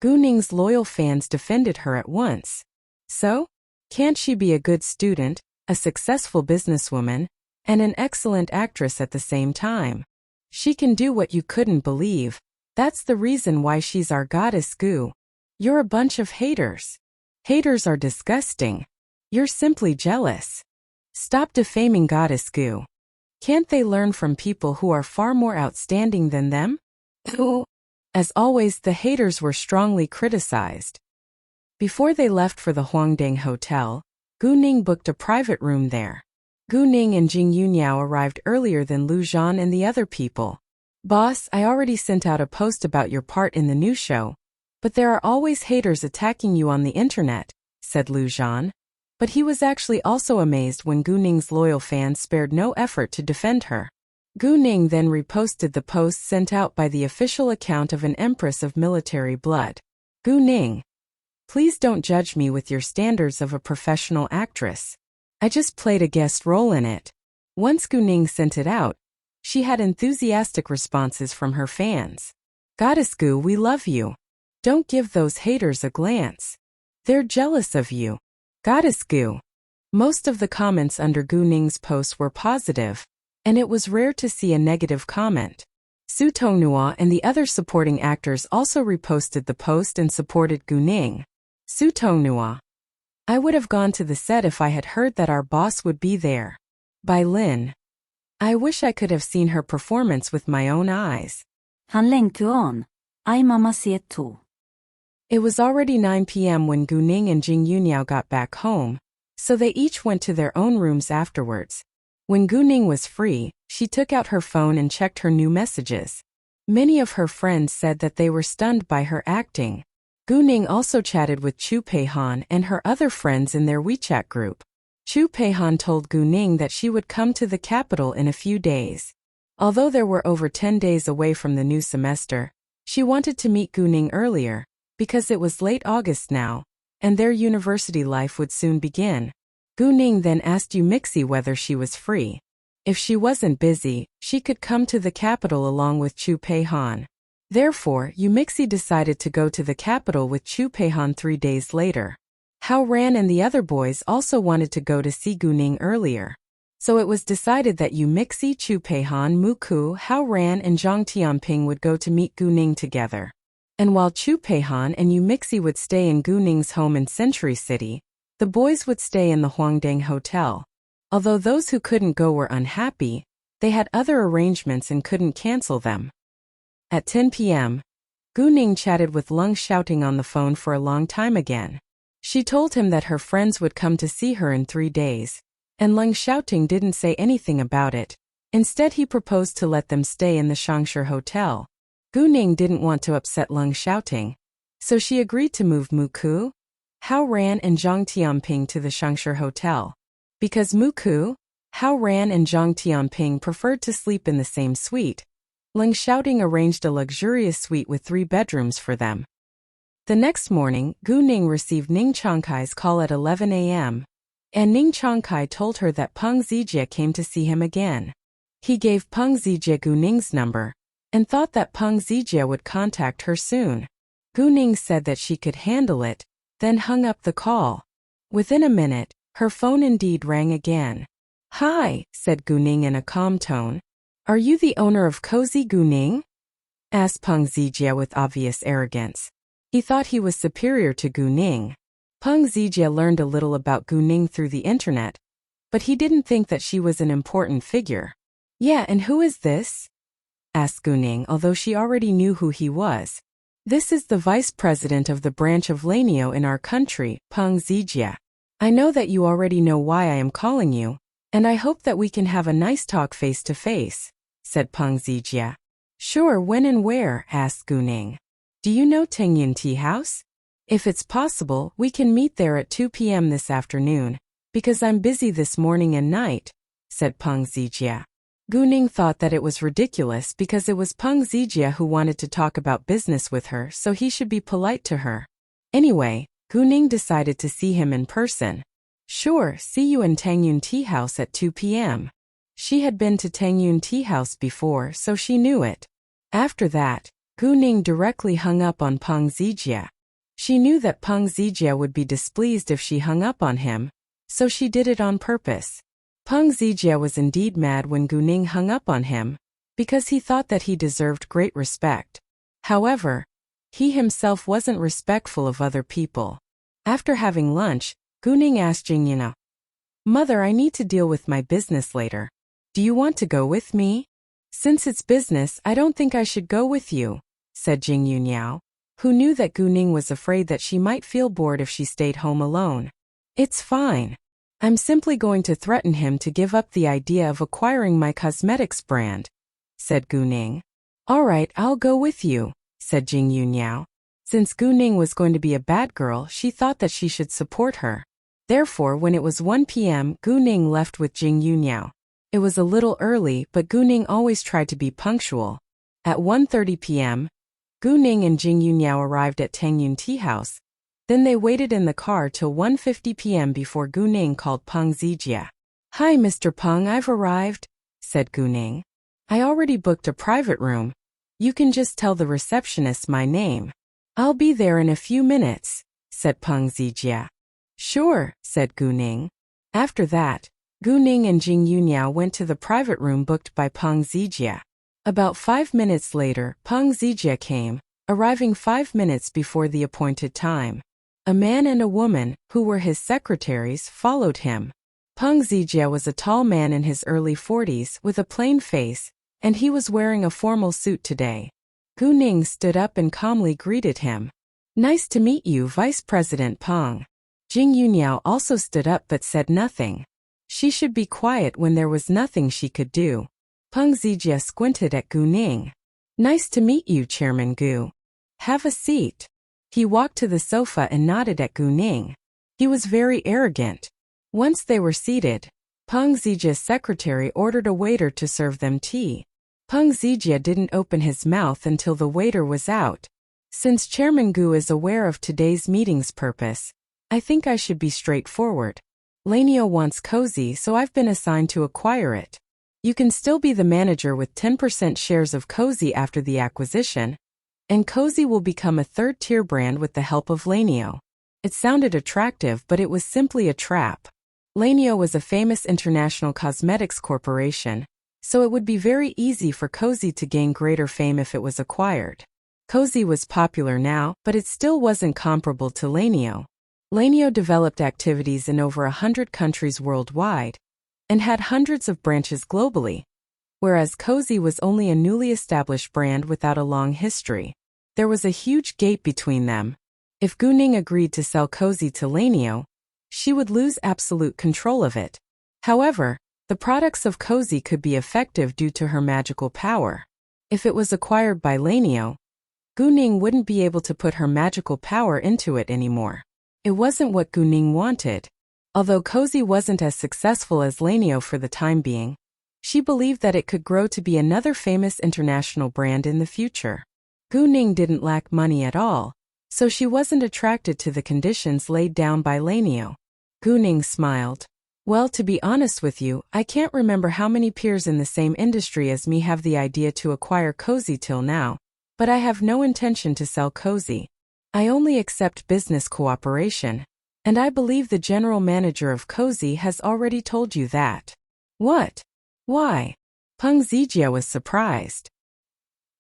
Gu Ning's loyal fans defended her at once. So? Can't she be a good student, a successful businesswoman, and an excellent actress at the same time? She can do what you couldn't believe. That's the reason why she's our goddess Gu. You're a bunch of haters. Haters are disgusting. You're simply jealous. Stop defaming goddess Gu. Can't they learn from people who are far more outstanding than them? As always, the haters were strongly criticized. Before they left for the Huangdang Hotel, Gu Ning booked a private room there. Gu Ning and Jing Yunyao arrived earlier than Lu Zhan and the other people. Boss, I already sent out a post about your part in the new show, but there are always haters attacking you on the internet, said Lu Zhan. But he was actually also amazed when Gu Ning's loyal fans spared no effort to defend her. Gu Ning then reposted the post sent out by the official account of an empress of military blood. Gu Ning, please don't judge me with your standards of a professional actress. I just played a guest role in it. Once Gu Ning sent it out, she had enthusiastic responses from her fans. Goddess Gu, we love you. Don't give those haters a glance. They're jealous of you. Goddess Gu. Most of the comments under Gu Ning's posts were positive, and it was rare to see a negative comment. Su Tonghua and the other supporting actors also reposted the post and supported Gu Ning. Su Tonghua. I would have gone to the set if I had heard that our boss would be there. By Lin. I wish I could have seen her performance with my own eyes. Han längtar an. Ay mamma se to. It was already 9 p.m. when Gu Ning and Jing Yunyao got back home, so they each went to their own rooms afterwards. When Gu Ning was free, she took out her phone and checked her new messages. Many of her friends said that they were stunned by her acting. Gu Ning also chatted with Chu Peihan and her other friends in their WeChat group. Chu Peihan told Gu Ning that she would come to the capital in a few days. Although there were over 10 days away from the new semester, she wanted to meet Gu Ning earlier, because it was late August now, and their university life would soon begin. Gu Ning then asked Yumixi whether she was free. If she wasn't busy, she could come to the capital along with Chu Peihan. Therefore, Yumixi decided to go to the capital with Chu Peihan 3 days later. Hao Ran and the other boys also wanted to go to see Gu Ning earlier. So it was decided that Yumixi, Chu Peihan, Muku, Hao Ran and Zhang Tianping would go to meet Gu Ning together. And while Chu Peihan and Yumixi would stay in Gu Ning's home in Century City, the boys would stay in the Huangdang Hotel. Although those who couldn't go were unhappy, they had other arrangements and couldn't cancel them. At 10 p.m., Gu Ning chatted with Leng Xiaoting on the phone for a long time again. She told him that her friends would come to see her in 3 days, and Leng Xiaoting didn't say anything about it. Instead, he proposed to let them stay in the Shangshi Hotel. Gu Ning didn't want to upset Leng Xiaoting, so she agreed to move Muku, Hao Ran and Zhang Tianping to the Shangshi Hotel. Because Muku, Hao Ran and Zhang Tianping preferred to sleep in the same suite, Leng Xiaoting arranged a luxurious suite with 3 bedrooms for them. The next morning, Gu Ning received Ning Changkai's call at 11 a.m., and Ning Changkai told her that Peng Zijie came to see him again. He gave Peng Zijie Gu Ning's number, and thought that Peng Zijie would contact her soon. Gu Ning said that she could handle it, then hung up the call. Within a minute, her phone indeed rang again. "Hi," said Gu Ning in a calm tone. "Are you the owner of Cozy Gu Ning?" asked Peng Zijie with obvious arrogance. He thought he was superior to Gu Ning. Peng Zijie learned a little about Gu Ning through the internet, but he didn't think that she was an important figure. "Yeah, and who is this?" asked Gu Ning, although she already knew who he was. "This is the vice president of the branch of Lanio in our country, Peng Zijie. I know that you already know why I am calling you, and I hope that we can have a nice talk face to face," said Peng Zijie. "Sure, when and where?" asked Gu Ning. "Do you know Tengyun Tea House?" If it's possible, we can meet there at 2 p.m. this afternoon, because I'm busy this morning and night, said Peng Zijia. Gu Ning thought that it was ridiculous because it was Peng Zijia who wanted to talk about business with her, so he should be polite to her. Anyway, Gu Ning decided to see him in person. Sure, see you in Tangyun Tea House at 2 p.m. She had been to Tangyun Tea House before, so she knew it. After that, Gu Ning directly hung up on Peng Zijia. She knew that Peng Zijia would be displeased if she hung up on him, so she did it on purpose. Peng Zijia was indeed mad when Gu Ning hung up on him, because he thought that he deserved great respect. However, he himself wasn't respectful of other people. After having lunch, Gu Ning asked Jingyuna, "Mother, I need to deal with my business later. Do you want to go with me?" "Since it's business, I don't think I should go with you," said Jing Yunniao, who knew that Gu Ning was afraid that she might feel bored if she stayed home alone. "It's fine. I'm simply going to threaten him to give up the idea of acquiring my cosmetics brand," said Gu Ning. "All right, I'll go with you," said Jing Yunniao. Since Gu Ning was going to be a bad girl, she thought that she should support her. Therefore, when it was 1 p.m., Gu Ning left with Jing Yunniao. It was a little early, but Gu Ning always tried to be punctual. At 1:30 p.m., Gu Ning and Jing Yunniao arrived at Tangyun Tea House. Then they waited in the car till 1:50 p.m. before Gu Ning called Peng Zijia. "Hi, Mr. Peng, I've arrived," said Gu Ning. "I already booked a private room. You can just tell the receptionist my name. I'll be there in a few minutes," said Peng Zijia. "Sure," said Gu Ning. After that, Gu Ning and Jing Yunniao went to the private room booked by Peng Zijia. About 5 minutes later, Peng Zijia came, arriving 5 minutes before the appointed time. A man and a woman, who were his secretaries, followed him. Peng Zijia was a tall man in his early 40s with a plain face, and he was wearing a formal suit today. Gu Ning stood up and calmly greeted him. "Nice to meet you, Vice President Peng." Jing Yunniao also stood up but said nothing. She should be quiet when there was nothing she could do. Peng Zijia squinted at Gu Ning. "Nice to meet you, Chairman Gu. Have a seat." He walked to the sofa and nodded at Gu Ning. He was very arrogant. Once they were seated, Peng Zijia's secretary ordered a waiter to serve them tea. Peng Zijia didn't open his mouth until the waiter was out. "Since Chairman Gu is aware of today's meeting's purpose, I think I should be straightforward. Lanio wants Cozy, so I've been assigned to acquire it. You can still be the manager with 10% shares of Cozy after the acquisition, and Cozy will become a third-tier brand with the help of Lanio." It sounded attractive, but it was simply a trap. Lanio was a famous international cosmetics corporation, so it would be very easy for Cozy to gain greater fame if it was acquired. Cozy was popular now, but it still wasn't comparable to Lanio. Lanio developed activities in over 100 countries worldwide, and had hundreds of branches globally, whereas Cozy was only a newly established brand without a long history. There was a huge gap between them. If Gu Ning agreed to sell Cozy to Lanio, she would lose absolute control of it. However, the products of Cozy could be effective due to her magical power. If it was acquired by Lanio, Gu Ning wouldn't be able to put her magical power into it anymore. It wasn't what Gu Ning wanted. Although Cozy wasn't as successful as Lanio for the time being, she believed that it could grow to be another famous international brand in the future. Gu Ning didn't lack money at all, so she wasn't attracted to the conditions laid down by Lanio. Gu Ning smiled. "Well, to be honest with you, I can't remember how many peers in the same industry as me have the idea to acquire Cozy till now, but I have no intention to sell Cozy. I only accept business cooperation, and I believe the general manager of Cozy has already told you that." "What? Why?" Peng Zijia was surprised.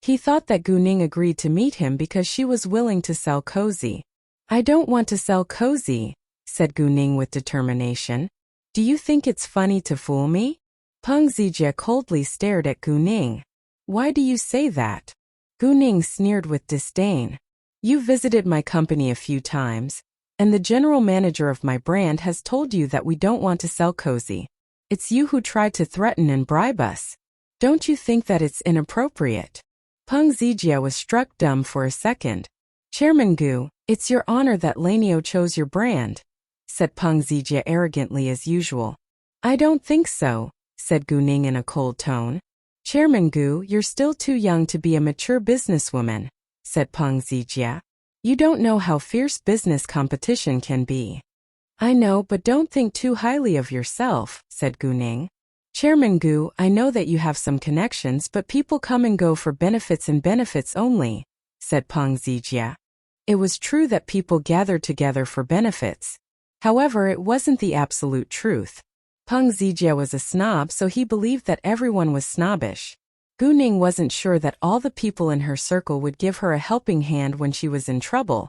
He thought that Gu Ning agreed to meet him because she was willing to sell Cozy. "I don't want to sell Cozy," said Gu Ning with determination. "Do you think it's funny to fool me?" Peng Zijia coldly stared at Gu Ning. "Why do you say that?" Gu Ning sneered with disdain. "You visited my company a few times, and the general manager of my brand has told you that we don't want to sell Cozy. It's you who tried to threaten and bribe us. Don't you think that it's inappropriate?" Peng Zijia was struck dumb for a second. "Chairman Gu, It's your honor that Lanio chose your brand, said Peng Zijie arrogantly as usual. I don't think so, said Gu Ning in a cold tone. Chairman Gu, you're still too young to be a mature businesswoman, said Peng Zijie. You don't know how fierce business competition can be. I know, but don't think too highly of yourself, said Gu Ning. Chairman Gu, I know that you have some connections, but people come and go for benefits and benefits only, said Peng Zijie. It was true that people gathered together for benefits. However, it wasn't the absolute truth. Peng Zijie was a snob, so he believed that everyone was snobbish. Gu Ning wasn't sure that all the people in her circle would give her a helping hand when she was in trouble,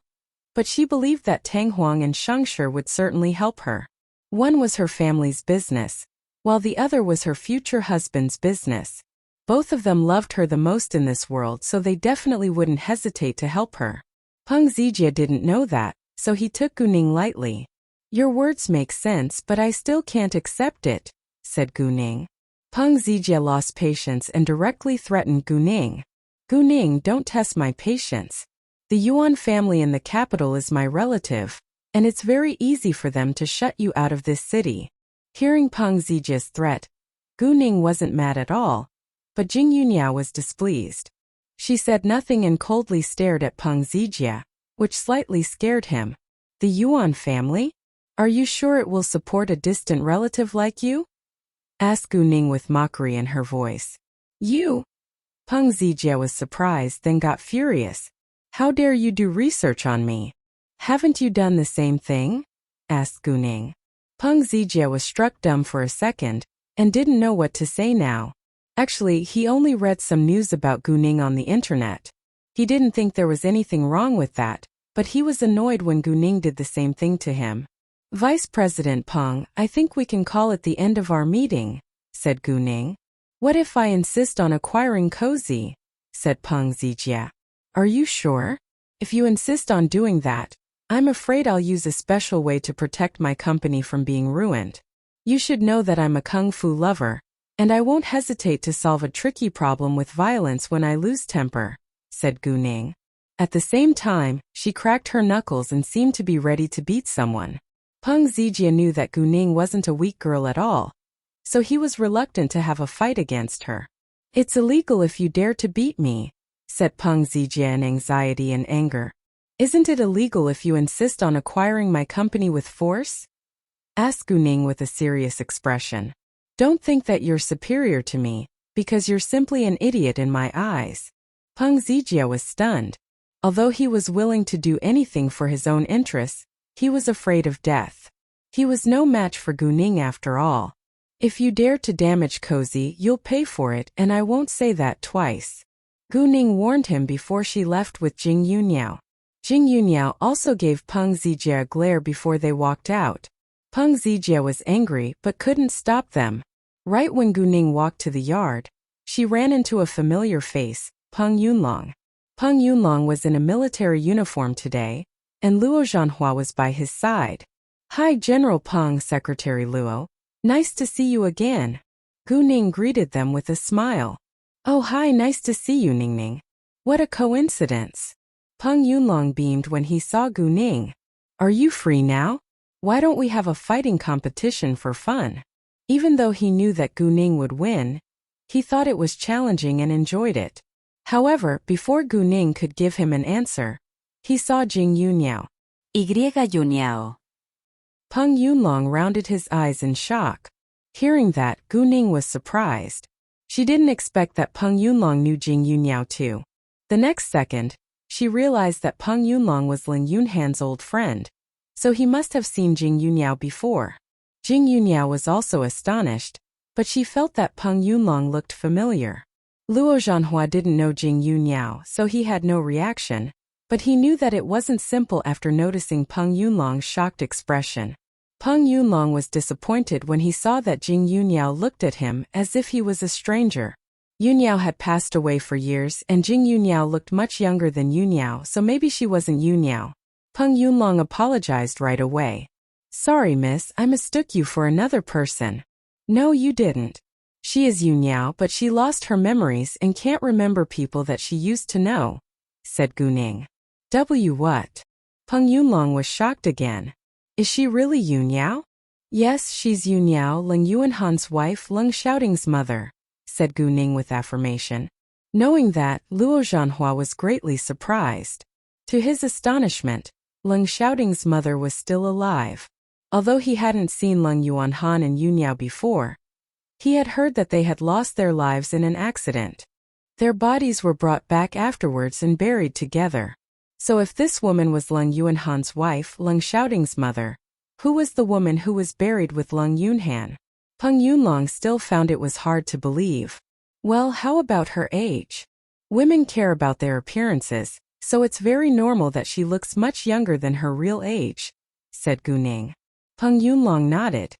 but she believed that Tang Huang and Shengshi would certainly help her. One was her family's business, while the other was her future husband's business. Both of them loved her the most in this world, so they definitely wouldn't hesitate to help her. Peng Zijie didn't know that, so he took Gu Ning lightly. Your words make sense, but I still can't accept it, said Gu Ning. Peng Zijie lost patience and directly threatened Gu Ning. Gu Ning, don't test my patience. The Yuan family in the capital is my relative, and it's very easy for them to shut you out of this city. Hearing Peng Zijie's threat, Gu Ning wasn't mad at all, but Jing Yuniao was displeased. She said nothing and coldly stared at Peng Zijie, which slightly scared him. The Yuan family? Are you sure it will support a distant relative like you? Asked Gu Ning with mockery in her voice. You? Peng Zijie was surprised, then got furious. How dare you do research on me? Haven't you done the same thing? Asked Gu Ning. Peng Zijie was struck dumb for a second, and didn't know what to say now. Actually, he only read some news about Gu Ning on the internet. He didn't think there was anything wrong with that, but he was annoyed when Gu Ning did the same thing to him. Vice President Peng, I think we can call it the end of our meeting, said Gu Ning. What if I insist on acquiring Cozy? Said Peng Zijie. Are you sure? If you insist on doing that, I'm afraid I'll use a special way to protect my company from being ruined. You should know that I'm a kung fu lover, and I won't hesitate to solve a tricky problem with violence when I lose temper, said Gu Ning. At the same time, she cracked her knuckles and seemed to be ready to beat someone. Peng Zijie knew that Gu Ning wasn't a weak girl at all, so he was reluctant to have a fight against her. It's illegal if you dare to beat me, said Peng Zijie in anxiety and anger. Isn't it illegal if you insist on acquiring my company with force? Asked Gu Ning with a serious expression. Don't think that you're superior to me, because you're simply an idiot in my eyes. Peng Zijie was stunned. Although he was willing to do anything for his own interests, he was afraid of death. He was no match for Gu Ning after all. If you dare to damage Cozy, you'll pay for it, and I won't say that twice. Gu Ning warned him before she left with Jing Yuniao. Jing Yuniao also gave Peng Zijie a glare before they walked out. Peng Zijie was angry but couldn't stop them. Right when Gu Ning walked to the yard, she ran into a familiar face, Peng Yunlong. Peng Yunlong was in a military uniform today, and Luo Zhanhua was by his side. Hi General Peng, Secretary Luo. Nice to see you again. Gu Ning greeted them with a smile. Oh hi, nice to see you Ningning. What a coincidence. Peng Yunlong beamed when he saw Gu Ning. Are you free now? Why don't we have a fighting competition for fun? Even though he knew that Gu Ning would win, he thought it was challenging and enjoyed it. However, before Gu Ning could give him an answer, he saw Jing Yuniao. Yuniao. Peng Yunlong rounded his eyes in shock. Hearing that, Gu Ning was surprised. She didn't expect that Peng Yunlong knew Jing Yuniao too. The next second, she realized that Peng Yunlong was Ling Yunhan's old friend, so he must have seen Jing Yuniao before. Jing Yuniao was also astonished, but she felt that Peng Yunlong looked familiar. Luo Zhanhua didn't know Jing Yuniao, so he had no reaction, but he knew that it wasn't simple after noticing Peng Yunlong's shocked expression. Peng Yunlong was disappointed when he saw that Jing Yuniao looked at him as if he was a stranger. Yuniao had passed away for years and Jing Yuniao looked much younger than Yuniao, so maybe she wasn't Yuniao. Peng Yunlong apologized right away. Sorry miss, I mistook you for another person. No you didn't. She is Yuniao, but she lost her memories and can't remember people that she used to know, said Gu Ning. What? Peng Yunlong was shocked again. Is she really Yunyao? Yes, she's Yunyao, Leng Yuanhan's wife, Leng Xiaoting's mother, said Gu Ning with affirmation. Knowing that, Luo Zhanhua was greatly surprised. To his astonishment, Leng Xiaoting's mother was still alive. Although he hadn't seen Leng Yuanhan and Yunyao before, he had heard that they had lost their lives in an accident. Their bodies were brought back afterwards and buried together. So if this woman was Leng Yuanhan's wife, Leng Xiaoting's mother, who was the woman who was buried with Leng Yunhan? Peng Yunlong still found it was hard to believe. Well, how about her age? Women care about their appearances, so it's very normal that she looks much younger than her real age, said Gu Ning. Peng Yunlong nodded.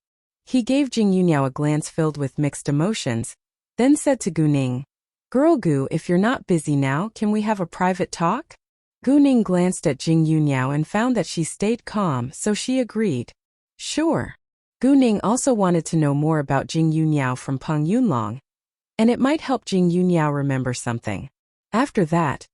He gave Jing Yunyao a glance filled with mixed emotions, then said to Gu Ning, Girl Gu, if you're not busy now, can we have a private talk? Gu Ning glanced at Jing Yunyao and found that she stayed calm, so she agreed. Sure. Gu Ning also wanted to know more about Jing Yunyao from Peng Yunlong, and it might help Jing Yunyao remember something. After that,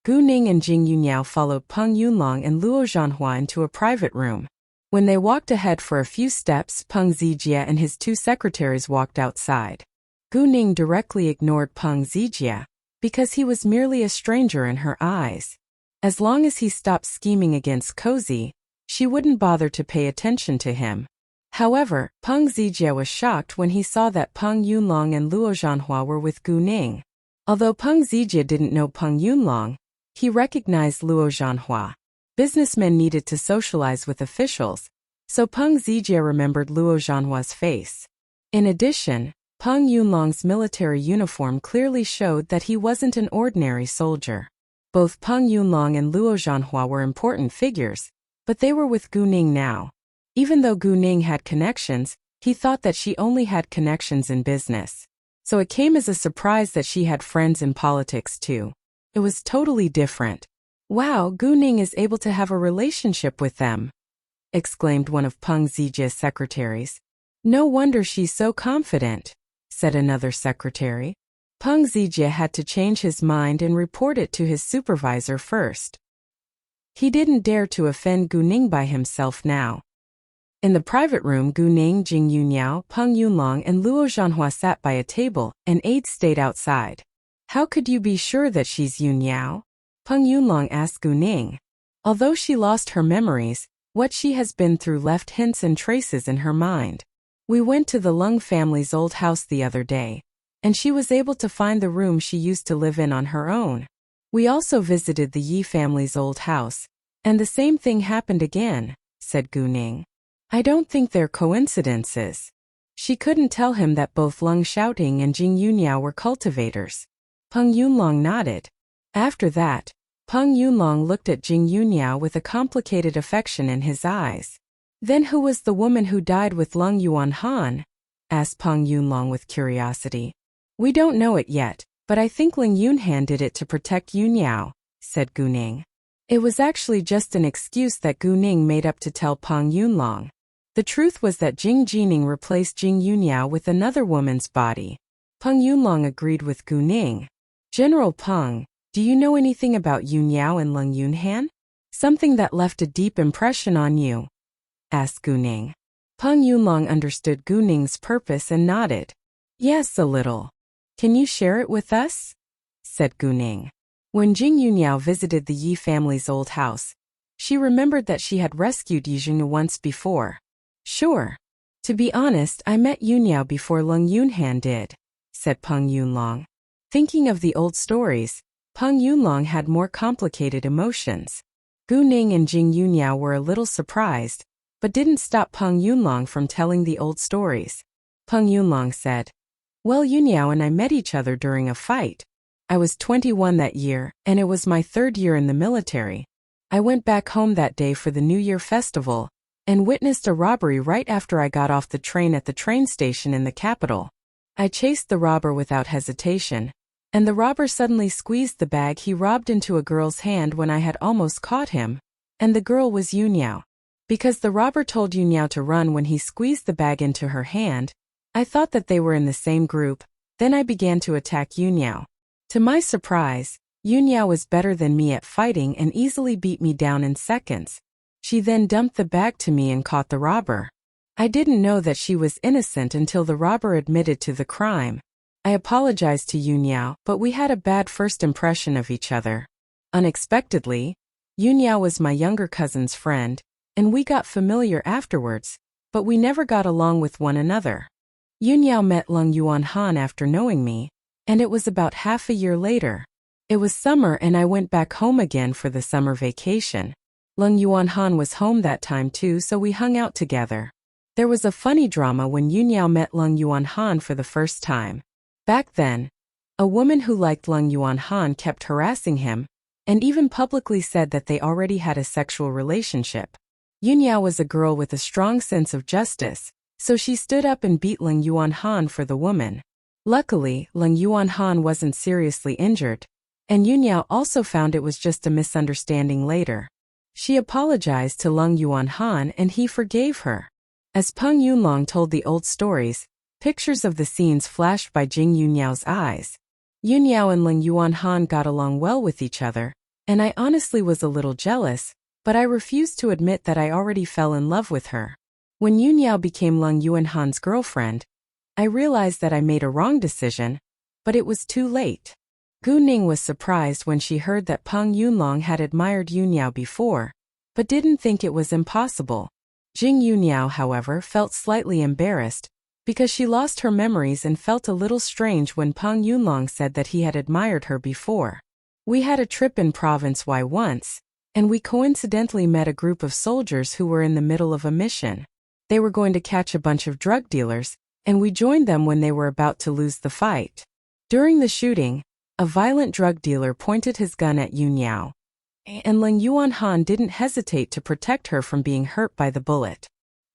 Gu Ning and Jing Yunyao followed Peng Yunlong and Luo Zhanhua into a private room. When they walked ahead for a few steps, Peng Zijie and his two secretaries walked outside. Gu Ning directly ignored Peng Zijie, because he was merely a stranger in her eyes. As long as he stopped scheming against Cozy, she wouldn't bother to pay attention to him. However, Peng Zijie was shocked when he saw that Peng Yunlong and Luo Zhanhua were with Gu Ning. Although Peng Zijie didn't know Peng Yunlong, he recognized Luo Zhanhua. Businessmen needed to socialize with officials, so Peng Zijie remembered Luo Zhanhua's face. In addition, Peng Yunlong's military uniform clearly showed that he wasn't an ordinary soldier. Both Peng Yunlong and Luo Zhanhua were important figures, but they were with Gu Ning now. Even though Gu Ning had connections, he thought that she only had connections in business. So it came as a surprise that she had friends in politics too. It was totally different. Wow, Gu Ning is able to have a relationship with them, exclaimed one of Peng Zijie's secretaries. No wonder she's so confident, said another secretary. Peng Zijie had to change his mind and report it to his supervisor first. He didn't dare to offend Gu Ning by himself now. In the private room, Gu Ning, Jing Yunyao, Peng Yunlong and Luo Zhanhua sat by a table, and aides stayed outside. How could you be sure that she's Yunyao? Peng Yunlong asked Gu Ning. Although she lost her memories, what she has been through left hints and traces in her mind. We went to the Leng family's old house the other day, and she was able to find the room she used to live in on her own. We also visited the Yi family's old house, and the same thing happened again, said Gu Ning. I don't think they're coincidences. She couldn't tell him that both Leng Xiaoting and Jing Yunyao were cultivators. Peng Yunlong nodded. After that, Peng Yunlong looked at Jing Yunyao with a complicated affection in his eyes. Then who was the woman who died with Leng Yuanhan? Asked Peng Yunlong with curiosity. We don't know it yet, but I think Leng Yunhan did it to protect Yunyao, said Gu Ning. It was actually just an excuse that Gu Ning made up to tell Peng Yunlong. The truth was that Jing Jining replaced Jing Yunyao with another woman's body. Peng Yunlong agreed with Gu Ning. General Peng, do you know anything about Yunyao and Leng Yunhan? Something that left a deep impression on you? Asked Gu Ning. Peng Yunlong understood Gu Ning's purpose and nodded. Yes, a little. Can you share it with us? Said Gu Ning. When Jing Yunyao visited the Yi family's old house, she remembered that she had rescued Yijing once before. Sure. To be honest, I met Yunyao before Leng Yunhan did, said Peng Yunlong. Thinking of the old stories, Peng Yunlong had more complicated emotions. Gu Ning and Jing Yunyao were a little surprised, but didn't stop Peng Yunlong from telling the old stories. Peng Yunlong said, Well, Yunyao and I met each other during a fight. I was 21 that year, and it was my 3rd year in the military. I went back home that day for the New Year festival, and witnessed a robbery right after I got off the train at the train station in the capital. I chased the robber without hesitation, and the robber suddenly squeezed the bag he robbed into a girl's hand when I had almost caught him, and the girl was Yunyao. Because the robber told Yunyao to run when he squeezed the bag into her hand, I thought that they were in the same group, then I began to attack Yunyao. To my surprise, Yunyao was better than me at fighting and easily beat me down in seconds, She then dumped the bag to me and caught the robber. I didn't know that she was innocent until the robber admitted to the crime. I apologized to Yunyao, but we had a bad first impression of each other. Unexpectedly, Yunyao was my younger cousin's friend, and we got familiar afterwards, but we never got along with one another. Yunyao met Leng Yuanhan after knowing me, and it was about half a year later. It was summer and I went back home again for the summer vacation. Leng Yuanhan was home that time too, so we hung out together. There was a funny drama when Yunyao met Leng Yuanhan for the first time. Back then, a woman who liked Leng Yuanhan kept harassing him, and even publicly said that they already had a sexual relationship. Yunyao was a girl with a strong sense of justice, so she stood up and beat Leng Yuanhan for the woman. Luckily, Leng Yuanhan wasn't seriously injured, and Yunyao also found it was just a misunderstanding later. She apologized to Leng Yuanhan and he forgave her. As Peng Yunlong told the old stories, pictures of the scenes flashed by Jing Yunyao's eyes. Yunyao and Leng Yuanhan got along well with each other, and I honestly was a little jealous, but I refused to admit that I already fell in love with her. When Yunyao became Leng Yuanhan's girlfriend, I realized that I made a wrong decision, but it was too late. Gu Ning was surprised when she heard that Peng Yunlong had admired Yunyao before, but didn't think it was impossible. Jing Yunyao, however, felt slightly embarrassed, because she lost her memories and felt a little strange when Peng Yunlong said that he had admired her before. We had a trip in Province Y once, and we coincidentally met a group of soldiers who were in the middle of a mission. They were going to catch a bunch of drug dealers, and we joined them when they were about to lose the fight. During the shooting, a violent drug dealer pointed his gun at Yunyao, and Leng Yuanhan didn't hesitate to protect her from being hurt by the bullet.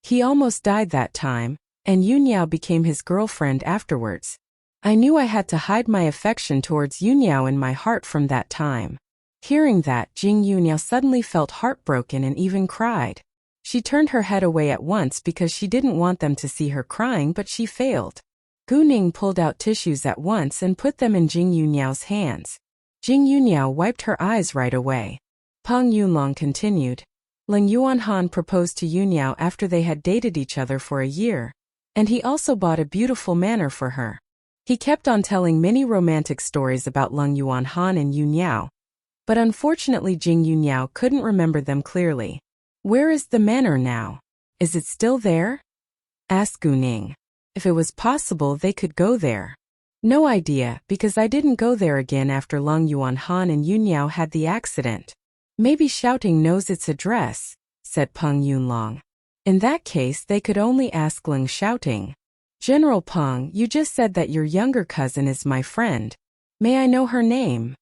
He almost died that time, and Yunyao became his girlfriend afterwards. I knew I had to hide my affection towards Yunyao in my heart from that time. Hearing that, Jing Yunyao suddenly felt heartbroken and even cried. She turned her head away at once because she didn't want them to see her crying, but she failed. Gu Ning pulled out tissues at once and put them in Jing Yunyao's hands. Jing Yunyao wiped her eyes right away. Peng Yunlong continued. Leng Yuanhan proposed to Yunyao after they had dated each other for a year, and he also bought a beautiful manor for her. He kept on telling many romantic stories about Leng Yuanhan and Yunyao, but unfortunately Jing Yunyao couldn't remember them clearly. Where is the manor now? Is it still there? Asked Gu Ning. If it was possible they could go there. No idea, because I didn't go there again after Leng Yuanhan and Yunyao had the accident. Maybe Shouting knows its address, said Peng Yunlong. In that case they could only ask Leng Shouting. General Peng, you just said that your younger cousin is my friend. May I know her name?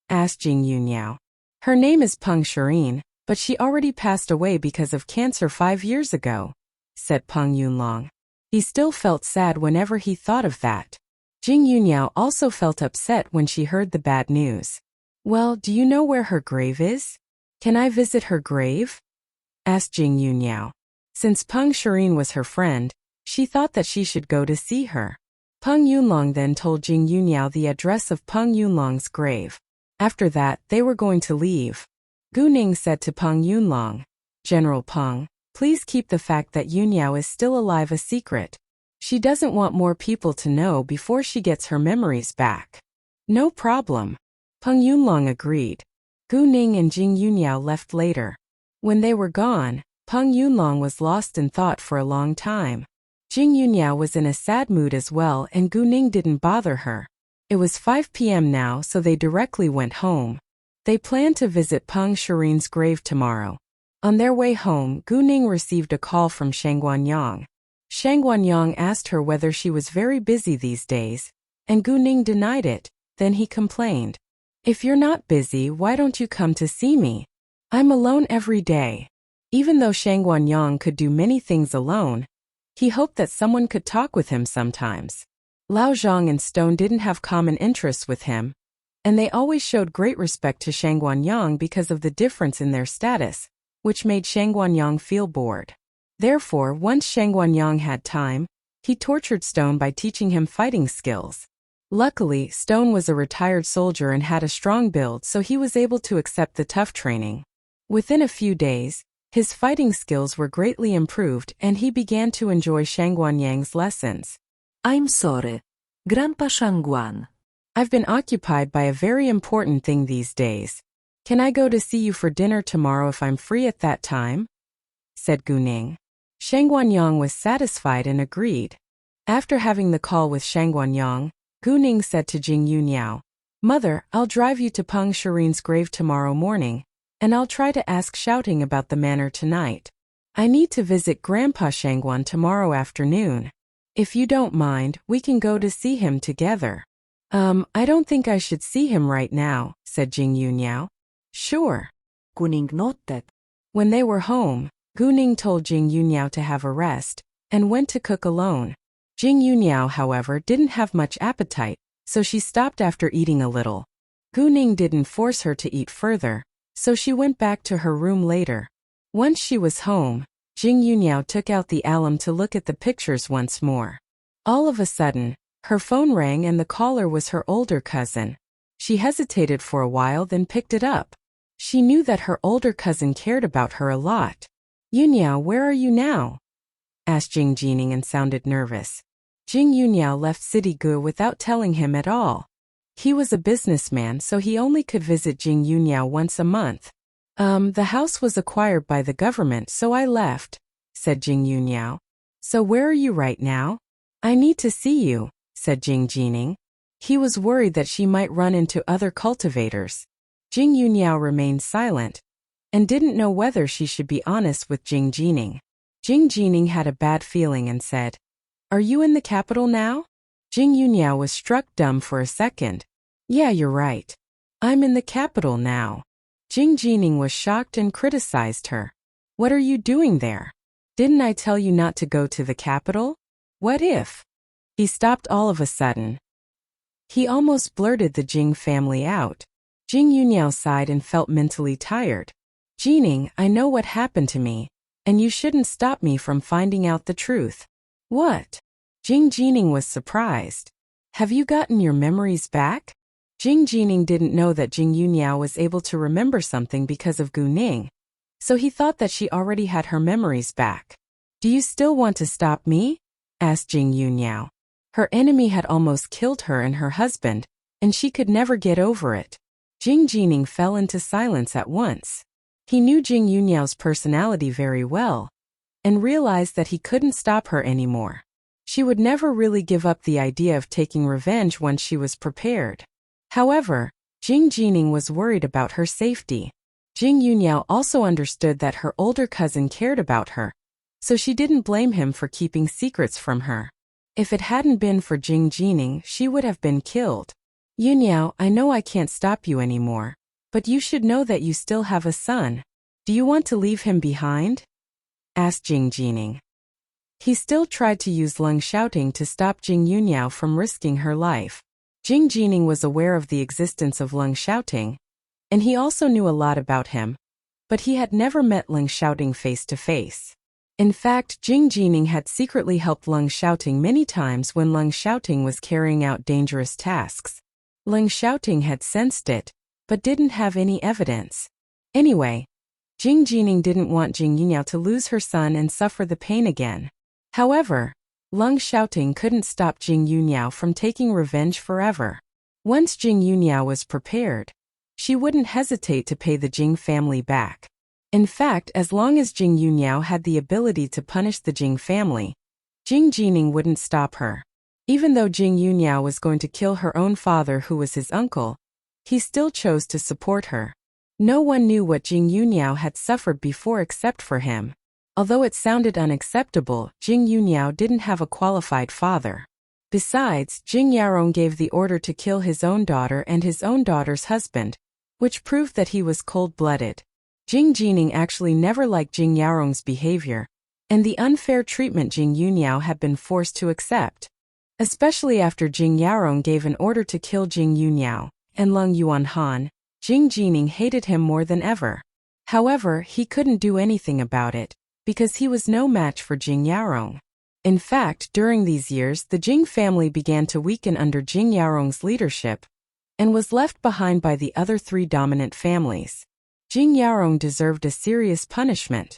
Asked Jing Yunyao. Her name is Peng Shireen, but she already passed away because of cancer 5 years ago, said Peng Yunlong. He still felt sad whenever he thought of that. Jing Yunyao also felt upset when she heard the bad news. Well, do you know where her grave is? Can I visit her grave? Asked Jing Yunyao. Since Peng Shireen was her friend, she thought that she should go to see her. Peng Yunlong then told Jing Yunyao the address of Peng Yunlong's grave. After that, they were going to leave. Gu Ning said to Peng Yunlong, General Peng, please keep the fact that Yunyao is still alive a secret. She doesn't want more people to know before she gets her memories back. No problem. Peng Yunlong agreed. Gu Ning and Jing Yunyao left later. When they were gone, Peng Yunlong was lost in thought for a long time. Jing Yunyao was in a sad mood as well, and Gu Ning didn't bother her. It was 5 p.m. now, so they directly went home. They planned to visit Peng Shireen's grave tomorrow. On their way home, Gu Ning received a call from Shang Guanyang. Shang Guanyang asked her whether she was very busy these days, and Gu Ning denied it. Then he complained. If you're not busy, why don't you come to see me? I'm alone every day. Even though Shang Guanyang could do many things alone, he hoped that someone could talk with him sometimes. Lao Zhang and Stone didn't have common interests with him, and they always showed great respect to Shang Guanyang because of the difference in their status, which made Shang Guanyang feel bored. Therefore, once Shang Guanyang had time, he tortured Stone by teaching him fighting skills. Luckily, Stone was a retired soldier and had a strong build, so he was able to accept the tough training. Within a few days, His fighting skills were greatly improved and he began to enjoy Shangguanyang's lessons. I'm sorry, Grandpa Shangguan. I've been occupied by a very important thing these days. Can I go to see you for dinner tomorrow if I'm free at that time? Said Guning. Shangguanyang was satisfied and agreed. After having the call with Shangguanyang, Guning said to Jing Yuniao, Mother, I'll drive you to Peng Shirin's grave tomorrow morning, and I'll try to ask Shouting about the manor tonight. I need to visit Grandpa Shangguan tomorrow afternoon. If you don't mind, we can go to see him together. I don't think I should see him right now, said Jing Yuniao. Sure. Guning nodded. When they were home, Guning told Jing Yuniao to have a rest, and went to cook alone. Jing Yuniao, however, didn't have much appetite, so she stopped after eating a little. Guning didn't force her to eat further, so she went back to her room later. Once she was home, Jing Yuniao took out the album to look at the pictures once more. All of a sudden, her phone rang and the caller was her older cousin. She hesitated for a while, then picked it up. She knew that her older cousin cared about her a lot. Yuniao, where are you now? Asked Jing Jining and sounded nervous. Jing Yuniao left City Gu without telling him at all. He was a businessman, so he only could visit Jing Yuniao once a month. The house was acquired by the government, so I left, said Jing Yuniao. So where are you right now? I need to see you, said Jing Jining. He was worried that she might run into other cultivators. Jing Yuniao remained silent and didn't know whether she should be honest with Jing Jining. Jing Jining had a bad feeling and said, Are you in the capital now? Jing Yuniao was struck dumb for a second. Yeah, you're right. I'm in the capital now. Jing Jining was shocked and criticized her. What are you doing there? Didn't I tell you not to go to the capital? What if? He stopped all of a sudden. He almost blurted the Jing family out. Jing Yuniao sighed and felt mentally tired. Jining, I know what happened to me, and you shouldn't stop me from finding out the truth. What? Jing Jining was surprised. Have you gotten your memories back? Jing Jining didn't know that Jing Yuniao was able to remember something because of Gu Ning, so he thought that she already had her memories back. Do you still want to stop me? Asked Jing Yuniao. Her enemy had almost killed her and her husband, and she could never get over it. Jing Jining fell into silence at once. He knew Jing Yuniao's personality very well, and realized that he couldn't stop her anymore. She would never really give up the idea of taking revenge once she was prepared. However, Jing Jining was worried about her safety. Jing Yuniao also understood that her older cousin cared about her, so she didn't blame him for keeping secrets from her. If it hadn't been for Jing Jining, she would have been killed. Yuniao, I know I can't stop you anymore, but you should know that you still have a son. Do you want to leave him behind? Asked Jing Jining. He still tried to use Lung Shouting to stop Jing Yuniao from risking her life. Jing Jining was aware of the existence of Lung Shouting, and he also knew a lot about him, but he had never met Lung Shouting face to face. In fact, Jing Jining had secretly helped Lung Shouting many times when Lung Shouting was carrying out dangerous tasks. Lung Shouting had sensed it, but didn't have any evidence. Anyway, Jing Jining didn't want Jing Yuniao to lose her son and suffer the pain again. However, Lung Shouting couldn't stop Jing Yuniao from taking revenge forever. Once Jing Yuniao was prepared, she wouldn't hesitate to pay the Jing family back. In fact, as long as Jing Yuniao had the ability to punish the Jing family, Jing Jining wouldn't stop her. Even though Jing Yuniao was going to kill her own father, who was his uncle, he still chose to support her. No one knew what Jing Yuniao had suffered before except for him. Although it sounded unacceptable, Jing Yuniao didn't have a qualified father. Besides, Jing Yarong gave the order to kill his own daughter and his own daughter's husband, which proved that he was cold-blooded. Jing Jining actually never liked Jing Yarong's behavior, and the unfair treatment Jing Yuniao had been forced to accept. Especially after Jing Yarong gave an order to kill Jing Yuniao and Lung Yuanhan, Jing Jining hated him more than ever. However, he couldn't do anything about it, because he was no match for Jing Yarong. In fact, during these years, the Jing family began to weaken under Jing Yarong's leadership, and was left behind by the other three dominant families. Jing Yarong deserved a serious punishment.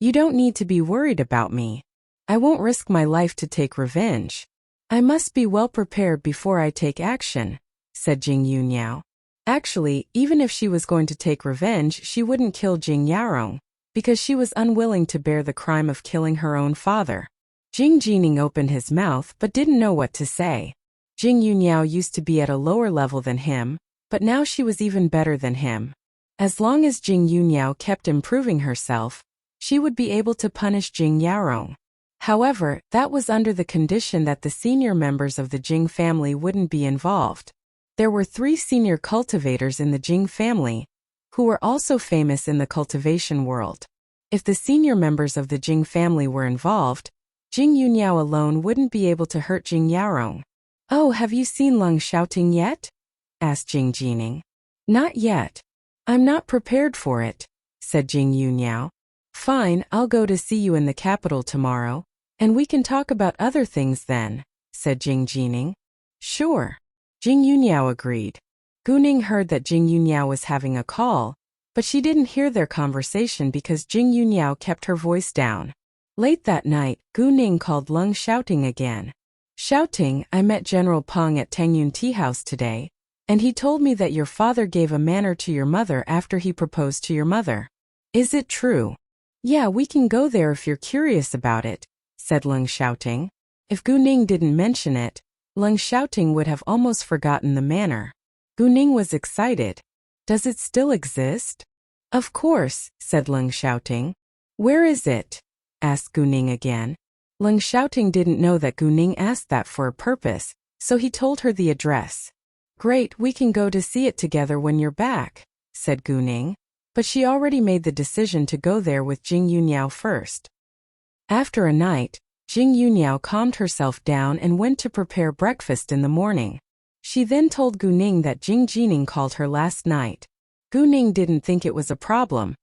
You don't need to be worried about me. I won't risk my life to take revenge. I must be well prepared before I take action, said Jing Yuniao. Actually, even if she was going to take revenge, she wouldn't kill Jing Yarong, because she was unwilling to bear the crime of killing her own father. Jing Jining opened his mouth but didn't know what to say. Jing Yuniao used to be at a lower level than him, but now she was even better than him. As long as Jing Yuniao kept improving herself, she would be able to punish Jing Yarong. However, that was under the condition that the senior members of the Jing family wouldn't be involved. There were 3 senior cultivators in the Jing family, who were also famous in the cultivation world. If the senior members of the Jing family were involved, Jing Yuniao alone wouldn't be able to hurt Jing Yarong. Oh, have you seen Leng Xiaoting yet? Asked Jing Jining. Not yet. I'm not prepared for it, said Jing Yuniao. Fine, I'll go to see you in the capital tomorrow, and we can talk about other things then, said Jing Jining. Sure. Jing Yuniao agreed. Gu Ning heard that Jing Yuniao was having a call, but she didn't hear their conversation because Jing Yuniao kept her voice down. Late that night, Gu Ning called Leng Xiaoting again. Xiaoting, I met General Peng at Tengyun Tea House today, and he told me that your father gave a manor to your mother after he proposed to your mother. Is it true? Yeah, we can go there if you're curious about it, said Leng Xiaoting. If Gu Ning didn't mention it, Leng Xiaoting would have almost forgotten the manor. Gu Ning was excited. Does it still exist? Of course, said Leng Xiaoting. Where is it? Asked Gu Ning again. Leng Xiaoting didn't know that Gu Ning asked that for a purpose, so he told her the address. Great, we can go to see it together when you're back, said Gu Ning. But she already made the decision to go there with Jing Yuniao first. After a night, Jing Yuniao calmed herself down and went to prepare breakfast in the morning. She then told Gu Ning that Jing Jining called her last night. Gu Ning didn't think it was a problem,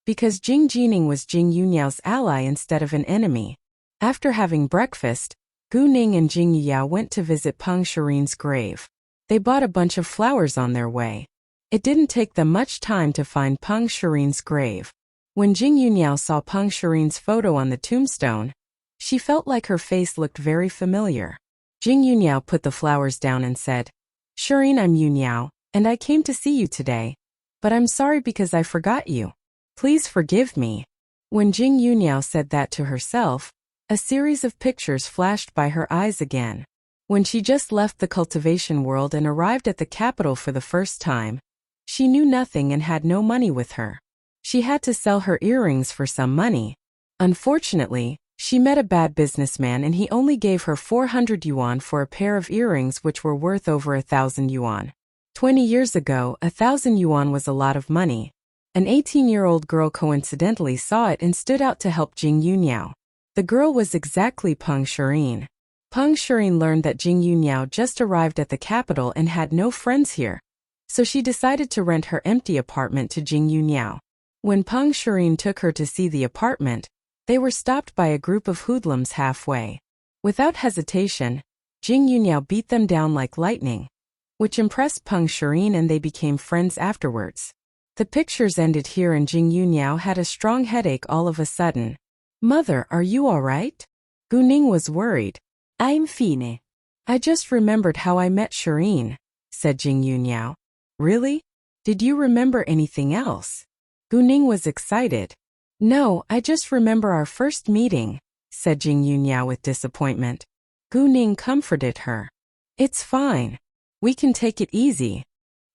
because Jing Jining was Jing Yuniao's ally instead of an enemy. After having breakfast, Gu Ning and Jing Yuyao went to visit Peng Shirin's grave. They bought a bunch of flowers on their way. It didn't take them much time to find Peng Shirin's grave. When Jing Yuniao saw Peng Shirin's photo on the tombstone, she felt like her face looked very familiar. Jing Yuniao put the flowers down and said, Shirin, I'm Yuniao, and I came to see you today. But I'm sorry because I forgot you. Please forgive me. When Jing Yuniao said that to herself, a series of pictures flashed by her eyes again. When she just left the cultivation world and arrived at the capital for the first time, she knew nothing and had no money with her. She had to sell her earrings for some money. Unfortunately, she met a bad businessman and he only gave her 400 yuan for a pair of earrings which were worth over 1,000 yuan. 20 years ago, 1,000 yuan was a lot of money. An 18-year-old girl coincidentally saw it and stood out to help Jing Yuniao. The girl was exactly Peng Shirin. Peng Shirin learned that Jing Yuniao just arrived at the capital and had no friends here, so she decided to rent her empty apartment to Jing Yuniao. When Peng Shirin took her to see the apartment, they were stopped by a group of hoodlums halfway. Without hesitation, Jing Yuniao beat them down like lightning, which impressed Peng Shirin and they became friends afterwards. The pictures ended here and Jing Yuniao had a strong headache all of a sudden. Mother, are you all right? Gu Ning was worried. I'm fine. I just remembered how I met Shirin, said Jing Yuniao. Really? Did you remember anything else? Gu Ning was excited. No, I just remember our first meeting, said Jing Yuniao with disappointment. Gu Ning comforted her. It's fine. We can take it easy.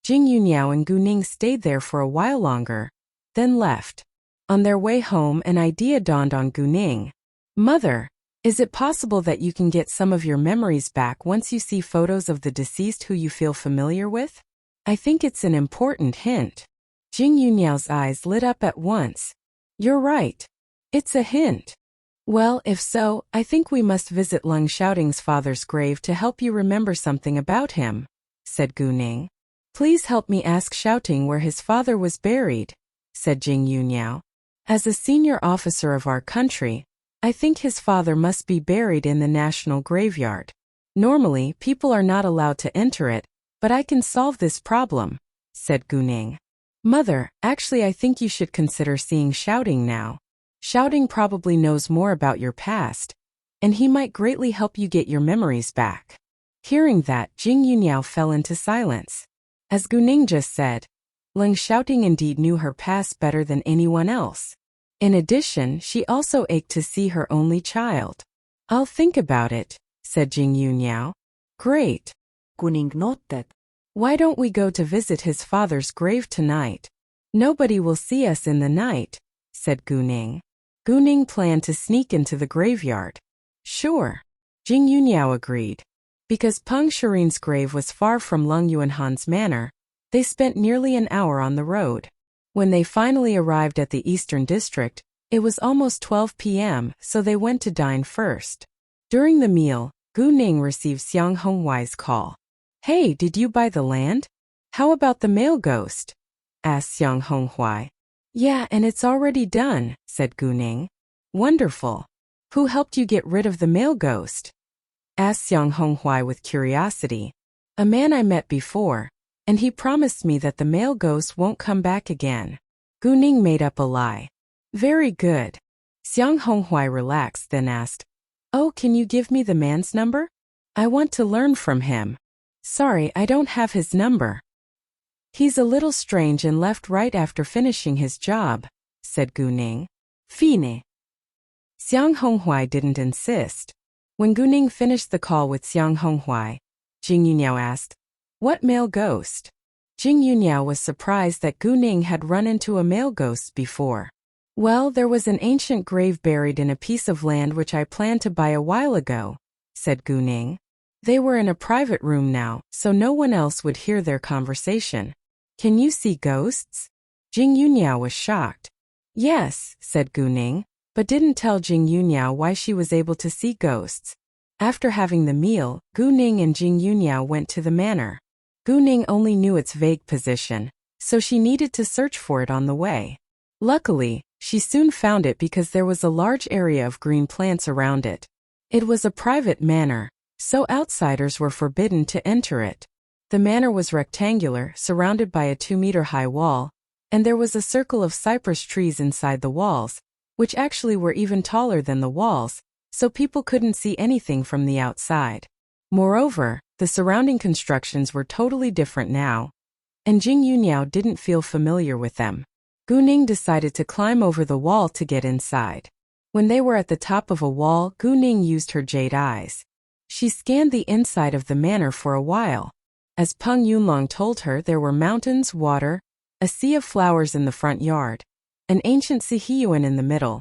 Jing Yuniao and Gu Ning stayed there for a while longer, then left. On their way home, an idea dawned on Gu Ning. Mother, is it possible that you can get some of your memories back once you see photos of the deceased who you feel familiar with? I think it's an important hint. Jing Yuniao's eyes lit up at once. You're right. It's a hint. Well, if so, I think we must visit Leng Xiaoting's father's grave to help you remember something about him, said Gu Ning. Please help me ask Xiaoting where his father was buried, said Jing Yuniao. As a senior officer of our country, I think his father must be buried in the national graveyard. Normally, people are not allowed to enter it, but I can solve this problem, said Gu Ning. Mother, actually I think you should consider seeing Xiaoting now. Shouting probably knows more about your past, and he might greatly help you get your memories back. Hearing that, Jing Yuniao fell into silence. As Guning just said, Leng Shouting indeed knew her past better than anyone else. In addition, she also ached to see her only child. I'll think about it, said Jing Yuniao. Great. Kuning nodded. Why don't we go to visit his father's grave tonight? Nobody will see us in the night, said Guning. Guning planned to sneak into the graveyard. Sure. Jing Yuniao agreed. Because Peng Shirin's grave was far from Leng Yuanhan's manor, they spent nearly an hour on the road. When they finally arrived at the Eastern District, it was almost 12 p.m., so they went to dine first. During the meal, Gu Ning received Xiang Honghuai's call. Hey, did you buy the land? How about the male ghost? Asked Xiang Honghuai. Yeah, and it's already done, said Gu Ning. Wonderful. Who helped you get rid of the male ghost? Asked Xiang Honghuai with curiosity. A man I met before, and he promised me that the male ghost won't come back again. Gu Ning made up a lie. Very good. Xiang Honghuai relaxed, then asked, Oh, can you give me the man's number? I want to learn from him. Sorry, I don't have his number. He's a little strange and left right after finishing his job, said Gu Ning. Fine. Xiang Honghuai didn't insist. When Gu Ning finished the call with Xiang Honghuai, Jing Yuniao asked, What male ghost? Jing Yuniao was surprised that Gu Ning had run into a male ghost before. Well, there was an ancient grave buried in a piece of land which I planned to buy a while ago, said Gu Ning. They were in a private room now, so no one else would hear their conversation. Can you see ghosts? Jing Yuniao was shocked. Yes, said Gu Ning, but didn't tell Jing Yuniao why she was able to see ghosts. After having the meal, Gu Ning and Jing Yuniao went to the manor. Gu Ning only knew its vague position, so she needed to search for it on the way. Luckily, she soon found it because there was a large area of green plants around it. It was a private manor, so outsiders were forbidden to enter it. The manor was rectangular, surrounded by a 2-meter-high wall, and there was a circle of cypress trees inside the walls, which actually were even taller than the walls, so people couldn't see anything from the outside. Moreover, the surrounding constructions were totally different now, and Jing Yuniao didn't feel familiar with them. Gu Ning decided to climb over the wall to get inside. When they were at the top of a wall, Gu Ning used her jade eyes. She scanned the inside of the manor for a while. As Peng Yunlong told her, there were mountains, water, a sea of flowers in the front yard, an ancient sihiyuan in the middle,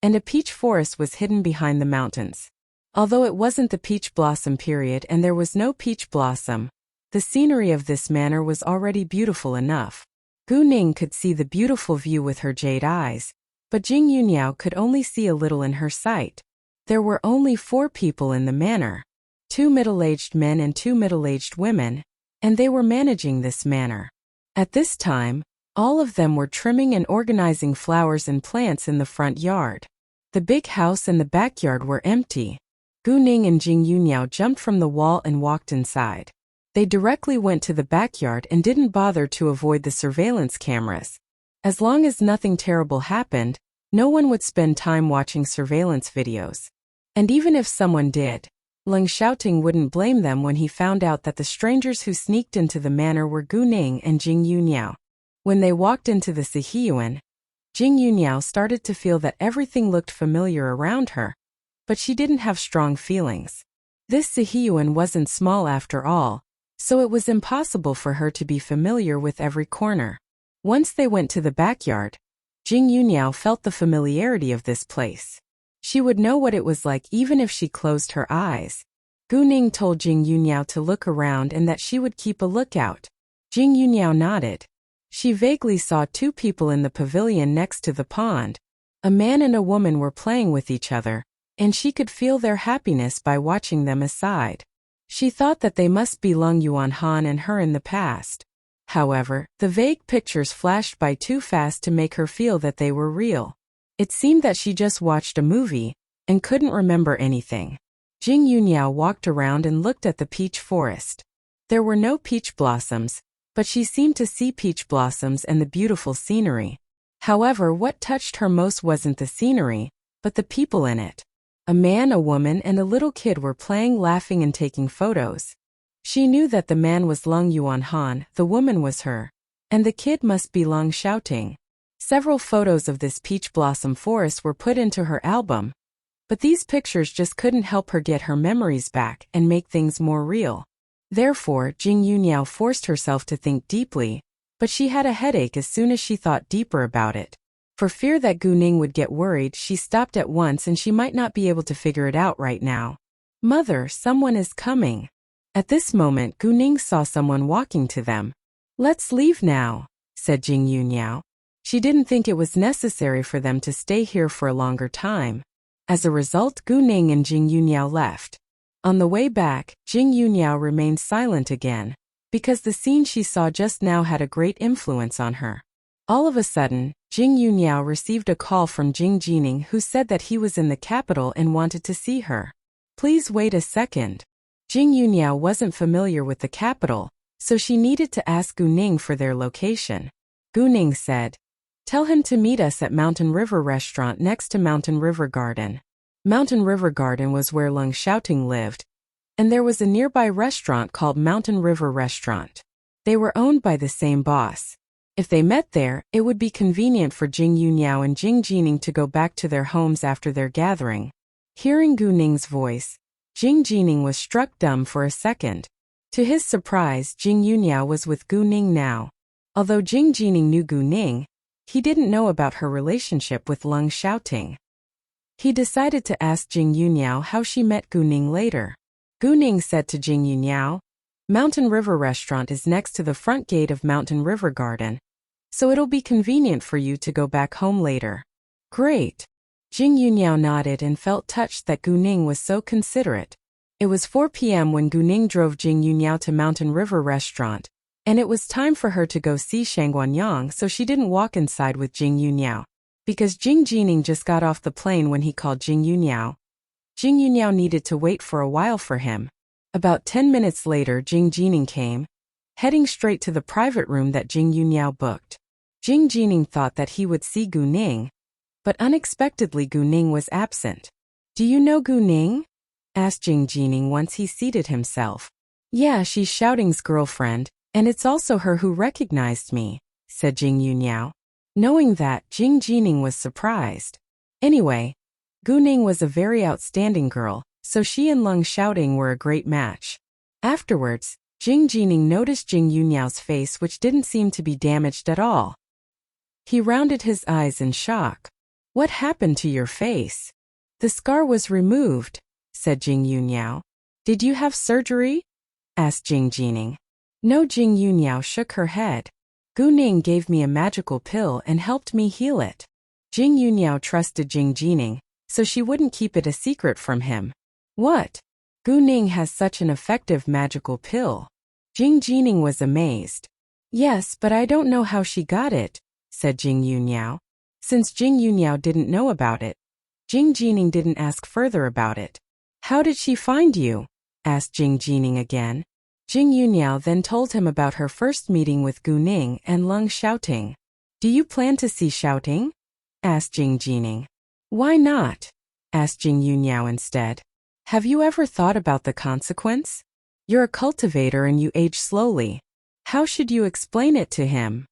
and a peach forest was hidden behind the mountains. Although it wasn't the peach blossom period and there was no peach blossom, the scenery of this manor was already beautiful enough. Gu Ning could see the beautiful view with her jade eyes, but Jing Yuniao could only see a little in her sight. There were only 4 people in the manor, 2 middle-aged men and 2 middle-aged women, and they were managing this manor. At this time, all of them were trimming and organizing flowers and plants in the front yard. The big house and the backyard were empty. Gu Ning and Jing Yuniao jumped from the wall and walked inside. They directly went to the backyard and didn't bother to avoid the surveillance cameras. As long as nothing terrible happened, no one would spend time watching surveillance videos. And even if someone did, Leng Shouting wouldn't blame them when he found out that the strangers who sneaked into the manor were Gu Ning and Jing Yuniao. When they walked into the sihiyuan, Jing Yuniao started to feel that everything looked familiar around her, but she didn't have strong feelings. This sihiyuan wasn't small after all, so it was impossible for her to be familiar with every corner. Once they went to the backyard, Jing Yuniao felt the familiarity of this place. She would know what it was like even if she closed her eyes. Gu Ning told Jing Yuniao to look around and that she would keep a lookout. Jing Yuniao nodded. She vaguely saw 2 people in the pavilion next to the pond. A man and a woman were playing with each other, and she could feel their happiness by watching them aside. She thought that they must be Leng Yuanhan and her in the past. However, the vague pictures flashed by too fast to make her feel that they were real. It seemed that she just watched a movie and couldn't remember anything. Jing Yuniao walked around and looked at the peach forest. There were no peach blossoms, but she seemed to see peach blossoms and the beautiful scenery. However, what touched her most wasn't the scenery, but the people in it. A man, a woman, and a little kid were playing, laughing, and taking photos. She knew that the man was Lung Yuan Han, the woman was her, and the kid must be Lung Xiaoting. Several photos of this peach blossom forest were put into her album, but these pictures just couldn't help her get her memories back and make things more real. Therefore, Jing Yuniao forced herself to think deeply, but she had a headache as soon as she thought deeper about it. For fear that Gu Ning would get worried, she stopped at once and she might not be able to figure it out right now. Mother, someone is coming. At this moment, Gu Ning saw someone walking to them. Let's leave now, said Jing Yuniao. She didn't think it was necessary for them to stay here for a longer time. As a result, Gu Ning and Jing Yuniao left. On the way back, Jing Yuniao remained silent again, because the scene she saw just now had a great influence on her. All of a sudden, Jing Yuniao received a call from Jing Jining, who said that he was in the capital and wanted to see her. Please wait a second. Jing Yuniao wasn't familiar with the capital, so she needed to ask Gu Ning for their location. Gu Ning said, tell him to meet us at Mountain River Restaurant next to Mountain River Garden. Mountain River Garden was where Lung Xiaoting lived, and there was a nearby restaurant called Mountain River Restaurant. They were owned by the same boss. If they met there, it would be convenient for Jing Yuniao and Jing Jining to go back to their homes after their gathering. Hearing Gu Ning's voice, Jing Jining was struck dumb for a second. To his surprise, Jing Yuniao was with Gu Ning now. Although Jing Jining knew Gu Ning, he didn't know about her relationship with Lung Xiaoting. He decided to ask Jing Yuniao how she met Gu Ning later. Gu Ning said to Jing Yuniao, Mountain River Restaurant is next to the front gate of Mountain River Garden, so it'll be convenient for you to go back home later. Great. Jing Yuniao nodded and felt touched that Gu Ning was so considerate. It was 4 p.m. when Gu Ning drove Jing Yuniao to Mountain River Restaurant, and it was time for her to go see Shang Guanyang, so she didn't walk inside with Jing Yuniao, because Jing Jining just got off the plane when he called Jing Yuniao. Jing Yuniao needed to wait for a while for him. About 10 minutes later, Jing Jining came, heading straight to the private room that Jing Yuniao booked. Jing Jining thought that he would see Gu Ning, but unexpectedly Gu Ning was absent. Do you know Gu Ning? Asked Jing Jining once he seated himself. Yeah, she's Xiaoting's girlfriend, and it's also her who recognized me, said Jing Yuniao. Knowing that, Jing Jining was surprised. Anyway, Gu Ning was a very outstanding girl, so she and Lung Xiaoting were a great match. Afterwards, Jing Jining noticed Jing Yuniao's face, which didn't seem to be damaged at all. He rounded his eyes in shock. What happened to your face? The scar was removed, said Jing Yuniao. Did you have surgery? Asked Jing Jining. No, Jing Yuniao shook her head. Gu Ning gave me a magical pill and helped me heal it. Jing Yuniao trusted Jing Jining, so she wouldn't keep it a secret from him. What? Gu Ning has such an effective magical pill. Jing Jining was amazed. Yes, but I don't know how she got it, said Jing Yuniao. Since Jing Yuniao didn't know about it, Jing Jining didn't ask further about it. How did she find you? Asked Jing Jining again. Jing Yuniao then told him about her first meeting with Gu Ning and Lung Xiaoting. Do you plan to see Xiaoting? Asked Jing Jining. Why not? Asked Jing Yuniao instead. Have you ever thought about the consequence? You're a cultivator and you age slowly. How should you explain it to him?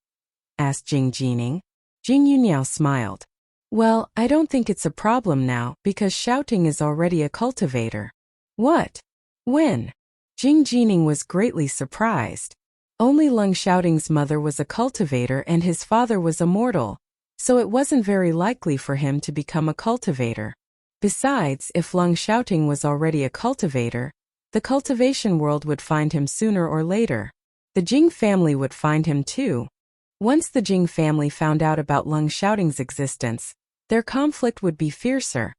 Asked Jing Jining. Jing Yuniao smiled. Well, I don't think it's a problem now because Xiaoting is already a cultivator. What? When? Jing Jining was greatly surprised. Only Lung Xiaoting's mother was a cultivator and his father was a mortal, so it wasn't very likely for him to become a cultivator. Besides, if Lung Xiaoting was already a cultivator, the cultivation world would find him sooner or later. The Jing family would find him too. Once the Jing family found out about Lung Xiaoting's existence, their conflict would be fiercer,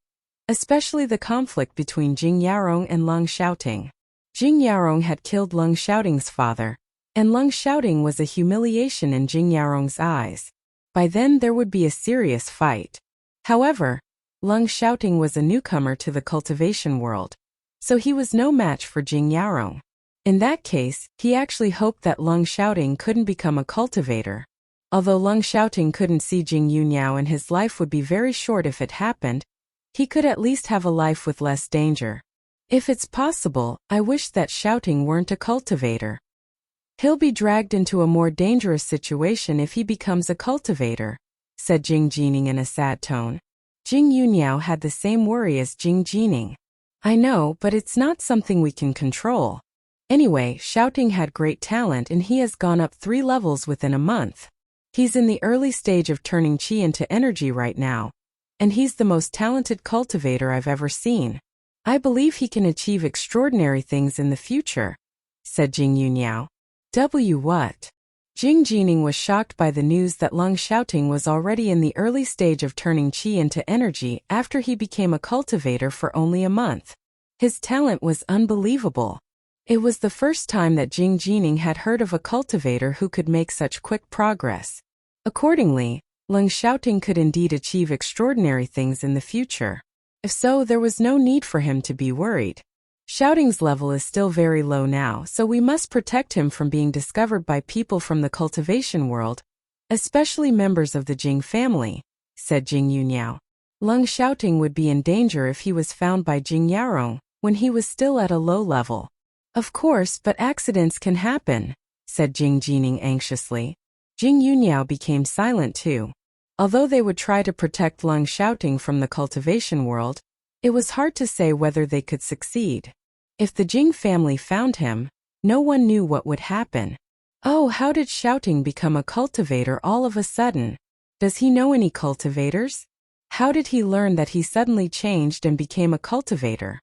especially the conflict between Jing Yarong and Lung Xiaoting. Jing Yarong had killed Lung Xiaoting's father, and Lung Xiaoting was a humiliation in Jing Yarong's eyes. By then there would be a serious fight. However, Lung Xiaoting was a newcomer to the cultivation world, so he was no match for Jing Yarong. In that case, he actually hoped that Lung Xiaoting couldn't become a cultivator. Although Leng Xiaoting couldn't see Jing Yuniao and his life would be very short if it happened, he could at least have a life with less danger. If it's possible, I wish that Xiaoting weren't a cultivator. He'll be dragged into a more dangerous situation if he becomes a cultivator, said Jing Jining in a sad tone. Jing Yuniao had the same worry as Jing Jining. I know, but it's not something we can control. Anyway, Xiaoting had great talent and he has gone up 3 levels within a month. He's in the early stage of turning qi into energy right now, and he's the most talented cultivator I've ever seen. I believe he can achieve extraordinary things in the future, said Jing Yuniao. What? Jing Jining was shocked by the news that Leng Xiaoting was already in the early stage of turning qi into energy after he became a cultivator for only a month. His talent was unbelievable. It was the first time that Jing Jining had heard of a cultivator who could make such quick progress. Accordingly, Leng Xiaoting could indeed achieve extraordinary things in the future. If so, there was no need for him to be worried. Xiaoting's level is still very low now, so we must protect him from being discovered by people from the cultivation world, especially members of the Jing family, said Jing Yuniao. Leng Xiaoting would be in danger if he was found by Jing Yarong when he was still at a low level. Of course, but accidents can happen, said Jing Jining anxiously. Jing Yuniao became silent too. Although they would try to protect Leng Xiaoting from the cultivation world, it was hard to say whether they could succeed. If the Jing family found him, no one knew what would happen. Oh, how did Xiaoting become a cultivator all of a sudden? Does he know any cultivators? How did he learn that he suddenly changed and became a cultivator?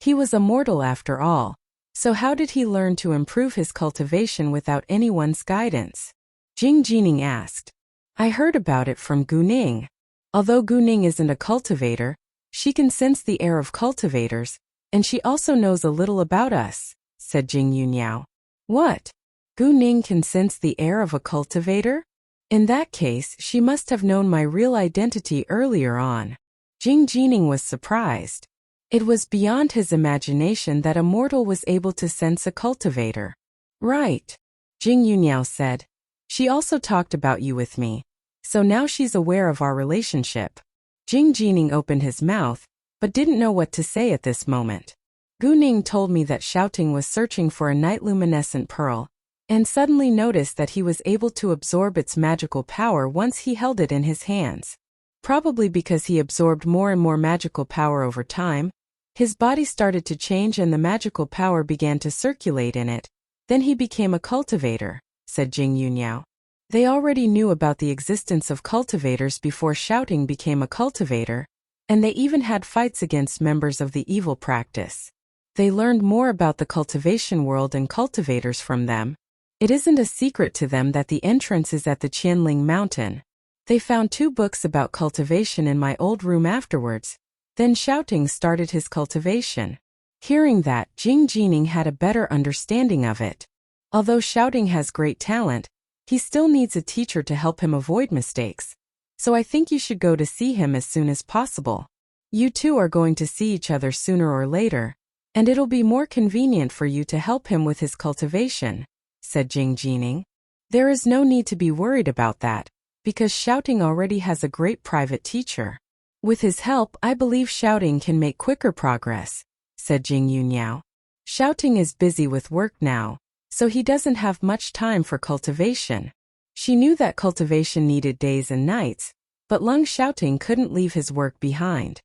He was a mortal after all, so how did he learn to improve his cultivation without anyone's guidance? Jing Jining asked. I heard about it from Gu Ning. Although Gu Ning isn't a cultivator, she can sense the air of cultivators, and she also knows a little about us, said Jing Yuniao. What? Gu Ning can sense the air of a cultivator? In that case, she must have known my real identity earlier on. Jing Jining was surprised. It was beyond his imagination that a mortal was able to sense a cultivator. Right, Jing Yuniao said. She also talked about you with me, so now she's aware of our relationship. Jing Jining opened his mouth, but didn't know what to say at this moment. Gu Ning told me that Xiaoting was searching for a night-luminescent pearl, and suddenly noticed that he was able to absorb its magical power once he held it in his hands. Probably because he absorbed more and more magical power over time, his body started to change and the magical power began to circulate in it. Then he became a cultivator, said Jing Yuniao. They already knew about the existence of cultivators before Xiaoting became a cultivator, and they even had fights against members of the evil practice. They learned more about the cultivation world and cultivators from them. It isn't a secret to them that the entrance is at the Qianling mountain. They found 2 books about cultivation in my old room afterwards. Then Xiaoting started his cultivation. Hearing that, Jing Jining had a better understanding of it. Although Xiaoting has great talent, he still needs a teacher to help him avoid mistakes. So I think you should go to see him as soon as possible. You two are going to see each other sooner or later, and it'll be more convenient for you to help him with his cultivation, said Jing Jining. There is no need to be worried about that, because Xiaoting already has a great private teacher. With his help, I believe Xiaoting can make quicker progress, said Jing Yuniao. Xiaoting is busy with work now, so he doesn't have much time for cultivation. She knew that cultivation needed days and nights, but Leng Xiaoting couldn't leave his work behind.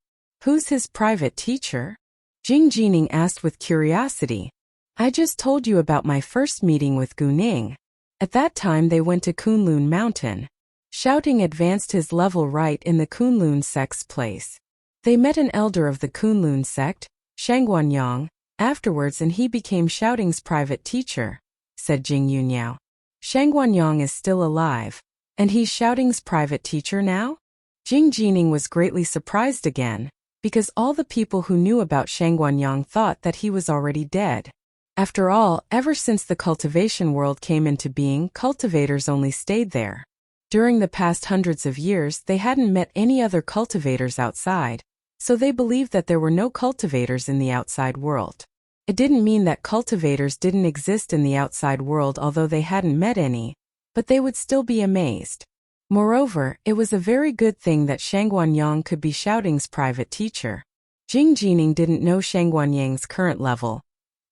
Who's his private teacher? Jing Jining asked with curiosity. I just told you about my first meeting with Gu Ning. At that time they went to Kunlun Mountain. Xiaoting advanced his level right in the Kunlun sect's place. They met an elder of the Kunlun sect, Shangguanyang, afterwards and he became Xiaoting's private teacher, said Jing Yuniao. Shangguanyang is still alive, and he's Xiaoting's private teacher now? Jing Jining was greatly surprised again, because all the people who knew about Shangguanyang thought that he was already dead. After all, ever since the cultivation world came into being, cultivators only stayed there. During the past hundreds of years, they hadn't met any other cultivators outside, so they believed that there were no cultivators in the outside world. It didn't mean that cultivators didn't exist in the outside world although they hadn't met any, but they would still be amazed. Moreover, it was a very good thing that Shang Guanyang could be Xiaoding's private teacher. Jing Jining didn't know Shang Guanyang's current level,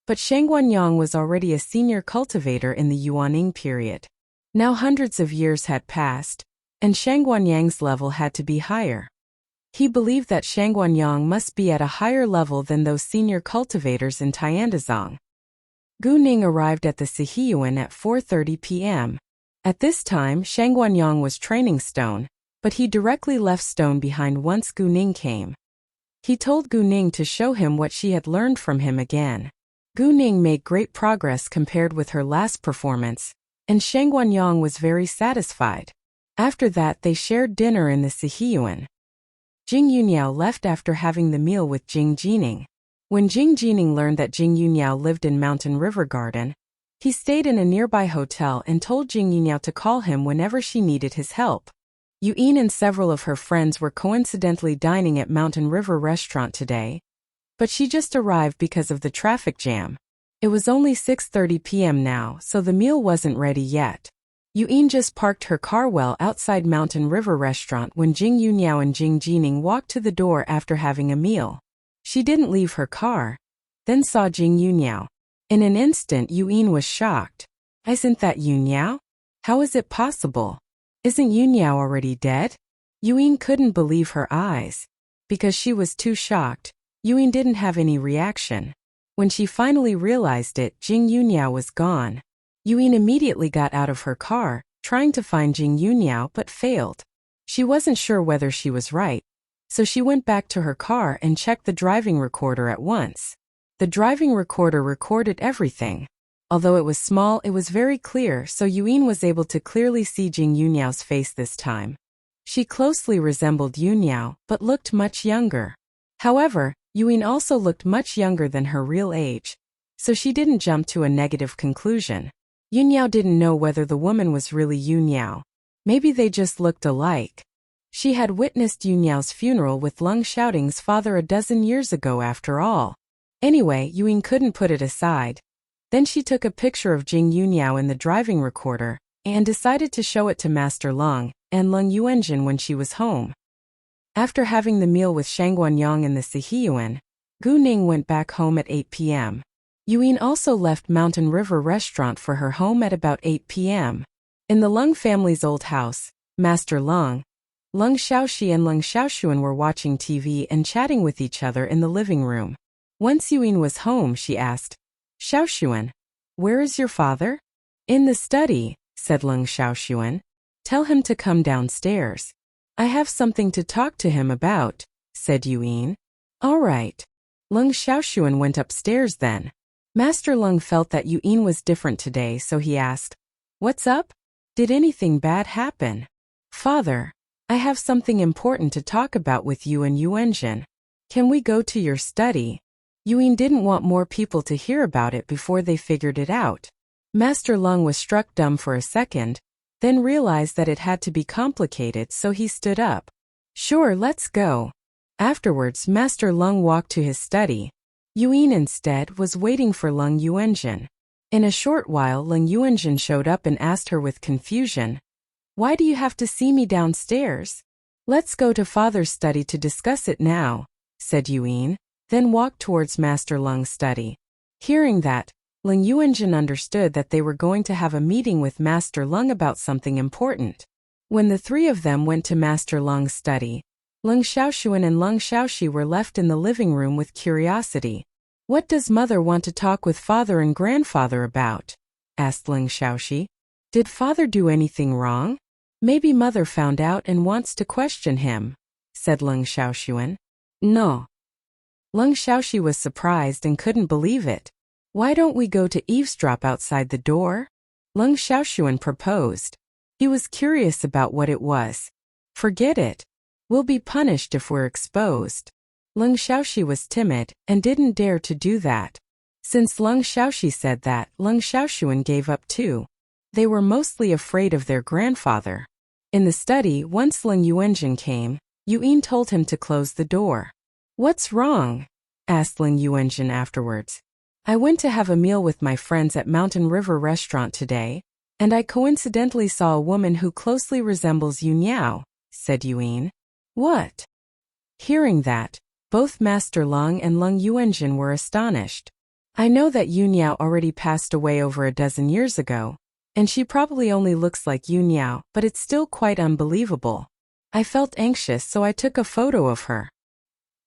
but Shang Guanyang was already a senior cultivator in the Yuanning period. Now hundreds of years had passed, and Shang Guanyang's level had to be higher. He believed that Shang Guanyang must be at a higher level than those senior cultivators in Tiandazong. Gu Ning arrived at the Sihiyuan at 4:30 p.m. At this time, Shang Guanyang was training Stone, but he directly left Stone behind once Gu Ning came. He told Gu Ning to show him what she had learned from him again. Gu Ning made great progress compared with her last performance, and Shang Guanyang was very satisfied. After that, they shared dinner in the Sihiyuan. Jing Yunyao left after having the meal with Jing Jining. When Jing Jining learned that Jing Yunyao lived in Mountain River Garden, he stayed in a nearby hotel and told Jing Yunyao to call him whenever she needed his help. Yuyin and several of her friends were coincidentally dining at Mountain River Restaurant today, but she just arrived because of the traffic jam. It was only 6:30 p.m. now, so the meal wasn't ready yet. Yuyin just parked her car well outside Mountain River Restaurant when Jing Yunyao and Jing Jining walked to the door after having a meal. She didn't leave her car, then saw Jing Yunyao. In an instant, Yuyin was shocked. Isn't that Yunyao? How is it possible? Isn't Yunyao already dead? Yuyin couldn't believe her eyes. Because she was too shocked, Yuyin didn't have any reaction. When she finally realized it, Jing Yunyao was gone. Yuyin immediately got out of her car, trying to find Jing Yunyao but failed. She wasn't sure whether she was right, so she went back to her car and checked the driving recorder at once. The driving recorder recorded everything. Although it was small, it was very clear, so Yuyin was able to clearly see Jing Yunyao's face this time. She closely resembled Yunyao, but looked much younger. However, Yuyin also looked much younger than her real age, so she didn't jump to a negative conclusion. Yunyao didn't know whether the woman was really Yunyao. Maybe they just looked alike. She had witnessed Yunyao's funeral with Lung Xiaoding's father a dozen years ago after all. Anyway, Yuyin couldn't put it aside. Then she took a picture of Jing Yunyao in the driving recorder and decided to show it to Master Lung and Lung Yuanjin when she was home. After having the meal with Shang Guanyang in the Sihiyuan, Gu Ning went back home at 8 p.m. Yuyin also left Mountain River Restaurant for her home at about 8 p.m. In the Lung family's old house, Master Lung, Lung Xiaoxi and Lung Xiaoshuan were watching TV and chatting with each other in the living room. Once Yuyin was home, she asked, "Xiaoshuan, where is your father?" "In the study," said Lung Xiaoshuan. "Tell him to come downstairs. I have something to talk to him about," said Yuyin. "All right." Lung Xiaoshuan went upstairs then. Master Lung felt that Yuyin was different today, so he asked, "What's up? Did anything bad happen?" "Father, I have something important to talk about with you and Yuanjin. Can we go to your study?" Yuyin didn't want more people to hear about it before they figured it out. Master Lung was struck dumb for a second, then realized that it had to be complicated, so he stood up. "Sure, let's go." Afterwards, Master Lung walked to his study. Yuyin instead was waiting for Lung Yuanjin. In a short while, Lung Yuanjin showed up and asked her with confusion, "Why do you have to see me downstairs?" "Let's go to Father's study to discuss it now," said Yuyin, then walked towards Master Lung's study. Hearing that, Lung Yuanjin understood that they were going to have a meeting with Master Lung about something important. When the three of them went to Master Lung's study, Lung Xiaoshuan and Lung Xiaoxi were left in the living room with curiosity. "What does Mother want to talk with Father and Grandfather about?" asked Lung Xiaoxi. "Did Father do anything wrong? Maybe Mother found out and wants to question him," said Lung Xiaoshuan. "No." Lung Xiaoxi was surprised and couldn't believe it. "Why don't we go to eavesdrop outside the door?" Lung Xiaoshuan proposed. He was curious about what it was. "Forget it. We'll be punished if we're exposed." Lung Xiaoxi was timid and didn't dare to do that. Since Lung Xiaoxi said that, Lung Xiaoshuan gave up too. They were mostly afraid of their grandfather. In the study, once Lung Yuanjin came, Yuyin told him to close the door. "What's wrong?" asked Lung Yuanjin afterwards. "I went to have a meal with my friends at Mountain River Restaurant today, And I coincidentally saw a woman who closely resembles Yu Niao, said Yuan. What? Hearing that, both Master Lung and Lung Yuanjin were astonished. I know that Yu Niao already passed away over a dozen years ago, and she probably only looks like Yu Niao, but it's still quite unbelievable. I felt anxious, so I took a photo of her.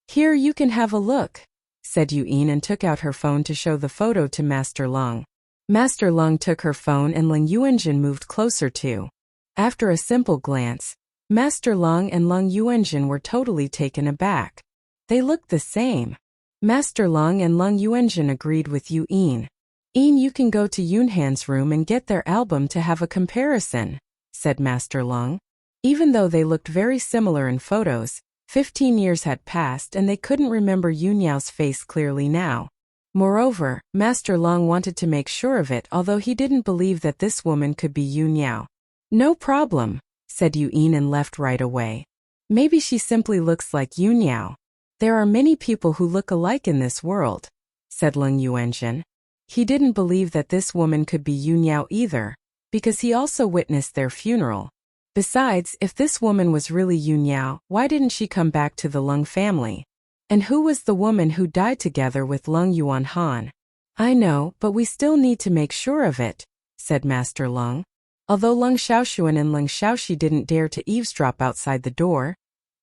Here, you can have a look, said Yuan and took out her phone to show the photo to Master Lung. Master Lung took her phone and Lung Yuanjin moved closer too. After a simple glance, Master Lung and Lung Yuanjin were totally taken aback. They looked the same. Master Lung and Lung Yuanjin agreed with Yuan. You can go to Yunhan's room and get their album to have a comparison, said Master Lung. Even though they looked very similar in photos, 15 years had passed and they couldn't remember Yu Niao's face clearly now. Moreover, Master Lung wanted to make sure of it, although he didn't believe that this woman could be Yu Niao. No problem, said Yuan and left right away. Maybe she simply looks like Yu Niao. There are many people who look alike in this world, said Lung Yuanjin. He didn't believe that this woman could be Yu Niao either, because he also witnessed their funeral. Besides, if this woman was really Yu Niao, why didn't she come back to the Lung family? And who was the woman who died together with Lung Yuanhan? I know, but we still need to make sure of it, said Master Lung. Although Lung Xiaoshuan and Lung Xiaoxi didn't dare to eavesdrop outside the door,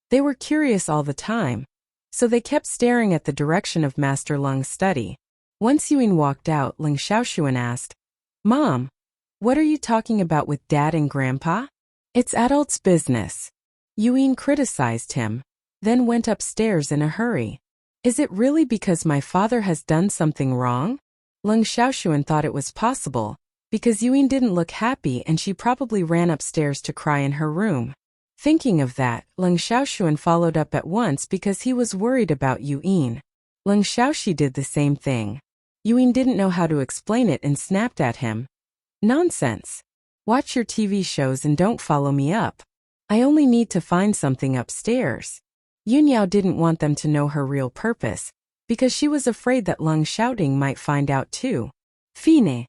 they were curious all the time, so they kept staring at the direction of Master Lung's study. Once Yuan walked out, Lung Xiaoshuan asked, Mom, what are you talking about with Dad and Grandpa? It's adults' business. Yuan criticized him, then went upstairs in a hurry. Is it really because my father has done something wrong? Lung Xiaoshuan thought it was possible, because Yuan didn't look happy and she probably ran upstairs to cry in her room. Thinking of that, Lung Xiaoshuan followed up at once because he was worried about Yuan. Lung Xiaoxi did the same thing. Yuan didn't know how to explain it and snapped at him. Nonsense. Watch your TV shows and don't follow me up. I only need to find something upstairs. Yu Niao didn't want them to know her real purpose, because she was afraid that Lung Xiaoding might find out too. Fine.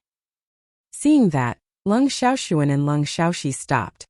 Seeing that, Lung Xiaoshuan and Lung Xiaoxi stopped.